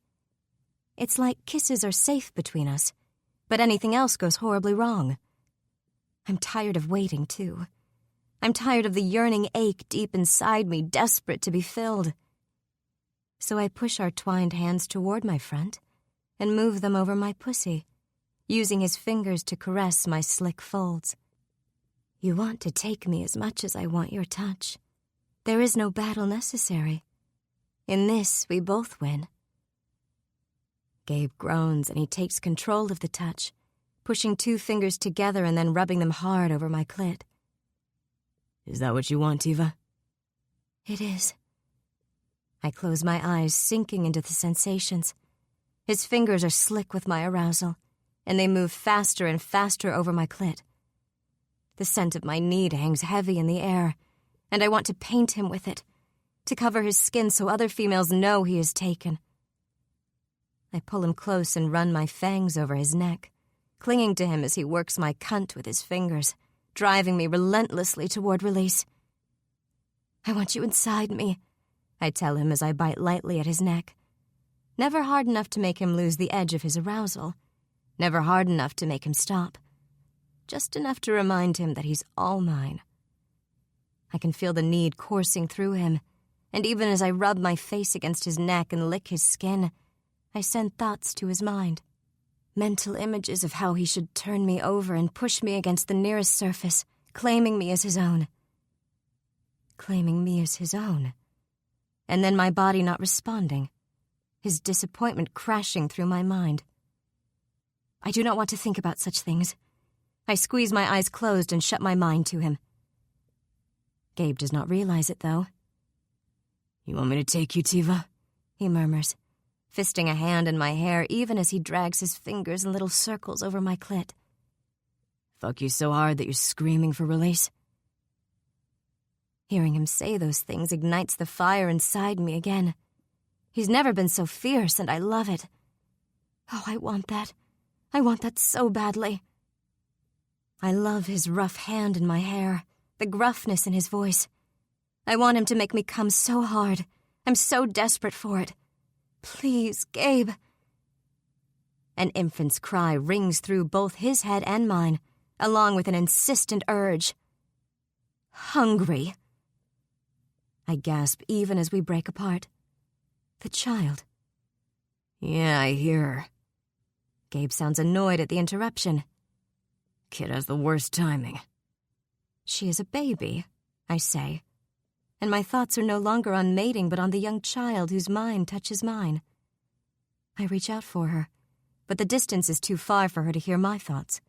It's like kisses are safe between us, but anything else goes horribly wrong. I'm tired of waiting, too. I'm tired of the yearning ache deep inside me, desperate to be filled. So I push our twined hands toward my front and move them over my pussy, using his fingers to caress my slick folds. You want to take me as much as I want your touch. There is no battle necessary. In this, we both win. Gabe groans and he takes control of the touch, pushing 2 fingers together and then rubbing them hard over my clit. Is that what you want, Tiva? It is. I close my eyes, sinking into the sensations. His fingers are slick with my arousal, and they move faster and faster over my clit. The scent of my need hangs heavy in the air, and I want to paint him with it, to cover his skin so other females know he is taken. I pull him close and run my fangs over his neck, clinging to him as he works my cunt with his fingers, driving me relentlessly toward release. I want you inside me, I tell him as I bite lightly at his neck. Never hard enough to make him lose the edge of his arousal. Never hard enough to make him stop. Just enough to remind him that he's all mine. I can feel the need coursing through him, and even as I rub my face against his neck and lick his skin, I send thoughts to his mind. Mental images of how he should turn me over and push me against the nearest surface, claiming me as his own. Claiming me as his own. And then my body not responding, his disappointment crashing through my mind. I do not want to think about such things. I squeeze my eyes closed and shut my mind to him. Gabe does not realize it, though. You want me to take you, Tiva? He murmurs, fisting a hand in my hair even as he drags his fingers in little circles over my clit. Fuck you so hard that you're screaming for release? Hearing him say those things ignites the fire inside me again. He's never been so fierce, and I love it. Oh, I want that. I want that so badly. I love his rough hand in my hair, the gruffness in his voice. I want him to make me come so hard. I'm so desperate for it. Please, Gabe. An infant's cry rings through both his head and mine, along with an insistent urge. Hungry. I gasp even as we break apart. The child. Yeah, I hear her. Gabe sounds annoyed at the interruption. Kid has the worst timing. She is a baby, I say, and my thoughts are no longer on mating but on the young child whose mind touches mine. I reach out for her, but the distance is too far for her to hear my thoughts.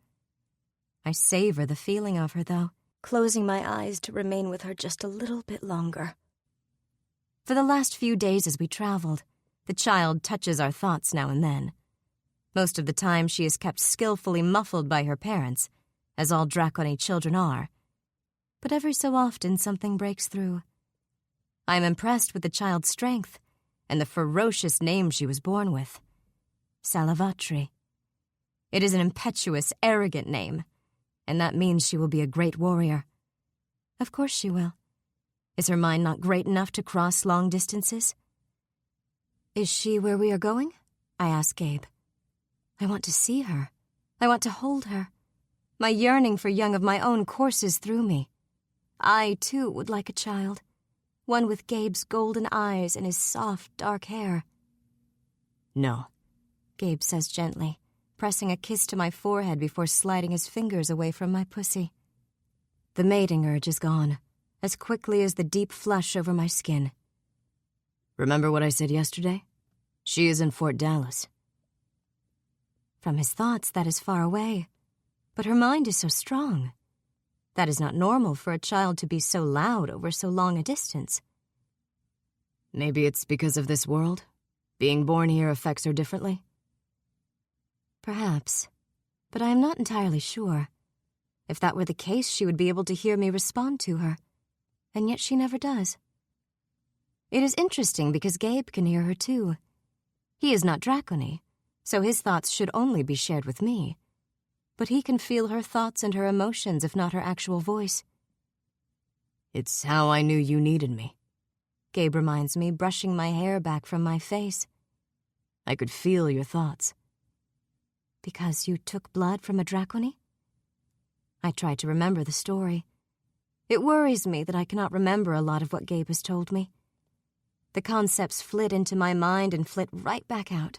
I savor the feeling of her, though, closing my eyes to remain with her just a little bit longer. For the last few days as we traveled, the child touches our thoughts now and then. Most of the time she is kept skillfully muffled by her parents, as all Draconi children are. But every so often something breaks through. I am impressed with the child's strength and the ferocious name she was born with. Salavatri. It is an impetuous, arrogant name, and that means she will be a great warrior. Of course she will. Is her mind not great enough to cross long distances? Is she where we are going? I asked Gabe. I want to see her. I want to hold her. My yearning for young of my own courses through me. I, too, would like a child. One with Gabe's golden eyes and his soft, dark hair. No, Gabe says gently, pressing a kiss to my forehead before sliding his fingers away from my pussy. The mating urge is gone, as quickly as the deep flush over my skin. Remember what I said yesterday? She is in Fort Dallas. From his thoughts, that is far away. But her mind is so strong. That is not normal for a child to be so loud over so long a distance. Maybe it's because of this world? Being born here affects her differently? Perhaps, but I am not entirely sure. If that were the case, she would be able to hear me respond to her, and yet she never does. It is interesting because Gabe can hear her too. He is not Dracony, so his thoughts should only be shared with me. But he can feel her thoughts and her emotions, if not her actual voice. It's how I knew you needed me. Gabe reminds me, brushing my hair back from my face. I could feel your thoughts. Because you took blood from a Dracony? I try to remember the story. It worries me that I cannot remember a lot of what Gabe has told me. The concepts flit into my mind and flit right back out,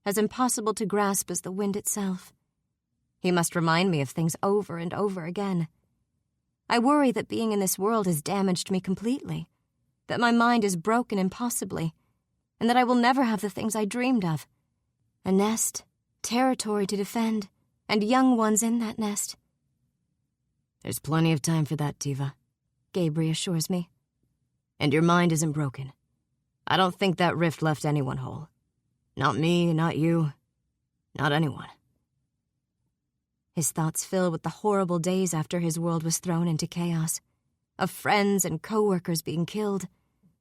as impossible to grasp as the wind itself. He must remind me of things over and over again. I worry that being in this world has damaged me completely, that my mind is broken impossibly, and that I will never have the things I dreamed of. A nest, territory to defend, and young ones in that nest. There's plenty of time for that, Tiva. Gabe reassures me. And your mind isn't broken. I don't think that rift left anyone whole. Not me, not you, not anyone. His thoughts fill with the horrible days after his world was thrown into chaos, of friends and co-workers being killed,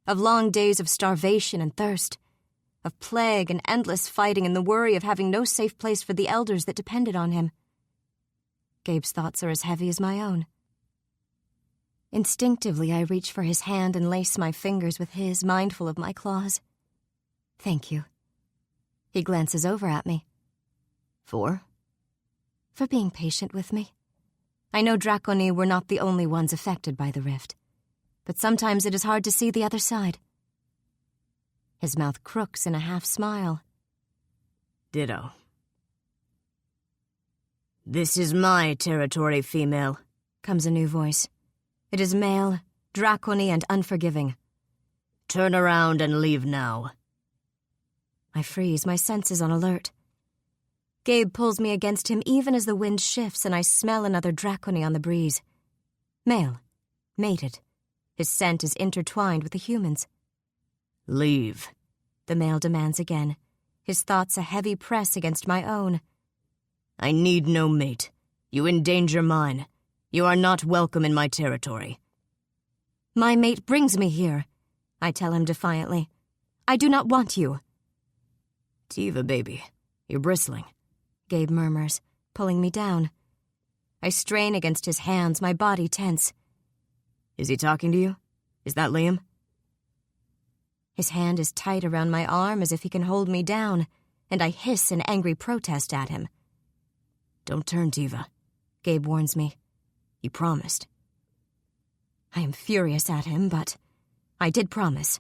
of long days of starvation and thirst, of plague and endless fighting and the worry of having no safe place for the elders that depended on him. Gabe's thoughts are as heavy as my own. Instinctively, I reach for his hand and lace my fingers with his, mindful of my claws. Thank you. He glances over at me. For being patient with me. I know Dracony were not the only ones affected by the rift, but sometimes it is hard to see the other side. His mouth crooks in a half-smile. Ditto. This is my territory, female, comes a new voice. It is male, Dracony, and unforgiving. Turn around and leave now. I freeze, my senses on alert. Gabe pulls me against him even as the wind shifts and I smell another Dracony on the breeze. Male, mated. His scent is intertwined with the human's. Leave, the male demands again, his thoughts a heavy press against my own. I need no mate. You endanger mine. You are not welcome in my territory. My mate brings me here, I tell him defiantly. I do not want you. Tiva, baby, you're bristling, Gabe murmurs, pulling me down. I strain against his hands, my body tense. Is he talking to you? Is that Liam? His hand is tight around my arm as if he can hold me down, and I hiss an angry protest at him. Don't turn, Tiva, Gabe warns me. You promised. I am furious at him, but I did promise.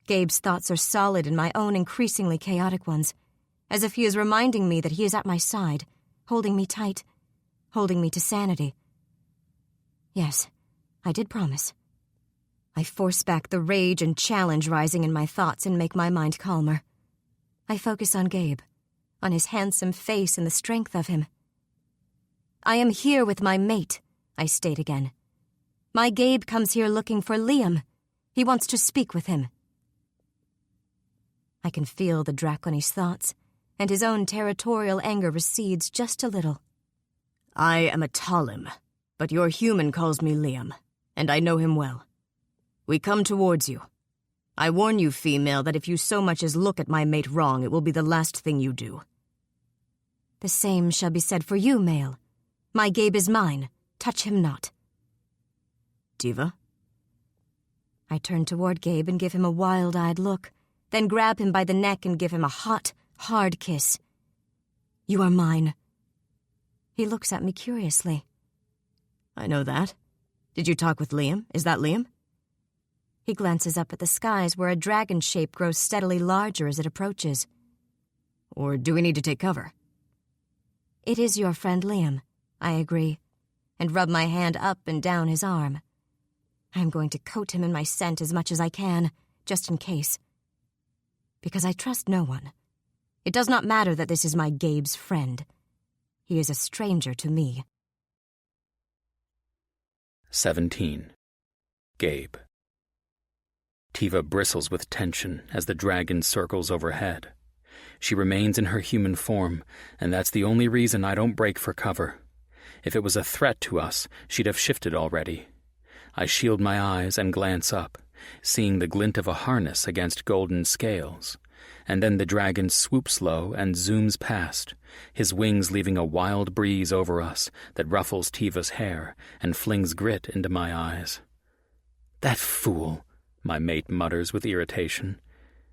Gabe's thoughts are solid and my own increasingly chaotic ones, as if he is reminding me that he is at my side, holding me tight, holding me to sanity. Yes, I did promise. I force back the rage and challenge rising in my thoughts and make my mind calmer. I focus on Gabe, on his handsome face and the strength of him. I am here with my mate, I state again. My Gabe comes here looking for Liam. He wants to speak with him. I can feel the Dracony's thoughts, and his own territorial anger recedes just a little. I am a Talim, but your human calls me Liam, and I know him well. We come towards you. I warn you, female, that if you so much as look at my mate wrong, it will be the last thing you do. The same shall be said for you, male. My Gabe is mine. Touch him not. Tiva? I turn toward Gabe and give him a wild-eyed look, then grab him by the neck and give him a hot, hard kiss. You are mine. He looks at me curiously. I know that. Did you talk with Liam? Is that Liam? He glances up at the skies where a dragon shape grows steadily larger as it approaches. Or do we need to take cover? It is your friend Liam, I agree, and rub my hand up and down his arm. I'm going to coat him in my scent as much as I can, just in case. Because I trust no one. It does not matter that this is my Gabe's friend. He is a stranger to me. 17. Gabe. Tiva bristles with tension as the dragon circles overhead. She remains in her human form, and that's the only reason I don't break for cover. If it was a threat to us, she'd have shifted already. I shield my eyes and glance up, seeing the glint of a harness against golden scales, and then the dragon swoops low and zooms past, his wings leaving a wild breeze over us that ruffles Tiva's hair and flings grit into my eyes. That fool, my mate mutters with irritation.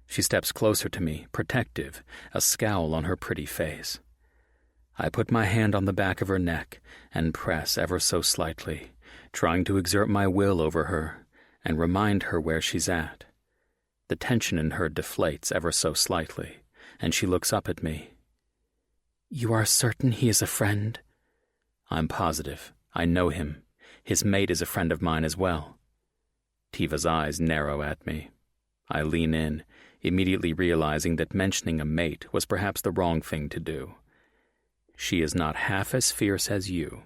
She steps closer to me, protective, a scowl on her pretty face. I put my hand on the back of her neck and press ever so slightly, trying to exert my will over her and remind her where she's at. The tension in her deflates ever so slightly, and she looks up at me. You are certain he is a friend? I'm positive. I know him. His mate is a friend of mine as well. Tiva's eyes narrow at me. I lean in, immediately realizing that mentioning a mate was perhaps the wrong thing to do. She is not half as fierce as you.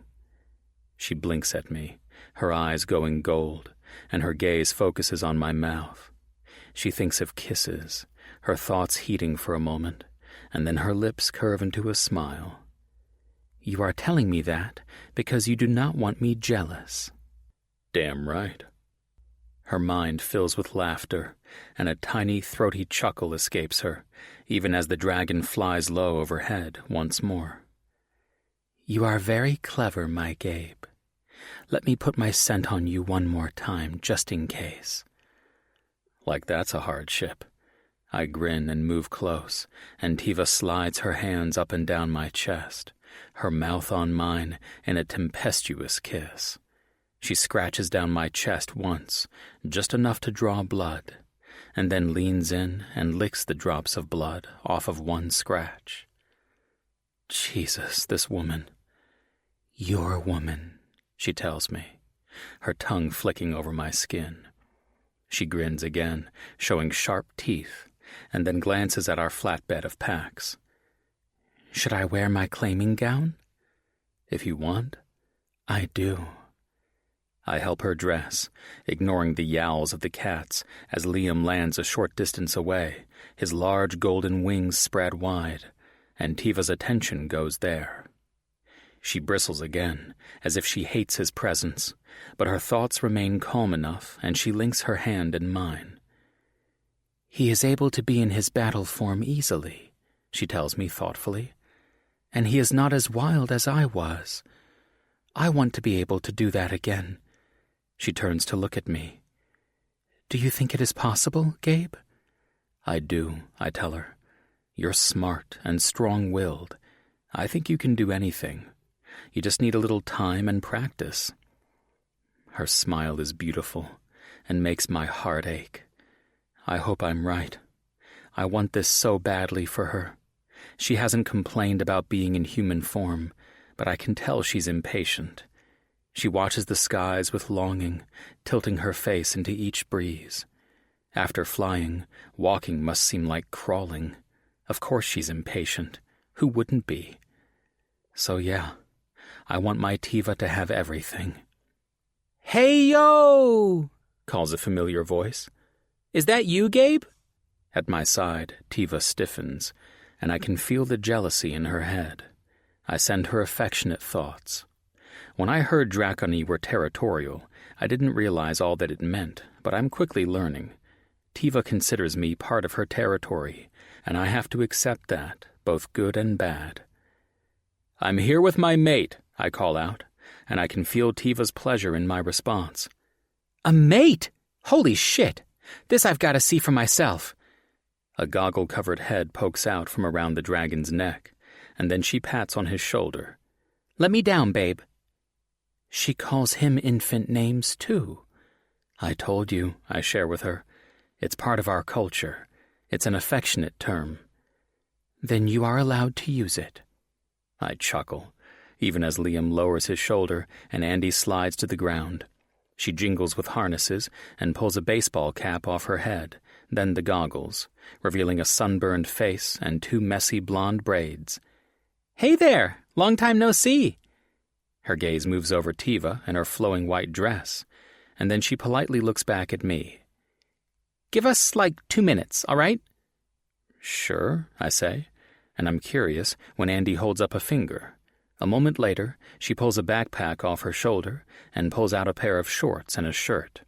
She blinks at me, her eyes going gold, and her gaze focuses on my mouth. She thinks of kisses, her thoughts heating for a moment, and then her lips curve into a smile. You are telling me that because you do not want me jealous. Damn right. Her mind fills with laughter, and a tiny, throaty chuckle escapes her, even as the dragon flies low overhead once more. You are very clever, my Gabe. Let me put my scent on you one more time, just in case. Like that's a hardship. I grin and move close, and Tiva slides her hands up and down my chest, her mouth on mine in a tempestuous kiss. She scratches down my chest once, just enough to draw blood, and then leans in and licks the drops of blood off of one scratch. Jesus, this woman. Your woman, she tells me, her tongue flicking over my skin. She grins again, showing sharp teeth, and then glances at our flatbed of packs. Should I wear my claiming gown? If you want, I do. I help her dress, ignoring the yowls of the cats as Liam lands a short distance away, his large golden wings spread wide, and Tiva's attention goes there. She bristles again, as if she hates his presence, but her thoughts remain calm enough, and she links her hand in mine. He is able to be in his battle form easily, she tells me thoughtfully, and he is not as wild as I was. I want to be able to do that again. She turns to look at me. Do you think it is possible, Gabe? I do, I tell her. You're smart and strong-willed. I think you can do anything. You just need a little time and practice. Her smile is beautiful and makes my heart ache. I hope I'm right. I want this so badly for her. She hasn't complained about being in human form, but I can tell she's impatient. She watches the skies with longing, tilting her face into each breeze. After flying, walking must seem like crawling. Of course she's impatient. Who wouldn't be? So yeah, I want my Tiva to have everything. Hey, yo! Calls a familiar voice. Is that you, Gabe? At my side, Tiva stiffens, and I can feel the jealousy in her head. I send her affectionate thoughts. When I heard Draconi were territorial, I didn't realize all that it meant, but I'm quickly learning. Tiva considers me part of her territory, and I have to accept that, both good and bad. "I'm here with my mate," I call out, and I can feel Tiva's pleasure in my response. A mate? Holy shit! This I've got to see for myself. A goggle-covered head pokes out from around the dragon's neck, and then she pats on his shoulder. Let me down, babe. She calls him infant names, too. I told you, I share with her. It's part of our culture. It's an affectionate term. Then you are allowed to use it. I chuckle, even as Liam lowers his shoulder and Andy slides to the ground. She jingles with harnesses and pulls a baseball cap off her head, then the goggles, revealing a sunburned face and 2 messy blonde braids. Hey there! Long time no see! Her gaze moves over Tiva and her flowing white dress, and then she politely looks back at me. Give us, 2 minutes, all right? Sure, I say, and I'm curious when Andy holds up a finger. A moment later, she pulls a backpack off her shoulder and pulls out a pair of shorts and a shirt.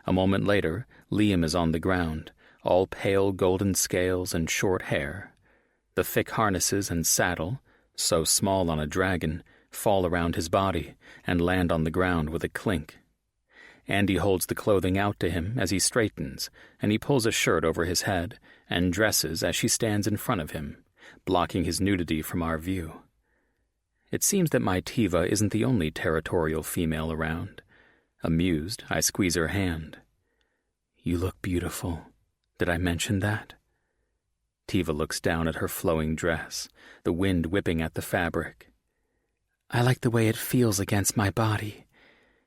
A moment later, Liam is on the ground, all pale golden scales and short hair. The thick harnesses and saddle, so small on a dragon, fall around his body and land on the ground with a clink. Andy holds the clothing out to him as he straightens, and he pulls a shirt over his head and dresses as she stands in front of him, blocking his nudity from our view. It seems that my Tiva isn't the only territorial female around. Amused, I squeeze her hand. You look beautiful. Did I mention that? Tiva looks down at her flowing dress, the wind whipping at the fabric. I like the way it feels against my body.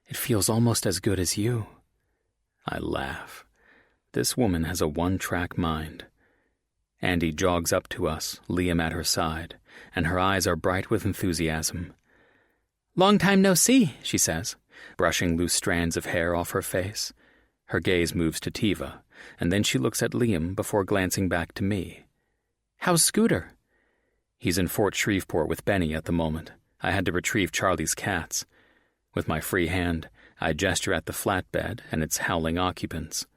It feels almost as good as you. I laugh. This woman has a one-track mind. Andy jogs up to us, Liam at her side, and her eyes are bright with enthusiasm. Long time no see, she says, brushing loose strands of hair off her face. Her gaze moves to Tiva, and then she looks at Liam before glancing back to me. How's Scooter? He's in Fort Shreveport with Benny at the moment. I had to retrieve Charlie's cats. With my free hand, I gesture at the flatbed and its howling occupants.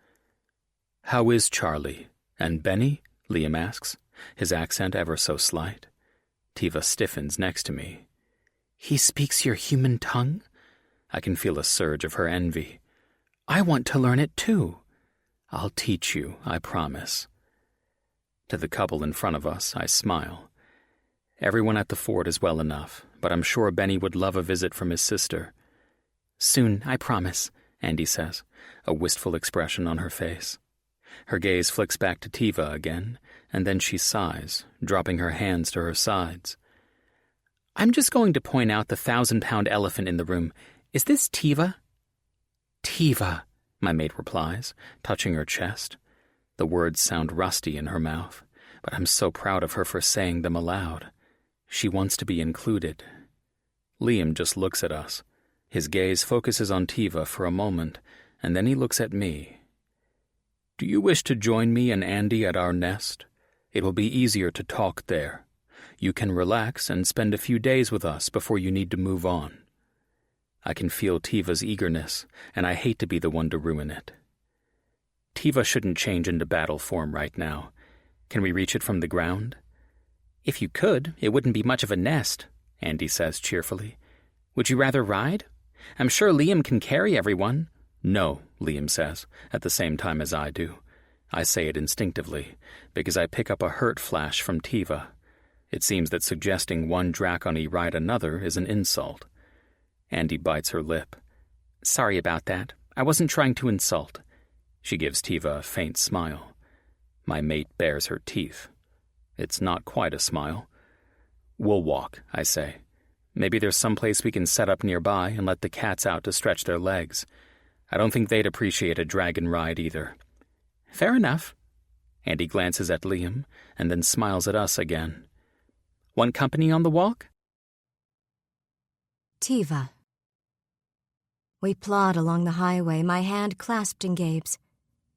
How is Charlie? And Benny? Liam asks, his accent ever so slight. Tiva stiffens next to me. He speaks your human tongue? I can feel a surge of her envy. I want to learn it too. I'll teach you, I promise. To the couple in front of us, I smile. Everyone at the fort is well enough, but I'm sure Benny would love a visit from his sister. Soon, I promise, Andy says, a wistful expression on her face. Her gaze flicks back to Tiva again, and then she sighs, dropping her hands to her sides. I'm just going to point out the 1,000-pound elephant in the room. Is this Tiva? Tiva, my mate replies, touching her chest. The words sound rusty in her mouth, but I'm so proud of her for saying them aloud. She wants to be included. Liam just looks at us. His gaze focuses on Tiva for a moment, and then he looks at me. Do you wish to join me and Andy at our nest? It will be easier to talk there. You can relax and spend a few days with us before you need to move on. I can feel Tiva's eagerness, and I hate to be the one to ruin it. Tiva shouldn't change into battle form right now. Can we reach it from the ground? If you could, it wouldn't be much of a nest, Andy says cheerfully. Would you rather ride? I'm sure Liam can carry everyone. No, Liam says, at the same time as I do. I say it instinctively, because I pick up a hurt flash from Tiva. It seems that suggesting one Draconi ride another is an insult. Andy bites her lip. Sorry about that. I wasn't trying to insult. She gives Tiva a faint smile. My mate bares her teeth. It's not quite a smile. We'll walk, I say. Maybe there's someplace we can set up nearby and let the cats out to stretch their legs. I don't think they'd appreciate a dragon ride either. Fair enough. Andy glances at Liam and then smiles at us again. Want company on the walk? Tiva. We plod along the highway, my hand clasped in Gabe's.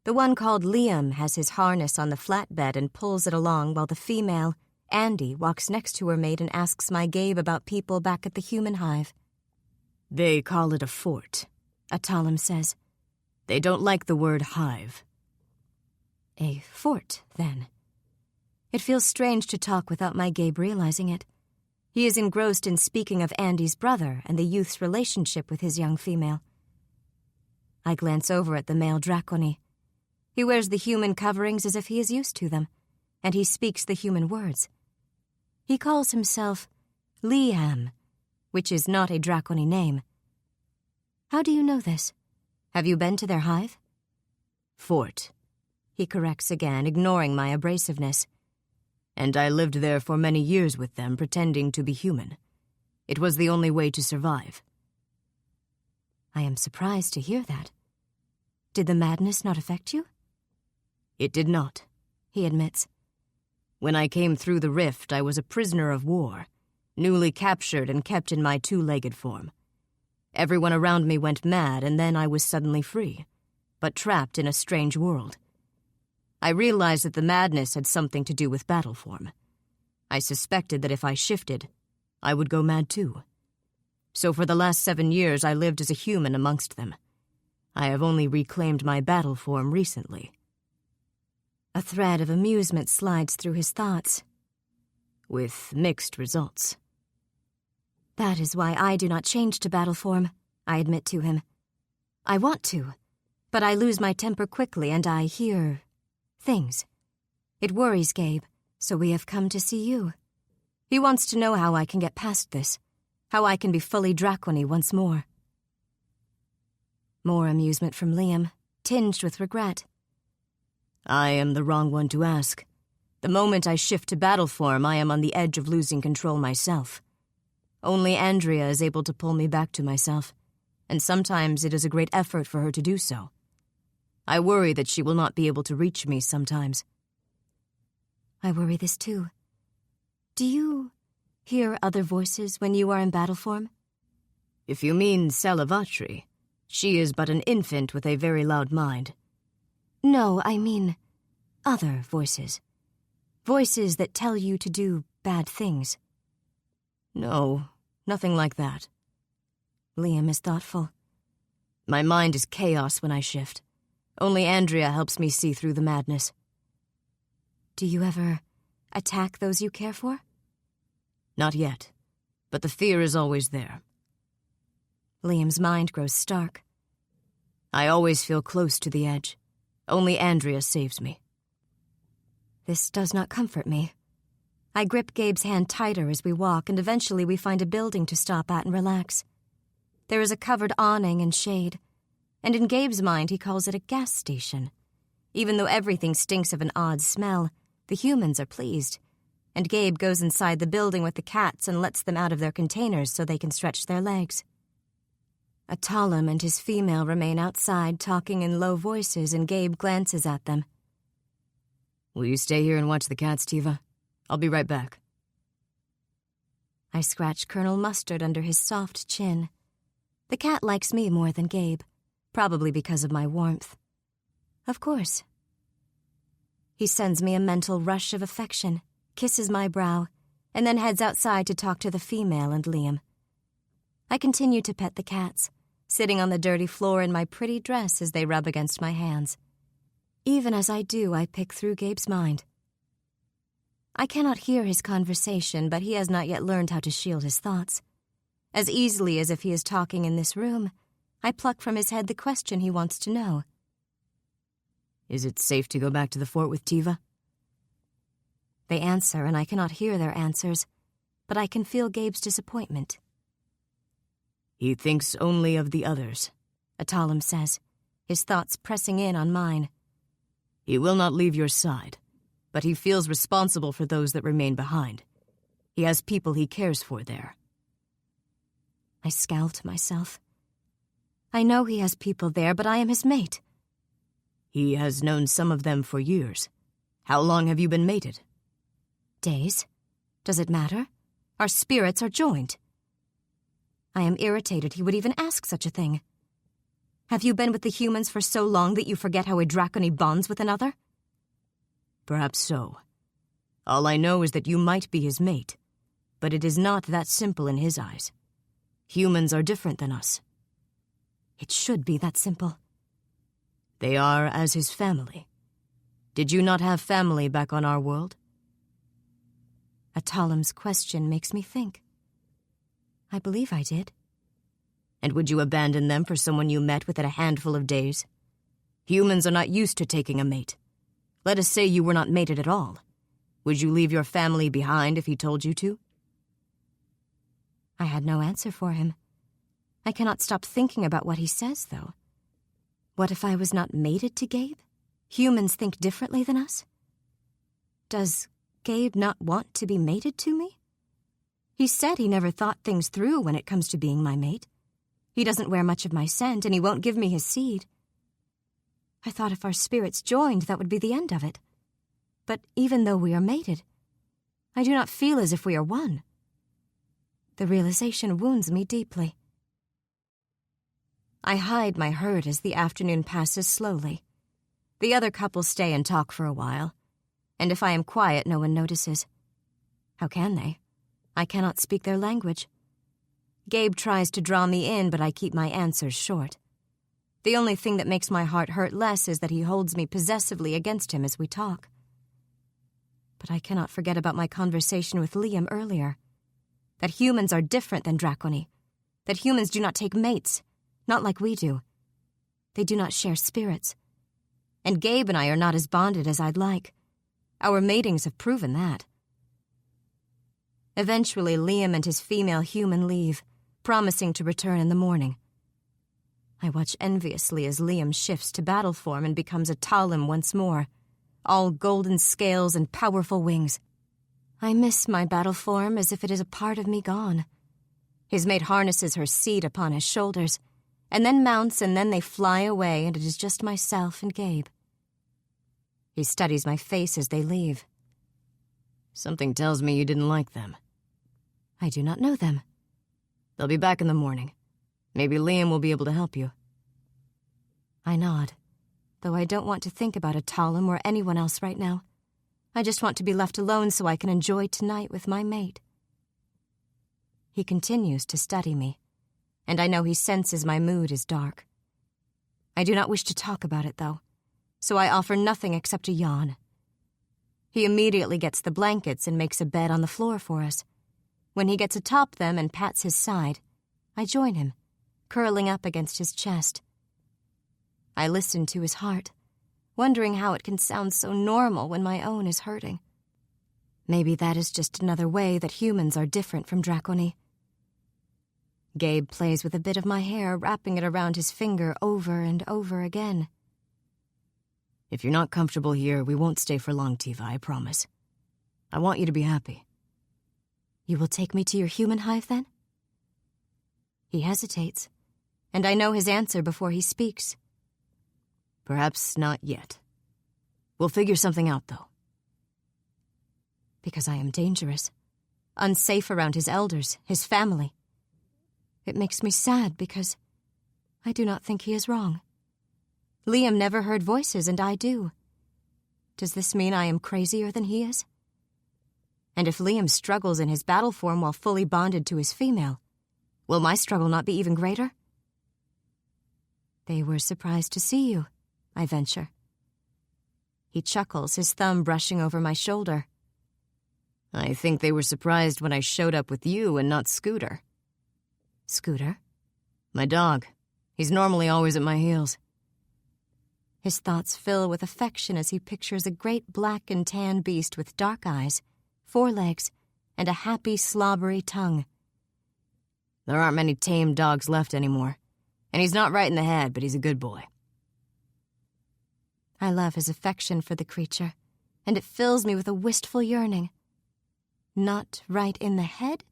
The one called Liam has his harness on the flatbed and pulls it along while the female, Andy, walks next to her mate and asks my Gabe about people back at the human hive. They call it a fort, Atalam says. They don't like the word hive. A fort, then. It feels strange to talk without my Gabe realizing it. He is engrossed in speaking of Andy's brother and the youth's relationship with his young female. I glance over at the male Draconi. He wears the human coverings as if he is used to them, and he speaks the human words. He calls himself Liam, which is not a Draconi name. How do you know this? Have you been to their hive? Fort, He corrects again, ignoring my abrasiveness. and I lived there for many years with them, pretending to be human. It was the only way to survive. I am surprised to hear that. Did the madness not affect you? It did not, He admits. When I came through the rift, I was a prisoner of war, newly captured and kept in my two-legged form. Everyone around me went mad, and then I was suddenly free, but trapped in a strange world. I realized that the madness had something to do with battle form. I suspected that if I shifted, I would go mad too. So for the last 7 years, I lived as a human amongst them. I have only reclaimed my battle form recently. A thread of amusement slides through his thoughts. With mixed results. That is why I do not change to battle form, I admit to him. I want to, but I lose my temper quickly and I hear things. It worries Gabe, so we have come to see you. He wants to know how I can get past this, how I can be fully Draconi once more. More amusement from Liam, tinged with regret. I am the wrong one to ask. The moment I shift to battle form, I am on the edge of losing control myself. Only Andrea is able to pull me back to myself, and sometimes it is a great effort for her to do so. I worry that she will not be able to reach me sometimes. I worry this too. Do you hear other voices when you are in battle form? If you mean Salavatri, she is but an infant with a very loud mind. No, I mean other voices. Voices that tell you to do bad things. No, nothing like that. Liam is thoughtful. My mind is chaos when I shift. Only Andrea helps me see through the madness. Do you ever attack those you care for? Not yet, but the fear is always there. Liam's mind grows stark. I always feel close to the edge. Only Andrea saves me. This does not comfort me. I grip Gabe's hand tighter as we walk, and eventually we find a building to stop at and relax. There is a covered awning and shade, and in Gabe's mind he calls it a gas station. Even though everything stinks of an odd smell, the humans are pleased, and Gabe goes inside the building with the cats and lets them out of their containers so they can stretch their legs. Atalam and his female remain outside talking in low voices, and Gabe glances at them. Will you stay here and watch the cats, Tiva? I'll be right back. I scratch Colonel Mustard under his soft chin. The cat likes me more than Gabe, probably because of my warmth. Of course. He sends me a mental rush of affection, kisses my brow, and then heads outside to talk to the female and Liam. I continue to pet the cats, sitting on the dirty floor in my pretty dress as they rub against my hands. Even as I do, I pick through Gabe's mind. I cannot hear his conversation, but he has not yet learned how to shield his thoughts. As easily as if he is talking in this room, I pluck from his head the question he wants to know. Is it safe to go back to the fort with Tiva? They answer, and I cannot hear their answers, but I can feel Gabe's disappointment. He thinks only of the others, Atalam says, his thoughts pressing in on mine. He will not leave your side, but he feels responsible for those that remain behind. He has people he cares for there. I scowl to myself. I know he has people there, but I am his mate. He has known some of them for years. How long have you been mated? Days. Does it matter? Our spirits are joined. I am irritated he would even ask such a thing. Have you been with the humans for so long that you forget how a Draconi bonds with another? Perhaps so. All I know is that you might be his mate, but it is not that simple in his eyes. Humans are different than us. It should be that simple. They are as his family. Did you not have family back on our world? Atalam's question makes me think. I believe I did. And would you abandon them for someone you met within a handful of days? Humans are not used to taking a mate. Let us say you were not mated at all. Would you leave your family behind if he told you to? I had no answer for him. I cannot stop thinking about what he says, though. What if I was not mated to Gabe? Humans think differently than us? Does Gabe not want to be mated to me? He said he never thought things through when it comes to being my mate. He doesn't wear much of my scent, and he won't give me his seed. I thought if our spirits joined, that would be the end of it. But even though we are mated, I do not feel as if we are one. The realization wounds me deeply. I hide my hurt as the afternoon passes slowly. The other couples stay and talk for a while, and if I am quiet, no one notices. How can they? I cannot speak their language. Gabe tries to draw me in, but I keep my answers short. The only thing that makes my heart hurt less is that he holds me possessively against him as we talk. But I cannot forget about my conversation with Liam earlier. That humans are different than Draconi. That humans do not take mates, not like we do. They do not share spirits. And Gabe and I are not as bonded as I'd like. Our matings have proven that. Eventually, Liam and his female human leave, promising to return in the morning. I watch enviously as Liam shifts to battle form and becomes a Talim once more, all golden scales and powerful wings. I miss my battle form as if it is a part of me gone. His mate harnesses her seat upon his shoulders, and then mounts, and then they fly away, and it is just myself and Gabe. He studies my face as they leave. Something tells me you didn't like them. I do not know them. They'll be back in the morning. Maybe Liam will be able to help you. I nod, though I don't want to think about Atalam or anyone else right now. I just want to be left alone so I can enjoy tonight with my mate. He continues to study me, and I know he senses my mood is dark. I do not wish to talk about it, though, so I offer nothing except a yawn. He immediately gets the blankets and makes a bed on the floor for us. When he gets atop them and pats his side, I join him, curling up against his chest. I listen to his heart, wondering how it can sound so normal when my own is hurting. Maybe that is just another way that humans are different from Draconi. Gabe plays with a bit of my hair, wrapping it around his finger over and over again. If you're not comfortable here, we won't stay for long, Tiva, I promise. I want you to be happy. You will take me to your human hive, then? He hesitates, and I know his answer before he speaks. Perhaps not yet. We'll figure something out, though. Because I am dangerous, unsafe around his elders, his family. It makes me sad because I do not think he is wrong. Liam never heard voices, and I do. Does this mean I am crazier than he is? And if Liam struggles in his battle form while fully bonded to his female, will my struggle not be even greater? They were surprised to see you, I venture. He chuckles, his thumb brushing over my shoulder. I think they were surprised when I showed up with you and not Scooter. Scooter? My dog. He's normally always at my heels. His thoughts fill with affection as he pictures a great black and tan beast with dark eyes, 4 legs, and a happy, slobbery tongue. There aren't many tame dogs left anymore, and he's not right in the head, but he's a good boy. I love his affection for the creature, and it fills me with a wistful yearning. Not right in the head?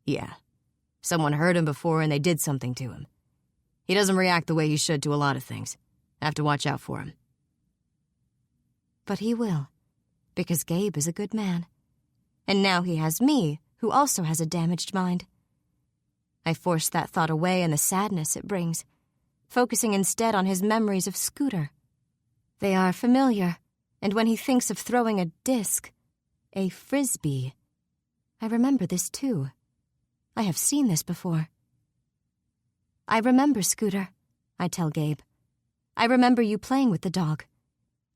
Yeah. Someone hurt him before and they did something to him. He doesn't react the way he should to a lot of things. I have to watch out for him. But he will, because Gabe is a good man. And now he has me, who also has a damaged mind. I force that thought away and the sadness it brings, focusing instead on his memories of Scooter. They are familiar, and when he thinks of throwing a disc, a frisbee, I remember this too. I have seen this before. I remember Scooter, I tell Gabe. I remember you playing with the dog.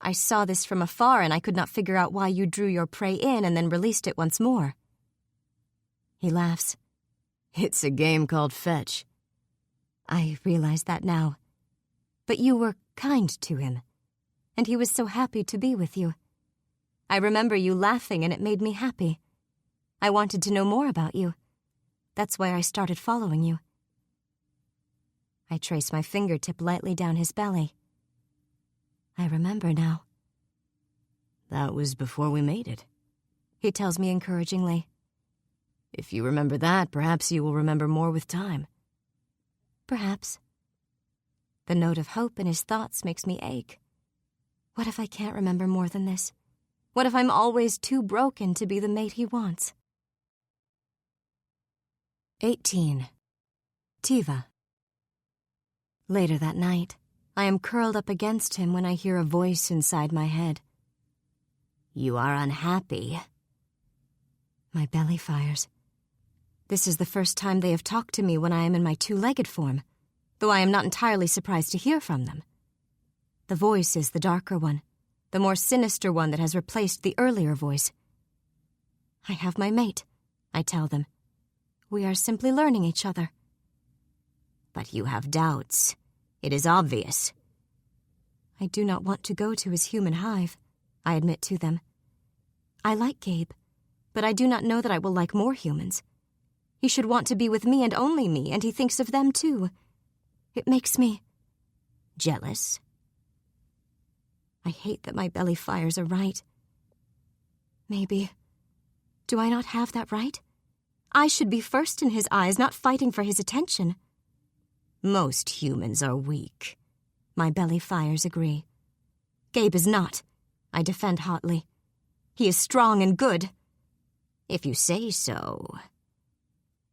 I saw this from afar and I could not figure out why you drew your prey in and then released it once more. He laughs. It's a game called fetch. I realize that now. But you were kind to him, and he was so happy to be with you. I remember you laughing and it made me happy. I wanted to know more about you. That's why I started following you. I trace my fingertip lightly down his belly. I remember now. That was before we made it. He tells me encouragingly. If you remember that, perhaps you will remember more with time. Perhaps. The note of hope in his thoughts makes me ache. What if I can't remember more than this? What if I'm always too broken to be the mate he wants? 18. Tiva. Later that night, I am curled up against him when I hear a voice inside my head. You are unhappy. My belly fires. This is the first time they have talked to me when I am in my two-legged form, though I am not entirely surprised to hear from them. The voice is the darker one, the more sinister one that has replaced the earlier voice. I have my mate, I tell them. We are simply learning each other. But you have doubts. It is obvious. I do not want to go to his human hive, I admit to them. I like Gabe, but I do not know that I will like more humans. He should want to be with me and only me, and he thinks of them too. It makes me jealous. I hate that my belly fires are right. Maybe. Do I not have that right? I should be first in his eyes, not fighting for his attention. Most humans are weak. My belly fires agree. Gabe is not, I defend hotly. He is strong and good. If you say so.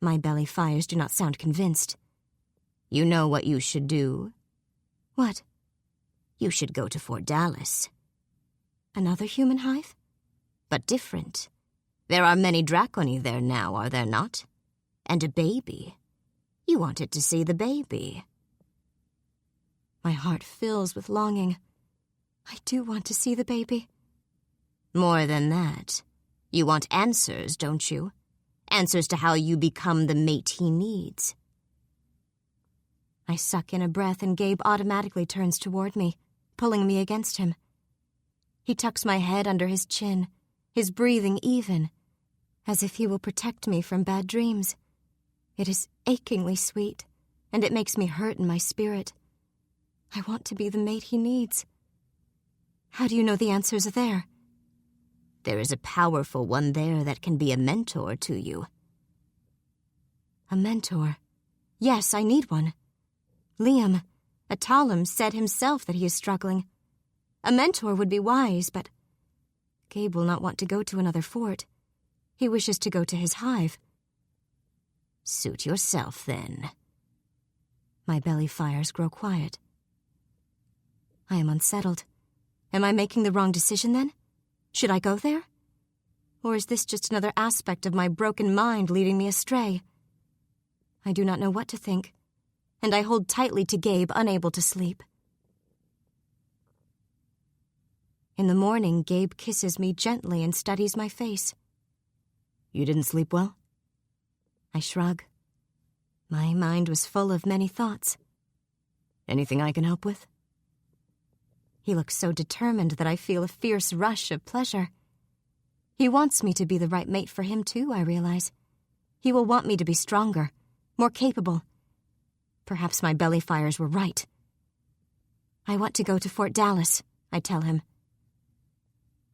My belly fires do not sound convinced. You know what you should do? What? You should go to Fort Dallas. Another human hive? But different. There are many Draconi there now, are there not? And a baby. You wanted to see the baby. My heart fills with longing. I do want to see the baby. More than that. You want answers, don't you? Answers to how you become the mate he needs. I suck in a breath and Gabe automatically turns toward me, pulling me against him. He tucks my head under his chin, his breathing even, as if he will protect me from bad dreams. It is achingly sweet, and it makes me hurt in my spirit. I want to be the mate he needs. How do you know the answers are there? There is a powerful one there that can be a mentor to you. A mentor? Yes, I need one. Liam, Atalum, said himself that he is struggling. A mentor would be wise, but Gabe will not want to go to another fort. He wishes to go to his hive. Suit yourself, then. My belly fires grow quiet. I am unsettled. Am I making the wrong decision, then? Should I go there? Or is this just another aspect of my broken mind leading me astray? I do not know what to think, and I hold tightly to Gabe, unable to sleep. In the morning, Gabe kisses me gently and studies my face. You didn't sleep well? I shrug. My mind was full of many thoughts. Anything I can help with? He looks so determined that I feel a fierce rush of pleasure. He wants me to be the right mate for him too, I realize. He will want me to be stronger, more capable. Perhaps my belly fires were right. I want to go to Fort Dallas, I tell him.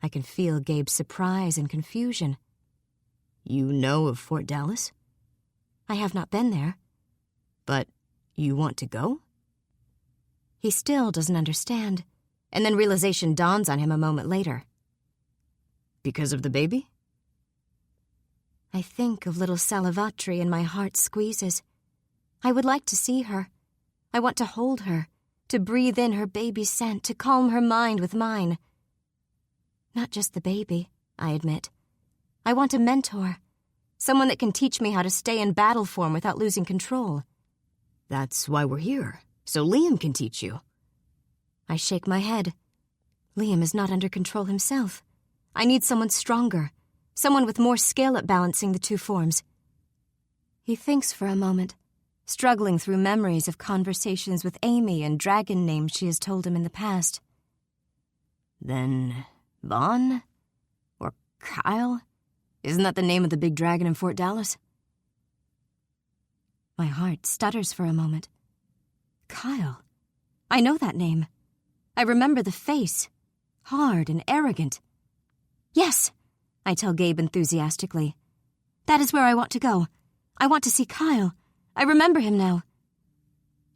I can feel Gabe's surprise and confusion. You know of Fort Dallas? I have not been there. But you want to go? He still doesn't understand, and then realization dawns on him a moment later. Because of the baby? I think of little Salivatri and my heart squeezes. I would like to see her. I want to hold her, to breathe in her baby scent, to calm her mind with mine. Not just the baby, I admit. I want a mentor, someone that can teach me how to stay in battle form without losing control. That's why we're here, so Liam can teach you. I shake my head. Liam is not under control himself. I need someone stronger, someone with more skill at balancing the two forms. He thinks for a moment, struggling through memories of conversations with Amy and dragon names she has told him in the past. Then Vaughn? Or Kyle? Isn't that the name of the big dragon in Fort Dallas? My heart stutters for a moment. Kyle. I know that name. I remember the face. Hard and arrogant. Yes, I tell Gabe enthusiastically. That is where I want to go. I want to see Kyle. I remember him now.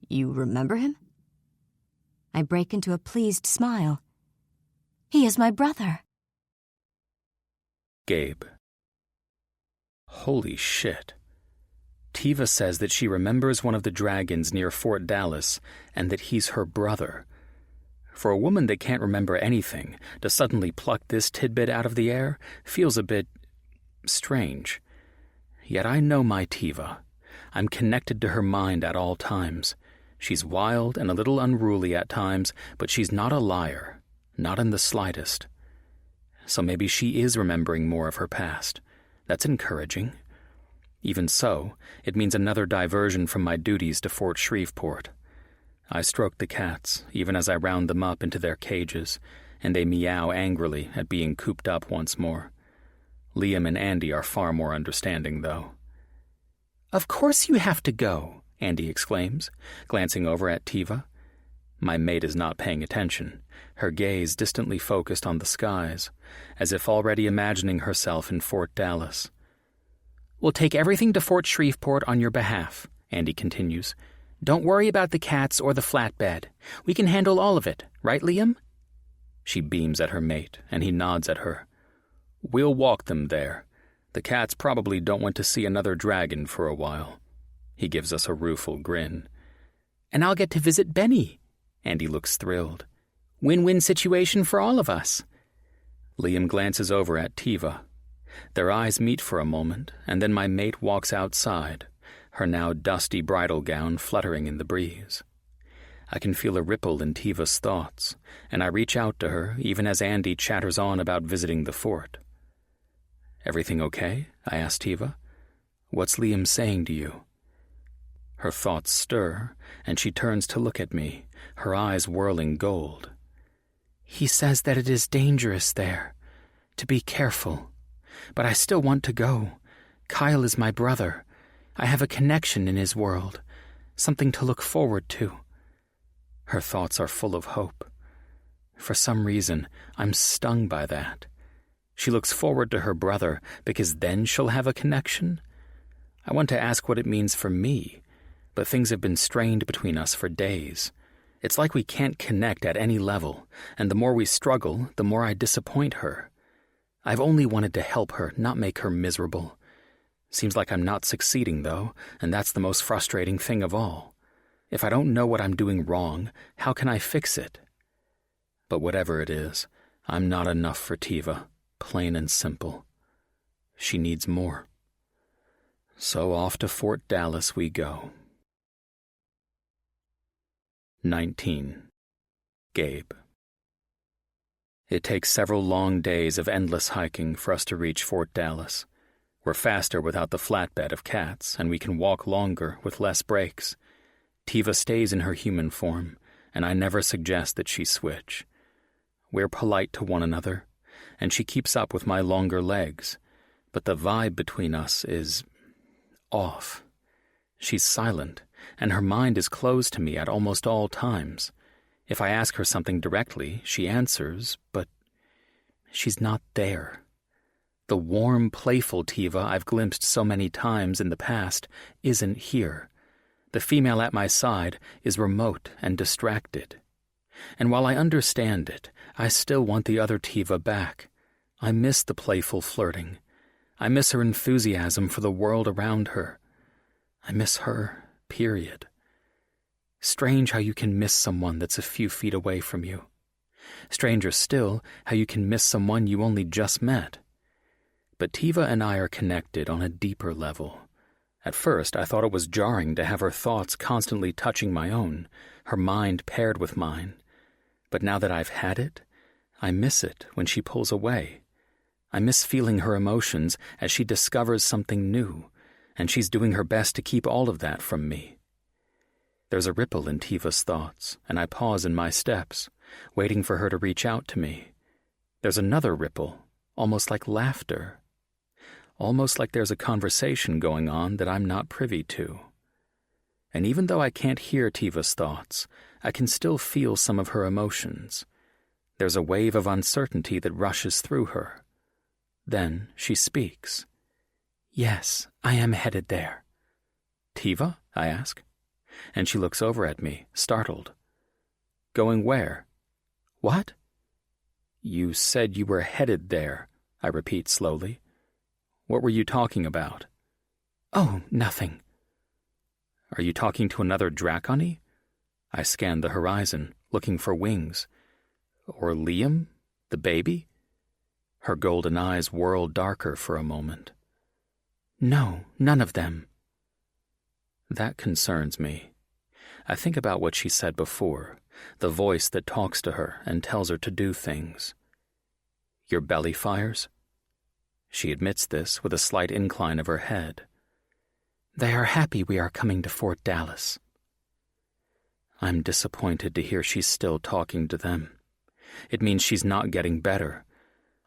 You remember him? I break into a pleased smile. He is my brother. Gabe. Holy shit. Tiva says that she remembers one of the dragons near Fort Dallas and that he's her brother. For a woman that can't remember anything, to suddenly pluck this tidbit out of the air feels a bit strange. Yet I know my Tiva. I'm connected to her mind at all times. She's wild and a little unruly at times, but she's not a liar, not in the slightest. So maybe she is remembering more of her past. That's encouraging. Even so, it means another diversion from my duties to Fort Shreveport. I stroke the cats, even as I round them up into their cages, and they meow angrily at being cooped up once more. Liam and Andy are far more understanding, though. "Of course you have to go," Andy exclaims, glancing over at Tiva. My mate is not paying attention, her gaze distantly focused on the skies, as if already imagining herself in Fort Dallas. "We'll take everything to Fort Shreveport on your behalf," Andy continues. "Don't worry about the cats or the flatbed. We can handle all of it, right, Liam?" She beams at her mate, and he nods at her. "We'll walk them there. The cats probably don't want to see another dragon for a while." He gives us a rueful grin. "And I'll get to visit Benny." Andy looks thrilled. "Win-win situation for all of us." Liam glances over at Tiva. Their eyes meet for a moment, and then my mate walks outside, her now dusty bridal gown fluttering in the breeze. I can feel a ripple in Tiva's thoughts, and I reach out to her even as Andy chatters on about visiting the fort. "Everything okay?" I ask Tiva. "What's Liam saying to you?" Her thoughts stir, and she turns to look at me, her eyes whirling gold. "He says that it is dangerous there, to be careful. But I still want to go. Kyle is my brother. I have a connection in his world, something to look forward to." Her thoughts are full of hope. For some reason, I'm stung by that. She looks forward to her brother because then she'll have a connection? I want to ask what it means for me, but things have been strained between us for days. It's like we can't connect at any level, and the more we struggle, the more I disappoint her. I've only wanted to help her, not make her miserable. Seems like I'm not succeeding, though, and that's the most frustrating thing of all. If I don't know what I'm doing wrong, how can I fix it? But whatever it is, I'm not enough for Tiva, plain and simple. She needs more. So off to Fort Dallas we go. 19. Gabe. It takes several long days of endless hiking for us to reach Fort Dallas. We're faster without the flatbed of cats, and we can walk longer with less breaks. Tiva stays in her human form, and I never suggest that she switch. We're polite to one another, and she keeps up with my longer legs, but the vibe between us is off. She's silent, and her mind is closed to me at almost all times. If I ask her something directly, she answers, but she's not there. The warm, playful Tiva I've glimpsed so many times in the past isn't here. The female at my side is remote and distracted. And while I understand it, I still want the other Tiva back. I miss the playful flirting. I miss her enthusiasm for the world around her. I miss her, period. Strange how you can miss someone that's a few feet away from you. Stranger still, how you can miss someone you only just met. But Tiva and I are connected on a deeper level. At first, I thought it was jarring to have her thoughts constantly touching my own, her mind paired with mine. But now that I've had it, I miss it when she pulls away. I miss feeling her emotions as she discovers something new, and she's doing her best to keep all of that from me. There's a ripple in Tiva's thoughts, and I pause in my steps, waiting for her to reach out to me. There's another ripple, almost like laughter. Almost like there's a conversation going on that I'm not privy to. And even though I can't hear Tiva's thoughts, I can still feel some of her emotions. There's a wave of uncertainty that rushes through her. Then she speaks. "Yes, I am headed there." "Tiva?" I ask. And she looks over at me, startled. "Going where?" "What?" "You said you were headed there," I repeat slowly. "What were you talking about?" "Oh, nothing." "Are you talking to another Draconi?" I scan the horizon, looking for wings. "Or Liam, the baby?" Her golden eyes whirl darker for a moment. "No, none of them." That concerns me. I think about what she said before, the voice that talks to her and tells her to do things. "Your belly fires?" She admits this with a slight incline of her head. "They are happy we are coming to Fort Dallas." I'm disappointed to hear she's still talking to them. It means she's not getting better.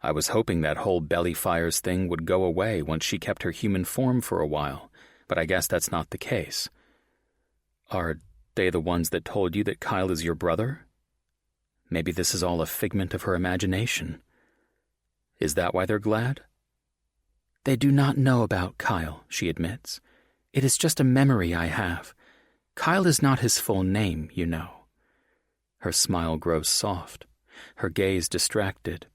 I was hoping that whole belly fires thing would go away once she kept her human form for a while, but I guess that's not the case. "Are they the ones that told you that Kyle is your brother?" Maybe this is all a figment of her imagination. Is that why they're glad? "They do not know about Kyle," she admits. "It is just a memory I have. Kyle is not his full name, you know." Her smile grows soft, her gaze distracted.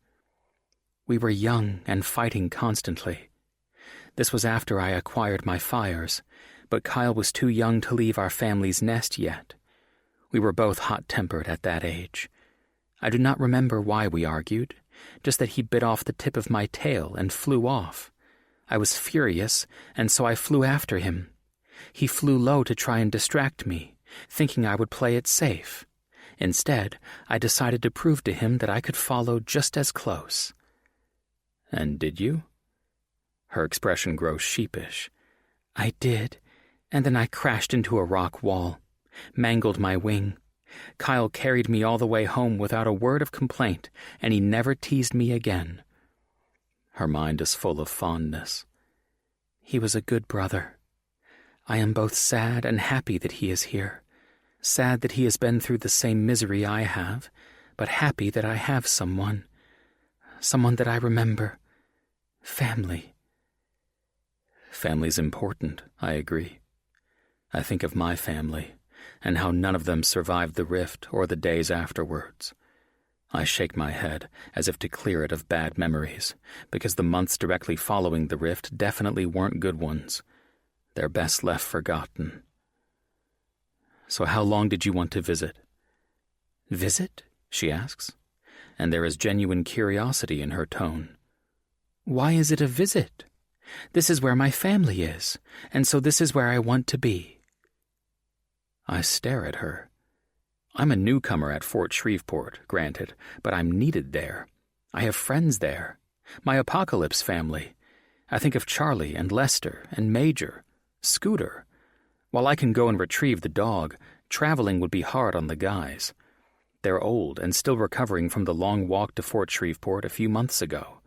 "We were young and fighting constantly. This was after I acquired my fires, but Kyle was too young to leave our family's nest yet. We were both hot-tempered at that age. I do not remember why we argued, just that he bit off the tip of my tail and flew off. I was furious, and so I flew after him. He flew low to try and distract me, thinking I would play it safe. Instead, I decided to prove to him that I could follow just as close." "And did you?" Her expression grows sheepish. "I did, and then I crashed into a rock wall, mangled my wing. Kyle carried me all the way home without a word of complaint, and he never teased me again." Her mind is full of fondness. "He was a good brother. I am both sad and happy that he is here. Sad that he has been through the same misery I have, but happy that I have someone that I remember. Family." "Family's important," I agree. I think of my family, and how none of them survived the rift or the days afterwards. I shake my head, as if to clear it of bad memories, because the months directly following the rift definitely weren't good ones. They're best left forgotten. "So how long did you want to visit?" "Visit?" she asks, and there is genuine curiosity in her tone. "Why is it a visit? This is where my family is, and so this is where I want to be." I stare at her. I'm a newcomer at Fort Shreveport, granted, but I'm needed there. I have friends there. My Apocalypse family. I think of Charlie and Lester and Major, Scooter. While I can go and retrieve the dog, traveling would be hard on the guys. They're old and still recovering from the long walk to Fort Shreveport a few months ago.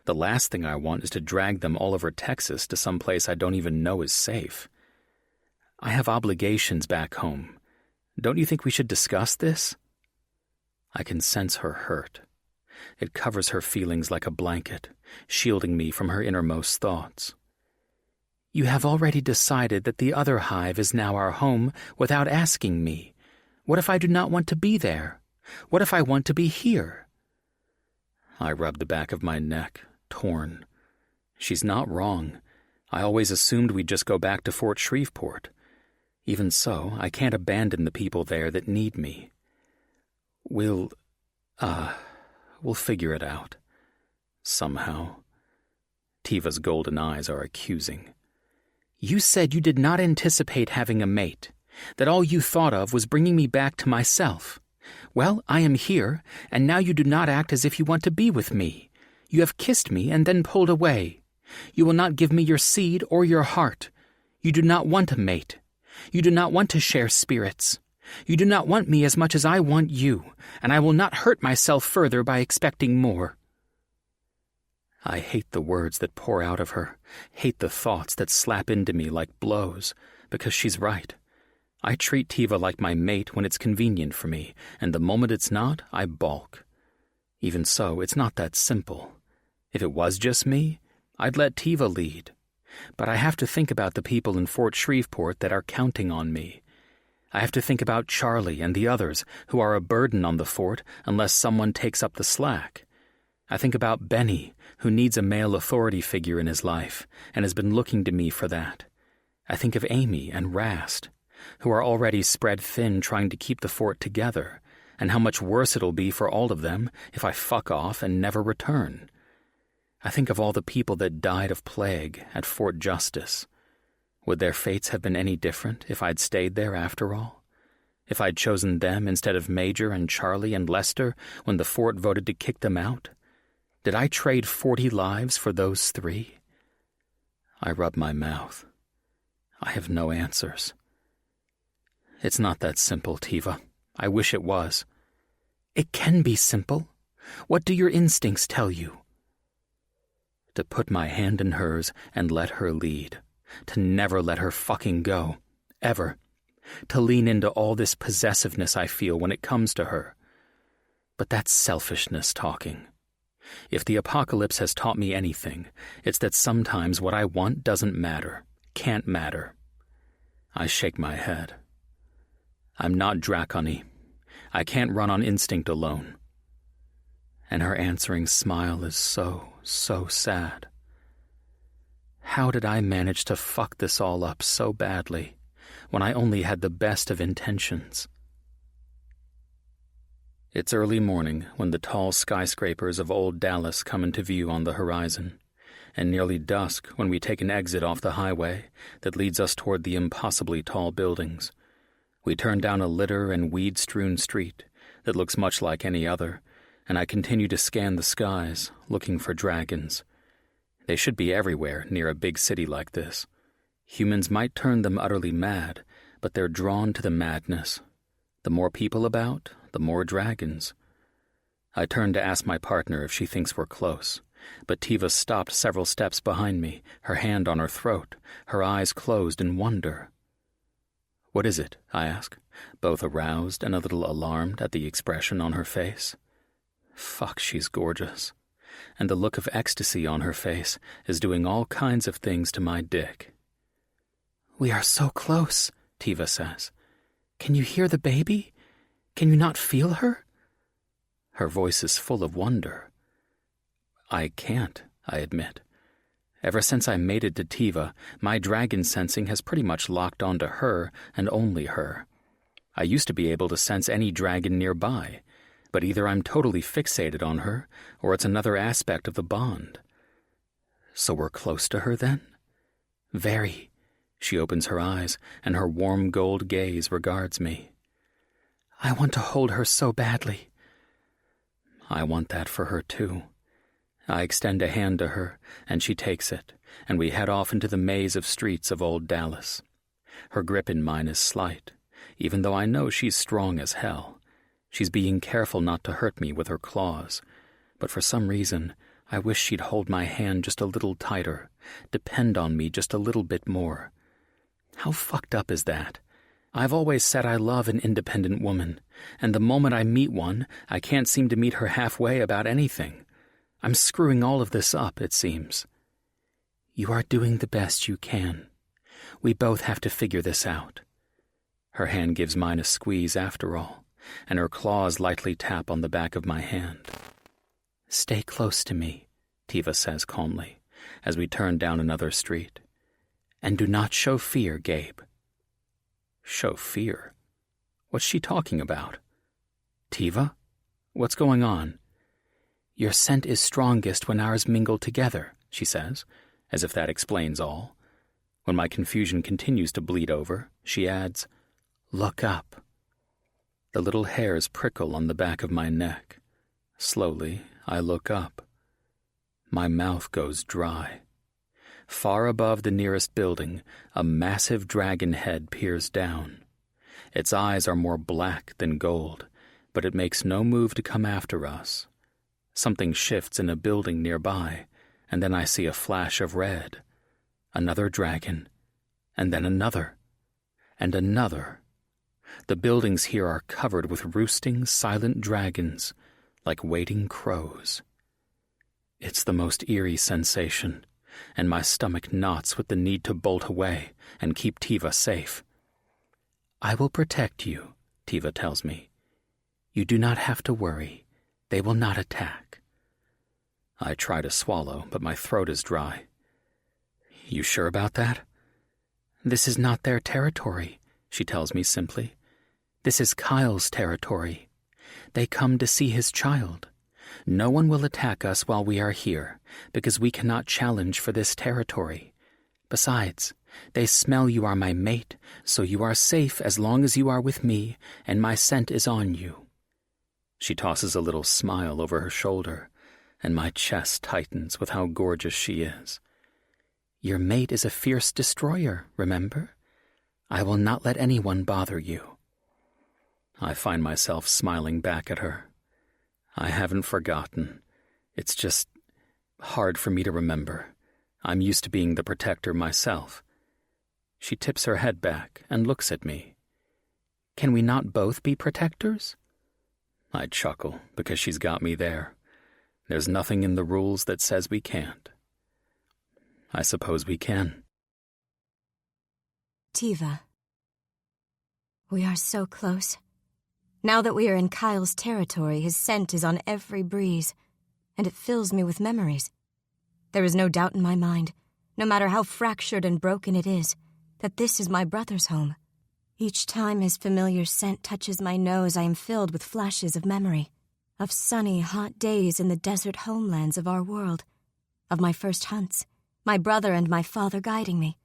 The last thing I want is to drag them all over Texas to some place I don't even know is safe. I have obligations back home. Don't you think we should discuss this? I can sense her hurt. It covers her feelings like a blanket, shielding me from her innermost thoughts. "You have already decided that the other hive is now our home without asking me. What if I do not want to be there? What if I want to be here?" I rub the back of my neck, torn. She's not wrong. I always assumed we'd just go back to Fort Shreveport. Even so, I can't abandon the people there that need me. We'll figure it out. Somehow. Tiva's golden eyes are accusing. "You said you did not anticipate having a mate, that all you thought of was bringing me back to myself. Well, I am here, and now you do not act as if you want to be with me. You have kissed me and then pulled away. You will not give me your seed or your heart. You do not want a mate. You do not want to share spirits. You do not want me as much as I want you, and I will not hurt myself further by expecting more. I hate the words that pour out of her, hate the thoughts that slap into me like blows, because she's right. I treat Tiva like my mate when it's convenient for me, and the moment it's not, I balk. Even so, it's not that simple. If it was just me, I'd let Tiva lead. But I have to think about the people in Fort Shreveport that are counting on me. I have to think about Charlie and the others who are a burden on the fort unless someone takes up the slack. I think about Benny, who needs a male authority figure in his life and has been looking to me for that. I think of Amy and Rast, who are already spread thin trying to keep the fort together, and how much worse it'll be for all of them if I fuck off and never return. I think of all the people that died of plague at Fort Justice. Would their fates have been any different if I'd stayed there after all? If I'd chosen them instead of Major and Charlie and Lester when the fort voted to kick them out? Did I trade 40 lives for those 3? I rub my mouth. I have no answers. It's not that simple, Tiva. I wish it was. It can be simple. What do your instincts tell you? To put my hand in hers and let her lead. To never let her fucking go. Ever. To lean into all this possessiveness I feel when it comes to her. But that's selfishness talking. If the apocalypse has taught me anything, it's that sometimes what I want doesn't matter, can't matter. I shake my head. I'm not Dracony. I can't run on instinct alone. And her answering smile is so sad. How did I manage to fuck this all up so badly when I only had the best of intentions? It's early morning when the tall skyscrapers of old Dallas come into view on the horizon, and nearly dusk when we take an exit off the highway that leads us toward the impossibly tall buildings. We turn down a litter and weed-strewn street that looks much like any other, and I continue to scan the skies, looking for dragons. They should be everywhere near a big city like this. Humans might turn them utterly mad, but they're drawn to the madness. The more people about, the more dragons. I turn to ask my partner if she thinks we're close, but Tiva stopped several steps behind me, her hand on her throat, her eyes closed in wonder. What is it? I ask, both aroused and a little alarmed at the expression on her face. Fuck, she's gorgeous. And the look of ecstasy on her face is doing all kinds of things to my dick. We are so close, Tiva says. Can you hear the baby? Can you not feel her? Her voice is full of wonder. I can't, I admit. Ever since I mated to Tiva, my dragon sensing has pretty much locked onto her and only her. I used to be able to sense any dragon nearby, but either I'm totally fixated on her, or it's another aspect of the bond. So we're close to her, then? Very. She opens her eyes, and her warm gold gaze regards me. I want to hold her so badly. I want that for her, too. I extend a hand to her, and she takes it, and we head off into the maze of streets of old Dallas. Her grip in mine is slight, even though I know she's strong as hell. She's being careful not to hurt me with her claws, but for some reason, I wish she'd hold my hand just a little tighter, depend on me just a little bit more. How fucked up is that? I've always said I love an independent woman, and the moment I meet one, I can't seem to meet her halfway about anything. I'm screwing all of this up, it seems. You are doing the best you can. We both have to figure this out. Her hand gives mine a squeeze after all, and her claws lightly tap on the back of my hand. Stay close to me, Tiva says calmly, as we turn down another street. And do not show fear, Gabe. Show fear? What's she talking about? Tiva? What's going on? Your scent is strongest when ours mingle together, she says, as if that explains all. When my confusion continues to bleed over, she adds, Look up. The little hairs prickle on the back of my neck. Slowly, I look up. My mouth goes dry. Far above the nearest building, a massive dragon head peers down. Its eyes are more black than gold, but it makes no move to come after us. Something shifts in a building nearby, and then I see a flash of red. Another dragon, and then another, and another. The buildings here are covered with roosting, silent dragons, like waiting crows. It's the most eerie sensation, and my stomach knots with the need to bolt away and keep Tiva safe. "I will protect you," Tiva tells me. "You do not have to worry. They will not attack." I try to swallow, but my throat is dry. "You sure about that?" "This is not their territory," she tells me simply. "This is Kyle's territory. They come to see his child. No one will attack us while we are here, because we cannot challenge for this territory. Besides, they smell you are my mate, so you are safe as long as you are with me and my scent is on you." She tosses a little smile over her shoulder, and my chest tightens with how gorgeous she is. "Your mate is a fierce destroyer, remember? I will not let anyone bother you." I find myself smiling back at her. I haven't forgotten. It's just hard for me to remember. I'm used to being the protector myself. She tips her head back and looks at me. "Can we not both be protectors?" I chuckle because she's got me there. There's nothing in the rules that says we can't. I suppose we can. Tiva. We are so close. Now that we are in Kyle's territory, his scent is on every breeze, and it fills me with memories. There is no doubt in my mind, no matter how fractured and broken it is, that this is my brother's home. Each time his familiar scent touches my nose, I am filled with flashes of memory, of sunny, hot days in the desert homelands of our world, of my first hunts, my brother and my father guiding me,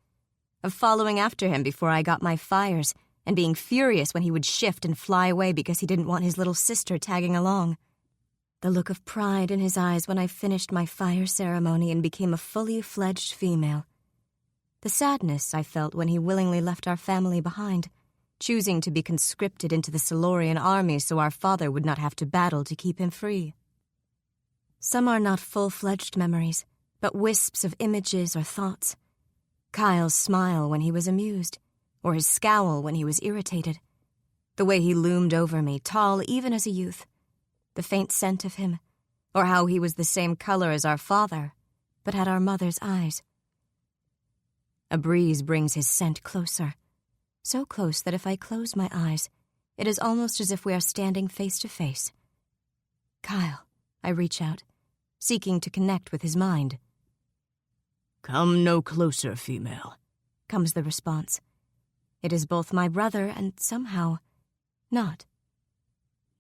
of following after him before I got my fires, and being furious when he would shift and fly away because he didn't want his little sister tagging along. The look of pride in his eyes when I finished my fire ceremony and became a fully fledged female. The sadness I felt when he willingly left our family behind, choosing to be conscripted into the Silurian army so our father would not have to battle to keep him free. Some are not full-fledged memories, but wisps of images or thoughts. Kyle's smile when he was amused, or his scowl when he was irritated. The way he loomed over me, tall even as a youth. The faint scent of him, or how he was the same color as our father, but had our mother's eyes. A breeze brings his scent closer, so close that if I close my eyes, it is almost as if we are standing face to face. "Kyle," I reach out, seeking to connect with his mind. "Come no closer, female," comes the response. It is both my brother and somehow not.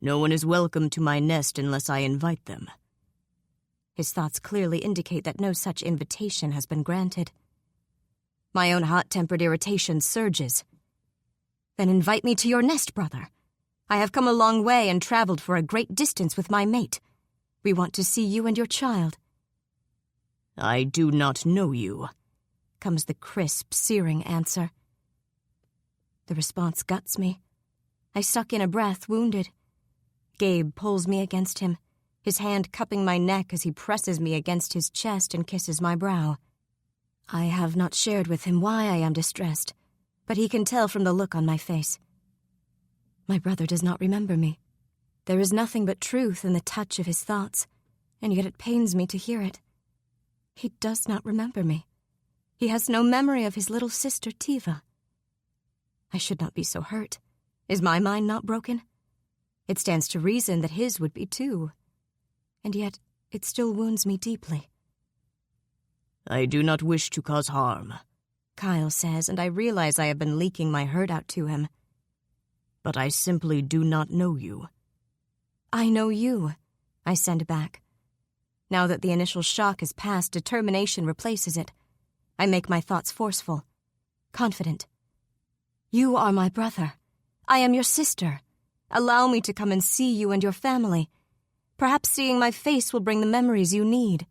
"No one is welcome to my nest unless I invite them." His thoughts clearly indicate that no such invitation has been granted. My own hot-tempered irritation surges. "Then invite me to your nest, brother. I have come a long way and traveled for a great distance with my mate. We want to see you and your child." "I do not know you," comes the crisp, searing answer. The response guts me. I suck in a breath, wounded. Gabe pulls me against him, his hand cupping my neck as he presses me against his chest and kisses my brow. I have not shared with him why I am distressed, but he can tell from the look on my face. My brother does not remember me. There is nothing but truth in the touch of his thoughts, and yet it pains me to hear it. He does not remember me. He has no memory of his little sister, Tiva. I should not be so hurt. Is my mind not broken? It stands to reason that his would be too. And yet, it still wounds me deeply. "I do not wish to cause harm," Kyle says, and I realize I have been leaking my hurt out to him. "But I simply do not know you." "I know you," I send back. Now that the initial shock has passed, determination replaces it. I make my thoughts forceful, confident. "You are my brother. I am your sister. Allow me to come and see you and your family. Perhaps seeing my face will bring the memories you need."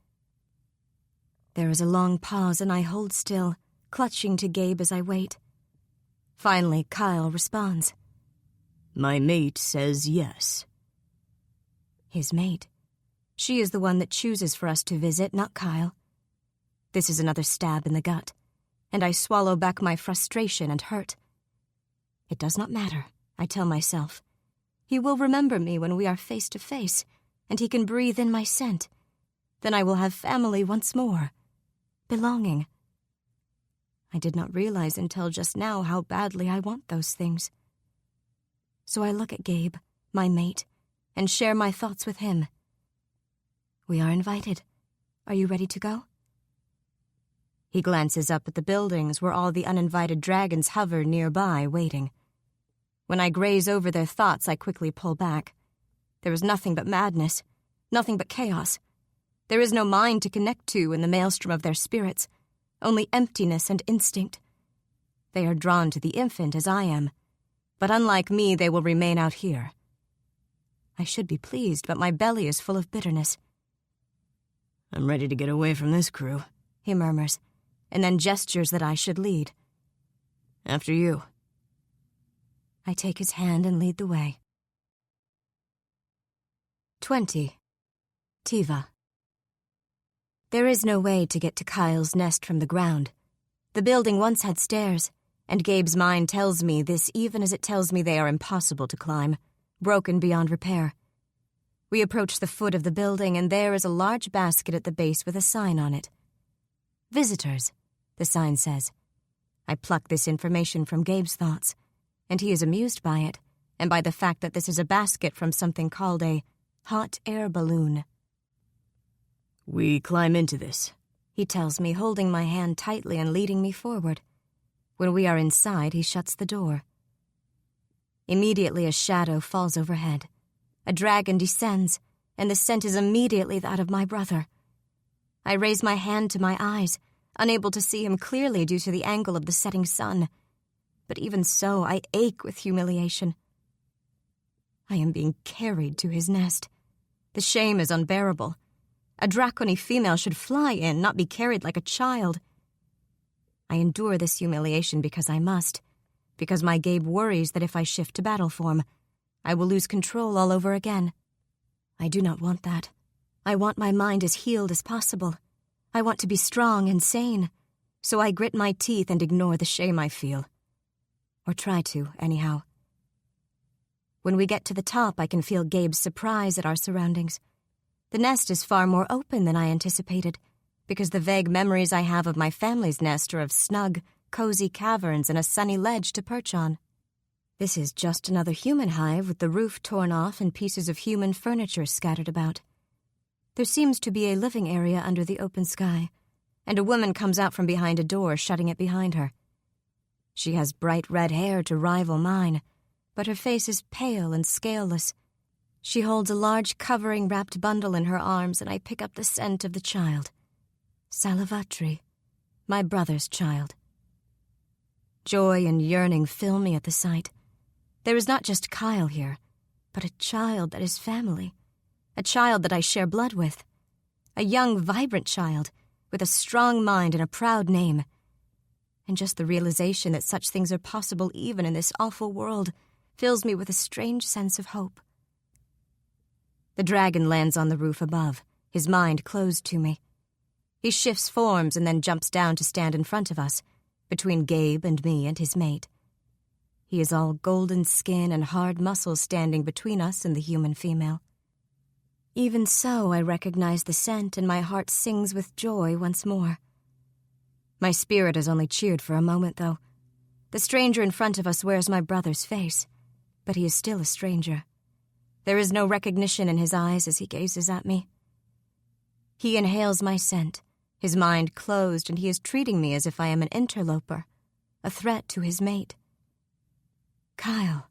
There is a long pause, and I hold still, clutching to Gabe as I wait. Finally, Kyle responds. "My mate says yes." His mate? She is the one that chooses for us to visit, not Kyle. This is another stab in the gut, and I swallow back my frustration and hurt. It does not matter, I tell myself. He will remember me when we are face to face, and he can breathe in my scent. Then I will have family once more. Belonging. I did not realize until just now how badly I want those things. So I look at Gabe, my mate, and share my thoughts with him. "We are invited. Are you ready to go?" He glances up at the buildings where all the uninvited dragons hover nearby, waiting. When I graze over their thoughts, I quickly pull back. There is nothing but madness, nothing but chaos. There is no mind to connect to in the maelstrom of their spirits, only emptiness and instinct. They are drawn to the infant as I am, but unlike me, they will remain out here. I should be pleased, but my belly is full of bitterness. "I'm ready to get away from this crew," he murmurs, and then gestures that I should lead. "After you." I take his hand and lead the way. 20. Tiva. There is no way to get to Kyle's nest from the ground. The building once had stairs, and Gabe's mind tells me this even as it tells me they are impossible to climb, broken beyond repair. We approach the foot of the building, and there is a large basket at the base with a sign on it. "Visitors," the sign says. I pluck this information from Gabe's thoughts, and he is amused by it, and by the fact that this is a basket from something called a hot air balloon. "We climb into this," he tells me, holding my hand tightly and leading me forward. When we are inside, he shuts the door. Immediately a shadow falls overhead. A dragon descends, and the scent is immediately that of my brother. I raise my hand to my eyes, unable to see him clearly due to the angle of the setting sun. But even so, I ache with humiliation. I am being carried to his nest. The shame is unbearable. A dracony female should fly in, not be carried like a child. I endure this humiliation because I must, because my Gabe worries that if I shift to battle form, I will lose control all over again. I do not want that. I want my mind as healed as possible. I want to be strong and sane, so I grit my teeth and ignore the shame I feel. Or try to, anyhow. When we get to the top, I can feel Gabe's surprise at our surroundings. The nest is far more open than I anticipated, because the vague memories I have of my family's nest are of snug, cozy caverns and a sunny ledge to perch on. This is just another human hive with the roof torn off and pieces of human furniture scattered about. There seems to be a living area under the open sky, and a woman comes out from behind a door, shutting it behind her. She has bright red hair to rival mine, but her face is pale and scaleless. She holds a large covering-wrapped bundle in her arms, and I pick up the scent of the child. Salavatri, my brother's child. Joy and yearning fill me at the sight. There is not just Kyle here, but a child that is family. A child that I share blood with. A young, vibrant child with a strong mind and a proud name. And just the realization that such things are possible even in this awful world fills me with a strange sense of hope. The dragon lands on the roof above, his mind closed to me. He shifts forms and then jumps down to stand in front of us, between Gabe and me and his mate. He is all golden skin and hard muscles standing between us and the human female. Even so, I recognize the scent, and my heart sings with joy once more. My spirit has only cheered for a moment, though. The stranger in front of us wears my brother's face, but he is still a stranger. There is no recognition in his eyes as he gazes at me. He inhales my scent, his mind closed, and he is treating me as if I am an interloper, a threat to his mate. "Kyle,"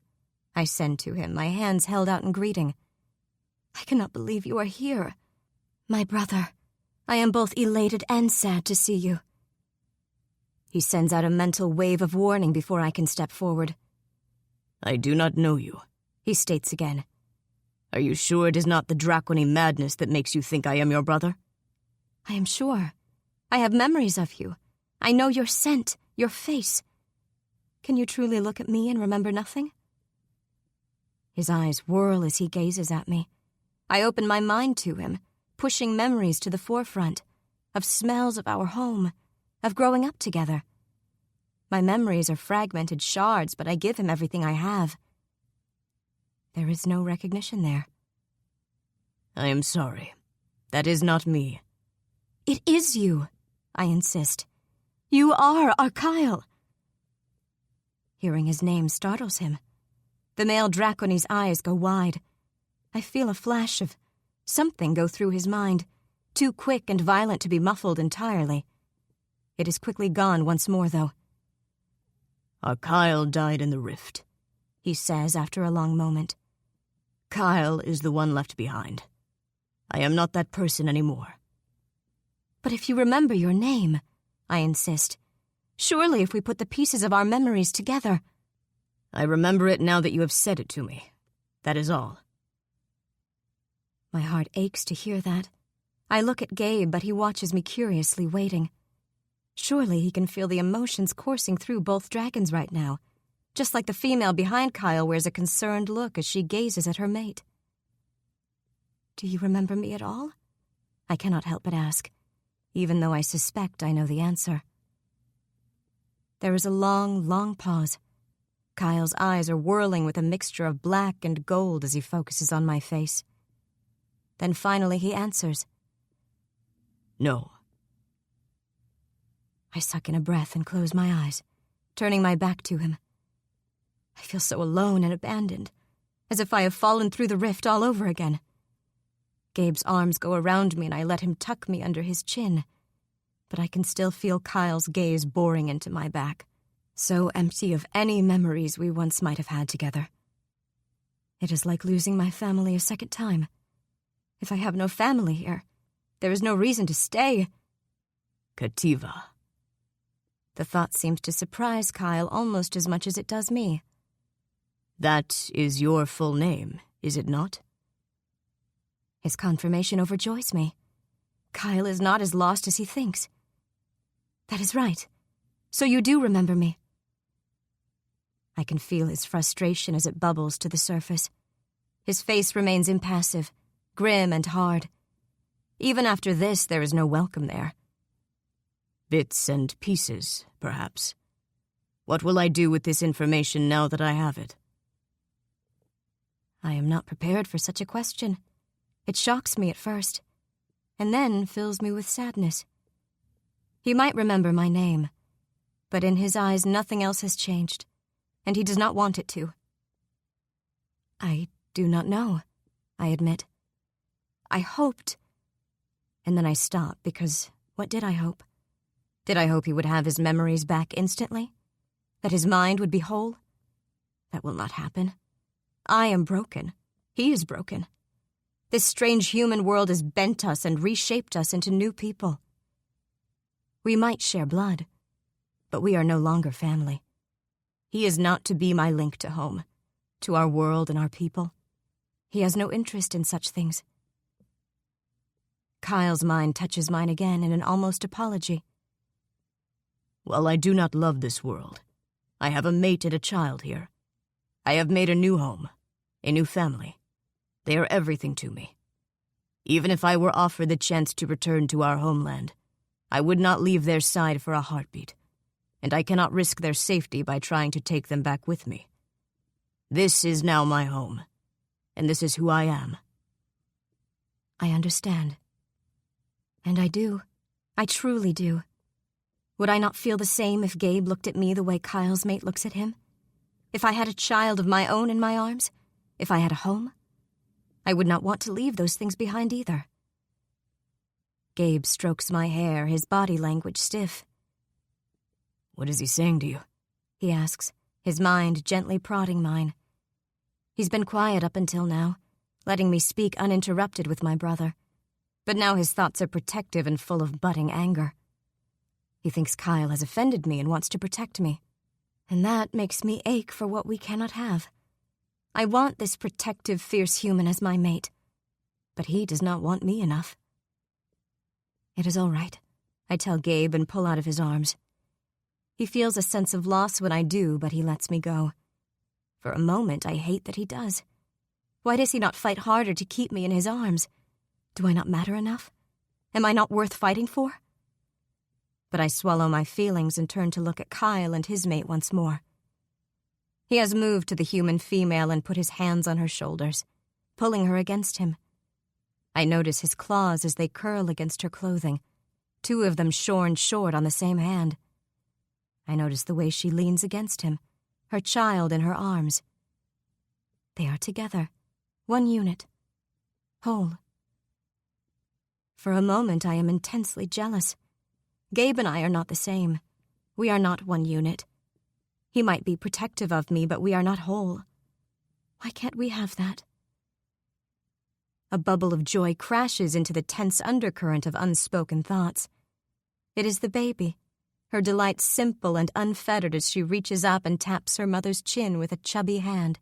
I send to him, my hands held out in greeting. "I cannot believe you are here. My brother, I am both elated and sad to see you." He sends out a mental wave of warning before I can step forward. "I do not know you," he states again. Are you sure it is not the dracony madness that makes you think I am your brother? I am sure. I have memories of you. I know your scent, your face. Can you truly look at me and remember nothing? His eyes whirl as he gazes at me. I open my mind to him, pushing memories to the forefront, of smells of our home, of growing up together. My memories are fragmented shards, but I give him everything I have. There is no recognition there. I am sorry. That is not me. It is you, I insist. You are our Kyle. Hearing his name startles him. The male Dracony's eyes go wide. I feel a flash of something go through his mind, too quick and violent to be muffled entirely. It is quickly gone once more, though. Our Kyle died in the rift, he says after a long moment. Kyle is the one left behind. I am not that person anymore. But if you remember your name, I insist. Surely if we put the pieces of our memories together... I remember it now that you have said it to me. That is all. My heart aches to hear that. I look at Gabe, but he watches me curiously, waiting. Surely he can feel the emotions coursing through both dragons right now, just like the female behind Kyle wears a concerned look as she gazes at her mate. Do you remember me at all? I cannot help but ask, even though I suspect I know the answer. There is a long, long pause. Kyle's eyes are whirling with a mixture of black and gold as he focuses on my face. Then finally he answers. No. I suck in a breath and close my eyes, turning my back to him. I feel so alone and abandoned, as if I have fallen through the rift all over again. Gabe's arms go around me and I let him tuck me under his chin, but I can still feel Kyle's gaze boring into my back, so empty of any memories we once might have had together. It is like losing my family a second time. If I have no family here, there is no reason to stay. Kativa. The thought seems to surprise Kyle almost as much as it does me. That is your full name, is it not? His confirmation overjoys me. Kyle is not as lost as he thinks. That is right. So you do remember me. I can feel his frustration as it bubbles to the surface. His face remains impassive, grim and hard. Even after this, there is no welcome there. Bits and pieces, perhaps. What will I do with this information now that I have it? I am not prepared for such a question. It shocks me at first, and then fills me with sadness. He might remember my name, but in his eyes nothing else has changed, and he does not want it to. I do not know, I admit. I hoped... And then I stop, because what did I hope? Did I hope he would have his memories back instantly? That his mind would be whole? That will not happen. I am broken. He is broken. This strange human world has bent us and reshaped us into new people. We might share blood, but we are no longer family. He is not to be my link to home, to our world and our people. He has no interest in such things. Kyle's mind touches mine again in an almost apology. Well, I do not love this world. I have a mate and a child here. I have made a new home, a new family. They are everything to me. Even if I were offered the chance to return to our homeland, I would not leave their side for a heartbeat, and I cannot risk their safety by trying to take them back with me. This is now my home, and this is who I am. I understand. And I do. I truly do. Would I not feel the same if Gabe looked at me the way Kyle's mate looks at him? If I had a child of my own in my arms? If I had a home? I would not want to leave those things behind either. Gabe strokes my hair, his body language stiff. What is he saying to you? He asks, his mind gently prodding mine. He's been quiet up until now, letting me speak uninterrupted with my brother. But now his thoughts are protective and full of budding anger. He thinks Kyle has offended me and wants to protect me. And that makes me ache for what we cannot have. I want this protective, fierce human as my mate, but he does not want me enough. It is all right, I tell Gabe and pull out of his arms. He feels a sense of loss when I do, but he lets me go. For a moment, I hate that he does. Why does he not fight harder to keep me in his arms? Do I not matter enough? Am I not worth fighting for? But I swallow my feelings and turn to look at Kyle and his mate once more. He has moved to the human female and put his hands on her shoulders, pulling her against him. I notice his claws as they curl against her clothing, 2 of them shorn short on the same hand. I notice the way she leans against him, her child in her arms. They are together, one unit, whole. For a moment I am intensely jealous. Gabe and I are not the same. We are not one unit. He might be protective of me, but we are not whole. Why can't we have that? A bubble of joy crashes into the tense undercurrent of unspoken thoughts. It is the baby, her delight simple and unfettered as she reaches up and taps her mother's chin with a chubby hand.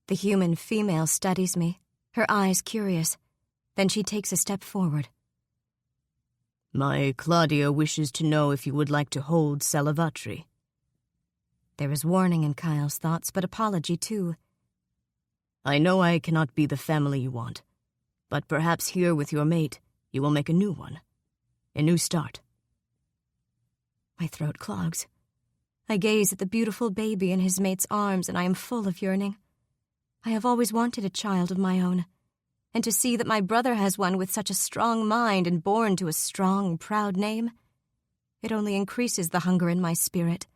The human female studies me, her eyes curious. Then she takes a step forward. My Claudia wishes to know if you would like to hold Salavatri. There is warning in Kyle's thoughts, but apology too. I know I cannot be the family you want, but perhaps here with your mate, you will make a new one. A new start. My throat clogs. I gaze at the beautiful baby in his mate's arms, and I am full of yearning. I have always wanted a child of my own, and to see that my brother has one with such a strong mind and born to a strong, proud name, it only increases the hunger in my spirit.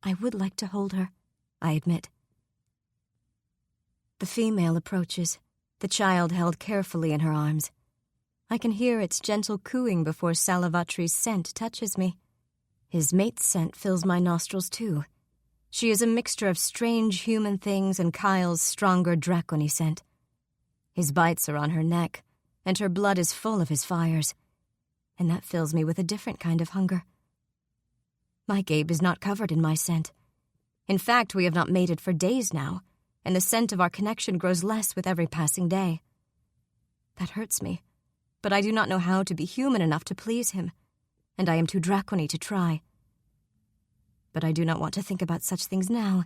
I would like to hold her, I admit. The female approaches, the child held carefully in her arms. I can hear its gentle cooing before Salavatri's scent touches me. His mate's scent fills my nostrils too. She is a mixture of strange human things and Kyle's stronger dracony scent. His bites are on her neck, and her blood is full of his fires, and that fills me with a different kind of hunger. My Gabe is not covered in my scent. In fact, we have not mated for days now, and the scent of our connection grows less with every passing day. That hurts me, but I do not know how to be human enough to please him, and I am too dracony to try. But I do not want to think about such things now,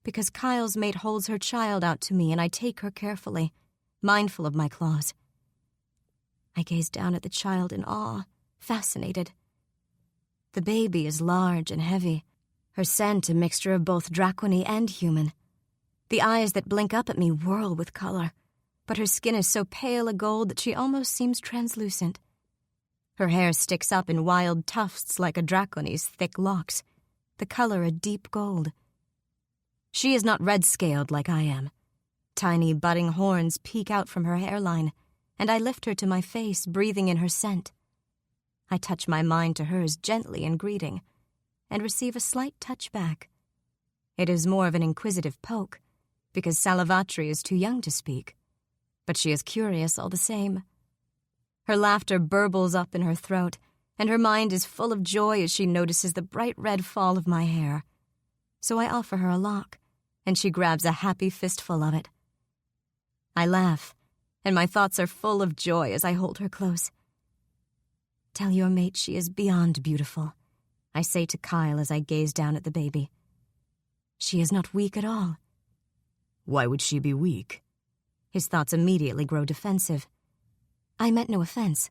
because Kyle's mate holds her child out to me and I take her carefully, mindful of my claws. I gaze down at the child in awe, fascinated. The baby is large and heavy, her scent a mixture of both dracony and human. The eyes that blink up at me whirl with color, but her skin is so pale a gold that she almost seems translucent. Her hair sticks up in wild tufts like a dracony's thick locks, the color a deep gold. She is not red-scaled like I am. Tiny budding horns peek out from her hairline, and I lift her to my face, breathing in her scent. I touch my mind to hers gently in greeting, and receive a slight touch back. It is more of an inquisitive poke, because Salavatri is too young to speak, but she is curious all the same. Her laughter burbles up in her throat, and her mind is full of joy as she notices the bright red fall of my hair. So I offer her a lock, and she grabs a happy fistful of it. I laugh, and my thoughts are full of joy as I hold her close. Tell your mate she is beyond beautiful, I say to Kyle as I gaze down at the baby. She is not weak at all. Why would she be weak? His thoughts immediately grow defensive. I meant no offense,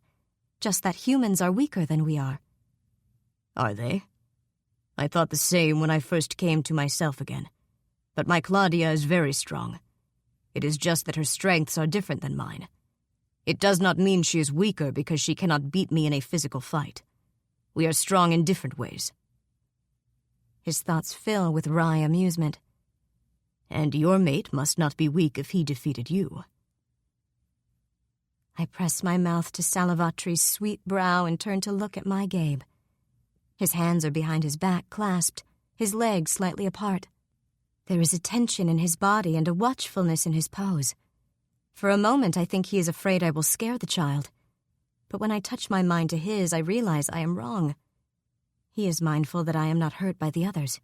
just that humans are weaker than we are. Are they? I thought the same when I first came to myself again. But my Claudia is very strong. It is just that her strengths are different than mine. It does not mean she is weaker because she cannot beat me in a physical fight. We are strong in different ways. His thoughts fill with wry amusement. And your mate must not be weak if he defeated you. I press my mouth to Salavatri's sweet brow and turn to look at my Gabe. His hands are behind his back, clasped, his legs slightly apart. There is a tension in his body and a watchfulness in his pose. For a moment, I think he is afraid I will scare the child. But when I touch my mind to his, I realize I am wrong. He is mindful that I am not hurt by the others,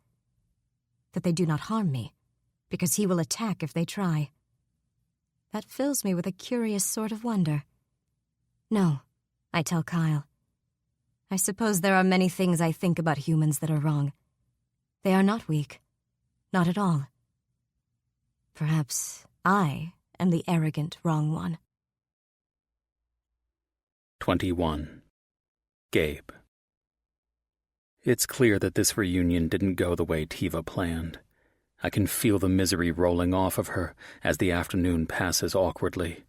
that they do not harm me. because he will attack if they try. That fills me with a curious sort of wonder. No, I tell Kyle. I suppose there are many things I think about humans that are wrong. They are not weak. Not at all. Perhaps I am the arrogant wrong one. 21. Gabe. It's clear that this reunion didn't go the way Tiva planned. I can feel the misery rolling off of her as the afternoon passes awkwardly.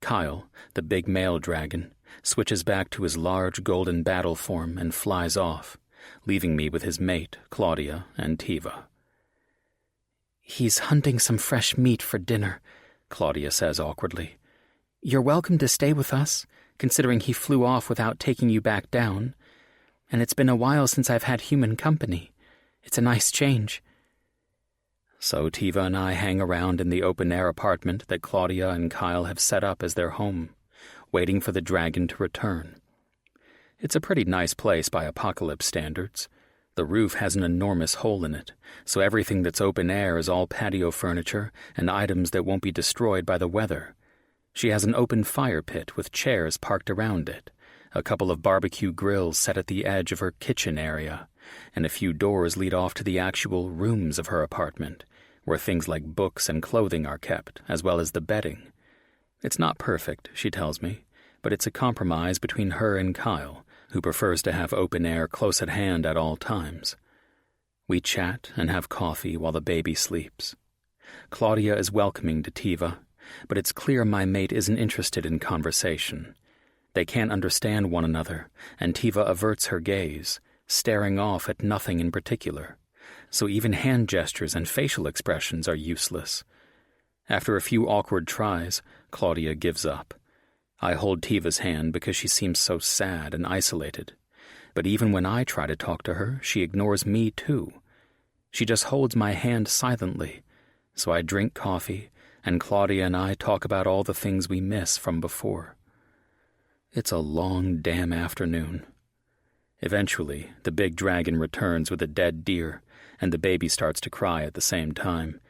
Kyle, the big male dragon, switches back to his large golden battle form and flies off, leaving me with his mate, Claudia, and Tiva. "He's hunting some fresh meat for dinner," Claudia says awkwardly. "You're welcome to stay with us, considering he flew off without taking you back down. And it's been a while since I've had human company. It's a nice change." So Tiva and I hang around in the open-air apartment that Claudia and Kyle have set up as their home, waiting for the dragon to return. It's a pretty nice place by apocalypse standards. The roof has an enormous hole in it, so everything that's open air is all patio furniture and items that won't be destroyed by the weather. She has an open fire pit with chairs parked around it, a couple of barbecue grills set at the edge of her kitchen area, and a few doors lead off to the actual rooms of her apartment, where things like books and clothing are kept, as well as the bedding. It's not perfect, she tells me, but it's a compromise between her and Kyle, who prefers to have open air close at hand at all times. We chat and have coffee while the baby sleeps. Claudia is welcoming to Tiva, but it's clear my mate isn't interested in conversation. They can't understand one another, and Tiva averts her gaze, staring off at nothing in particular, so even hand gestures and facial expressions are useless. After a few awkward tries, Claudia gives up. I hold Tiva's hand because she seems so sad and isolated, but even when I try to talk to her, she ignores me too. She just holds my hand silently, so I drink coffee, and Claudia and I talk about all the things we miss from before. It's a long damn afternoon. Eventually, the big dragon returns with a dead deer, and the baby starts to cry at the same time.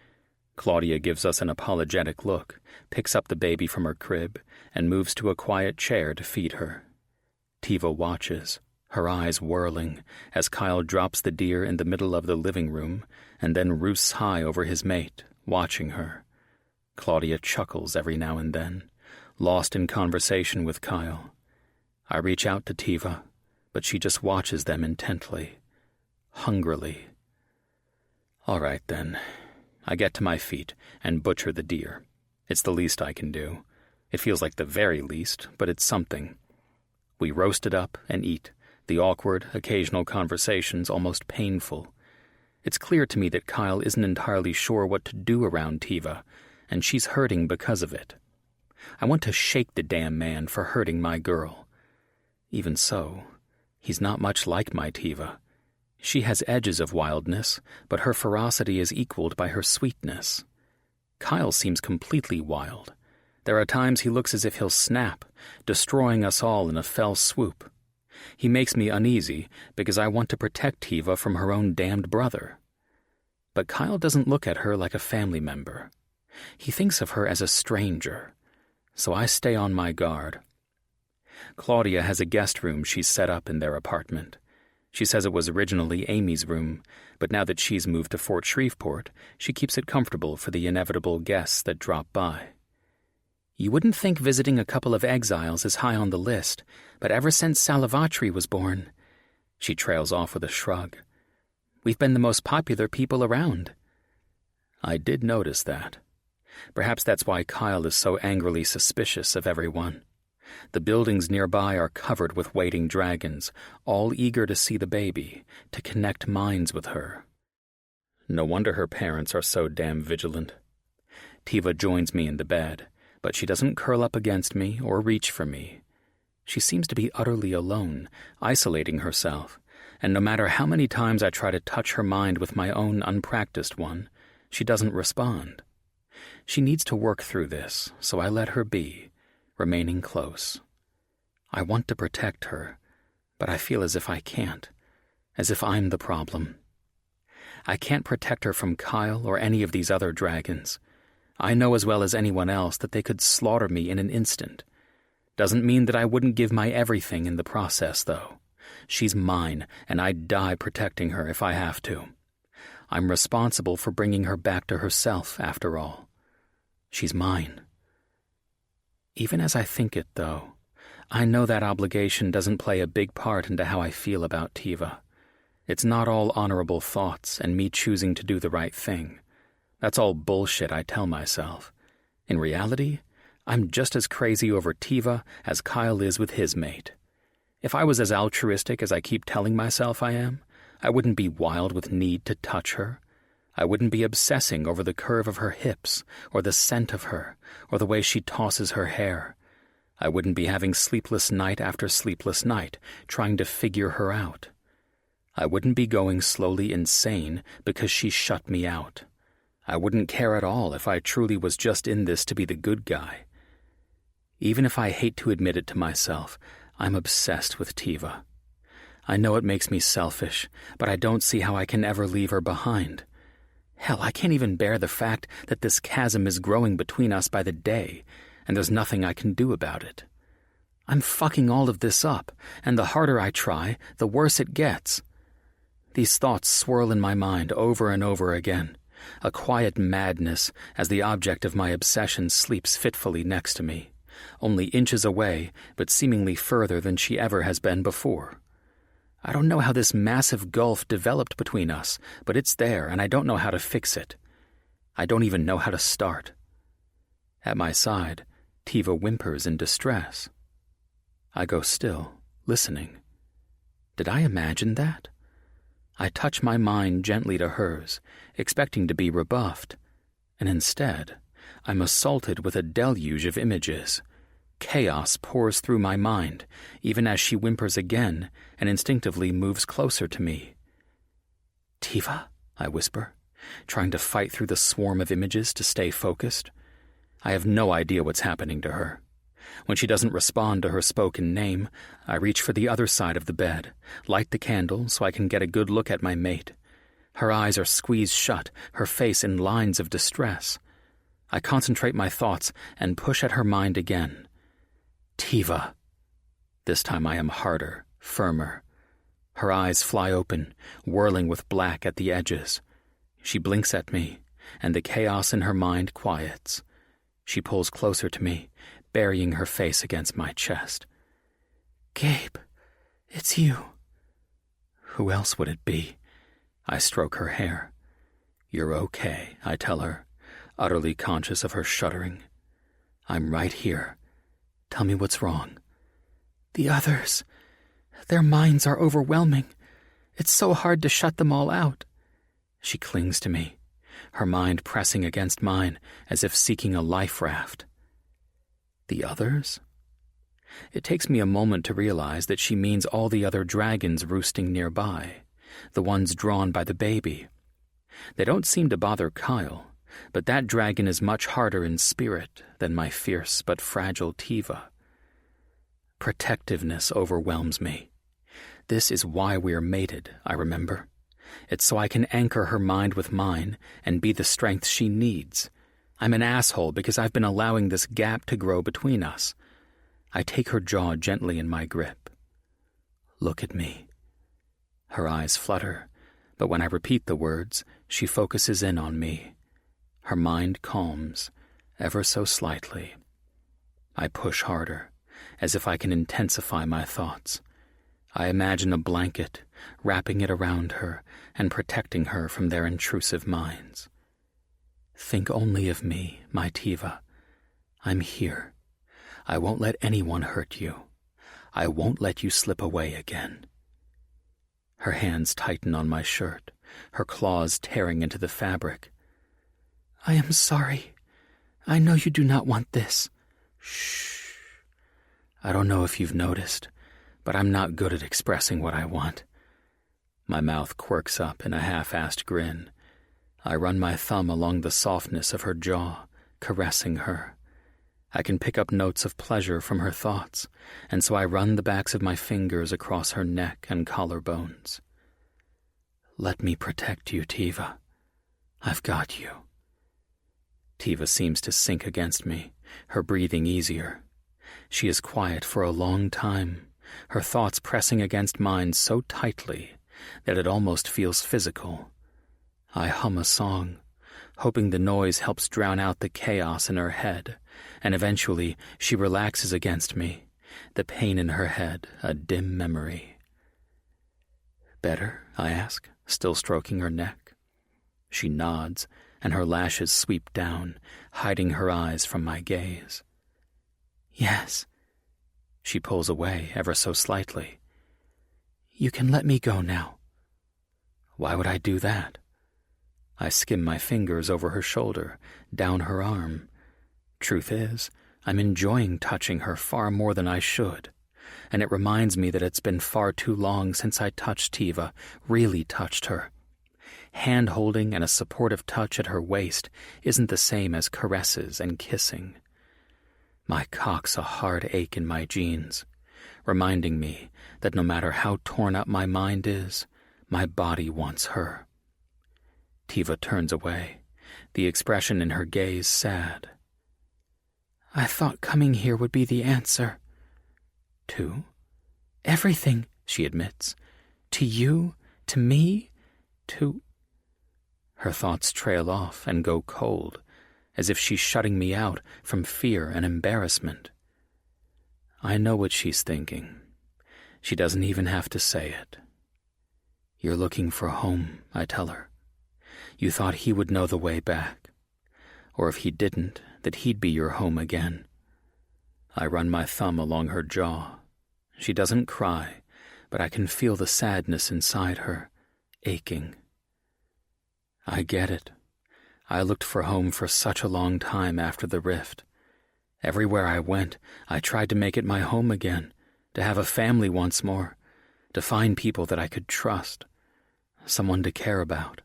Claudia gives us an apologetic look, picks up the baby from her crib, and moves to a quiet chair to feed her. Tiva watches, her eyes whirling, as Kyle drops the deer in the middle of the living room and then roosts high over his mate, watching her. Claudia chuckles every now and then, lost in conversation with Kyle. I reach out to Tiva, but she just watches them intently, hungrily. All right, then. I get to my feet and butcher the deer. It's the least I can do. It feels like the very least, but it's something. We roast it up and eat, the awkward, occasional conversations almost painful. It's clear to me that Kyle isn't entirely sure what to do around Tiva, and she's hurting because of it. I want to shake the damn man for hurting my girl. Even so, he's not much like my Tiva. She has edges of wildness, but her ferocity is equaled by her sweetness. Kyle seems completely wild. There are times he looks as if he'll snap, destroying us all in a fell swoop. He makes me uneasy because I want to protect Tiva from her own damned brother. But Kyle doesn't look at her like a family member. He thinks of her as a stranger, so I stay on my guard. Claudia has a guest room she's set up in their apartment. She says it was originally Amy's room, but now that she's moved to Fort Shreveport, she keeps it comfortable for the inevitable guests that drop by. You wouldn't think visiting a couple of exiles is high on the list, but ever since Salivatri was born, she trails off with a shrug. We've been the most popular people around. I did notice that. Perhaps that's why Kyle is so angrily suspicious of everyone. The buildings nearby are covered with waiting dragons, all eager to see the baby, to connect minds with her. No wonder her parents are so damn vigilant. Tiva joins me in the bed, but she doesn't curl up against me or reach for me. She seems to be utterly alone, isolating herself, and no matter how many times I try to touch her mind with my own unpracticed one, she doesn't respond. She needs to work through this, so I let her be, remaining close. I want to protect her, but I feel as if I can't, as if I'm the problem. I can't protect her from Kyle or any of these other dragons. I know as well as anyone else that they could slaughter me in an instant. Doesn't mean that I wouldn't give my everything in the process, though. She's mine, and I'd die protecting her if I have to. I'm responsible for bringing her back to herself, after all. She's mine. Even as I think it, though, I know that obligation doesn't play a big part into how I feel about Tiva. It's not all honorable thoughts and me choosing to do the right thing. That's all bullshit I tell myself. In reality, I'm just as crazy over Tiva as Kyle is with his mate. If I was as altruistic as I keep telling myself I am, I wouldn't be wild with need to touch her. I wouldn't be obsessing over the curve of her hips, or the scent of her, or the way she tosses her hair. I wouldn't be having sleepless night after sleepless night, trying to figure her out. I wouldn't be going slowly insane because she shut me out. I wouldn't care at all if I truly was just in this to be the good guy. Even if I hate to admit it to myself, I'm obsessed with Tiva. I know it makes me selfish, but I don't see how I can ever leave her behind. Hell, I can't even bear the fact that this chasm is growing between us by the day, and there's nothing I can do about it. I'm fucking all of this up, and the harder I try, the worse it gets. These thoughts swirl in my mind over and over again, a quiet madness as the object of my obsession sleeps fitfully next to me, only inches away, but seemingly further than she ever has been before. I don't know how this massive gulf developed between us, but it's there, and I don't know how to fix it. I don't even know how to start. At my side, Tiva whimpers in distress. I go still, listening. Did I imagine that? I touch my mind gently to hers, expecting to be rebuffed, and instead, I'm assaulted with a deluge of images. Chaos pours through my mind, even as she whimpers again and instinctively moves closer to me. "Tiva," I whisper, trying to fight through the swarm of images to stay focused. I have no idea what's happening to her. When she doesn't respond to her spoken name, I reach for the other side of the bed, light the candle so I can get a good look at my mate. Her eyes are squeezed shut, her face in lines of distress. I concentrate my thoughts and push at her mind again. "Tiva." This time I am harder, firmer. Her eyes fly open, whirling with black at the edges. She blinks at me, and the chaos in her mind quiets. She pulls closer to me, burying her face against my chest. "Gabe, it's you." Who else would it be? I stroke her hair. "You're okay," I tell her, utterly conscious of her shuddering. "I'm right here. Tell me what's wrong." "The others. Their minds are overwhelming. It's so hard to shut them all out." She clings to me, her mind pressing against mine as if seeking a life raft. "The others?" It takes me a moment to realize that she means all the other dragons roosting nearby, the ones drawn by the baby. They don't seem to bother Kyle, but that dragon is much harder in spirit than my fierce but fragile Tiva. Protectiveness overwhelms me. This is why we're mated, I remember. It's so I can anchor her mind with mine and be the strength she needs. I'm an asshole because I've been allowing this gap to grow between us. I take her jaw gently in my grip. "Look at me." Her eyes flutter, but when I repeat the words, she focuses in on me. Her mind calms, ever so slightly. I push harder, as if I can intensify my thoughts. I imagine a blanket, wrapping it around her and protecting her from their intrusive minds. "Think only of me, my Tiva. I'm here. I won't let anyone hurt you. I won't let you slip away again." Her hands tighten on my shirt, her claws tearing into the fabric. "I am sorry. I know you do not want this." "Shh. I don't know if you've noticed, but I'm not good at expressing what I want." My mouth quirks up in a half-assed grin. I run my thumb along the softness of her jaw, caressing her. I can pick up notes of pleasure from her thoughts, and so I run the backs of my fingers across her neck and collarbones. Let me protect you, Tiva. I've got you. Tiva seems to sink against me, her breathing easier. She is quiet for a long time, her thoughts pressing against mine so tightly that it almost feels physical. I hum a song, hoping the noise helps drown out the chaos in her head, and eventually she relaxes against me, the pain in her head a dim memory. Better? I ask, still stroking her neck. She nods, and her lashes sweep down, hiding her eyes from my gaze. Yes. She pulls away ever so slightly. You can let me go now. Why would I do that? I skim my fingers over her shoulder, down her arm. Truth is, I'm enjoying touching her far more than I should, and it reminds me that it's been far too long since I touched Tiva, really touched her. Hand-holding and a supportive touch at her waist isn't the same as caresses and kissing. My cock's a hard ache in my jeans, reminding me that no matter how torn up my mind is, my body wants her. Tiva turns away, the expression in her gaze sad. I thought coming here would be the answer. To? Everything, she admits. To you, to me, to... Her thoughts trail off and go cold, as if she's shutting me out from fear and embarrassment. I know what she's thinking. She doesn't even have to say it. You're looking for home, I tell her. You thought he would know the way back. Or if he didn't, that he'd be your home again. I run my thumb along her jaw. She doesn't cry, but I can feel the sadness inside her, aching. I get it. I looked for home for such a long time after the rift. Everywhere I went, I tried to make it my home again, to have a family once more, to find people that I could trust, someone to care about.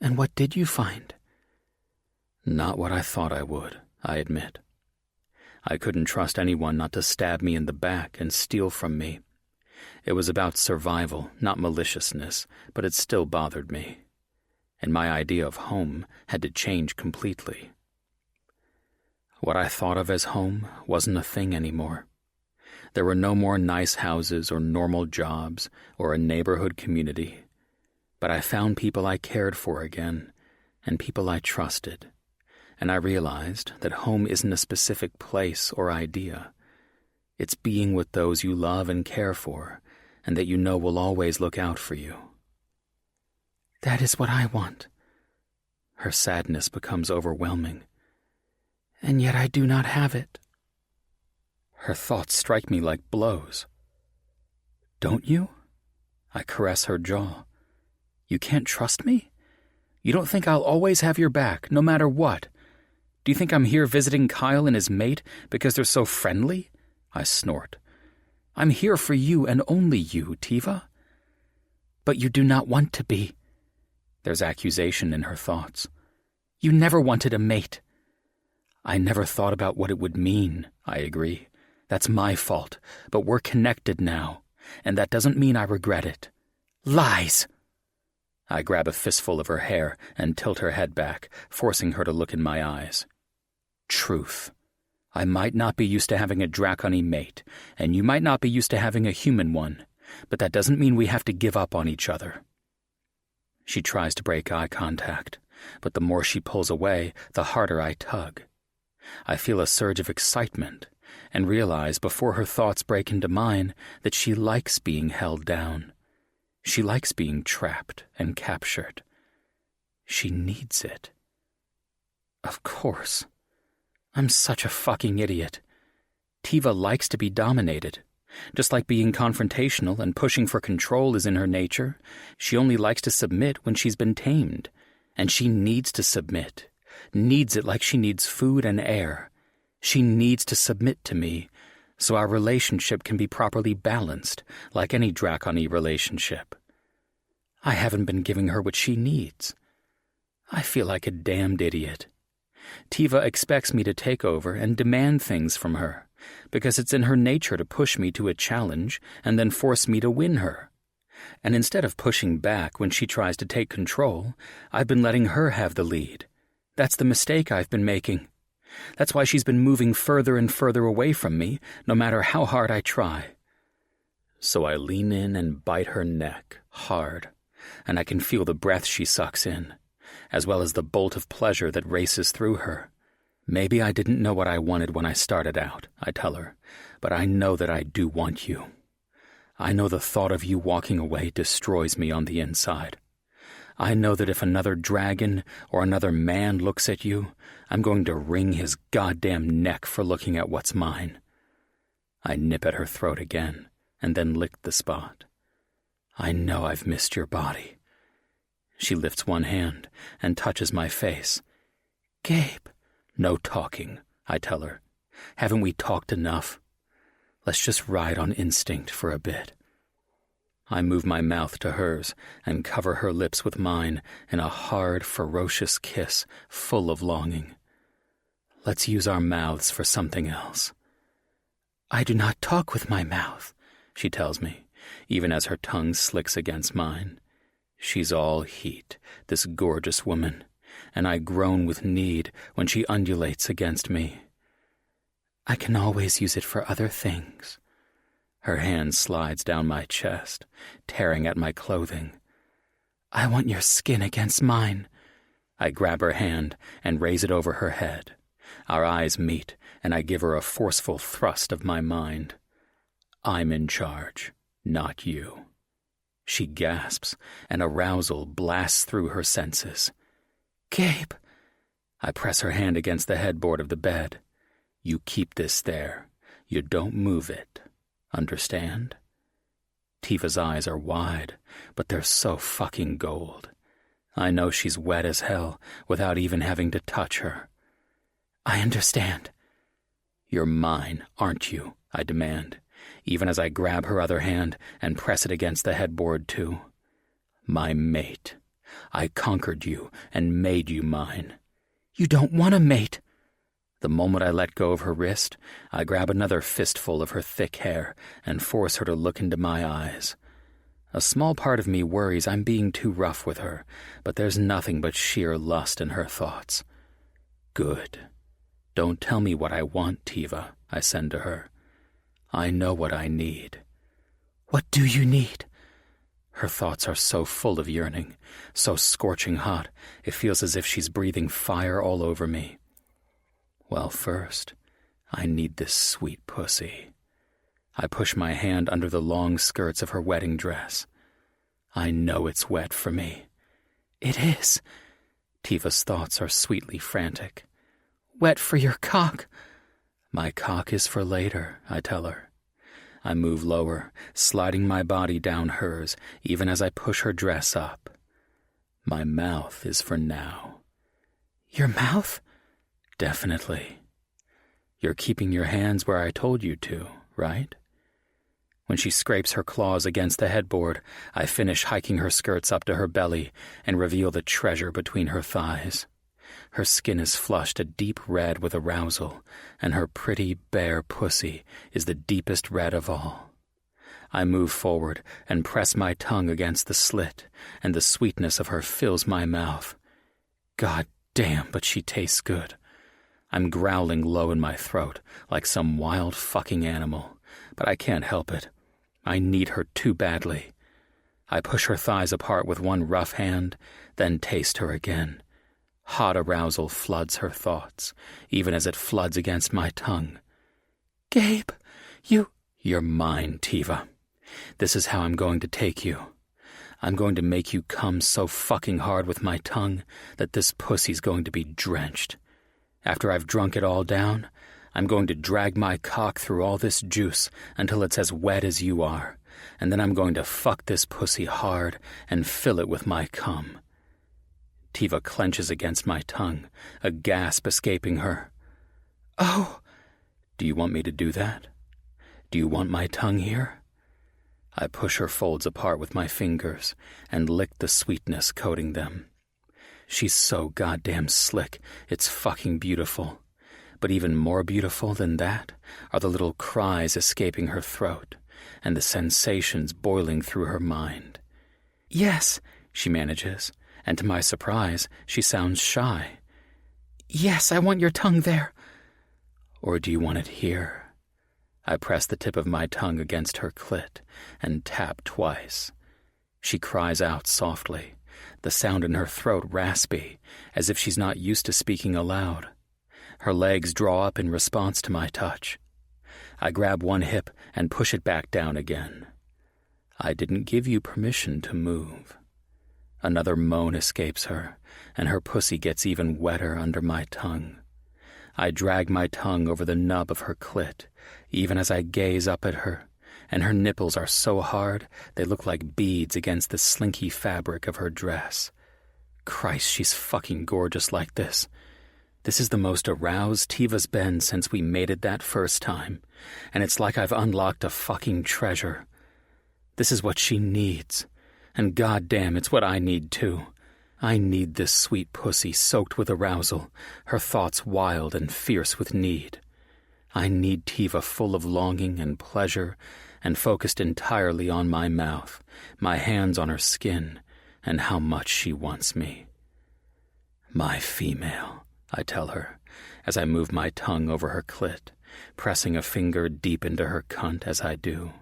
And what did you find? Not what I thought I would, I admit. I couldn't trust anyone not to stab me in the back and steal from me. It was about survival, not maliciousness, but it still bothered me. And my idea of home had to change completely. What I thought of as home wasn't a thing anymore. There were no more nice houses or normal jobs or a neighborhood community. But I found people I cared for again, and people I trusted. And I realized that home isn't a specific place or idea. It's being with those you love and care for, and that you know will always look out for you. That is what I want. Her sadness becomes overwhelming. And yet I do not have it. Her thoughts strike me like blows. Don't you? I caress her jaw. You can't trust me? You don't think I'll always have your back, no matter what? Do you think I'm here visiting Kyle and his mate because they're so friendly? I snort. I'm here for you and only you, Tiva. But you do not want to be. There's accusation in her thoughts. You never wanted a mate. I never thought about what it would mean, I agree. That's my fault, but we're connected now, and that doesn't mean I regret it. Lies! I grab a fistful of her hair and tilt her head back, forcing her to look in my eyes. Truth. I might not be used to having a Draconi mate, and you might not be used to having a human one, but that doesn't mean we have to give up on each other. She tries to break eye contact, but the more she pulls away, the harder I tug. I feel a surge of excitement, and realize before her thoughts break into mine that she likes being held down. She likes being trapped and captured. She needs it. Of course. I'm such a fucking idiot. Tiva likes to be dominated. Just like being confrontational and pushing for control is in her nature, she only likes to submit when she's been tamed. And she needs to submit. Needs it like she needs food and air. She needs to submit to me, so our relationship can be properly balanced, like any Draconi relationship. I haven't been giving her what she needs. I feel like a damned idiot. Tiva expects me to take over and demand things from her, because it's in her nature to push me to a challenge and then force me to win her. And instead of pushing back when she tries to take control, I've been letting her have the lead. That's the mistake I've been making. That's why she's been moving further and further away from me, no matter how hard I try. So I lean in and bite her neck, hard, and I can feel the breath she sucks in, as well as the bolt of pleasure that races through her. Maybe I didn't know what I wanted when I started out, I tell her, but I know that I do want you. I know the thought of you walking away destroys me on the inside. I know that if another dragon or another man looks at you, I'm going to wring his goddamn neck for looking at what's mine. I nip at her throat again, and then lick the spot. I know I've missed your body. She lifts one hand and touches my face. Gabe. No talking, I tell her. Haven't we talked enough? Let's just ride on instinct for a bit. I move my mouth to hers and cover her lips with mine in a hard, ferocious kiss full of longing. Let's use our mouths for something else. I do not talk with my mouth, she tells me, even as her tongue slicks against mine. She's all heat, this gorgeous woman, and I groan with need when she undulates against me. I can always use it for other things. Her hand slides down my chest, tearing at my clothing. I want your skin against mine. I grab her hand and raise it over her head. Our eyes meet, and I give her a forceful thrust of my mind. I'm in charge, not you. She gasps, and arousal blasts through her senses. Gabe! I press her hand against the headboard of the bed. You keep this there. You don't move it. Understand? Tiva's eyes are wide, but they're so fucking gold. I know she's wet as hell without even having to touch her. I understand. You're mine, aren't you? I demand, even as I grab her other hand and press it against the headboard too. My mate. I conquered you and made you mine. You don't want a mate. The moment I let go of her wrist, I grab another fistful of her thick hair and force her to look into my eyes. A small part of me worries I'm being too rough with her, but there's nothing but sheer lust in her thoughts. Good. Don't tell me what I want, Tiva, I send to her. I know what I need. What do you need? Her thoughts are so full of yearning, so scorching hot, it feels as if she's breathing fire all over me. Well, first, I need this sweet pussy. I push my hand under the long skirts of her wedding dress. I know it's wet for me. It is. Tiva's thoughts are sweetly frantic. Wet for your cock. My cock is for later, I tell her. I move lower, sliding my body down hers, even as I push her dress up. My mouth is for now. Your mouth? Definitely. You're keeping your hands where I told you to, right? When she scrapes her claws against the headboard, I finish hiking her skirts up to her belly and reveal the treasure between her thighs. Her skin is flushed a deep red with arousal, and her pretty, bare pussy is the deepest red of all. I move forward and press my tongue against the slit, and the sweetness of her fills my mouth. God damn, but she tastes good. I'm growling low in my throat, like some wild fucking animal, but I can't help it. I need her too badly. I push her thighs apart with one rough hand, then taste her again. Hot arousal floods her thoughts, even as it floods against my tongue. Gabe, You're mine, Tiva. This is how I'm going to take you. I'm going to make you come so fucking hard with my tongue that this pussy's going to be drenched. After I've drunk it all down, I'm going to drag my cock through all this juice until it's as wet as you are, and then I'm going to fuck this pussy hard and fill it with my cum. Tiva clenches against my tongue, a gasp escaping her. Oh! Do you want me to do that? Do you want my tongue here? I push her folds apart with my fingers and lick the sweetness coating them. She's so goddamn slick, it's fucking beautiful. But even more beautiful than that are the little cries escaping her throat, and the sensations boiling through her mind. "Yes," she manages, and to my surprise, she sounds shy. "Yes, I want your tongue there." "Or do you want it here?" I press the tip of my tongue against her clit and tap twice. She cries out softly, the sound in her throat raspy, as if she's not used to speaking aloud. Her legs draw up in response to my touch. I grab one hip and push it back down again. "I didn't give you permission to move." Another moan escapes her, and her pussy gets even wetter under my tongue. I drag my tongue over the nub of her clit, even as I gaze up at her, and her nipples are so hard they look like beads against the slinky fabric of her dress. Christ, she's fucking gorgeous like this. This is the most aroused Tiva's been since we mated that first time, and it's like I've unlocked a fucking treasure. This is what she needs, and goddamn, it's what I need too. I need this sweet pussy soaked with arousal, her thoughts wild and fierce with need. I need Tiva full of longing and pleasure and focused entirely on my mouth, my hands on her skin, and how much she wants me. "My female," I tell her, as I move my tongue over her clit, pressing a finger deep into her cunt as I do.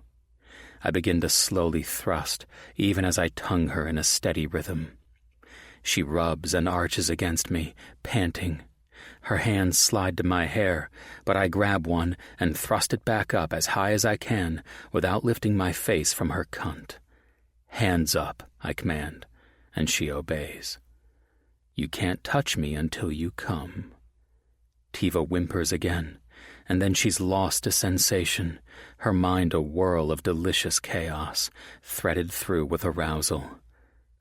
I begin to slowly thrust, even as I tongue her in a steady rhythm. She rubs and arches against me, panting. Her hands slide to my hair, but I grab one and thrust it back up as high as I can without lifting my face from her cunt. "Hands up," I command, and she obeys. "You can't touch me until you come." Tiva whimpers again, and then she's lost to sensation, her mind a whirl of delicious chaos, threaded through with arousal.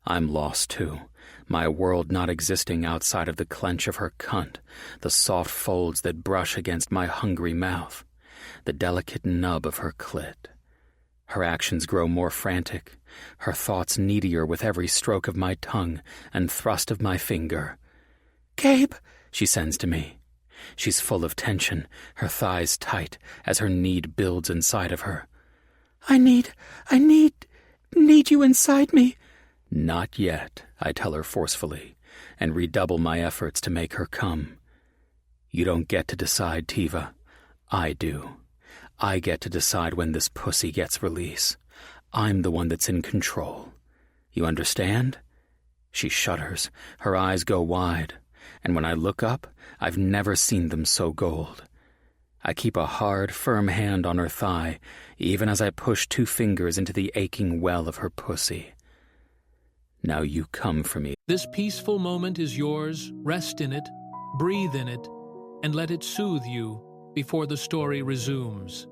I'm lost too, my world not existing outside of the clench of her cunt, the soft folds that brush against my hungry mouth, the delicate nub of her clit. Her actions grow more frantic, her thoughts needier with every stroke of my tongue and thrust of my finger. "Gabe," she sends to me. She's full of tension, her thighs tight as her need builds inside of her. I need you inside me." "Not yet," I tell her forcefully, and redouble my efforts to make her come. "You don't get to decide, Tiva. I do. I get to decide when this pussy gets release. I'm the one that's in control. You understand?" She shudders, her eyes go wide, and when I look up, I've never seen them so gold. I keep a hard, firm hand on her thigh, even as I push 2 fingers into the aching well of her pussy. "Now you come for me." This peaceful moment is yours. Rest in it, breathe in it, and let it soothe you before the story resumes.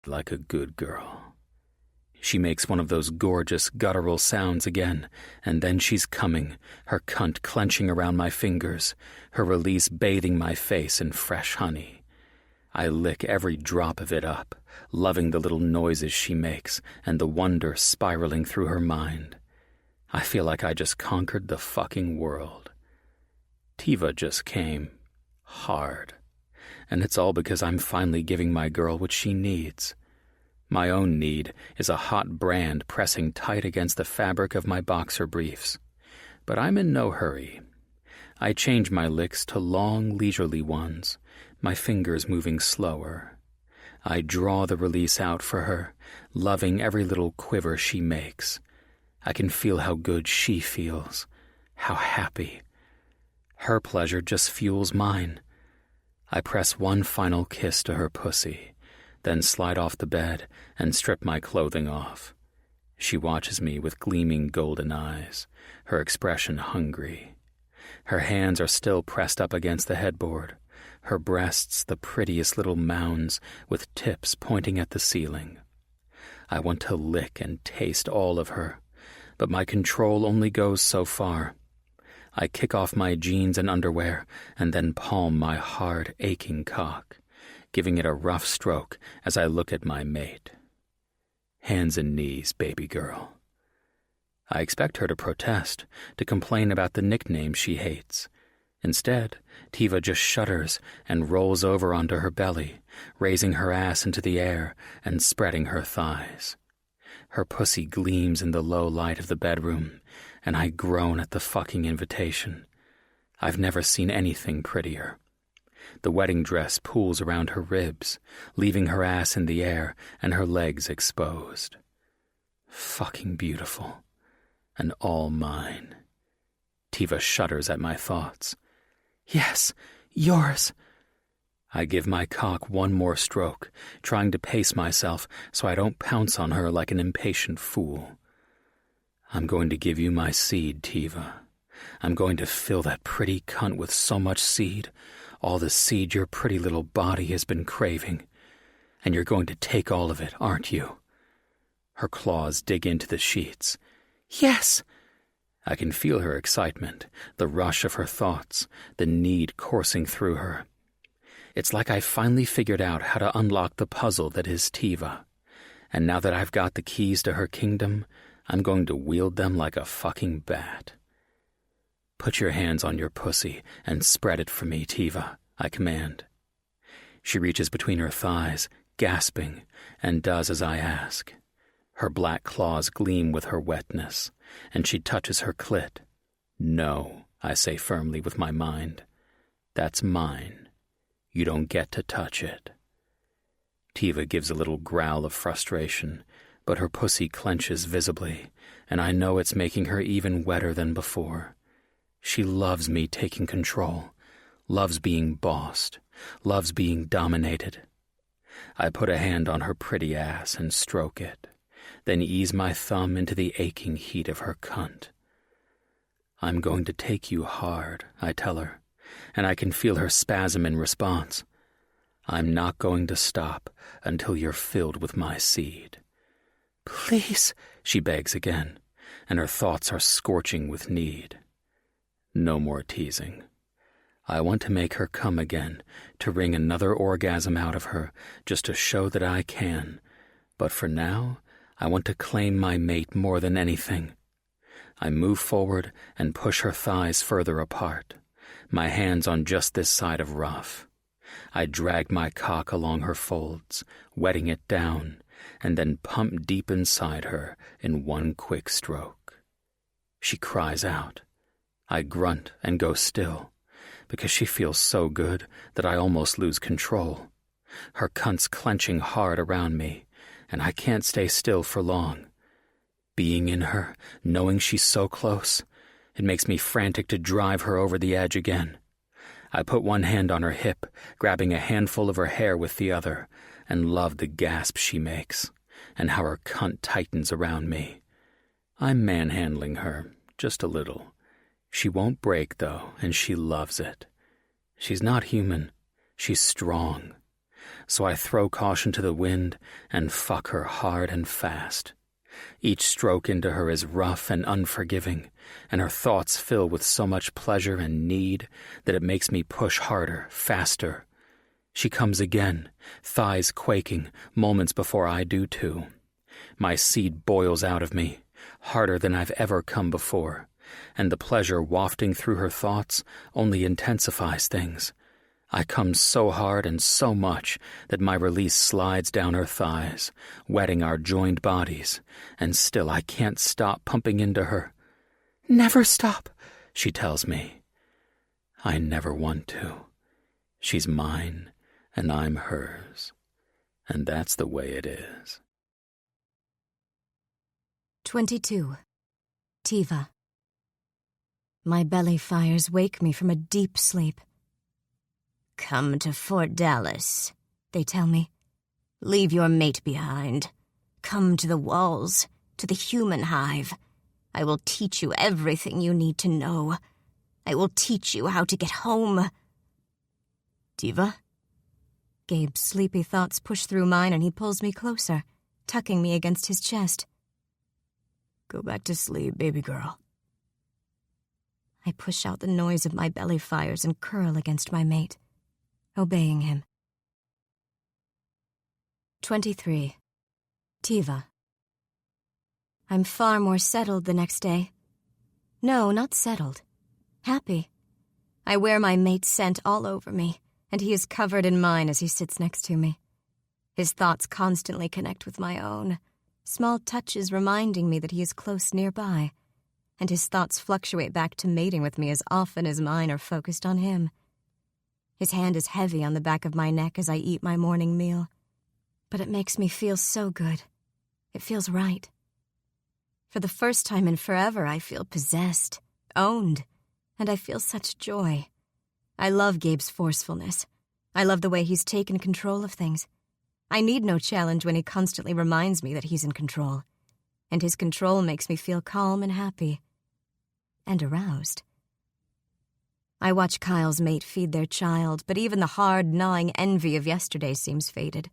like a good girl. She makes one of those gorgeous guttural sounds again, and then she's coming, her cunt clenching around my fingers, her release bathing my face in fresh honey. I lick every drop of it up, loving the little noises she makes and the wonder spiraling through her mind. I feel like I just conquered the fucking world. Tiva just came. Hard. And it's all because I'm finally giving my girl what she needs. My own need is a hot brand pressing tight against the fabric of my boxer briefs. But I'm in no hurry. I change my licks to long, leisurely ones, my fingers moving slower. I draw the release out for her, loving every little quiver she makes. I can feel how good she feels, how happy. Her pleasure just fuels mine. I press one final kiss to her pussy, then slide off the bed and strip my clothing off. She watches me with gleaming golden eyes, her expression hungry. Her hands are still pressed up against the headboard, her breasts the prettiest little mounds with tips pointing at the ceiling. I want to lick and taste all of her, but my control only goes so far. I kick off my jeans and underwear and then palm my hard, aching cock, giving it a rough stroke as I look at my mate. Hands and knees, baby girl. I expect her to protest, to complain about the nickname she hates. Instead, Tiva just shudders and rolls over onto her belly, raising her ass into the air and spreading her thighs. Her pussy gleams in the low light of the bedroom, and I groan at the fucking invitation. I've never seen anything prettier. The wedding dress pools around her ribs, leaving her ass in the air and her legs exposed. Fucking beautiful. And all mine. Tiva shudders at my thoughts. Yes, yours. I give my cock one more stroke, trying to pace myself so I don't pounce on her like an impatient fool. I'm going to give you my seed, Tiva. I'm going to fill that pretty cunt with so much seed, all the seed your pretty little body has been craving. And you're going to take all of it, aren't you? Her claws dig into the sheets. Yes! I can feel her excitement, the rush of her thoughts, the need coursing through her. It's like I finally figured out how to unlock the puzzle that is Tiva. And now that I've got the keys to her kingdom, I'm going to wield them like a fucking bat. Put your hands on your pussy and spread it for me, Tiva, I command. She reaches between her thighs, gasping, and does as I ask. Her black claws gleam with her wetness, and she touches her clit. No, I say firmly with my mind. That's mine. You don't get to touch it. Tiva gives a little growl of frustration, but her pussy clenches visibly, and I know it's making her even wetter than before. She loves me taking control, loves being bossed, loves being dominated. I put a hand on her pretty ass and stroke it, then ease my thumb into the aching heat of her cunt. I'm going to take you hard, I tell her, and I can feel her spasm in response. I'm not going to stop until you're filled with my seed. Please, she begs again, and her thoughts are scorching with need. No more teasing. I want to make her come again, to wring another orgasm out of her, just to show that I can. But for now, I want to claim my mate more than anything. I move forward and push her thighs further apart, my hands on just this side of rough. I drag my cock along her folds, wetting it down, and then pump deep inside her in one quick stroke. She cries out. I grunt and go still, because she feels so good that I almost lose control. Her cunt's clenching hard around me, and I can't stay still for long. Being in her, knowing she's so close, it makes me frantic to drive her over the edge again. I put one hand on her hip, grabbing a handful of her hair with the other, and love the gasp she makes, and how her cunt tightens around me. I'm manhandling her, just a little. She won't break, though, and she loves it. She's not human. She's strong. so I throw caution to the wind and fuck her hard and fast. Each stroke into her is rough and unforgiving, and her thoughts fill with so much pleasure and need that it makes me push harder, faster. She comes again, thighs quaking, moments before I do too. My seed boils out of me, harder than I've ever come before, and the pleasure wafting through her thoughts only intensifies things. I come so hard and so much that my release slides down her thighs, wetting our joined bodies, and still I can't stop pumping into her. "Never stop," she tells me. I never want to. She's mine, and I'm hers, and that's the way it is. 22. Tiva. My belly fires wake me from a deep sleep. "Come to Fort Dallas," they tell me. "Leave your mate behind. Come to the walls, to the human hive. I will teach you everything you need to know. I will teach you how to get home." "Tiva?" Gabe's sleepy thoughts push through mine and he pulls me closer, tucking me against his chest. "Go back to sleep, baby girl." I push out the noise of my belly fires and curl against my mate, obeying him. 23. Tiva. I'm far more settled the next day. No, not settled. Happy. I wear my mate's scent all over me, and he is covered in mine as he sits next to me. His thoughts constantly connect with my own, small touches reminding me that he is close nearby, and his thoughts fluctuate back to mating with me as often as mine are focused on him. His hand is heavy on the back of my neck as I eat my morning meal, but it makes me feel so good. It feels right. For the first time in forever, I feel possessed, owned, and I feel such joy. I love Gabe's forcefulness. I love the way he's taken control of things. I need no challenge when he constantly reminds me that he's in control, and his control makes me feel calm and happy, and aroused. I watch Kyle's mate feed their child, but even the hard, gnawing envy of yesterday seems faded.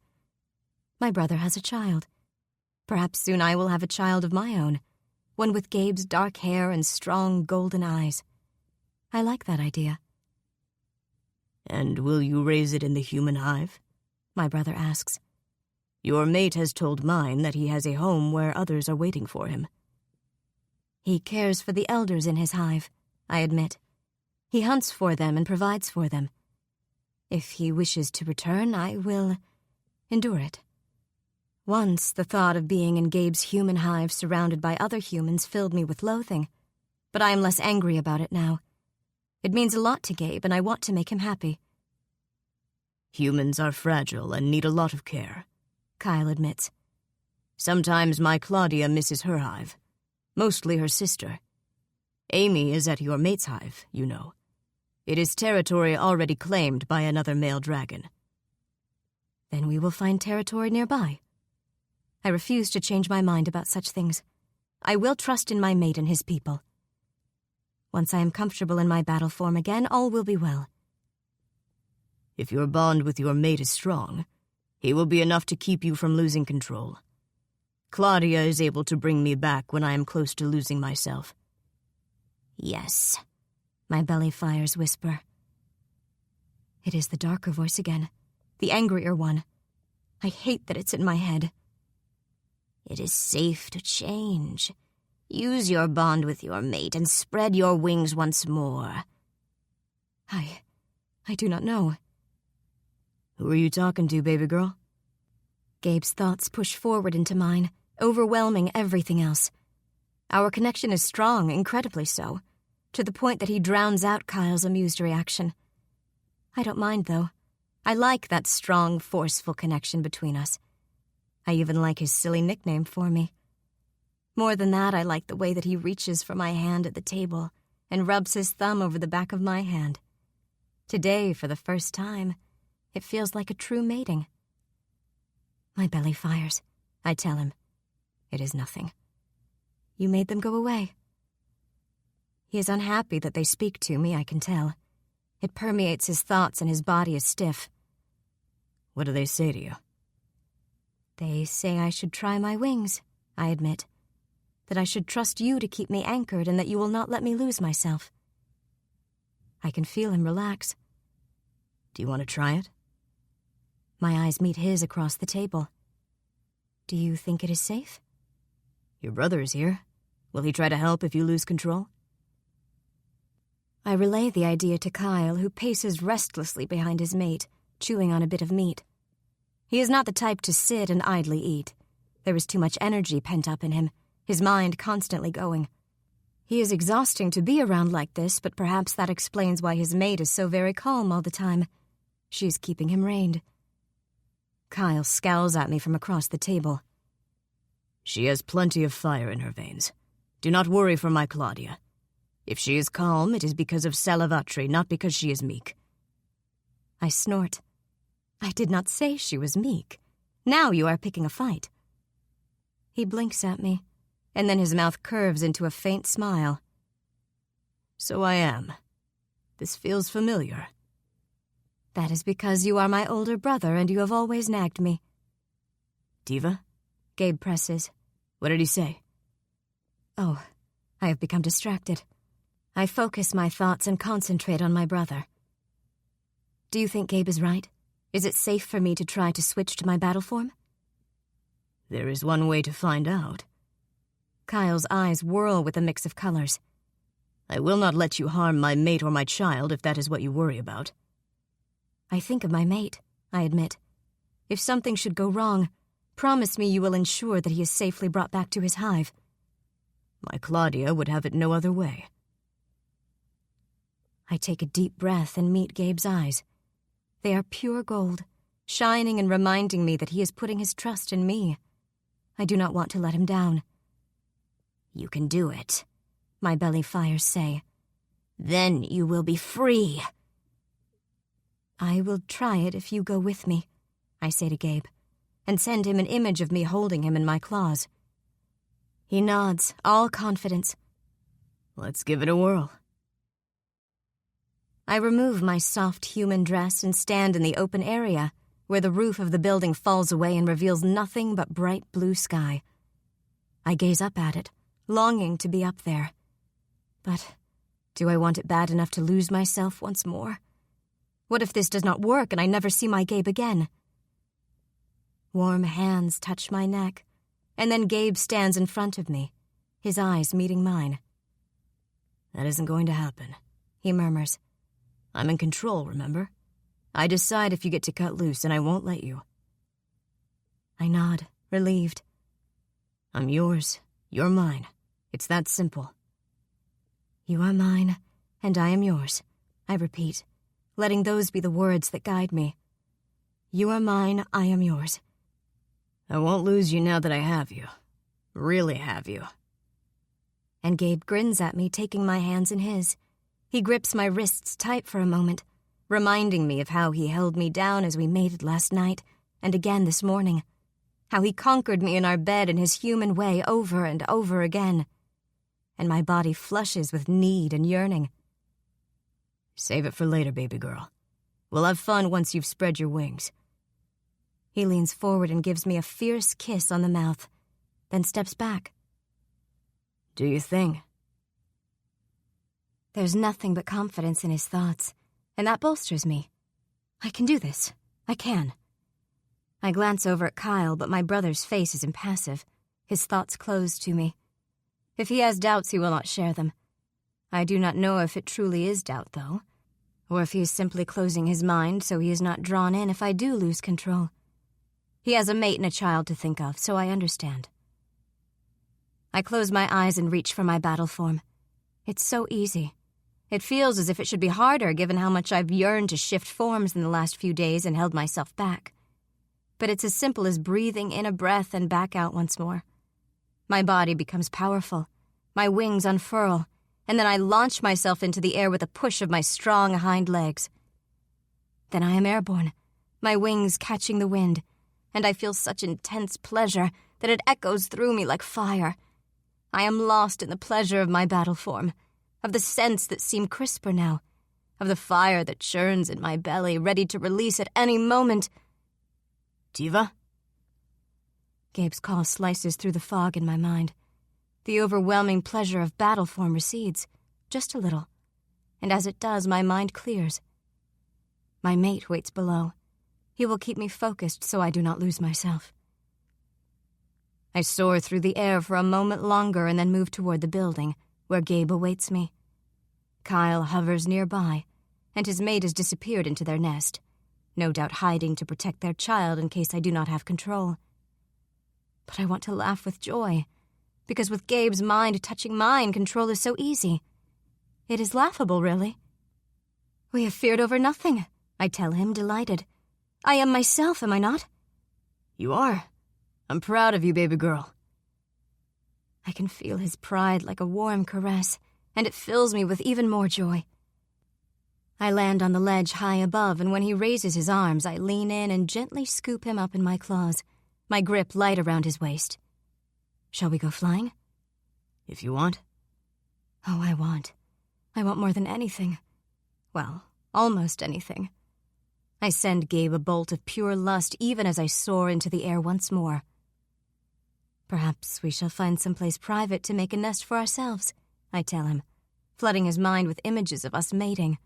My brother has a child. Perhaps soon I will have a child of my own, one with Gabe's dark hair and strong golden eyes. I like that idea. "And will you raise it in the human hive?" My brother asks. "Your mate has told mine that he has a home where others are waiting for him." He cares for the elders in his hive, I admit. He hunts for them and provides for them. If he wishes to return, I will endure it. Once, the thought of being in Gabe's human hive surrounded by other humans filled me with loathing, but I am less angry about it now. It means a lot to Gabe, and I want to make him happy. "Humans are fragile and need a lot of care," Kyle admits. "Sometimes my Claudia misses her hive, mostly her sister. Amy is at your mate's hive, you know. It is territory already claimed by another male dragon." Then we will find territory nearby. I refuse to change my mind about such things. I will trust in my mate and his people. Once I am comfortable in my battle form again, all will be well. "If your bond with your mate is strong, he will be enough to keep you from losing control. Claudia is able to bring me back when I am close to losing myself." Yes, my belly fires whisper. It is the darker voice again, the angrier one. I hate that it's in my head. "It is safe to change. Use your bond with your mate and spread your wings once more." I do not know. "Who are you talking to, baby girl?" Gabe's thoughts push forward into mine, overwhelming everything else. Our connection is strong, incredibly so, to the point that he drowns out Kyle's amused reaction. I don't mind, though. I like that strong, forceful connection between us. I even like his silly nickname for me. More than that, I like the way that he reaches for my hand at the table and rubs his thumb over the back of my hand. Today, for the first time, it feels like a true mating. My belly fires. I tell him. It is nothing. You made them go away. He is unhappy that they speak to me, I can tell. It permeates his thoughts and his body is stiff. What do they say to you? They say I should try my wings, I admit. That I should trust you to keep me anchored and that you will not let me lose myself. I can feel him relax. Do you want to try it? My eyes meet his across the table. Do you think it is safe? Your brother is here. Will he try to help if you lose control? I relay the idea to Kyle, who paces restlessly behind his mate, chewing on a bit of meat. He is not the type to sit and idly eat. There is too much energy pent up in him, his mind constantly going. He is exhausting to be around like this, but perhaps that explains why his mate is so very calm all the time. She's keeping him reined. Kyle scowls at me from across the table. She has plenty of fire in her veins. Do not worry for my Claudia. If she is calm, it is because of Salavatri, not because she is meek. I snort. I did not say she was meek. Now you are picking a fight. He blinks at me, and then his mouth curves into a faint smile. So I am. This feels familiar. That is because you are my older brother and you have always nagged me. Diva? Gabe presses. What did he say? Oh, I have become distracted. I focus my thoughts and concentrate on my brother. Do you think Gabe is right? Is it safe for me to try to switch to my battle form? There is one way to find out. Kyle's eyes whirl with a mix of colors. I will not let you harm my mate or my child if that is what you worry about. I think of my mate, I admit. If something should go wrong, promise me you will ensure that he is safely brought back to his hive. My Claudia would have it no other way. I take a deep breath and meet Gabe's eyes. They are pure gold, shining and reminding me that he is putting his trust in me. I do not want to let him down. You can do it, my belly fires say. Then you will be free. I will try it if you go with me, I say to Gabe, and send him an image of me holding him in my claws. He nods, all confidence. Let's give it a whirl. I remove my soft human dress and stand in the open area, where the roof of the building falls away and reveals nothing but bright blue sky. I gaze up at it, longing to be up there. But do I want it bad enough to lose myself once more? What if this does not work and I never see my Gabe again? Warm hands touch my neck, and then Gabe stands in front of me, his eyes meeting mine. That isn't going to happen, he murmurs. I'm in control, remember? I decide if you get to cut loose, and I won't let you. I nod, relieved. I'm yours. You're mine. It's that simple. You are mine, and I am yours, I repeat, letting those be the words that guide me. You are mine, I am yours. I won't lose you now that I have you. Really have you. And Gabe grins at me, taking my hands in his. He grips my wrists tight for a moment, reminding me of how he held me down as we mated last night, and again this morning. How he conquered me in our bed in his human way over and over again. And my body flushes with need and yearning. Save it for later, baby girl. We'll have fun once you've spread your wings. He leans forward and gives me a fierce kiss on the mouth, then steps back. Do your thing. There's nothing but confidence in his thoughts, and that bolsters me. I can do this. I can. I glance over at Kyle, but my brother's face is impassive, his thoughts closed to me. If he has doubts, he will not share them. I do not know if it truly is doubt, though, or if he is simply closing his mind so he is not drawn in if I do lose control. He has a mate and a child to think of, so I understand. I close my eyes and reach for my battle form. It's so easy. It feels as if it should be harder given how much I've yearned to shift forms in the last few days and held myself back. But it's as simple as breathing in a breath and back out once more. My body becomes powerful. My wings unfurl, and then I launch myself into the air with a push of my strong hind legs. Then I am airborne, my wings catching the wind, and I feel such intense pleasure that it echoes through me like fire. I am lost in the pleasure of my battle form, of the scents that seem crisper now, of the fire that churns in my belly, ready to release at any moment. Tiva? Gabe's call slices through the fog in my mind. The overwhelming pleasure of battle form recedes, just a little, and as it does, my mind clears. My mate waits below. He will keep me focused so I do not lose myself. I soar through the air for a moment longer and then move toward the building, where Gabe awaits me. Kyle hovers nearby, and his mate has disappeared into their nest, no doubt hiding to protect their child in case I do not have control. But I want to laugh with joy, because with Gabe's mind touching mine, control is so easy. It is laughable, really. We have feared over nothing, I tell him, delighted. I am myself, am I not? You are. I'm proud of you, baby girl. I can feel his pride like a warm caress, and it fills me with even more joy. I land on the ledge high above, and when he raises his arms, I lean in and gently scoop him up in my claws, my grip light around his waist. Shall we go flying? If you want. Oh, I want. I want more than anything. Well, almost anything. I send Gabe a bolt of pure lust even as I soar into the air once more. Perhaps we shall find someplace private to make a nest for ourselves, I tell him, flooding his mind with images of us mating.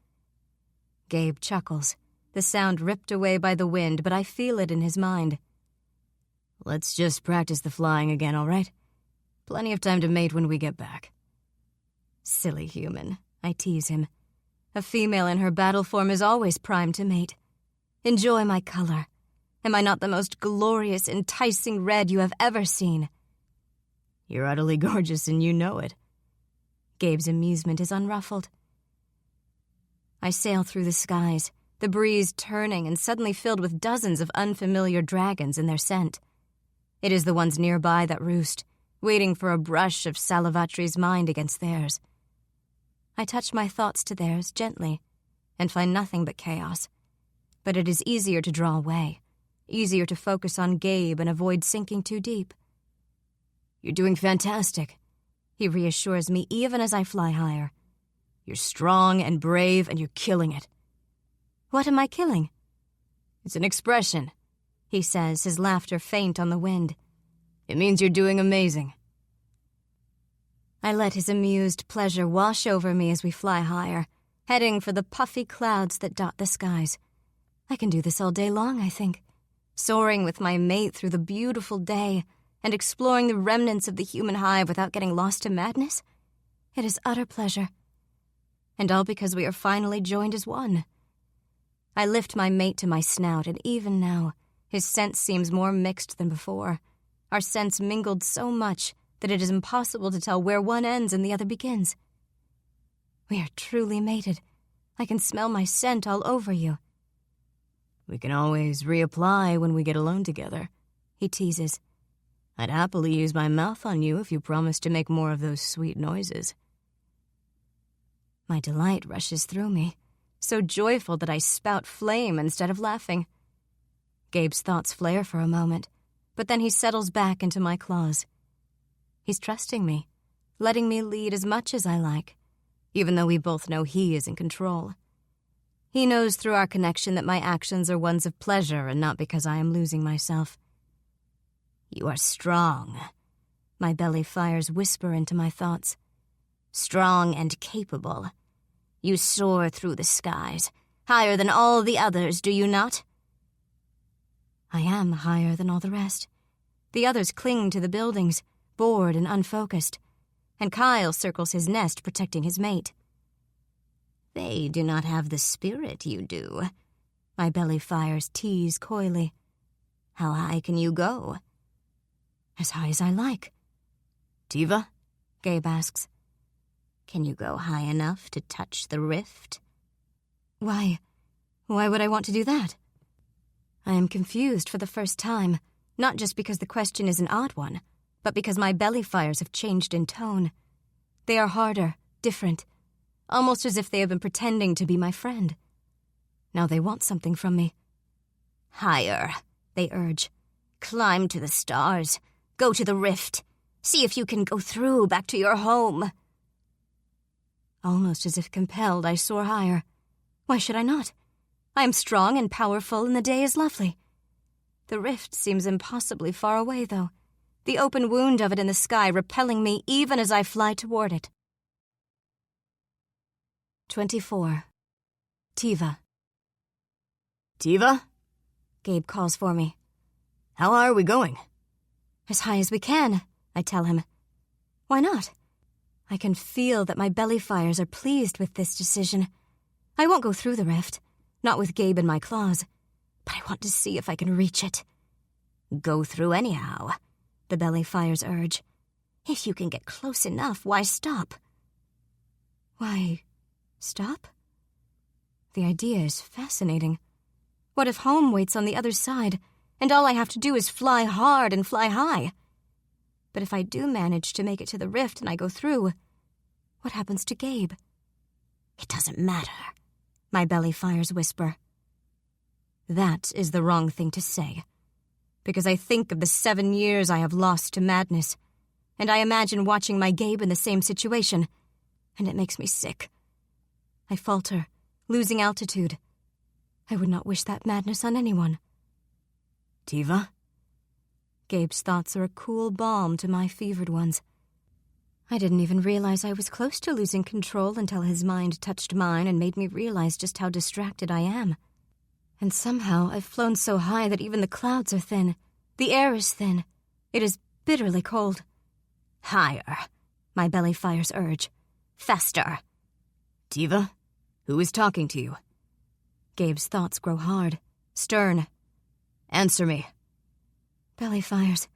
Gabe chuckles, the sound ripped away by the wind, but I feel it in his mind. Let's just practice the flying again, all right? Plenty of time to mate when we get back. Silly human, I tease him. A female in her battle form is always primed to mate. Enjoy my color. Am I not the most glorious, enticing red you have ever seen? You're utterly gorgeous and you know it. Gabe's amusement is unruffled. I sail through the skies, the breeze turning and suddenly filled with dozens of unfamiliar dragons in their scent. It is the ones nearby that roost, waiting for a brush of Salivatri's mind against theirs. I touch my thoughts to theirs gently, and find nothing but chaos. But it is easier to draw away, easier to focus on Gabe and avoid sinking too deep. You're doing fantastic, he reassures me even as I fly higher. You're strong and brave and you're killing it. What am I killing? It's an expression, he says, his laughter faint on the wind. It means you're doing amazing. I let his amused pleasure wash over me as we fly higher, heading for the puffy clouds that dot the skies. I can do this all day long, I think, soaring with my mate through the beautiful day and exploring the remnants of the human hive without getting lost to madness. It is utter pleasure. And all because we are finally joined as one. I lift my mate to my snout, and even now, his scent seems more mixed than before. Our scents mingled so much that it is impossible to tell where one ends and the other begins. We are truly mated. I can smell my scent all over you. We can always reapply when we get alone together, he teases. I'd happily use my mouth on you if you promise to make more of those sweet noises. My delight rushes through me, so joyful that I spout flame instead of laughing. Gabe's thoughts flare for a moment, but then he settles back into my claws. He's trusting me, letting me lead as much as I like, even though we both know he is in control. He knows through our connection that my actions are ones of pleasure and not because I am losing myself. You are strong. My belly fires whisper into my thoughts. Strong and capable. You soar through the skies, higher than all the others, do you not? I am higher than all the rest. The others cling to the buildings, bored and unfocused, and Kyle circles his nest protecting his mate. They do not have the spirit you do. My belly fires tease coyly. How high can you go? As high as I like. Tiva? Gabe asks. Can you go high enough to touch the rift? Why would I want to do that? I am confused for the first time, not just because the question is an odd one, but because my belly fires have changed in tone. They are harder, different, almost as if they have been pretending to be my friend. Now they want something from me. Higher, they urge. Climb to the stars. Go to the rift. See if you can go through back to your home. Almost as if compelled, I soar higher. Why should I not? I am strong and powerful, and the day is lovely. The rift seems impossibly far away, though, the open wound of it in the sky repelling me even as I fly toward it. 24. Tiva. Tiva? Gabe calls for me. How high are we going? As high as we can, I tell him. Why not? I can feel that my belly fires are pleased with this decision. I won't go through the rift, not with Gabe in my claws, but I want to see if I can reach it. Go through anyhow, the belly fires urge. If you can get close enough, why stop? Why stop? The idea is fascinating. What if home waits on the other side, and all I have to do is fly hard and fly high? But if I do manage to make it to the rift and I go through, what happens to Gabe? It doesn't matter, my belly fires whisper. That is the wrong thing to say, because I think of the 7 years I have lost to madness, and I imagine watching my Gabe in the same situation, and it makes me sick. I falter, losing altitude. I would not wish that madness on anyone. Tiva? Gabe's thoughts are a cool balm to my fevered ones. I didn't even realize I was close to losing control until his mind touched mine and made me realize just how distracted I am. And somehow I've flown so high that even the clouds are thin. The air is thin. It is bitterly cold. Higher, my belly fires urge. Faster. Tiva? Who is talking to you? Gabe's thoughts grow hard, stern. Answer me. Belly fires,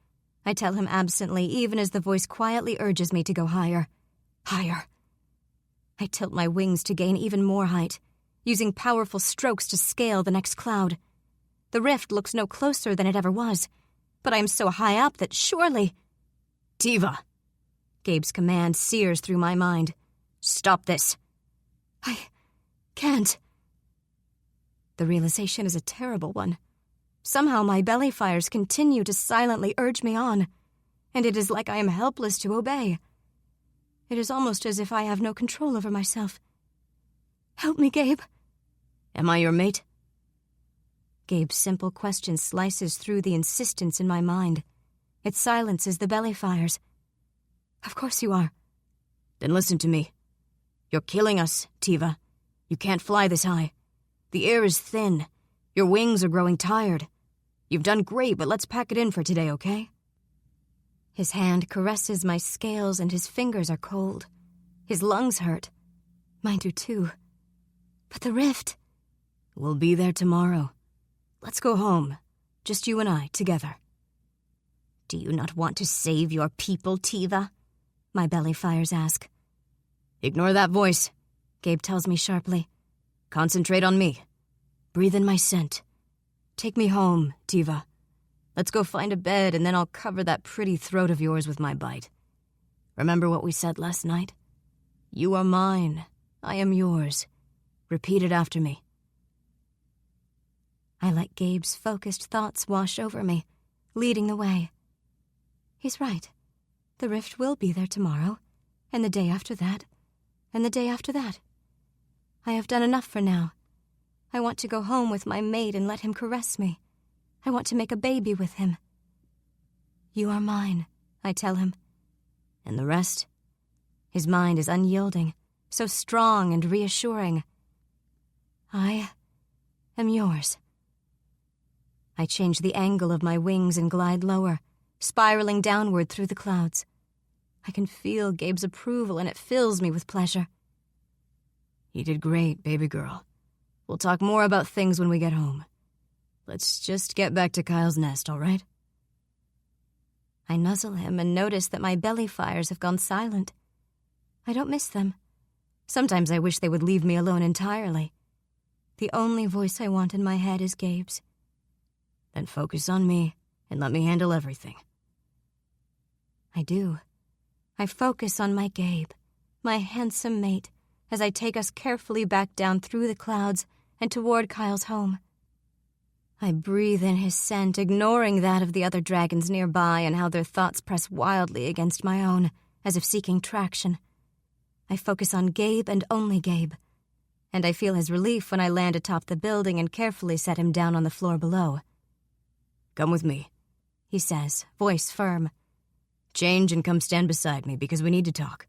I tell him absently, even as the voice quietly urges me to go higher. Higher. I tilt my wings to gain even more height, using powerful strokes to scale the next cloud. The rift looks no closer than it ever was, but I am so high up that surely... Tiva! Gabe's command sears through my mind. Stop this. I can't. The realization is a terrible one. Somehow my belly fires continue to silently urge me on, and it is like I am helpless to obey. It is almost as if I have no control over myself. Help me, Gabe. Am I your mate? Gabe's simple question slices through the insistence in my mind. It silences the belly fires. Of course you are. Then listen to me. You're killing us, Tiva. You can't fly this high. The air is thin. Your wings are growing tired. You've done great, but let's pack it in for today, okay? His hand caresses my scales and his fingers are cold. His lungs hurt. Mine do too. But the rift... We'll be there tomorrow. Let's go home. Just you and I, together. Do you not want to save your people, Tiva? My belly fires ask. Ignore that voice, Gabe tells me sharply. Concentrate on me. Breathe in my scent. Take me home, Tiva. Let's go find a bed and then I'll cover that pretty throat of yours with my bite. Remember what we said last night? You are mine. I am yours. Repeat it after me. I let Gabe's focused thoughts wash over me, leading the way. He's right. The rift will be there tomorrow, and the day after that, and the day after that. I have done enough for now. I want to go home with my mate and let him caress me. I want to make a baby with him. You are mine, I tell him. And the rest? His mind is unyielding, so strong and reassuring. I am yours. I change the angle of my wings and glide lower, spiraling downward through the clouds. I can feel Gabe's approval and it fills me with pleasure. You did great, baby girl. We'll talk more about things when we get home. Let's just get back to Kyle's nest, all right? I nuzzle him and notice that my belly fires have gone silent. I don't miss them. Sometimes I wish they would leave me alone entirely. The only voice I want in my head is Gabe's. Then focus on me and let me handle everything. I do. I focus on my Gabe, my handsome mate, as I take us carefully back down through the clouds and toward Kyle's home. I breathe in his scent, ignoring that of the other dragons nearby and how their thoughts press wildly against my own, as if seeking traction. I focus on Gabe and only Gabe, and I feel his relief when I land atop the building and carefully set him down on the floor below. Come with me, he says, voice firm. Change and come stand beside me because we need to talk.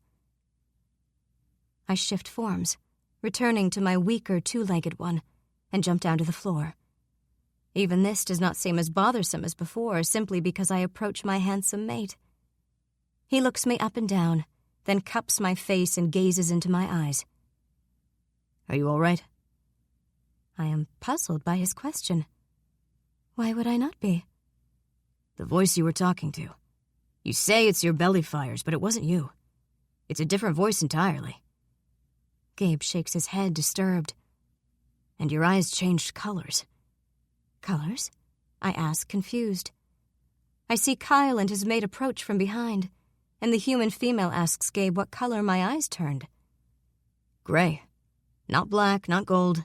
I shift forms, returning to my weaker two-legged one, and jump down to the floor. Even this does not seem as bothersome as before, simply because I approach my handsome mate. He looks me up and down, then cups my face and gazes into my eyes. Are you all right? I am puzzled by his question. Why would I not be? The voice you were talking to. You say it's your belly fires, but it wasn't you. It's a different voice entirely. Gabe shakes his head, disturbed. And your eyes changed colors. Colors? I ask, confused. I see Kyle and his mate approach from behind, and the human female asks Gabe what color my eyes turned. Gray. Not black, not gold,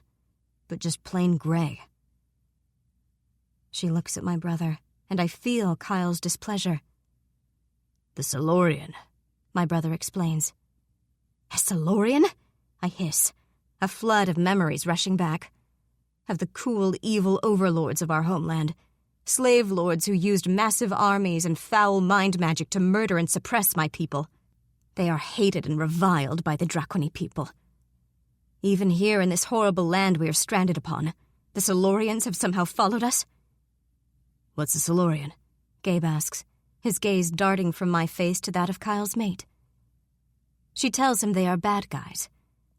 but just plain gray. She looks at my brother, and I feel Kyle's displeasure. The Silurian, my brother explains. A Silurian? I hiss, a flood of memories rushing back. Of the cool, evil overlords of our homeland. Slave lords who used massive armies and foul mind magic to murder and suppress my people. They are hated and reviled by the Draconi people. Even here in this horrible land we are stranded upon, the Silurians have somehow followed us. What's a Silurian? Gabe asks, his gaze darting from my face to that of Kyle's mate. She tells him they are bad guys,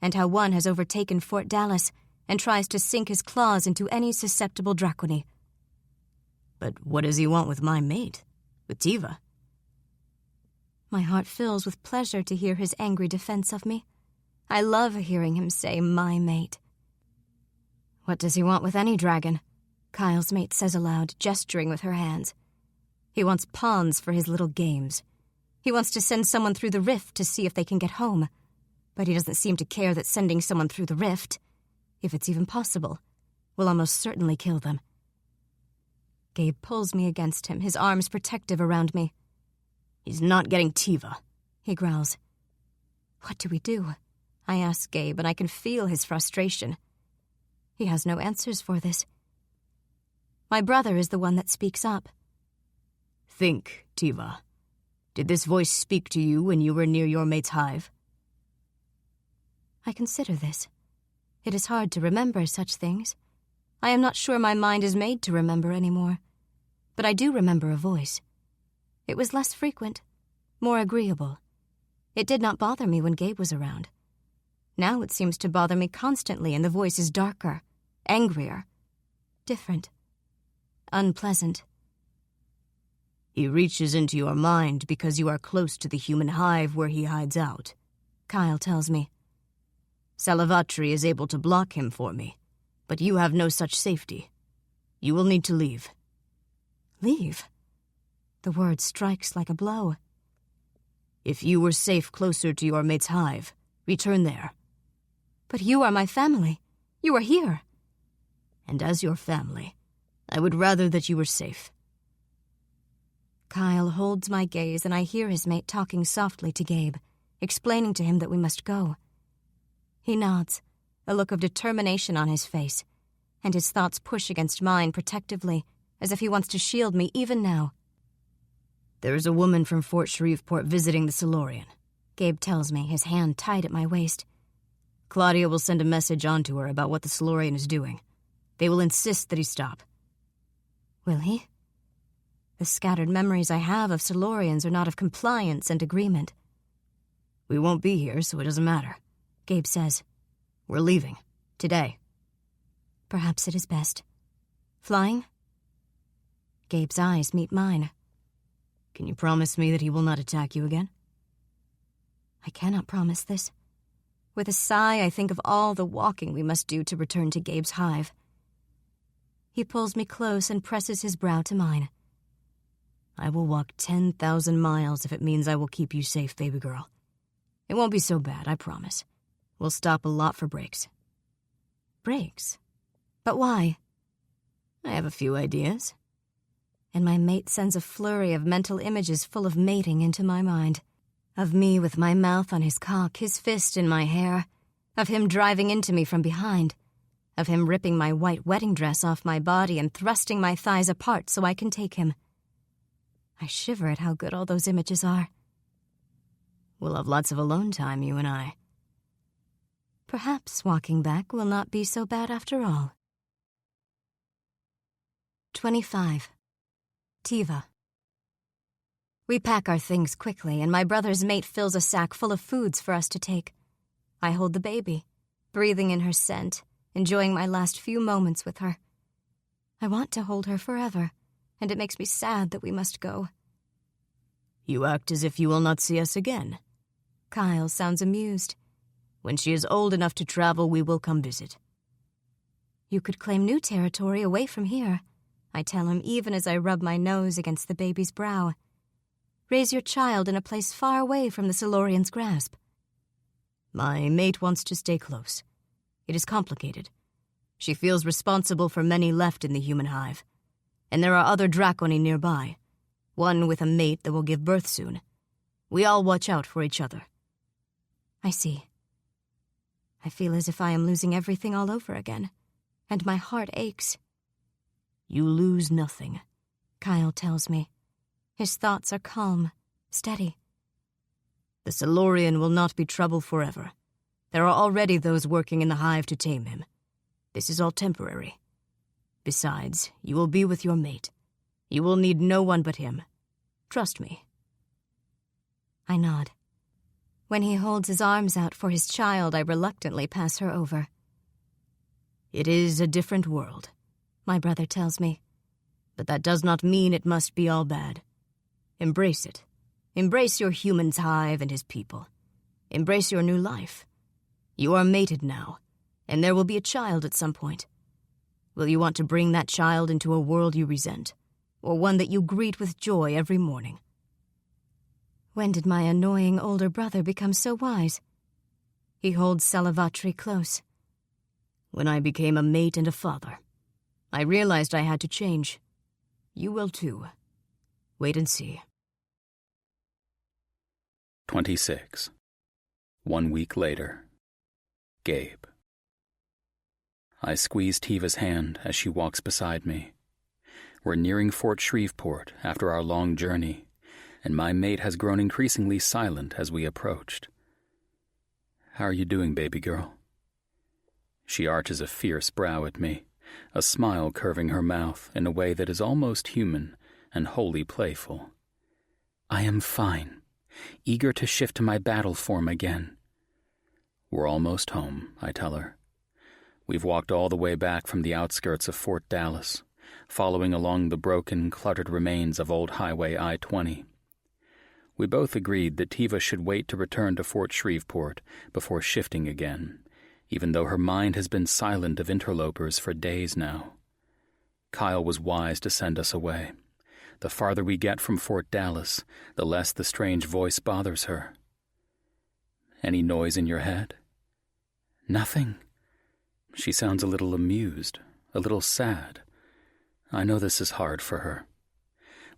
and how one has overtaken Fort Dallas and tries to sink his claws into any susceptible Draconi. But what does he want with my mate? With Tiva? My heart fills with pleasure to hear his angry defense of me. I love hearing him say, my mate. What does he want with any dragon? Kyle's mate says aloud, gesturing with her hands. He wants pawns for his little games. He wants to send someone through the rift to see if they can get home. But he doesn't seem to care that sending someone through the rift, if it's even possible, will almost certainly kill them. Gabe pulls me against him, his arms protective around me. He's not getting Tiva, he growls. What do we do? I ask Gabe, and I can feel his frustration. He has no answers for this. My brother is the one that speaks up. Think, Tiva. Did this voice speak to you when you were near your mate's hive? I consider this. It is hard to remember such things. I am not sure my mind is made to remember anymore. But I do remember a voice. It was less frequent, more agreeable. It did not bother me when Gabe was around. Now it seems to bother me constantly, and the voice is darker, angrier, different, unpleasant. He reaches into your mind because you are close to the human hive where he hides out, Kyle tells me. Salavatri is able to block him for me, but you have no such safety. You will need to leave. Leave? The word strikes like a blow. If you were safe closer to your mate's hive, return there. But you are my family. You are here. And as your family, I would rather that you were safe. Kyle holds my gaze, and I hear his mate talking softly to Gabe, explaining to him that we must go. He nods, a look of determination on his face, and his thoughts push against mine protectively, as if he wants to shield me even now. There is a woman from Fort Shreveport visiting the Silurian, Gabe tells me, his hand tied at my waist. Claudia will send a message on to her about what the Silurian is doing. They will insist that he stop. Will he? The scattered memories I have of Silurians are not of compliance and agreement. We won't be here, so it doesn't matter, Gabe says. We're leaving. Today. Perhaps it is best. Flying? Gabe's eyes meet mine. Can you promise me that he will not attack you again? I cannot promise this. With a sigh, I think of all the walking we must do to return to Gabe's hive. He pulls me close and presses his brow to mine. I will walk 10,000 miles if it means I will keep you safe, baby girl. It won't be so bad, I promise. We'll stop a lot for breaks. Breaks? But why? I have a few ideas. And my mate sends a flurry of mental images full of mating into my mind. Of me with my mouth on his cock, his fist in my hair. Of him driving into me from behind. of him ripping my white wedding dress off my body and thrusting my thighs apart so I can take him. I shiver at how good all those images are. We'll have lots of alone time, you and I. Perhaps walking back will not be so bad after all. 25. Tiva. We pack our things quickly, and my brother's mate fills a sack full of foods for us to take. I hold the baby, breathing in her scent, enjoying my last few moments with her. I want to hold her forever, and it makes me sad that we must go. You act as if you will not see us again. Kyle sounds amused. When she is old enough to travel, we will come visit. You could claim new territory away from here, I tell him even as I rub my nose against the baby's brow. Raise your child in a place far away from the Silurian's grasp. My mate wants to stay close. It is complicated. She feels responsible for many left in the human hive. And there are other Draconi nearby. One with a mate that will give birth soon. We all watch out for each other. I see. I feel as if I am losing everything all over again, and my heart aches. You lose nothing, Kyle tells me. His thoughts are calm, steady. The Silurian will not be trouble forever. There are already those working in the hive to tame him. This is all temporary. Besides, you will be with your mate. You will need no one but him. Trust me. I nod. When he holds his arms out for his child, I reluctantly pass her over. It is a different world, my brother tells me. But that does not mean it must be all bad. Embrace it. Embrace your human's hive and his people. Embrace your new life. You are mated now, and there will be a child at some point. Will you want to bring that child into a world you resent, or one that you greet with joy every morning? When did my annoying older brother become so wise? He holds Salavatri close. When I became a mate and a father, I realized I had to change. You will too. Wait and see. 26. 1 week later. Gabe. I squeeze Tiva's hand as she walks beside me. We're nearing Fort Shreveport after our long journey, and my mate has grown increasingly silent as we approached. How are you doing, baby girl? She arches a fierce brow at me, a smile curving her mouth in a way that is almost human and wholly playful. I am fine, eager to shift to my battle form again. We're almost home, I tell her. We've walked all the way back from the outskirts of Fort Dallas, following along the broken, cluttered remains of old Highway I-20. We both agreed that Tiva should wait to return to Fort Shreveport before shifting again, even though her mind has been silent of interlopers for days now. Kyle was wise to send us away. The farther we get from Fort Dallas, the less the strange voice bothers her. Any noise in your head? Nothing. She sounds a little amused, a little sad. I know this is hard for her.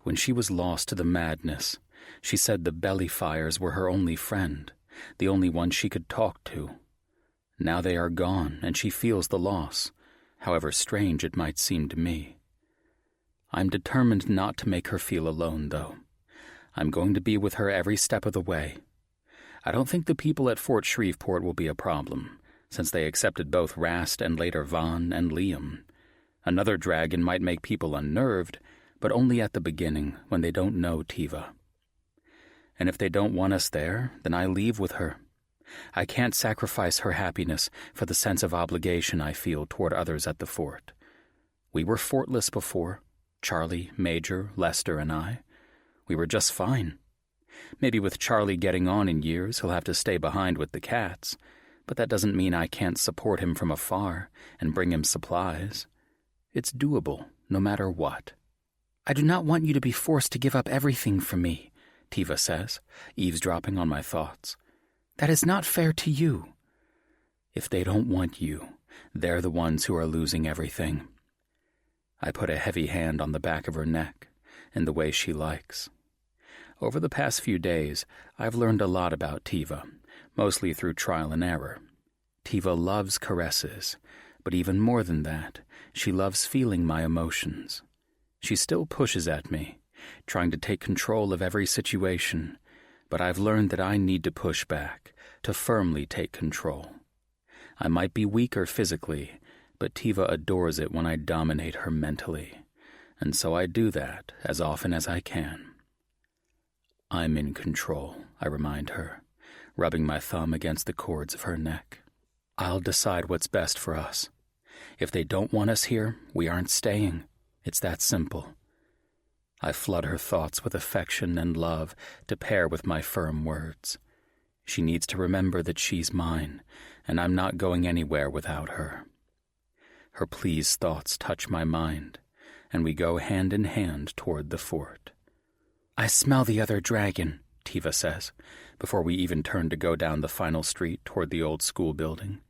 When she was lost to the madness, she said the belly fires were her only friend, the only one she could talk to. Now they are gone, and she feels the loss, however strange it might seem to me. I'm determined not to make her feel alone, though. I'm going to be with her every step of the way. I don't think the people at Fort Shreveport will be a problem, since they accepted both Rast and later Vaughn and Liam. Another dragon might make people unnerved, but only at the beginning, when they don't know Tiva. And if they don't want us there, then I leave with her. I can't sacrifice her happiness for the sense of obligation I feel toward others at the fort. We were fortless before, Charlie, Major, Lester, and I. We were just fine. Maybe with Charlie getting on in years, he'll have to stay behind with the cats, but that doesn't mean I can't support him from afar and bring him supplies. It's doable, no matter what. I do not want you to be forced to give up everything for me, Tiva says, eavesdropping on my thoughts. That is not fair to you. If they don't want you, they're the ones who are losing everything. I put a heavy hand on the back of her neck, in the way she likes. Over the past few days, I've learned a lot about Tiva, mostly through trial and error. Tiva loves caresses, But even more than that, she loves feeling my emotions. She still pushes at me, trying to take control of every situation, but I've learned that I need to push back, to firmly take control. I might be weaker physically, but Tiva adores it when I dominate her mentally, and so I do that as often as I can. I'm in control, I remind her, rubbing my thumb against the cords of her neck. I'll decide what's best for us. If they don't want us here, we aren't staying. It's that simple. I flood her thoughts with affection and love to pair with my firm words. She needs to remember that she's mine, and I'm not going anywhere without her. Her pleased thoughts touch my mind, and we go hand in hand toward the fort. I smell the other dragon, Tiva says, before we even turn to go down the final street toward the old school building.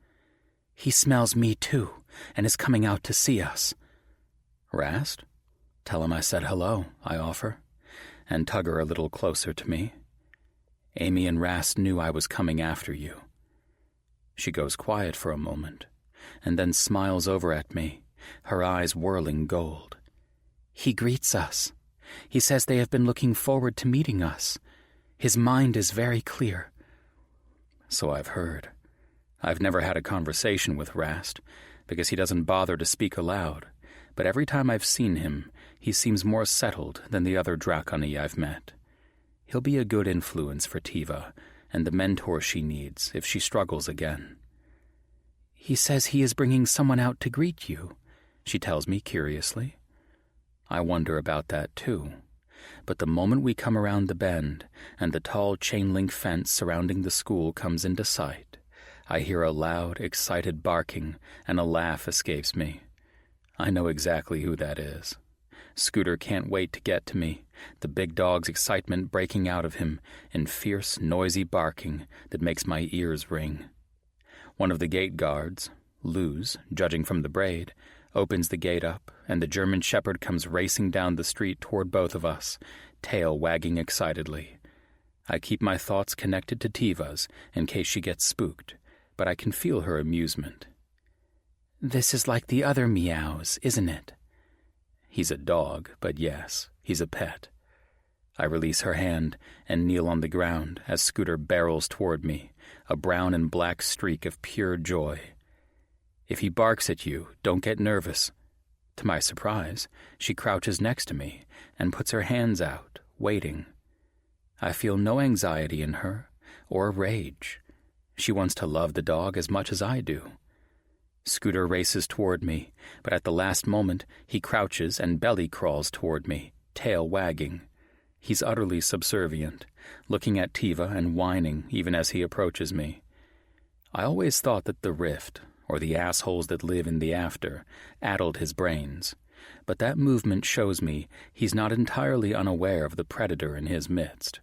He smells me too, and is coming out to see us. Rast? Tell him I said hello, I offer, and tug her a little closer to me. Amy and Rast knew I was coming after you. She goes quiet for a moment, and then smiles over at me, her eyes whirling gold. He greets us. He says they have been looking forward to meeting us. His mind is very clear. So I've heard. I've never had a conversation with Rast, because he doesn't bother to speak aloud, but every time I've seen him, he seems more settled than the other Draconi I've met. He'll be a good influence for Tiva, and the mentor she needs if she struggles again. He says he is bringing someone out to greet you, she tells me curiously. I wonder about that too, but the moment we come around the bend and the tall chain-link fence surrounding the school comes into sight, I hear a loud, excited barking, and a laugh escapes me. I know exactly who that is. Scooter can't wait to get to me, the big dog's excitement breaking out of him in fierce, noisy barking that makes my ears ring. One of the gate guards, Luz, judging from the braid, opens the gate up, and the German Shepherd comes racing down the street toward both of us, tail wagging excitedly. I keep my thoughts connected to Tiva's in case she gets spooked, but I can feel her amusement. This is like the other meows, isn't it? He's a dog, but yes, he's a pet. I release her hand and kneel on the ground as Scooter barrels toward me, a brown and black streak of pure joy. If he barks at you, don't get nervous. To my surprise, she crouches next to me and puts her hands out, waiting. I feel no anxiety in her, or rage. She wants to love the dog as much as I do. Scooter races toward me, but at the last moment he crouches and belly crawls toward me, tail wagging. He's utterly subservient, looking at Tiva and whining even as he approaches me. I always thought that the rift, or the assholes that live in the after, addled his brains, but that movement shows me he's not entirely unaware of the predator in his midst.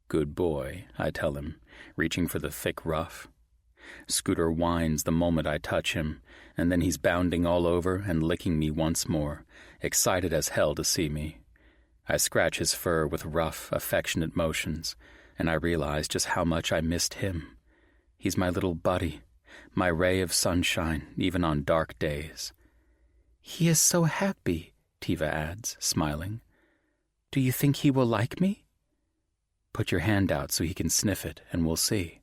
Good boy, I tell him, reaching for the thick ruff. Scooter whines the moment I touch him, and then he's bounding all over and licking me once more, excited as hell to see me. I scratch his fur with rough, affectionate motions, and I realize just how much I missed him. He's my little buddy, my ray of sunshine, even on dark days. He is so happy, Tiva adds, smiling. Do you think he will like me? Put your hand out so he can sniff it, and we'll see.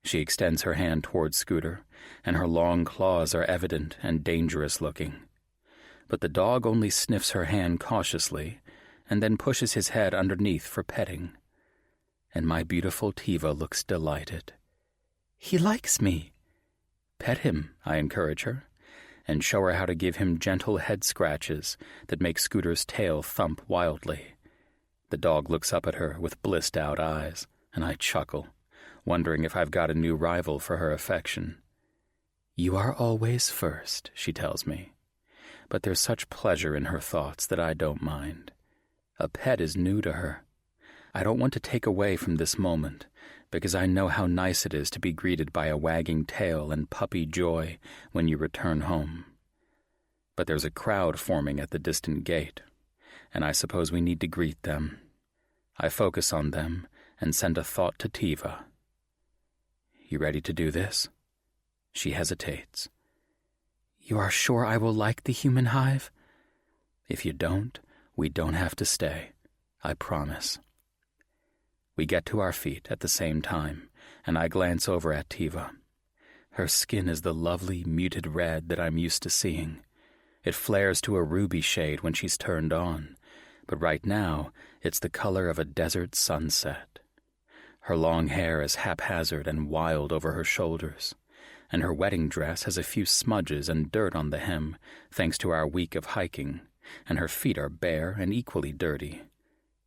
She extends her hand toward Scooter, and her long claws are evident and dangerous-looking. But the dog only sniffs her hand cautiously, and then pushes his head underneath for petting. And my beautiful Tiva looks delighted. He likes me. Pet him, I encourage her, and show her how to give him gentle head scratches that make Scooter's tail thump wildly. The dog looks up at her with blissed-out eyes, and I chuckle, wondering if I've got a new rival for her affection. You are always first, she tells me, but there's such pleasure in her thoughts that I don't mind. A pet is new to her. I don't want to take away from this moment, because I know how nice it is to be greeted by a wagging tail and puppy joy when you return home. But there's a crowd forming at the distant gate, and I suppose we need to greet them. I focus on them and send a thought to Tiva. You ready to do this? She hesitates. You are sure I will like the human hive? If you don't, we don't have to stay. I promise. We get to our feet at the same time, and I glance over at Tiva. Her skin is the lovely, muted red that I'm used to seeing. It flares to a ruby shade when she's turned on, but right now it's the color of a desert sunset. Her long hair is haphazard and wild over her shoulders, and her wedding dress has a few smudges and dirt on the hem thanks to our week of hiking, and her feet are bare and equally dirty.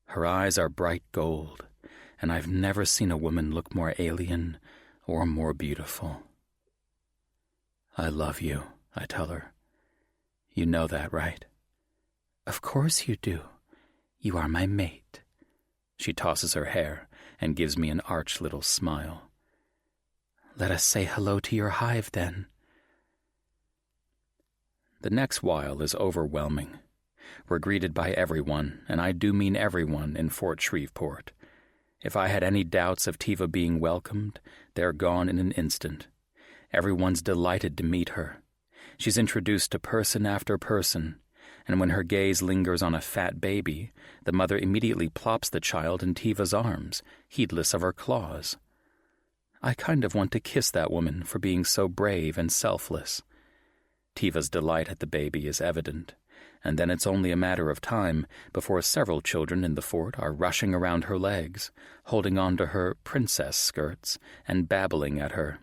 Her eyes are bright gold, and I've never seen a woman look more alien or more beautiful. I love you, I tell her. You know that, right? Of course you do. You are my mate. She tosses her hair and gives me an arch little smile. Let us say hello to your hive, then. The next while is overwhelming. We're greeted by everyone, and I do mean everyone, in Fort Shreveport. If I had any doubts of Tiva being welcomed, they're gone in an instant. Everyone's delighted to meet her. She's introduced to person after person, and when her gaze lingers on a fat baby, the mother immediately plops the child in Tiva's arms, heedless of her claws. I kind of want to kiss that woman for being so brave and selfless. Tiva's delight at the baby is evident, and then it's only a matter of time before several children in the fort are rushing around her legs, holding on to her princess skirts and babbling at her.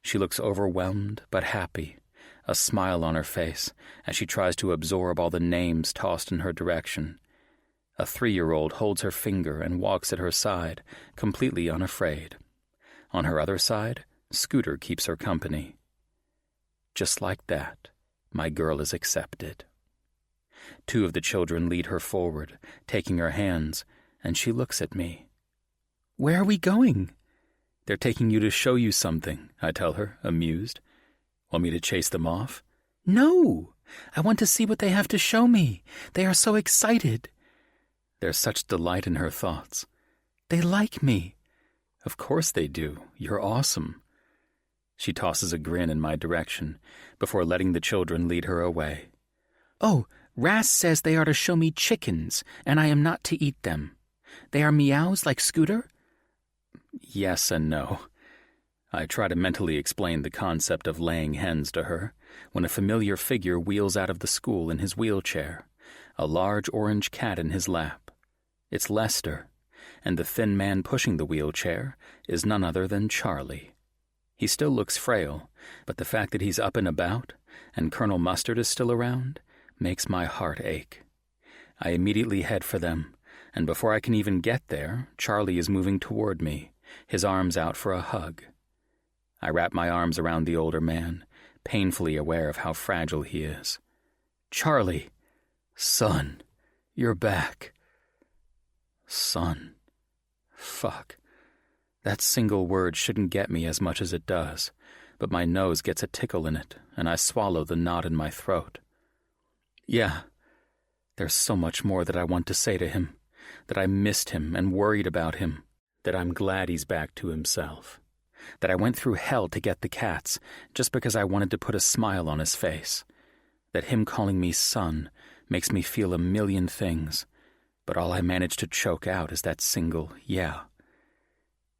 She looks overwhelmed but happy, a smile on her face as she tries to absorb all the names tossed in her direction. A 3-year-old holds her finger and walks at her side, completely unafraid. On her other side, Scooter keeps her company. Just like that, my girl is accepted. 2 of the children lead her forward, taking her hands, and she looks at me. Where are we going? They're taking you to show you something, I tell her, amused. Want me to chase them off? No! I want to see what they have to show me. They are so excited. There's such delight in her thoughts. They like me. Of course they do. You're awesome. She tosses a grin in my direction before letting the children lead her away. Oh, Ras says they are to show me chickens, and I am not to eat them. They are meows like Scooter? Yes and no. I try to mentally explain the concept of laying hens to her when a familiar figure wheels out of the school in his wheelchair, a large orange cat in his lap. It's Lester, and the thin man pushing the wheelchair is none other than Charlie. He still looks frail, but the fact that he's up and about, and Colonel Mustard is still around, makes my heart ache. I immediately head for them, and before I can even get there, Charlie is moving toward me, his arms out for a hug. I wrap my arms around the older man, painfully aware of how fragile he is. Charlie, son, you're back. Son. Fuck. That single word shouldn't get me as much as it does, but my nose gets a tickle in it, and I swallow the knot in my throat. Yeah, there's so much more that I want to say to him, that I missed him and worried about him, that I'm glad he's back to himself, that I went through hell to get the cats just because I wanted to put a smile on his face, that him calling me son makes me feel a million things, but all I manage to choke out is that single yeah.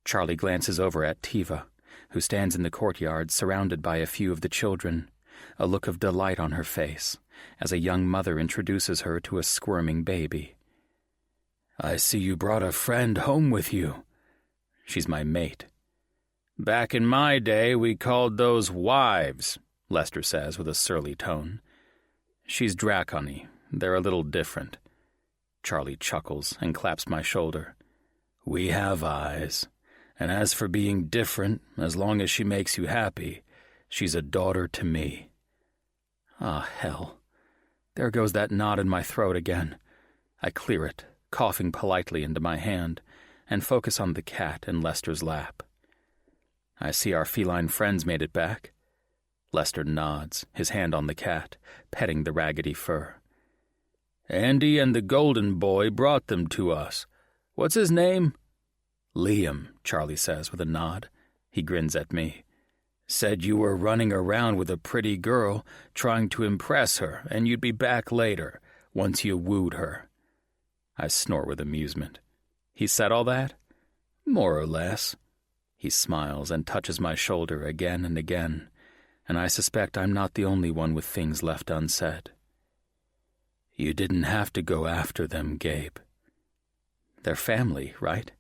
Charlie glances over at Tiva, who stands in the courtyard surrounded by a few of the children, a look of delight on her face, as a young mother introduces her to a squirming baby. I see you brought a friend home with you. She's my mate. Back in my day, we called those wives, Lester says with a surly tone. She's Dracony. They're a little different. Charlie chuckles and claps my shoulder. We have eyes. And as for being different, as long as she makes you happy, she's a daughter to me. Ah, hell. There goes that knot in my throat again. I clear it, coughing politely into my hand, and focus on the cat in Lester's lap. I see our feline friends made it back. Lester nods, his hand on the cat, petting the raggedy fur. Andy and the golden boy brought them to us. What's his name? Liam, Charlie says with a nod. He grins at me. Said you were running around with a pretty girl, trying to impress her, and you'd be back later, once you wooed her. I snort with amusement. He said all that? More or less. He smiles and touches my shoulder again and again, and I suspect I'm not the only one with things left unsaid. You didn't have to go after them, Gabe. They're family, right?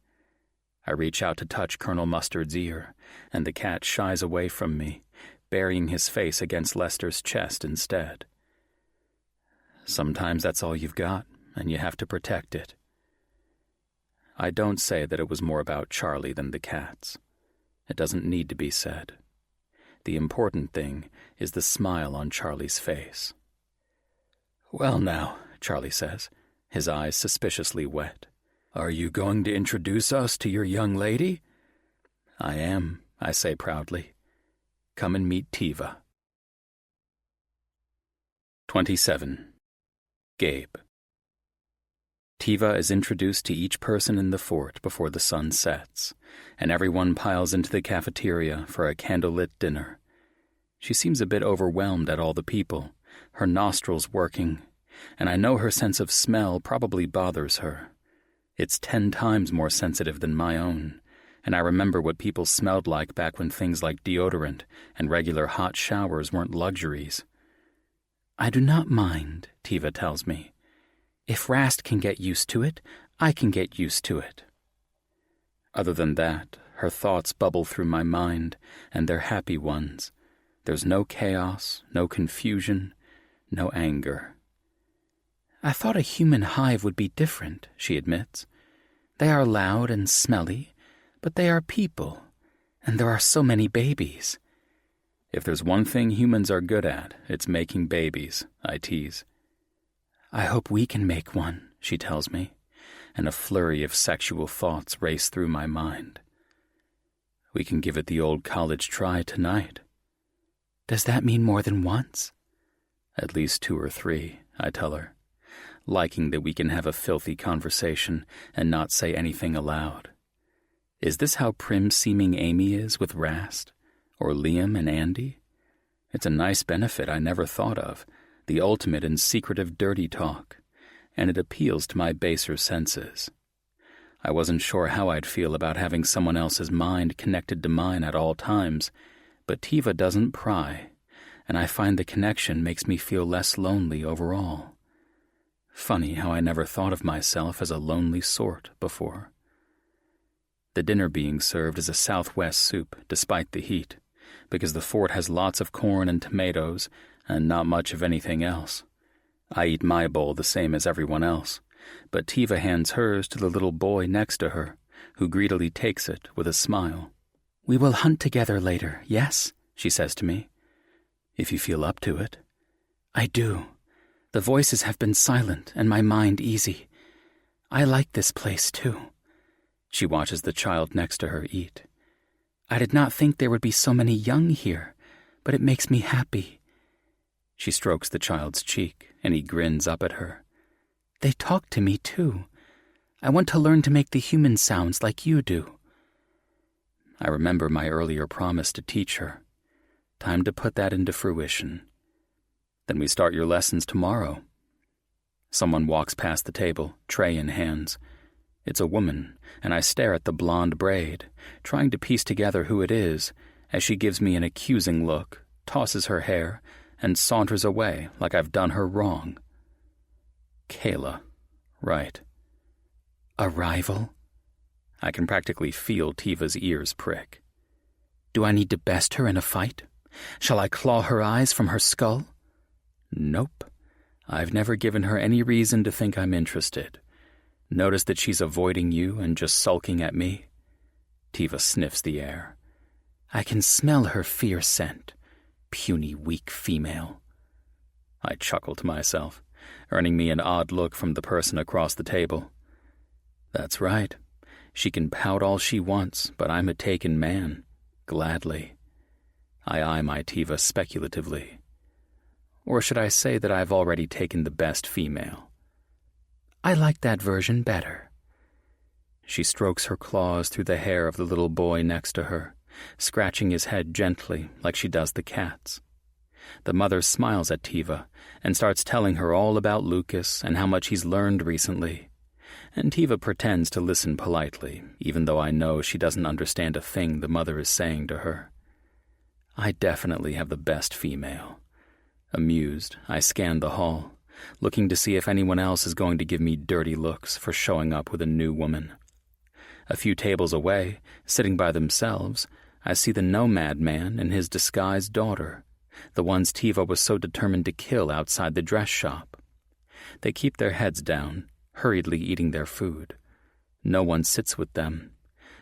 I reach out to touch Colonel Mustard's ear, and the cat shies away from me, burying his face against Lester's chest instead. Sometimes that's all you've got, and you have to protect it. I don't say that it was more about Charlie than the cats. It doesn't need to be said. The important thing is the smile on Charlie's face. Well now, Charlie says, his eyes suspiciously wet. Are you going to introduce us to your young lady? I am, I say proudly. Come and meet Tiva. 27. Gabe. Tiva is introduced to each person in the fort before the sun sets, and everyone piles into the cafeteria for a candlelit dinner. She seems a bit overwhelmed at all the people, her nostrils working, and I know her sense of smell probably bothers her. It's 10 times more sensitive than my own, and I remember what people smelled like back when things like deodorant and regular hot showers weren't luxuries. I do not mind, Tiva tells me. If Rast can get used to it, I can get used to it. Other than that, her thoughts bubble through my mind, and they're happy ones. There's no chaos, no confusion, no anger. I thought a human hive would be different, she admits. They are loud and smelly, but they are people, and there are so many babies. If there's one thing humans are good at, it's making babies, I tease. I hope we can make one, she tells me, and a flurry of sexual thoughts race through my mind. We can give it the old college try tonight. Does that mean more than once? At least 2 or 3, I tell her, liking that we can have a filthy conversation and not say anything aloud. Is this how prim-seeming Amy is with Rast, or Liam and Andy? It's a nice benefit I never thought of, the ultimate in secretive dirty talk, and it appeals to my baser senses. I wasn't sure how I'd feel about having someone else's mind connected to mine at all times, but Tiva doesn't pry, and I find the connection makes me feel less lonely overall. Funny how I never thought of myself as a lonely sort before. The dinner being served is a Southwest soup, despite the heat, because the fort has lots of corn and tomatoes and not much of anything else. I eat my bowl the same as everyone else, but Tiva hands hers to the little boy next to her, who greedily takes it with a smile. We will hunt together later, yes? She says to me. If you feel up to it. I do. The voices have been silent and my mind easy. I like this place, too. She watches the child next to her eat. I did not think there would be so many young here, but it makes me happy. She strokes the child's cheek, and he grins up at her. They talk to me, too. I want to learn to make the human sounds like you do. I remember my earlier promise to teach her. Time to put that into fruition. Then we start your lessons tomorrow. Someone walks past the table, tray in hands. It's a woman, and I stare at the blonde braid, trying to piece together who it is, as she gives me an accusing look, tosses her hair, and saunters away like I've done her wrong. Kayla. Right. A rival? I can practically feel Tiva's ears prick. Do I need to best her in a fight? Shall I claw her eyes from her skull? Nope. I've never given her any reason to think I'm interested. Notice that she's avoiding you and just sulking at me? Tiva sniffs the air. I can smell her fear scent. Puny, weak female. I chuckle to myself, earning me an odd look from the person across the table. That's right. She can pout all she wants, but I'm a taken man. Gladly. I eye my Tiva speculatively. Or should I say that I've already taken the best female? I like that version better. She strokes her claws through the hair of the little boy next to her, scratching his head gently like she does the cats. The mother smiles at Tiva and starts telling her all about Lucas and how much he's learned recently. And Tiva pretends to listen politely, even though I know she doesn't understand a thing the mother is saying to her. I definitely have the best female. Amused, I scan the hall, looking to see if anyone else is going to give me dirty looks for showing up with a new woman. A few tables away, sitting by themselves, I see the nomad man and his disguised daughter, the ones Tiva was so determined to kill outside the dress shop. They keep their heads down, hurriedly eating their food. No one sits with them,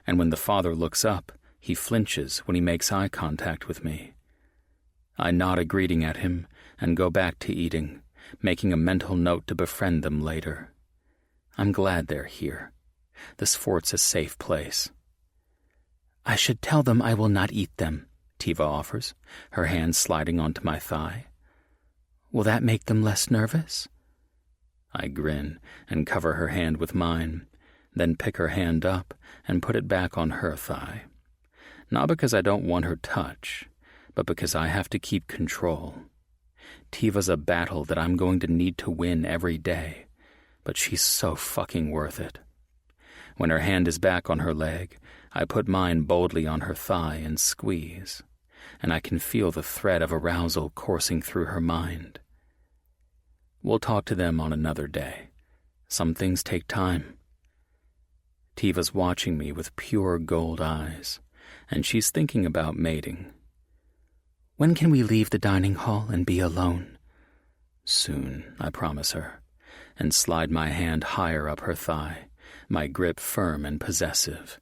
and when the father looks up, he flinches when he makes eye contact with me. I nod a greeting at him and go back to eating, making a mental note to befriend them later. I'm glad they're here. This fort's a safe place. I should tell them I will not eat them, Tiva offers, her hand sliding onto my thigh. Will that make them less nervous? I grin and cover her hand with mine, then pick her hand up and put it back on her thigh. Not because I don't want her touch, but because I have to keep control. Tiva's a battle that I'm going to need to win every day, but she's so fucking worth it. When her hand is back on her leg, I put mine boldly on her thigh and squeeze, and I can feel the thread of arousal coursing through her mind. We'll talk to them on another day. Some things take time. Tiva's watching me with pure gold eyes, and she's thinking about mating. When can we leave the dining hall and be alone? Soon, I promise her, and slide my hand higher up her thigh, my grip firm and possessive.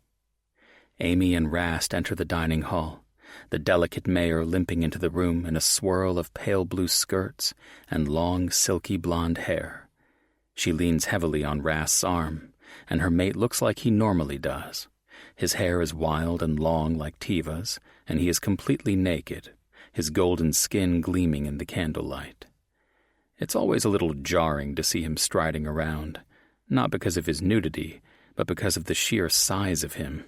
Amy and Rast enter the dining hall, the delicate mayor limping into the room in a swirl of pale blue skirts and long, silky blonde hair. She leans heavily on Rast's arm, and her mate looks like he normally does. His hair is wild and long like Tiva's, and he is completely naked, his golden skin gleaming in the candlelight. It's always a little jarring to see him striding around, not because of his nudity, but because of the sheer size of him.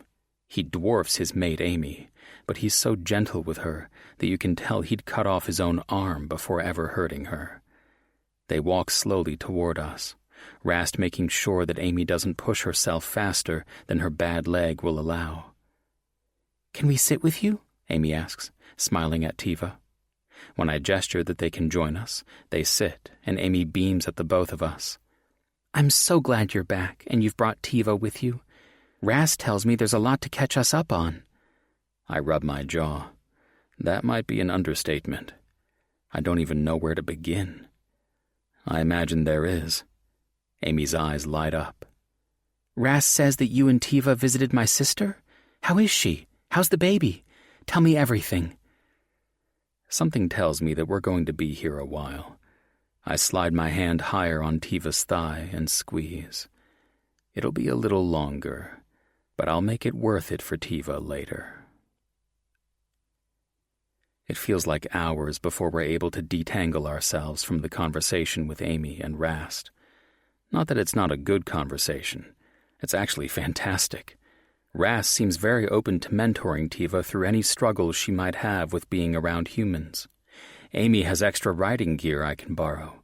He dwarfs his mate Amy, but he's so gentle with her that you can tell he'd cut off his own arm before ever hurting her. They walk slowly toward us, Rast making sure that Amy doesn't push herself faster than her bad leg will allow. Can we sit with you? Amy asks, smiling at Tiva. When I gesture that they can join us, they sit, and Amy beams at the both of us. I'm so glad you're back, and you've brought Tiva with you. Rast tells me there's a lot to catch us up on. I rub my jaw. That might be an understatement. I don't even know where to begin. I imagine there is. Amy's eyes light up. Rast says that you and Tiva visited my sister? How is she? How's the baby? Tell me everything. Something tells me that we're going to be here a while. I slide my hand higher on Tiva's thigh and squeeze. It'll be a little longer, but I'll make it worth it for Tiva later. It feels like hours before we're able to detangle ourselves from the conversation with Amy and Rast. Not that it's not a good conversation. It's actually fantastic. Rast seems very open to mentoring Tiva through any struggles she might have with being around humans. Amy has extra riding gear I can borrow,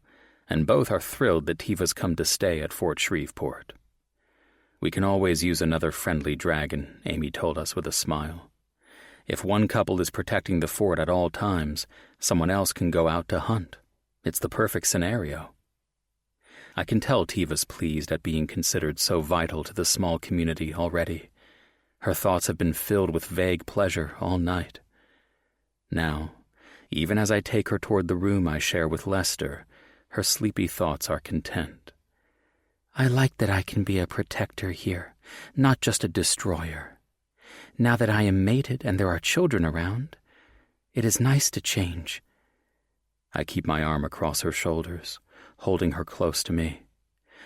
and both are thrilled that Tiva's come to stay at Fort Shreveport. We can always use another friendly dragon, Amy told us with a smile. If one couple is protecting the fort at all times, someone else can go out to hunt. It's the perfect scenario. I can tell Tiva's pleased at being considered so vital to the small community already. Her thoughts have been filled with vague pleasure all night. Now, even as I take her toward the room I share with Lester, her sleepy thoughts are content. I like that I can be a protector here, not just a destroyer. Now that I am mated and there are children around, it is nice to change. I keep my arm across her shoulders, holding her close to me.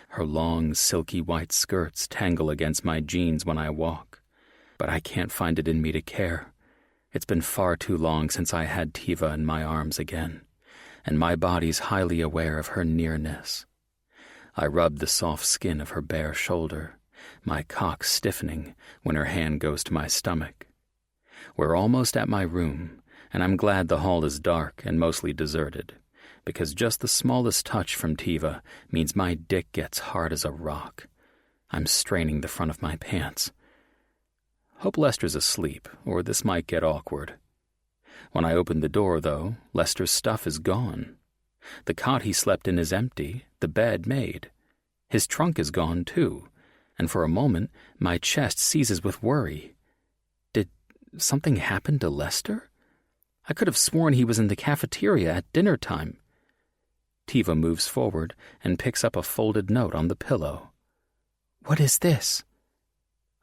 Her long, silky white skirts tangle against my jeans when I walk, but I can't find it in me to care. It's been far too long since I had Tiva in my arms again, and my body's highly aware of her nearness. I rub the soft skin of her bare shoulder, my cock stiffening when her hand goes to my stomach. We're almost at my room, and I'm glad the hall is dark and mostly deserted, because just the smallest touch from Tiva means my dick gets hard as a rock. I'm straining the front of my pants. Hope Lester's asleep, or this might get awkward. When I open the door, though, Lester's stuff is gone. The cot he slept in is empty, the bed made. His trunk is gone, too, and for a moment my chest seizes with worry. Did something happen to Lester? I could have sworn he was in the cafeteria at dinner time. Tiva moves forward and picks up a folded note on the pillow. "What is this?"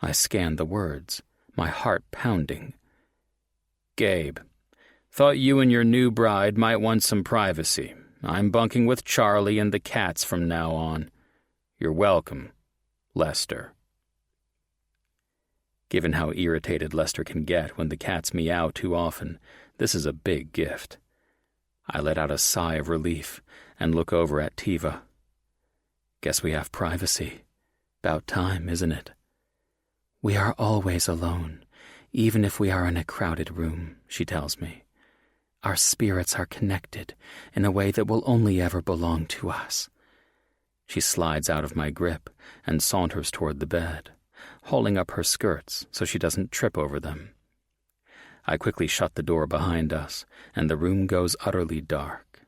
I scan the words, my heart pounding. "Gabe, thought you and your new bride might want some privacy. I'm bunking with Charlie and the cats from now on. You're welcome, Lester." Given how irritated Lester can get when the cats meow too often, this is a big gift. I let out a sigh of relief and look over at Tiva. Guess we have privacy. About time, isn't it? "We are always alone, even if we are in a crowded room," she tells me. "Our spirits are connected in a way that will only ever belong to us." She slides out of my grip and saunters toward the bed, hauling up her skirts so she doesn't trip over them. I quickly shut the door behind us, and the room goes utterly dark.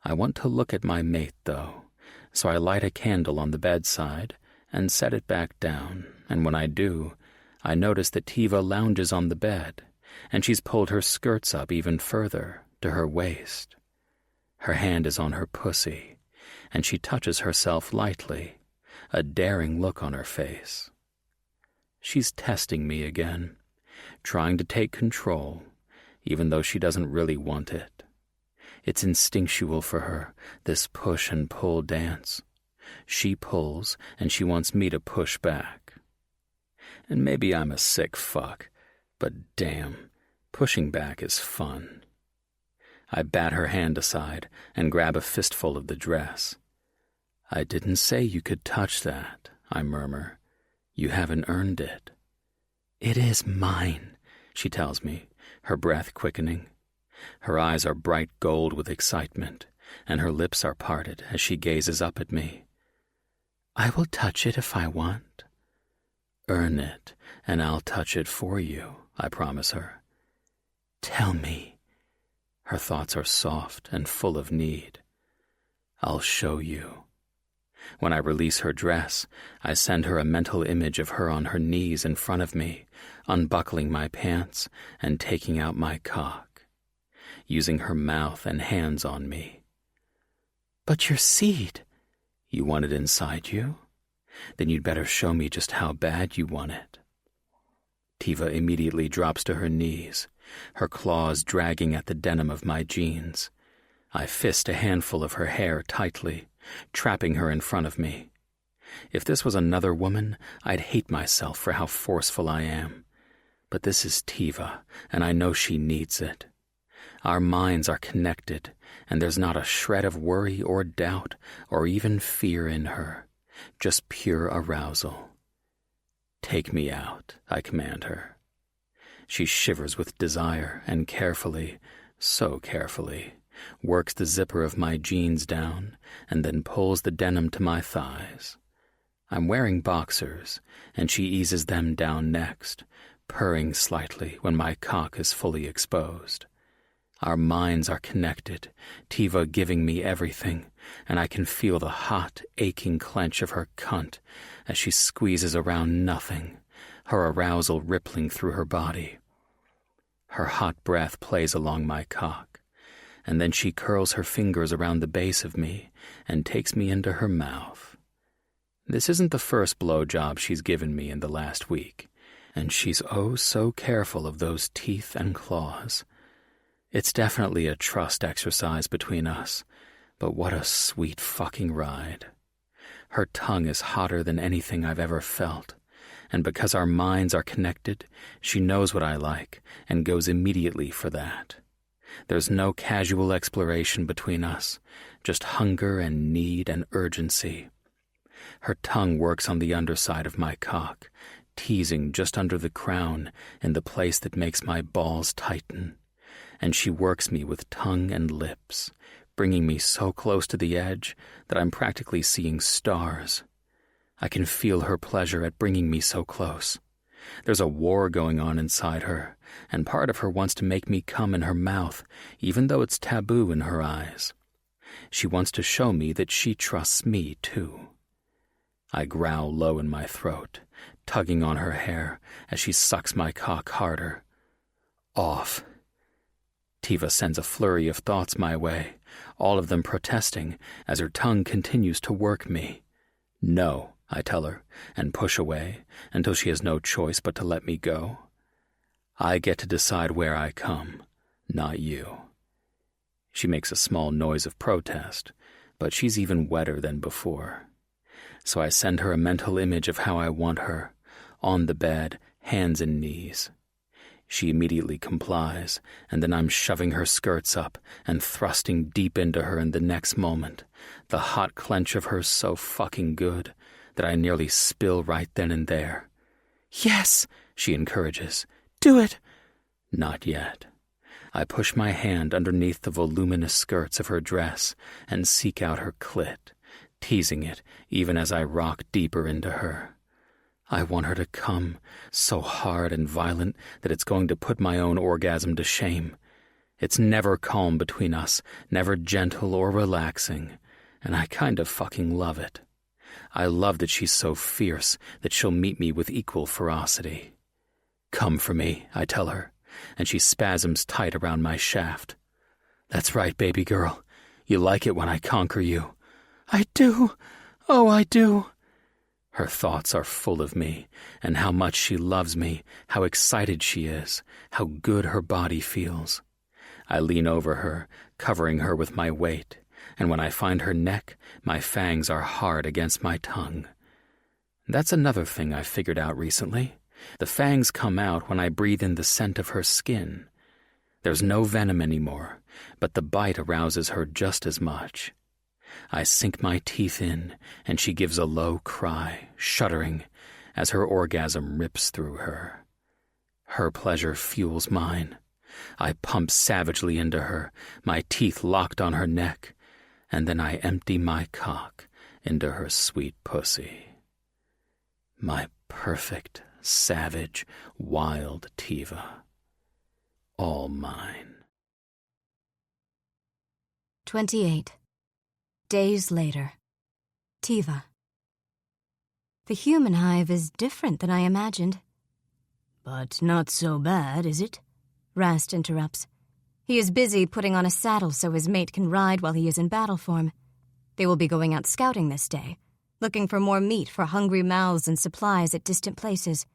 I want to look at my mate, though, so I light a candle on the bedside and set it back down, and when I do, I notice that Tiva lounges on the bed, and she's pulled her skirts up even further, to her waist. Her hand is on her pussy, and she touches herself lightly, a daring look on her face. She's testing me again, trying to take control, even though she doesn't really want it. It's instinctual for her, this push and pull dance. She pulls, and she wants me to push back. And maybe I'm a sick fuck, but damn, pushing back is fun. I bat her hand aside and grab a fistful of the dress. "I didn't say you could touch that," I murmur. "You haven't earned it." "It is mine," she tells me, her breath quickening. Her eyes are bright gold with excitement, and her lips are parted as she gazes up at me. "I will touch it if I want." "Earn it, and I'll touch it for you," I promise her. "Tell me." Her thoughts are soft and full of need. "I'll show you." When I release her dress, I send her a mental image of her on her knees in front of me, unbuckling my pants and taking out my cock, using her mouth and hands on me. "But your seed." "You want it inside you? Then you'd better show me just how bad you want it." Tiva immediately drops to her knees, her claws dragging at the denim of my jeans. I fist a handful of her hair tightly, trapping her in front of me. If this was another woman, I'd hate myself for how forceful I am. But this is Tiva, and I know she needs it. Our minds are connected, and there's not a shred of worry or doubt or even fear in her, just pure arousal. "Take me out," I command her. She shivers with desire and carefully, so carefully, works the zipper of my jeans down and then pulls the denim to my thighs. I'm wearing boxers, and she eases them down next, purring slightly when my cock is fully exposed. Our minds are connected, Tiva giving me everything, and I can feel the hot, aching clench of her cunt as she squeezes around nothing, her arousal rippling through her body. Her hot breath plays along my cock, and then she curls her fingers around the base of me and takes me into her mouth. This isn't the first blowjob she's given me in the last week, and she's oh so careful of those teeth and claws. It's definitely a trust exercise between us, but what a sweet fucking ride. Her tongue is hotter than anything I've ever felt, and because our minds are connected, she knows what I like and goes immediately for that. There's no casual exploration between us, just hunger and need and urgency. Her tongue works on the underside of my cock, teasing just under the crown in the place that makes my balls tighten, and she works me with tongue and lips, bringing me so close to the edge that I'm practically seeing stars. I can feel her pleasure at bringing me so close. There's a war going on inside her, and part of her wants to make me come in her mouth, even though it's taboo in her eyes. She wants to show me that she trusts me, too. I growl low in my throat, tugging on her hair as she sucks my cock harder. Off. Tiva sends a flurry of thoughts my way, all of them protesting as her tongue continues to work me. No, I tell her, and push away until she has no choice but to let me go. I get to decide where I come, not you. She makes a small noise of protest, but she's even wetter than before. So I send her a mental image of how I want her, on the bed, hands and knees. She immediately complies, and then I'm shoving her skirts up and thrusting deep into her in the next moment, the hot clench of her so fucking good that I nearly spill right then and there. "Yes," she encourages. "Do it." Not yet. I push my hand underneath the voluminous skirts of her dress and seek out her clit, teasing it even as I rock deeper into her. I want her to come, so hard and violent that it's going to put my own orgasm to shame. It's never calm between us, never gentle or relaxing, and I kind of fucking love it. I love that she's so fierce that she'll meet me with equal ferocity. "Come for me," I tell her, and she spasms tight around my shaft. "That's right, baby girl. You like it when I conquer you." "I do. Oh, I do." Her thoughts are full of me, and how much she loves me, how excited she is, how good her body feels. I lean over her, covering her with my weight, and when I find her neck, my fangs are hard against my tongue. That's another thing I've figured out recently. The fangs come out when I breathe in the scent of her skin. There's no venom anymore, but the bite arouses her just as much. I sink my teeth in, and she gives a low cry, shuddering, as her orgasm rips through her. Her pleasure fuels mine. I pump savagely into her, my teeth locked on her neck, and then I empty my cock into her sweet pussy. My perfect, savage, wild Tiva. All mine. 28. Days later. Tiva. The human hive is different than I imagined. But not so bad, is it? Rast interrupts. He is busy putting on a saddle so his mate can ride while he is in battle form. They will be going out scouting this day, looking for more meat for hungry mouths and supplies at distant places.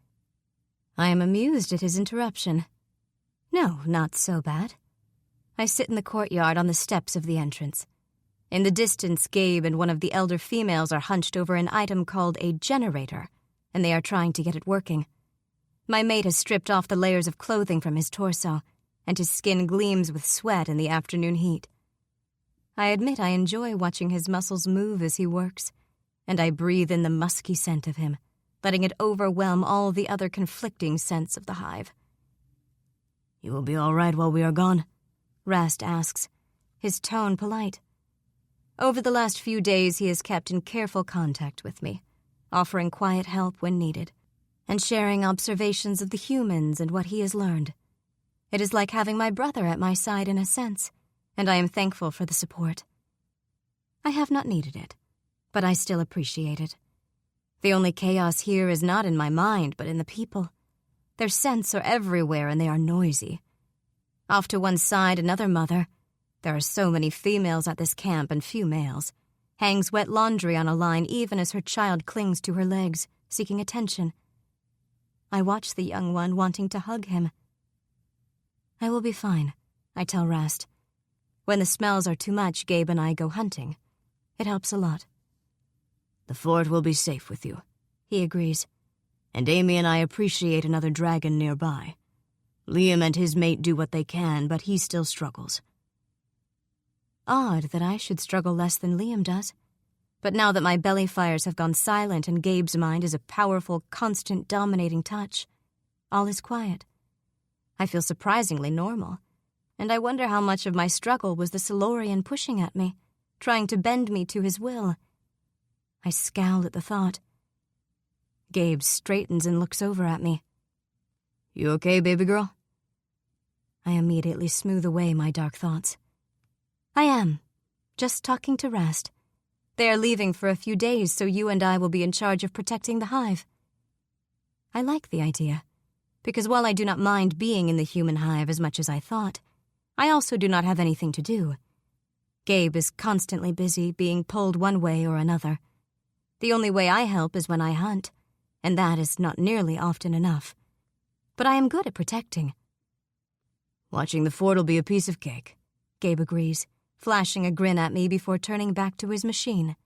I am amused at his interruption. No, not so bad. I sit in the courtyard on the steps of the entrance. In the distance, Gabe and one of the elder females are hunched over an item called a generator, and they are trying to get it working. My mate has stripped off the layers of clothing from his torso, and his skin gleams with sweat in the afternoon heat. I admit I enjoy watching his muscles move as he works, and I breathe in the musky scent of him, letting it overwhelm all the other conflicting scents of the hive. "You will be all right while we are gone?" Rast asks, his tone polite. Over the last few days he has kept in careful contact with me, offering quiet help when needed, and sharing observations of the humans and what he has learned. It is like having my brother at my side in a sense, and I am thankful for the support. I have not needed it, but I still appreciate it. The only chaos here is not in my mind, but in the people. Their scents are everywhere and they are noisy. Off to one side, another mother, there are so many females at this camp and few males, hangs wet laundry on a line even as her child clings to her legs, seeking attention. I watch the young one wanting to hug him. I will be fine, I tell Rast. When the smells are too much, Gabe and I go hunting. It helps a lot. "The fort will be safe with you," he agrees. "And Amy and I appreciate another dragon nearby. Liam and his mate do what they can, but he still struggles." Odd that I should struggle less than Liam does. But now that my belly fires have gone silent and Gabe's mind is a powerful, constant, dominating touch, all is quiet. I feel surprisingly normal, and I wonder how much of my struggle was the Silurian pushing at me, trying to bend me to his will. I scowl at the thought. Gabe straightens and looks over at me. You okay, baby girl? I immediately smooth away my dark thoughts. I am. Just talking to Rast. They are leaving for a few days, so you and I will be in charge of protecting the hive. I like the idea, because while I do not mind being in the human hive as much as I thought, I also do not have anything to do. Gabe is constantly busy, being pulled one way or another. The only way I help is when I hunt, and that is not nearly often enough. But I am good at protecting. Watching the fort will be a piece of cake, Gabe agrees, flashing a grin at me before turning back to his machine.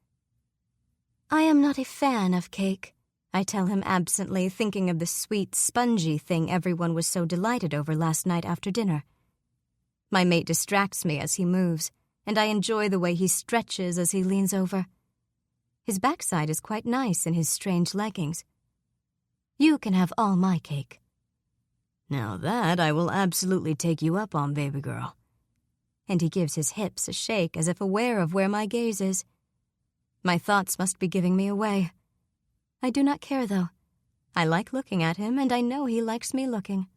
I am not a fan of cake, I tell him absently, thinking of the sweet, spongy thing everyone was so delighted over last night after dinner. My mate distracts me as he moves, and I enjoy the way he stretches as he leans over. His backside is quite nice in his strange leggings. You can have all my cake. Now that I will absolutely take you up on, baby girl. And he gives his hips a shake as if aware of where my gaze is. My thoughts must be giving me away. I do not care, though. I like looking at him, and I know he likes me looking.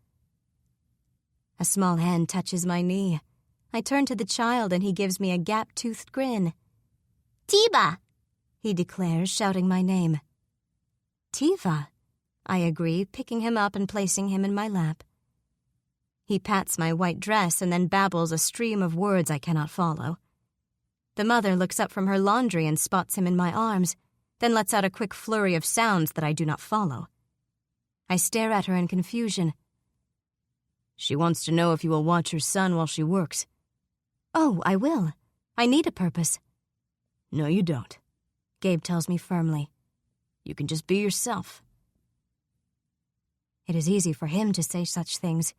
A small hand touches my knee. I turn to the child, and he gives me a gap-toothed grin. Tiba, he declares, shouting my name. Tiva, I agree, picking him up and placing him in my lap. He pats my white dress and then babbles a stream of words I cannot follow. The mother looks up from her laundry and spots him in my arms, then lets out a quick flurry of sounds that I do not follow. I stare at her in confusion. She wants to know if you will watch her son while she works. Oh, I will. I need a purpose. No, you don't, Gabe tells me firmly. You can just be yourself. It is easy for him to say such things.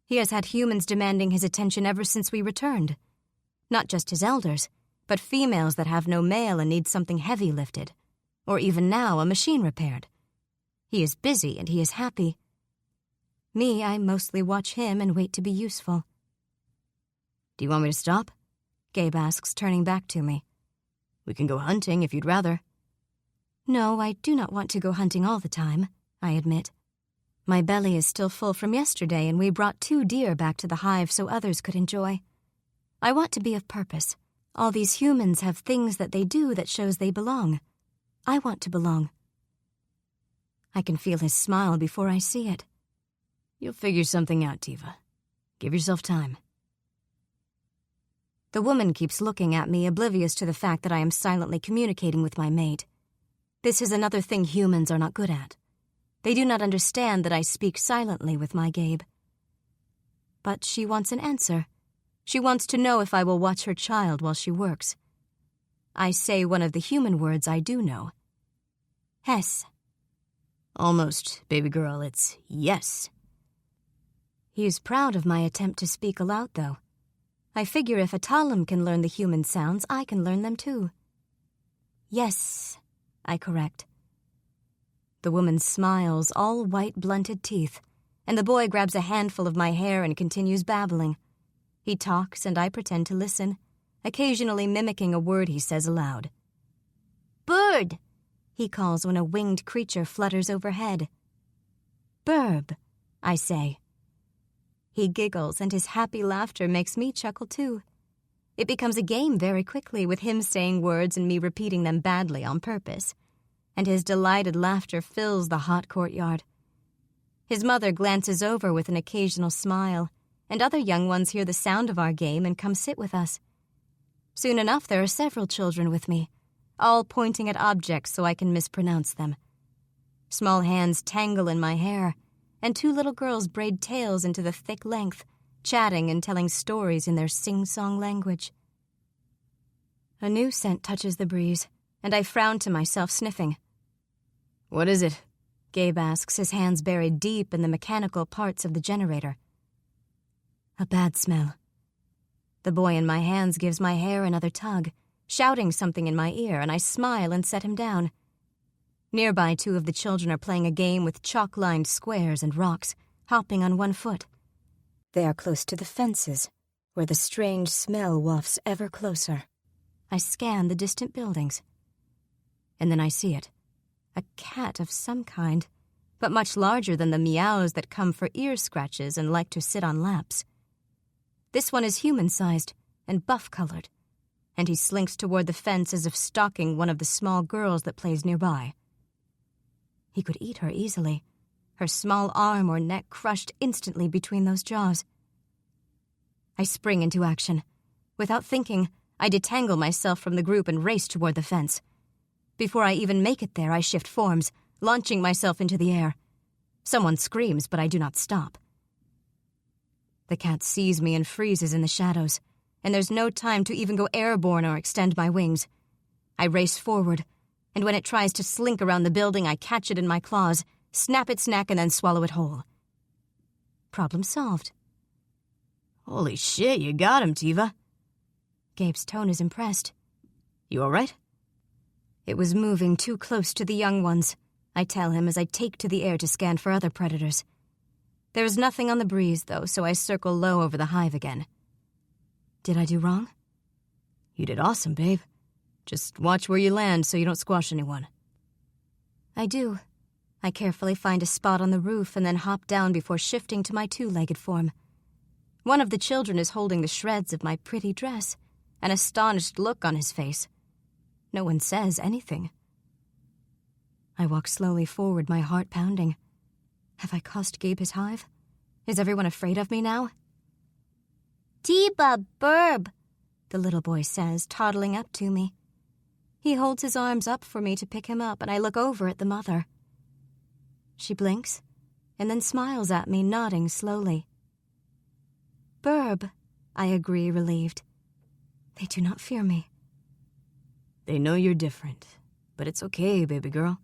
He has had humans demanding his attention ever since we returned. Not just his elders, but females that have no male and need something heavy lifted. Or even now, a machine repaired. He is busy and he is happy. Me, I mostly watch him and wait to be useful. Do you want me to stop? Gabe asks, turning back to me. We can go hunting if you'd rather. No, I do not want to go hunting all the time, I admit. My belly is still full from yesterday, and we brought 2 deer back to the hive so others could enjoy. I want to be of purpose. All these humans have things that they do that shows they belong. I want to belong. I can feel his smile before I see it. You'll figure something out, Tiva. Give yourself time. The woman keeps looking at me, oblivious to the fact that I am silently communicating with my mate. This is another thing humans are not good at. They do not understand that I speak silently with my Gabe. But she wants an answer. She wants to know if I will watch her child while she works. I say one of the human words I do know. Hess. Almost, baby girl, it's yes. He is proud of my attempt to speak aloud, though. I figure if a Talim can learn the human sounds, I can learn them too. Yes, I correct. The woman smiles, all white, blunted teeth, and the boy grabs a handful of my hair and continues babbling. He talks, and I pretend to listen, occasionally mimicking a word he says aloud. Bird, he calls when a winged creature flutters overhead. Burb, I say. He giggles, and his happy laughter makes me chuckle too. It becomes a game very quickly, with him saying words and me repeating them badly on purpose. And his delighted laughter fills the hot courtyard. His mother glances over with an occasional smile, and other young ones hear the sound of our game and come sit with us. Soon enough, there are several children with me, all pointing at objects so I can mispronounce them. Small hands tangle in my hair, and 2 little girls braid tails into the thick length, chatting and telling stories in their sing-song language. A new scent touches the breeze, and I frown to myself, sniffing. What is it? Gabe asks, his hands buried deep in the mechanical parts of the generator. A bad smell. The boy in my hands gives my hair another tug, shouting something in my ear, and I smile and set him down. Nearby, 2 of the children are playing a game with chalk-lined squares and rocks, hopping on 1 foot. They are close to the fences, where the strange smell wafts ever closer. I scan the distant buildings. And then I see it. A cat of some kind, but much larger than the meows that come for ear scratches and like to sit on laps. This one is human-sized and buff-colored, and he slinks toward the fence as if stalking one of the small girls that plays nearby. He could eat her easily, her small arm or neck crushed instantly between those jaws. I spring into action. Without thinking, I detangle myself from the group and race toward the fence. Before I even make it there, I shift forms, launching myself into the air. Someone screams, but I do not stop. The cat sees me and freezes in the shadows, and there's no time to even go airborne or extend my wings. I race forward, and when it tries to slink around the building, I catch it in my claws, snap its neck, and then swallow it whole. Problem solved. Holy shit, you got him, Tiva. Gabe's tone is impressed. You all right? It was moving too close to the young ones, I tell him as I take to the air to scan for other predators. There is nothing on the breeze, though, so I circle low over the hive again. Did I do wrong? You did awesome, babe. Just watch where you land so you don't squash anyone. I do. I carefully find a spot on the roof and then hop down before shifting to my 2-legged form. One of the children is holding the shreds of my pretty dress, an astonished look on his face. No one says anything. I walk slowly forward, my heart pounding. Have I cost Gabe his hive? Is everyone afraid of me now? "Tiva, burb," the little boy says, toddling up to me. He holds his arms up for me to pick him up, and I look over at the mother. She blinks, and then smiles at me, nodding slowly. "Burb," I agree, relieved. They do not fear me. They know you're different, but it's okay, baby girl.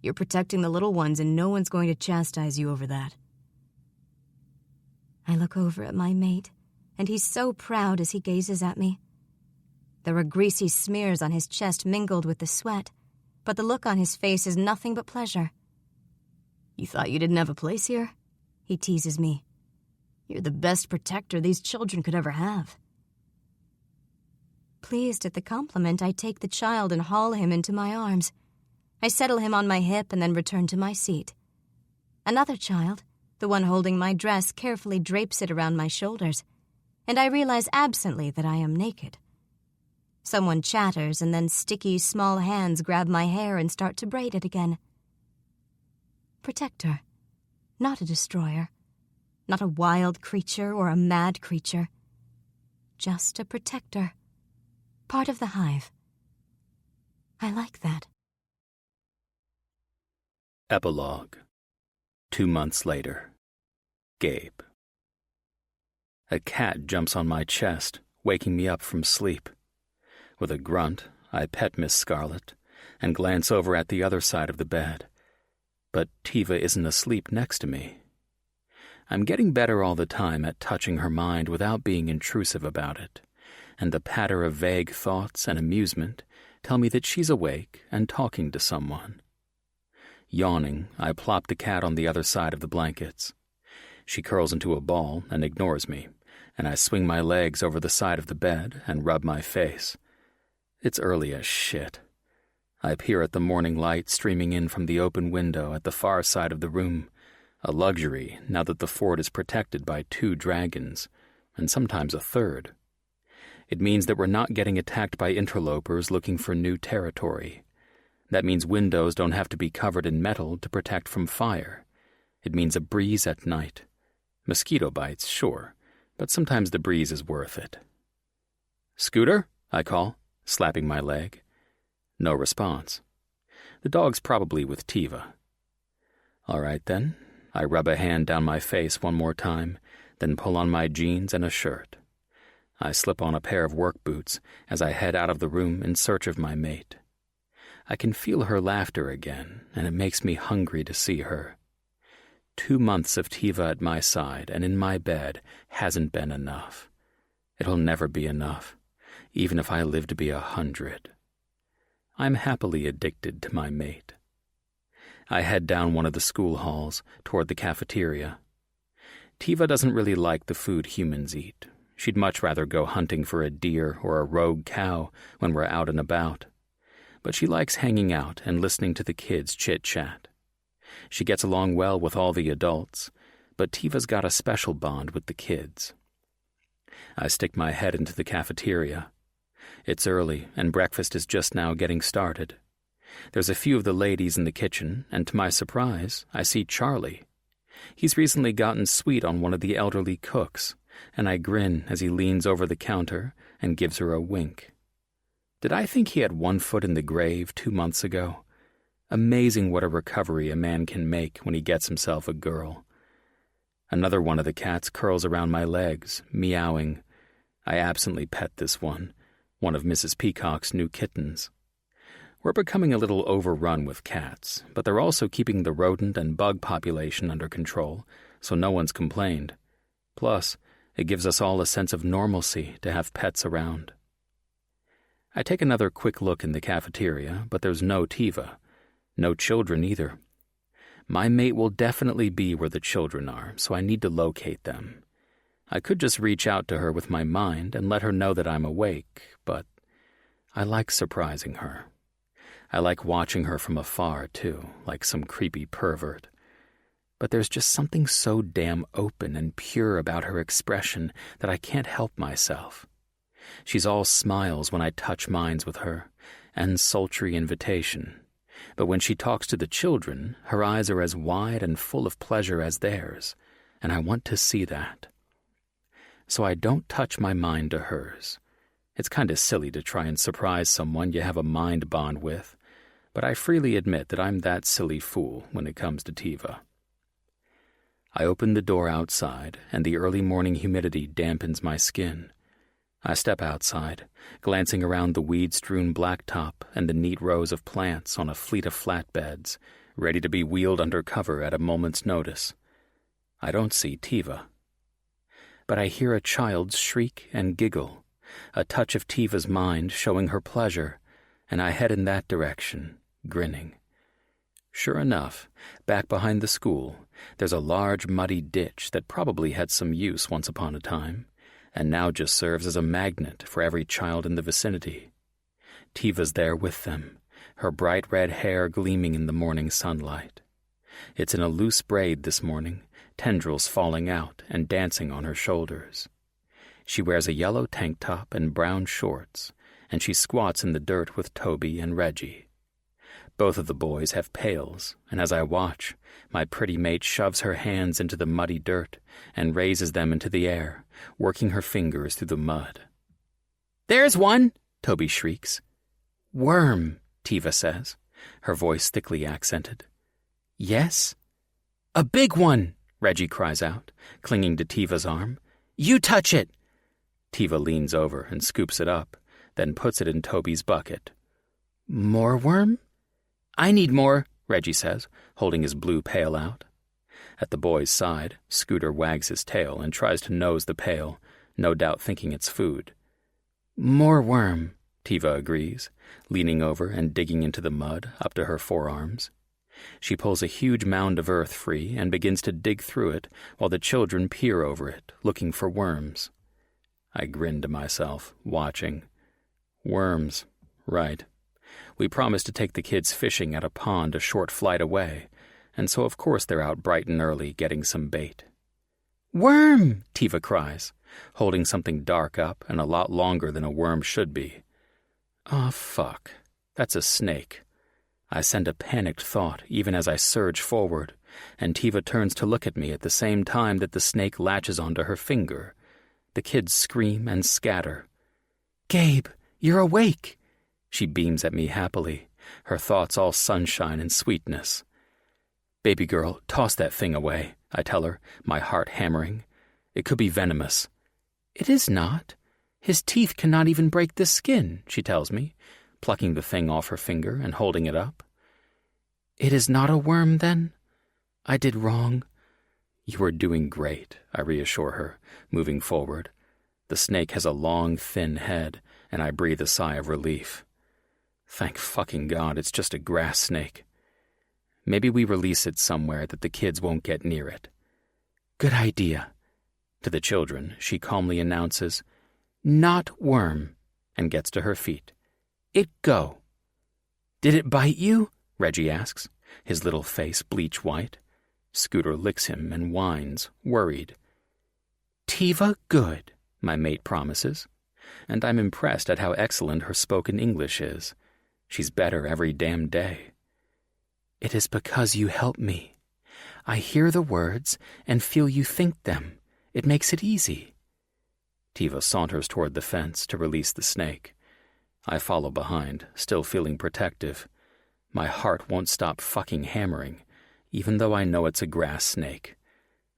You're protecting the little ones, and no one's going to chastise you over that. I look over at my mate, and he's so proud as he gazes at me. There are greasy smears on his chest mingled with the sweat, but the look on his face is nothing but pleasure. You thought you didn't have a place here? He teases me. You're the best protector these children could ever have. Pleased at the compliment, I take the child and haul him into my arms. I settle him on my hip and then return to my seat. Another child, the one holding my dress, carefully drapes it around my shoulders, and I realize absently that I am naked. Someone chatters, and then sticky, small hands grab my hair and start to braid it again. Protector, not a destroyer, not a wild creature or a mad creature. Just a protector. Part of the hive. I like that. Epilogue. 2 months later. Gabe. A cat jumps on my chest, waking me up from sleep. With a grunt, I pet Miss Scarlet and glance over at the other side of the bed. But Tiva isn't asleep next to me. I'm getting better all the time at touching her mind without being intrusive about it, and the patter of vague thoughts and amusement tell me that she's awake and talking to someone. Yawning, I plop the cat on the other side of the blankets. She curls into a ball and ignores me, and I swing my legs over the side of the bed and rub my face. It's early as shit. I peer at the morning light streaming in from the open window at the far side of the room, a luxury now that the fort is protected by 2 dragons, and sometimes a 3rd. It means that we're not getting attacked by interlopers looking for new territory. That means windows don't have to be covered in metal to protect from fire. It means a breeze at night. Mosquito bites, sure, but sometimes the breeze is worth it. "Scooter?" I call, slapping my leg. No response. The dog's probably with Tiva. All right, then. I rub a hand down my face one more time, then pull on my jeans and a shirt. I slip on a pair of work boots as I head out of the room in search of my mate. I can feel her laughter again, and it makes me hungry to see her. 2 months of Tiva at my side and in my bed hasn't been enough. It'll never be enough. even if I live to be 100. I'm happily addicted to my mate. I head down one of the school halls toward the cafeteria. Tiva doesn't really like the food humans eat. She'd much rather go hunting for a deer or a rogue cow when we're out and about. But she likes hanging out and listening to the kids chit-chat. She gets along well with all the adults, but Tiva's got a special bond with the kids. I stick my head into the cafeteria. It's early, and breakfast is just now getting started. There's a few of the ladies in the kitchen, and to my surprise, I see Charlie. He's recently gotten sweet on one of the elderly cooks, and I grin as he leans over the counter and gives her a wink. Did I think he had one foot in the grave 2 months ago? Amazing what a recovery a man can make when he gets himself a girl. Another one of the cats curls around my legs, meowing. I absently pet this one of Mrs. Peacock's new kittens. We're becoming a little overrun with cats, but they're also keeping the rodent and bug population under control, so no one's complained. Plus, it gives us all a sense of normalcy to have pets around. I take another quick look in the cafeteria, but there's no Tiva. No children either. My mate will definitely be where the children are, so I need to locate them. I could just reach out to her with my mind and let her know that I'm awake, but I like surprising her. I like watching her from afar, too, like some creepy pervert. But there's just something so damn open and pure about her expression that I can't help myself. She's all smiles when I touch minds with her, and sultry invitation. But when she talks to the children, her eyes are as wide and full of pleasure as theirs, and I want to see that. So I don't touch my mind to hers. It's kind of silly to try and surprise someone you have a mind bond with, but I freely admit that I'm that silly fool when it comes to Tiva. I open the door outside, and the early morning humidity dampens my skin. I step outside, glancing around the weed-strewn blacktop and the neat rows of plants on a fleet of flatbeds, ready to be wheeled under cover at a moment's notice. I don't see Tiva. But I hear a child's shriek and giggle, a touch of Tiva's mind showing her pleasure, and I head in that direction, grinning. Sure enough, back behind the school, there's a large muddy ditch that probably had some use once upon a time, and now just serves as a magnet for every child in the vicinity. Tiva's there with them, her bright red hair gleaming in the morning sunlight. It's in a loose braid this morning, tendrils falling out and dancing on her shoulders. She wears a yellow tank top and brown shorts, and she squats in the dirt with Toby and Reggie. Both of the boys have pails, and as I watch, my pretty mate shoves her hands into the muddy dirt and raises them into the air, working her fingers through the mud. "There's one!" Toby shrieks. "Worm," Tiva says, her voice thickly accented. "Yes?" "A big one!" Reggie cries out, clinging to Tiva's arm. "You touch it!" Tiva leans over and scoops it up, then puts it in Toby's bucket. "More worm?" "I need more," Reggie says, holding his blue pail out. At the boy's side, Scooter wags his tail and tries to nose the pail, no doubt thinking it's food. "More worm," Tiva agrees, leaning over and digging into the mud up to her forearms. She pulls a huge mound of earth free and begins to dig through it while the children peer over it, looking for worms. I grin to myself, watching. Worms, right. We promised to take the kids fishing at a pond a short flight away, and so of course they're out bright and early getting some bait. "Worm!" Tiva cries, holding something dark up and a lot longer than a worm should be. "Aw, fuck. That's a snake." I send a panicked thought even as I surge forward, and Tiva turns to look at me at the same time that the snake latches onto her finger. The kids scream and scatter. "Gabe, you're awake!" She beams at me happily, her thoughts all sunshine and sweetness. "Baby girl, toss that thing away," I tell her, my heart hammering. "It could be venomous." "It is not. His teeth cannot even break the skin," she tells me, plucking the thing off her finger and holding it up. "It is not a worm, then? I did wrong." "You are doing great," I reassure her, moving forward. The snake has a long, thin head, and I breathe a sigh of relief. Thank fucking God it's just a grass snake. Maybe we release it somewhere that the kids won't get near it. Good idea. To the children, she calmly announces, "Not worm," and gets to her feet. "It go." "Did it bite you?" Reggie asks, his little face bleach white. Scooter licks him and whines, worried. "Tiva good," my mate promises, and I'm impressed at how excellent her spoken English is. She's better every damn day. "It is because you help me. I hear the words and feel you think them. It makes it easy." Tiva saunters toward the fence to release the snake. I follow behind, still feeling protective. My heart won't stop fucking hammering, even though I know it's a grass snake.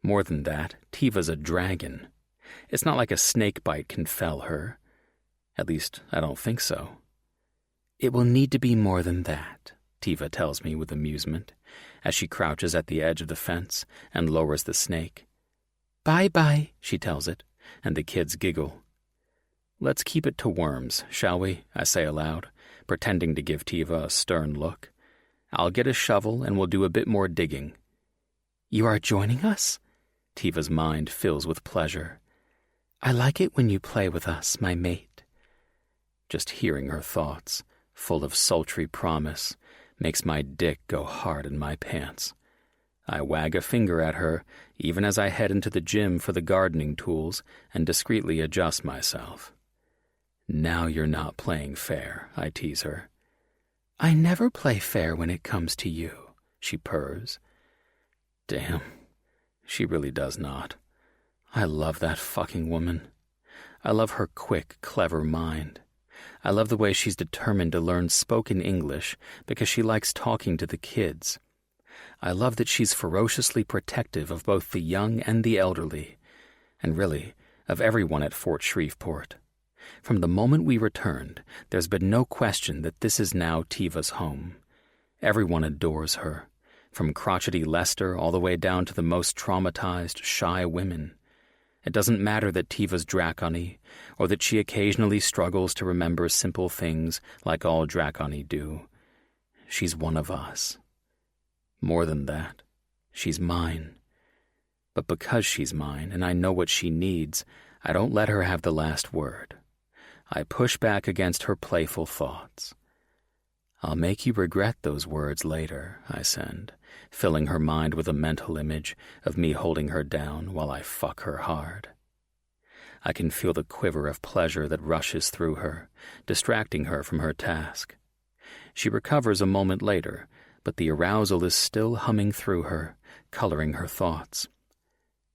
More than that, Tiva's a dragon. It's not like a snake bite can fell her. At least, I don't think so. "It will need to be more than that," Tiva tells me with amusement, as she crouches at the edge of the fence and lowers the snake. "Bye-bye," she tells it, and the kids giggle. "Let's keep it to worms, shall we?" I say aloud, pretending to give Tiva a stern look. "I'll get a shovel and we'll do a bit more digging." "You are joining us?" Tiva's mind fills with pleasure. "I like it when you play with us, my mate." Just hearing her thoughts, full of sultry promise, makes my dick go hard in my pants. I wag a finger at her, even as I head into the gym for the gardening tools and discreetly adjust myself. "Now you're not playing fair," I tease her. "I never play fair when it comes to you," she purrs. Damn, she really does not. I love that fucking woman. I love her quick, clever mind. I love the way she's determined to learn spoken English because she likes talking to the kids. I love that she's ferociously protective of both the young and the elderly, and really, of everyone at Fort Shreveport. From the moment we returned, there's been no question that this is now Tiva's home. Everyone adores her, from crotchety Lester all the way down to the most traumatized, shy women. It doesn't matter that Tiva's Draconi, or that she occasionally struggles to remember simple things like all Draconi do. She's one of us. More than that, she's mine. But because she's mine and I know what she needs, I don't let her have the last word. I push back against her playful thoughts. "I'll make you regret those words later," I send, filling her mind with a mental image of me holding her down while I fuck her hard. I can feel the quiver of pleasure that rushes through her, distracting her from her task. She recovers a moment later, but the arousal is still humming through her, coloring her thoughts.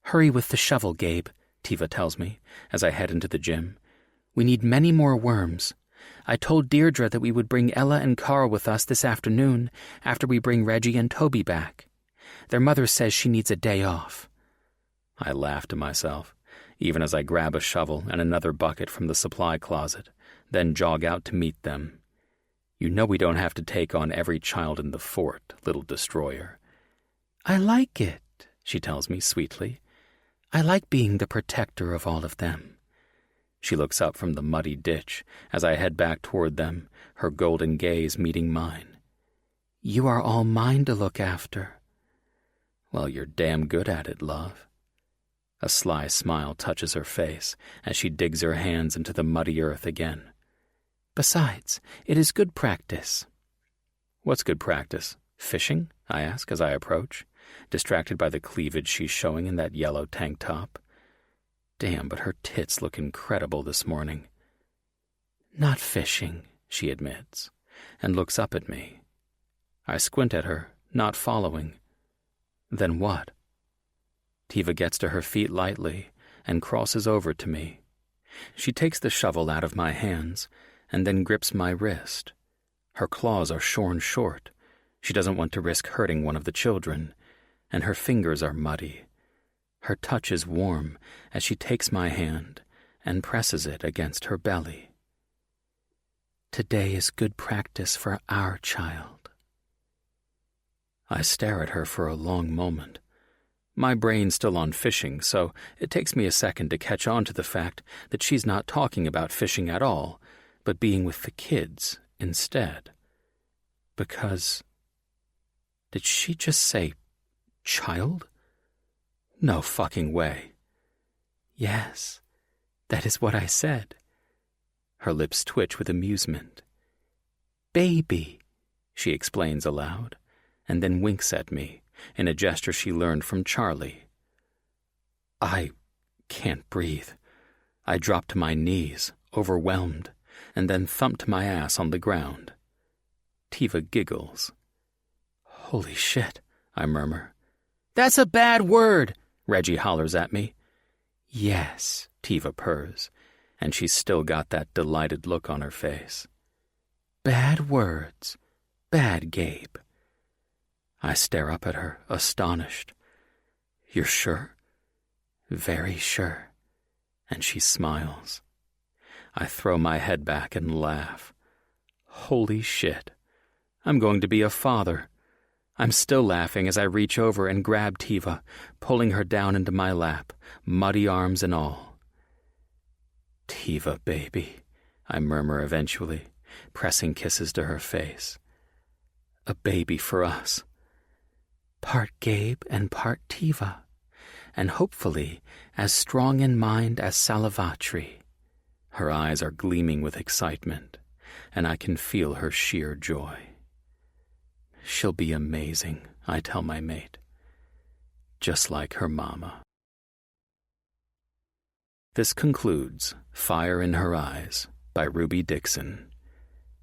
"Hurry with the shovel, Gabe," Tiva tells me, as I head into the gym. "We need many more worms. I told Deirdre that we would bring Ella and Carl with us this afternoon after we bring Reggie and Toby back. Their mother says she needs a day off." I laugh to myself, even as I grab a shovel and another bucket from the supply closet, then jog out to meet them. "You know we don't have to take on every child in the fort, little destroyer." "I like it," she tells me sweetly. "I like being the protector of all of them." She looks up from the muddy ditch as I head back toward them, her golden gaze meeting mine. "You are all mine to look after." "Well, you're damn good at it, love." A sly smile touches her face as she digs her hands into the muddy earth again. "Besides, it is good practice." "What's good practice? Fishing?" I ask as I approach, distracted by the cleavage she's showing in that yellow tank top. Damn, but her tits look incredible this morning. "Not fishing," she admits, and looks up at me. I squint at her, not following. "Then what?" Tiva gets to her feet lightly and crosses over to me. She takes the shovel out of my hands and then grips my wrist. Her claws are shorn short. She doesn't want to risk hurting one of the children, and her fingers are muddy. Her touch is warm as she takes my hand and presses it against her belly. "Today is good practice for our child." I stare at her for a long moment. My brain's still on fishing, so it takes me a second to catch on to the fact that she's not talking about fishing at all, but being with the kids instead. Because... Did she just say child? No fucking way. Yes, that is what I said. Her lips twitch with amusement. Baby, she explains aloud, and then winks at me in a gesture she learned from Charlie. I can't breathe. I drop to my knees, overwhelmed, and then thumped my ass on the ground. Tiva giggles. Holy shit, I murmur. That's a bad word, Reggie hollers at me. Yes, Tiva purrs, and she's still got that delighted look on her face. Bad words. Bad, Gabe. I stare up at her, astonished. You're sure? Very sure. And she smiles. I throw my head back and laugh. Holy shit. I'm going to be a father. I'm still laughing as I reach over and grab Tiva, pulling her down into my lap, muddy arms and all. Tiva, baby, I murmur eventually, pressing kisses to her face. A baby for us. Part Gabe and part Tiva, and hopefully as strong in mind as Salavatri. Her eyes are gleaming with excitement, and I can feel her sheer joy. She'll be amazing, I tell my mate. Just like her mama. This concludes Fire in Her Eyes by Ruby Dixon.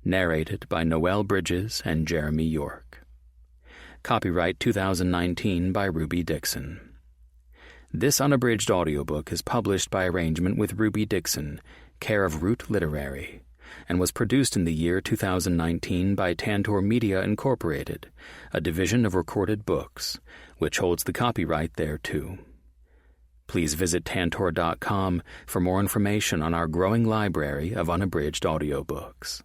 Narrated by Noel Bridges and Jeremy York. Copyright 2019 by Ruby Dixon. This unabridged audiobook is published by arrangement with Ruby Dixon, care of Root Literary, and was produced in the year 2019 by Tantor Media Incorporated, a division of Recorded Books, which holds the copyright thereto. Please visit Tantor.com for more information on our growing library of unabridged audiobooks.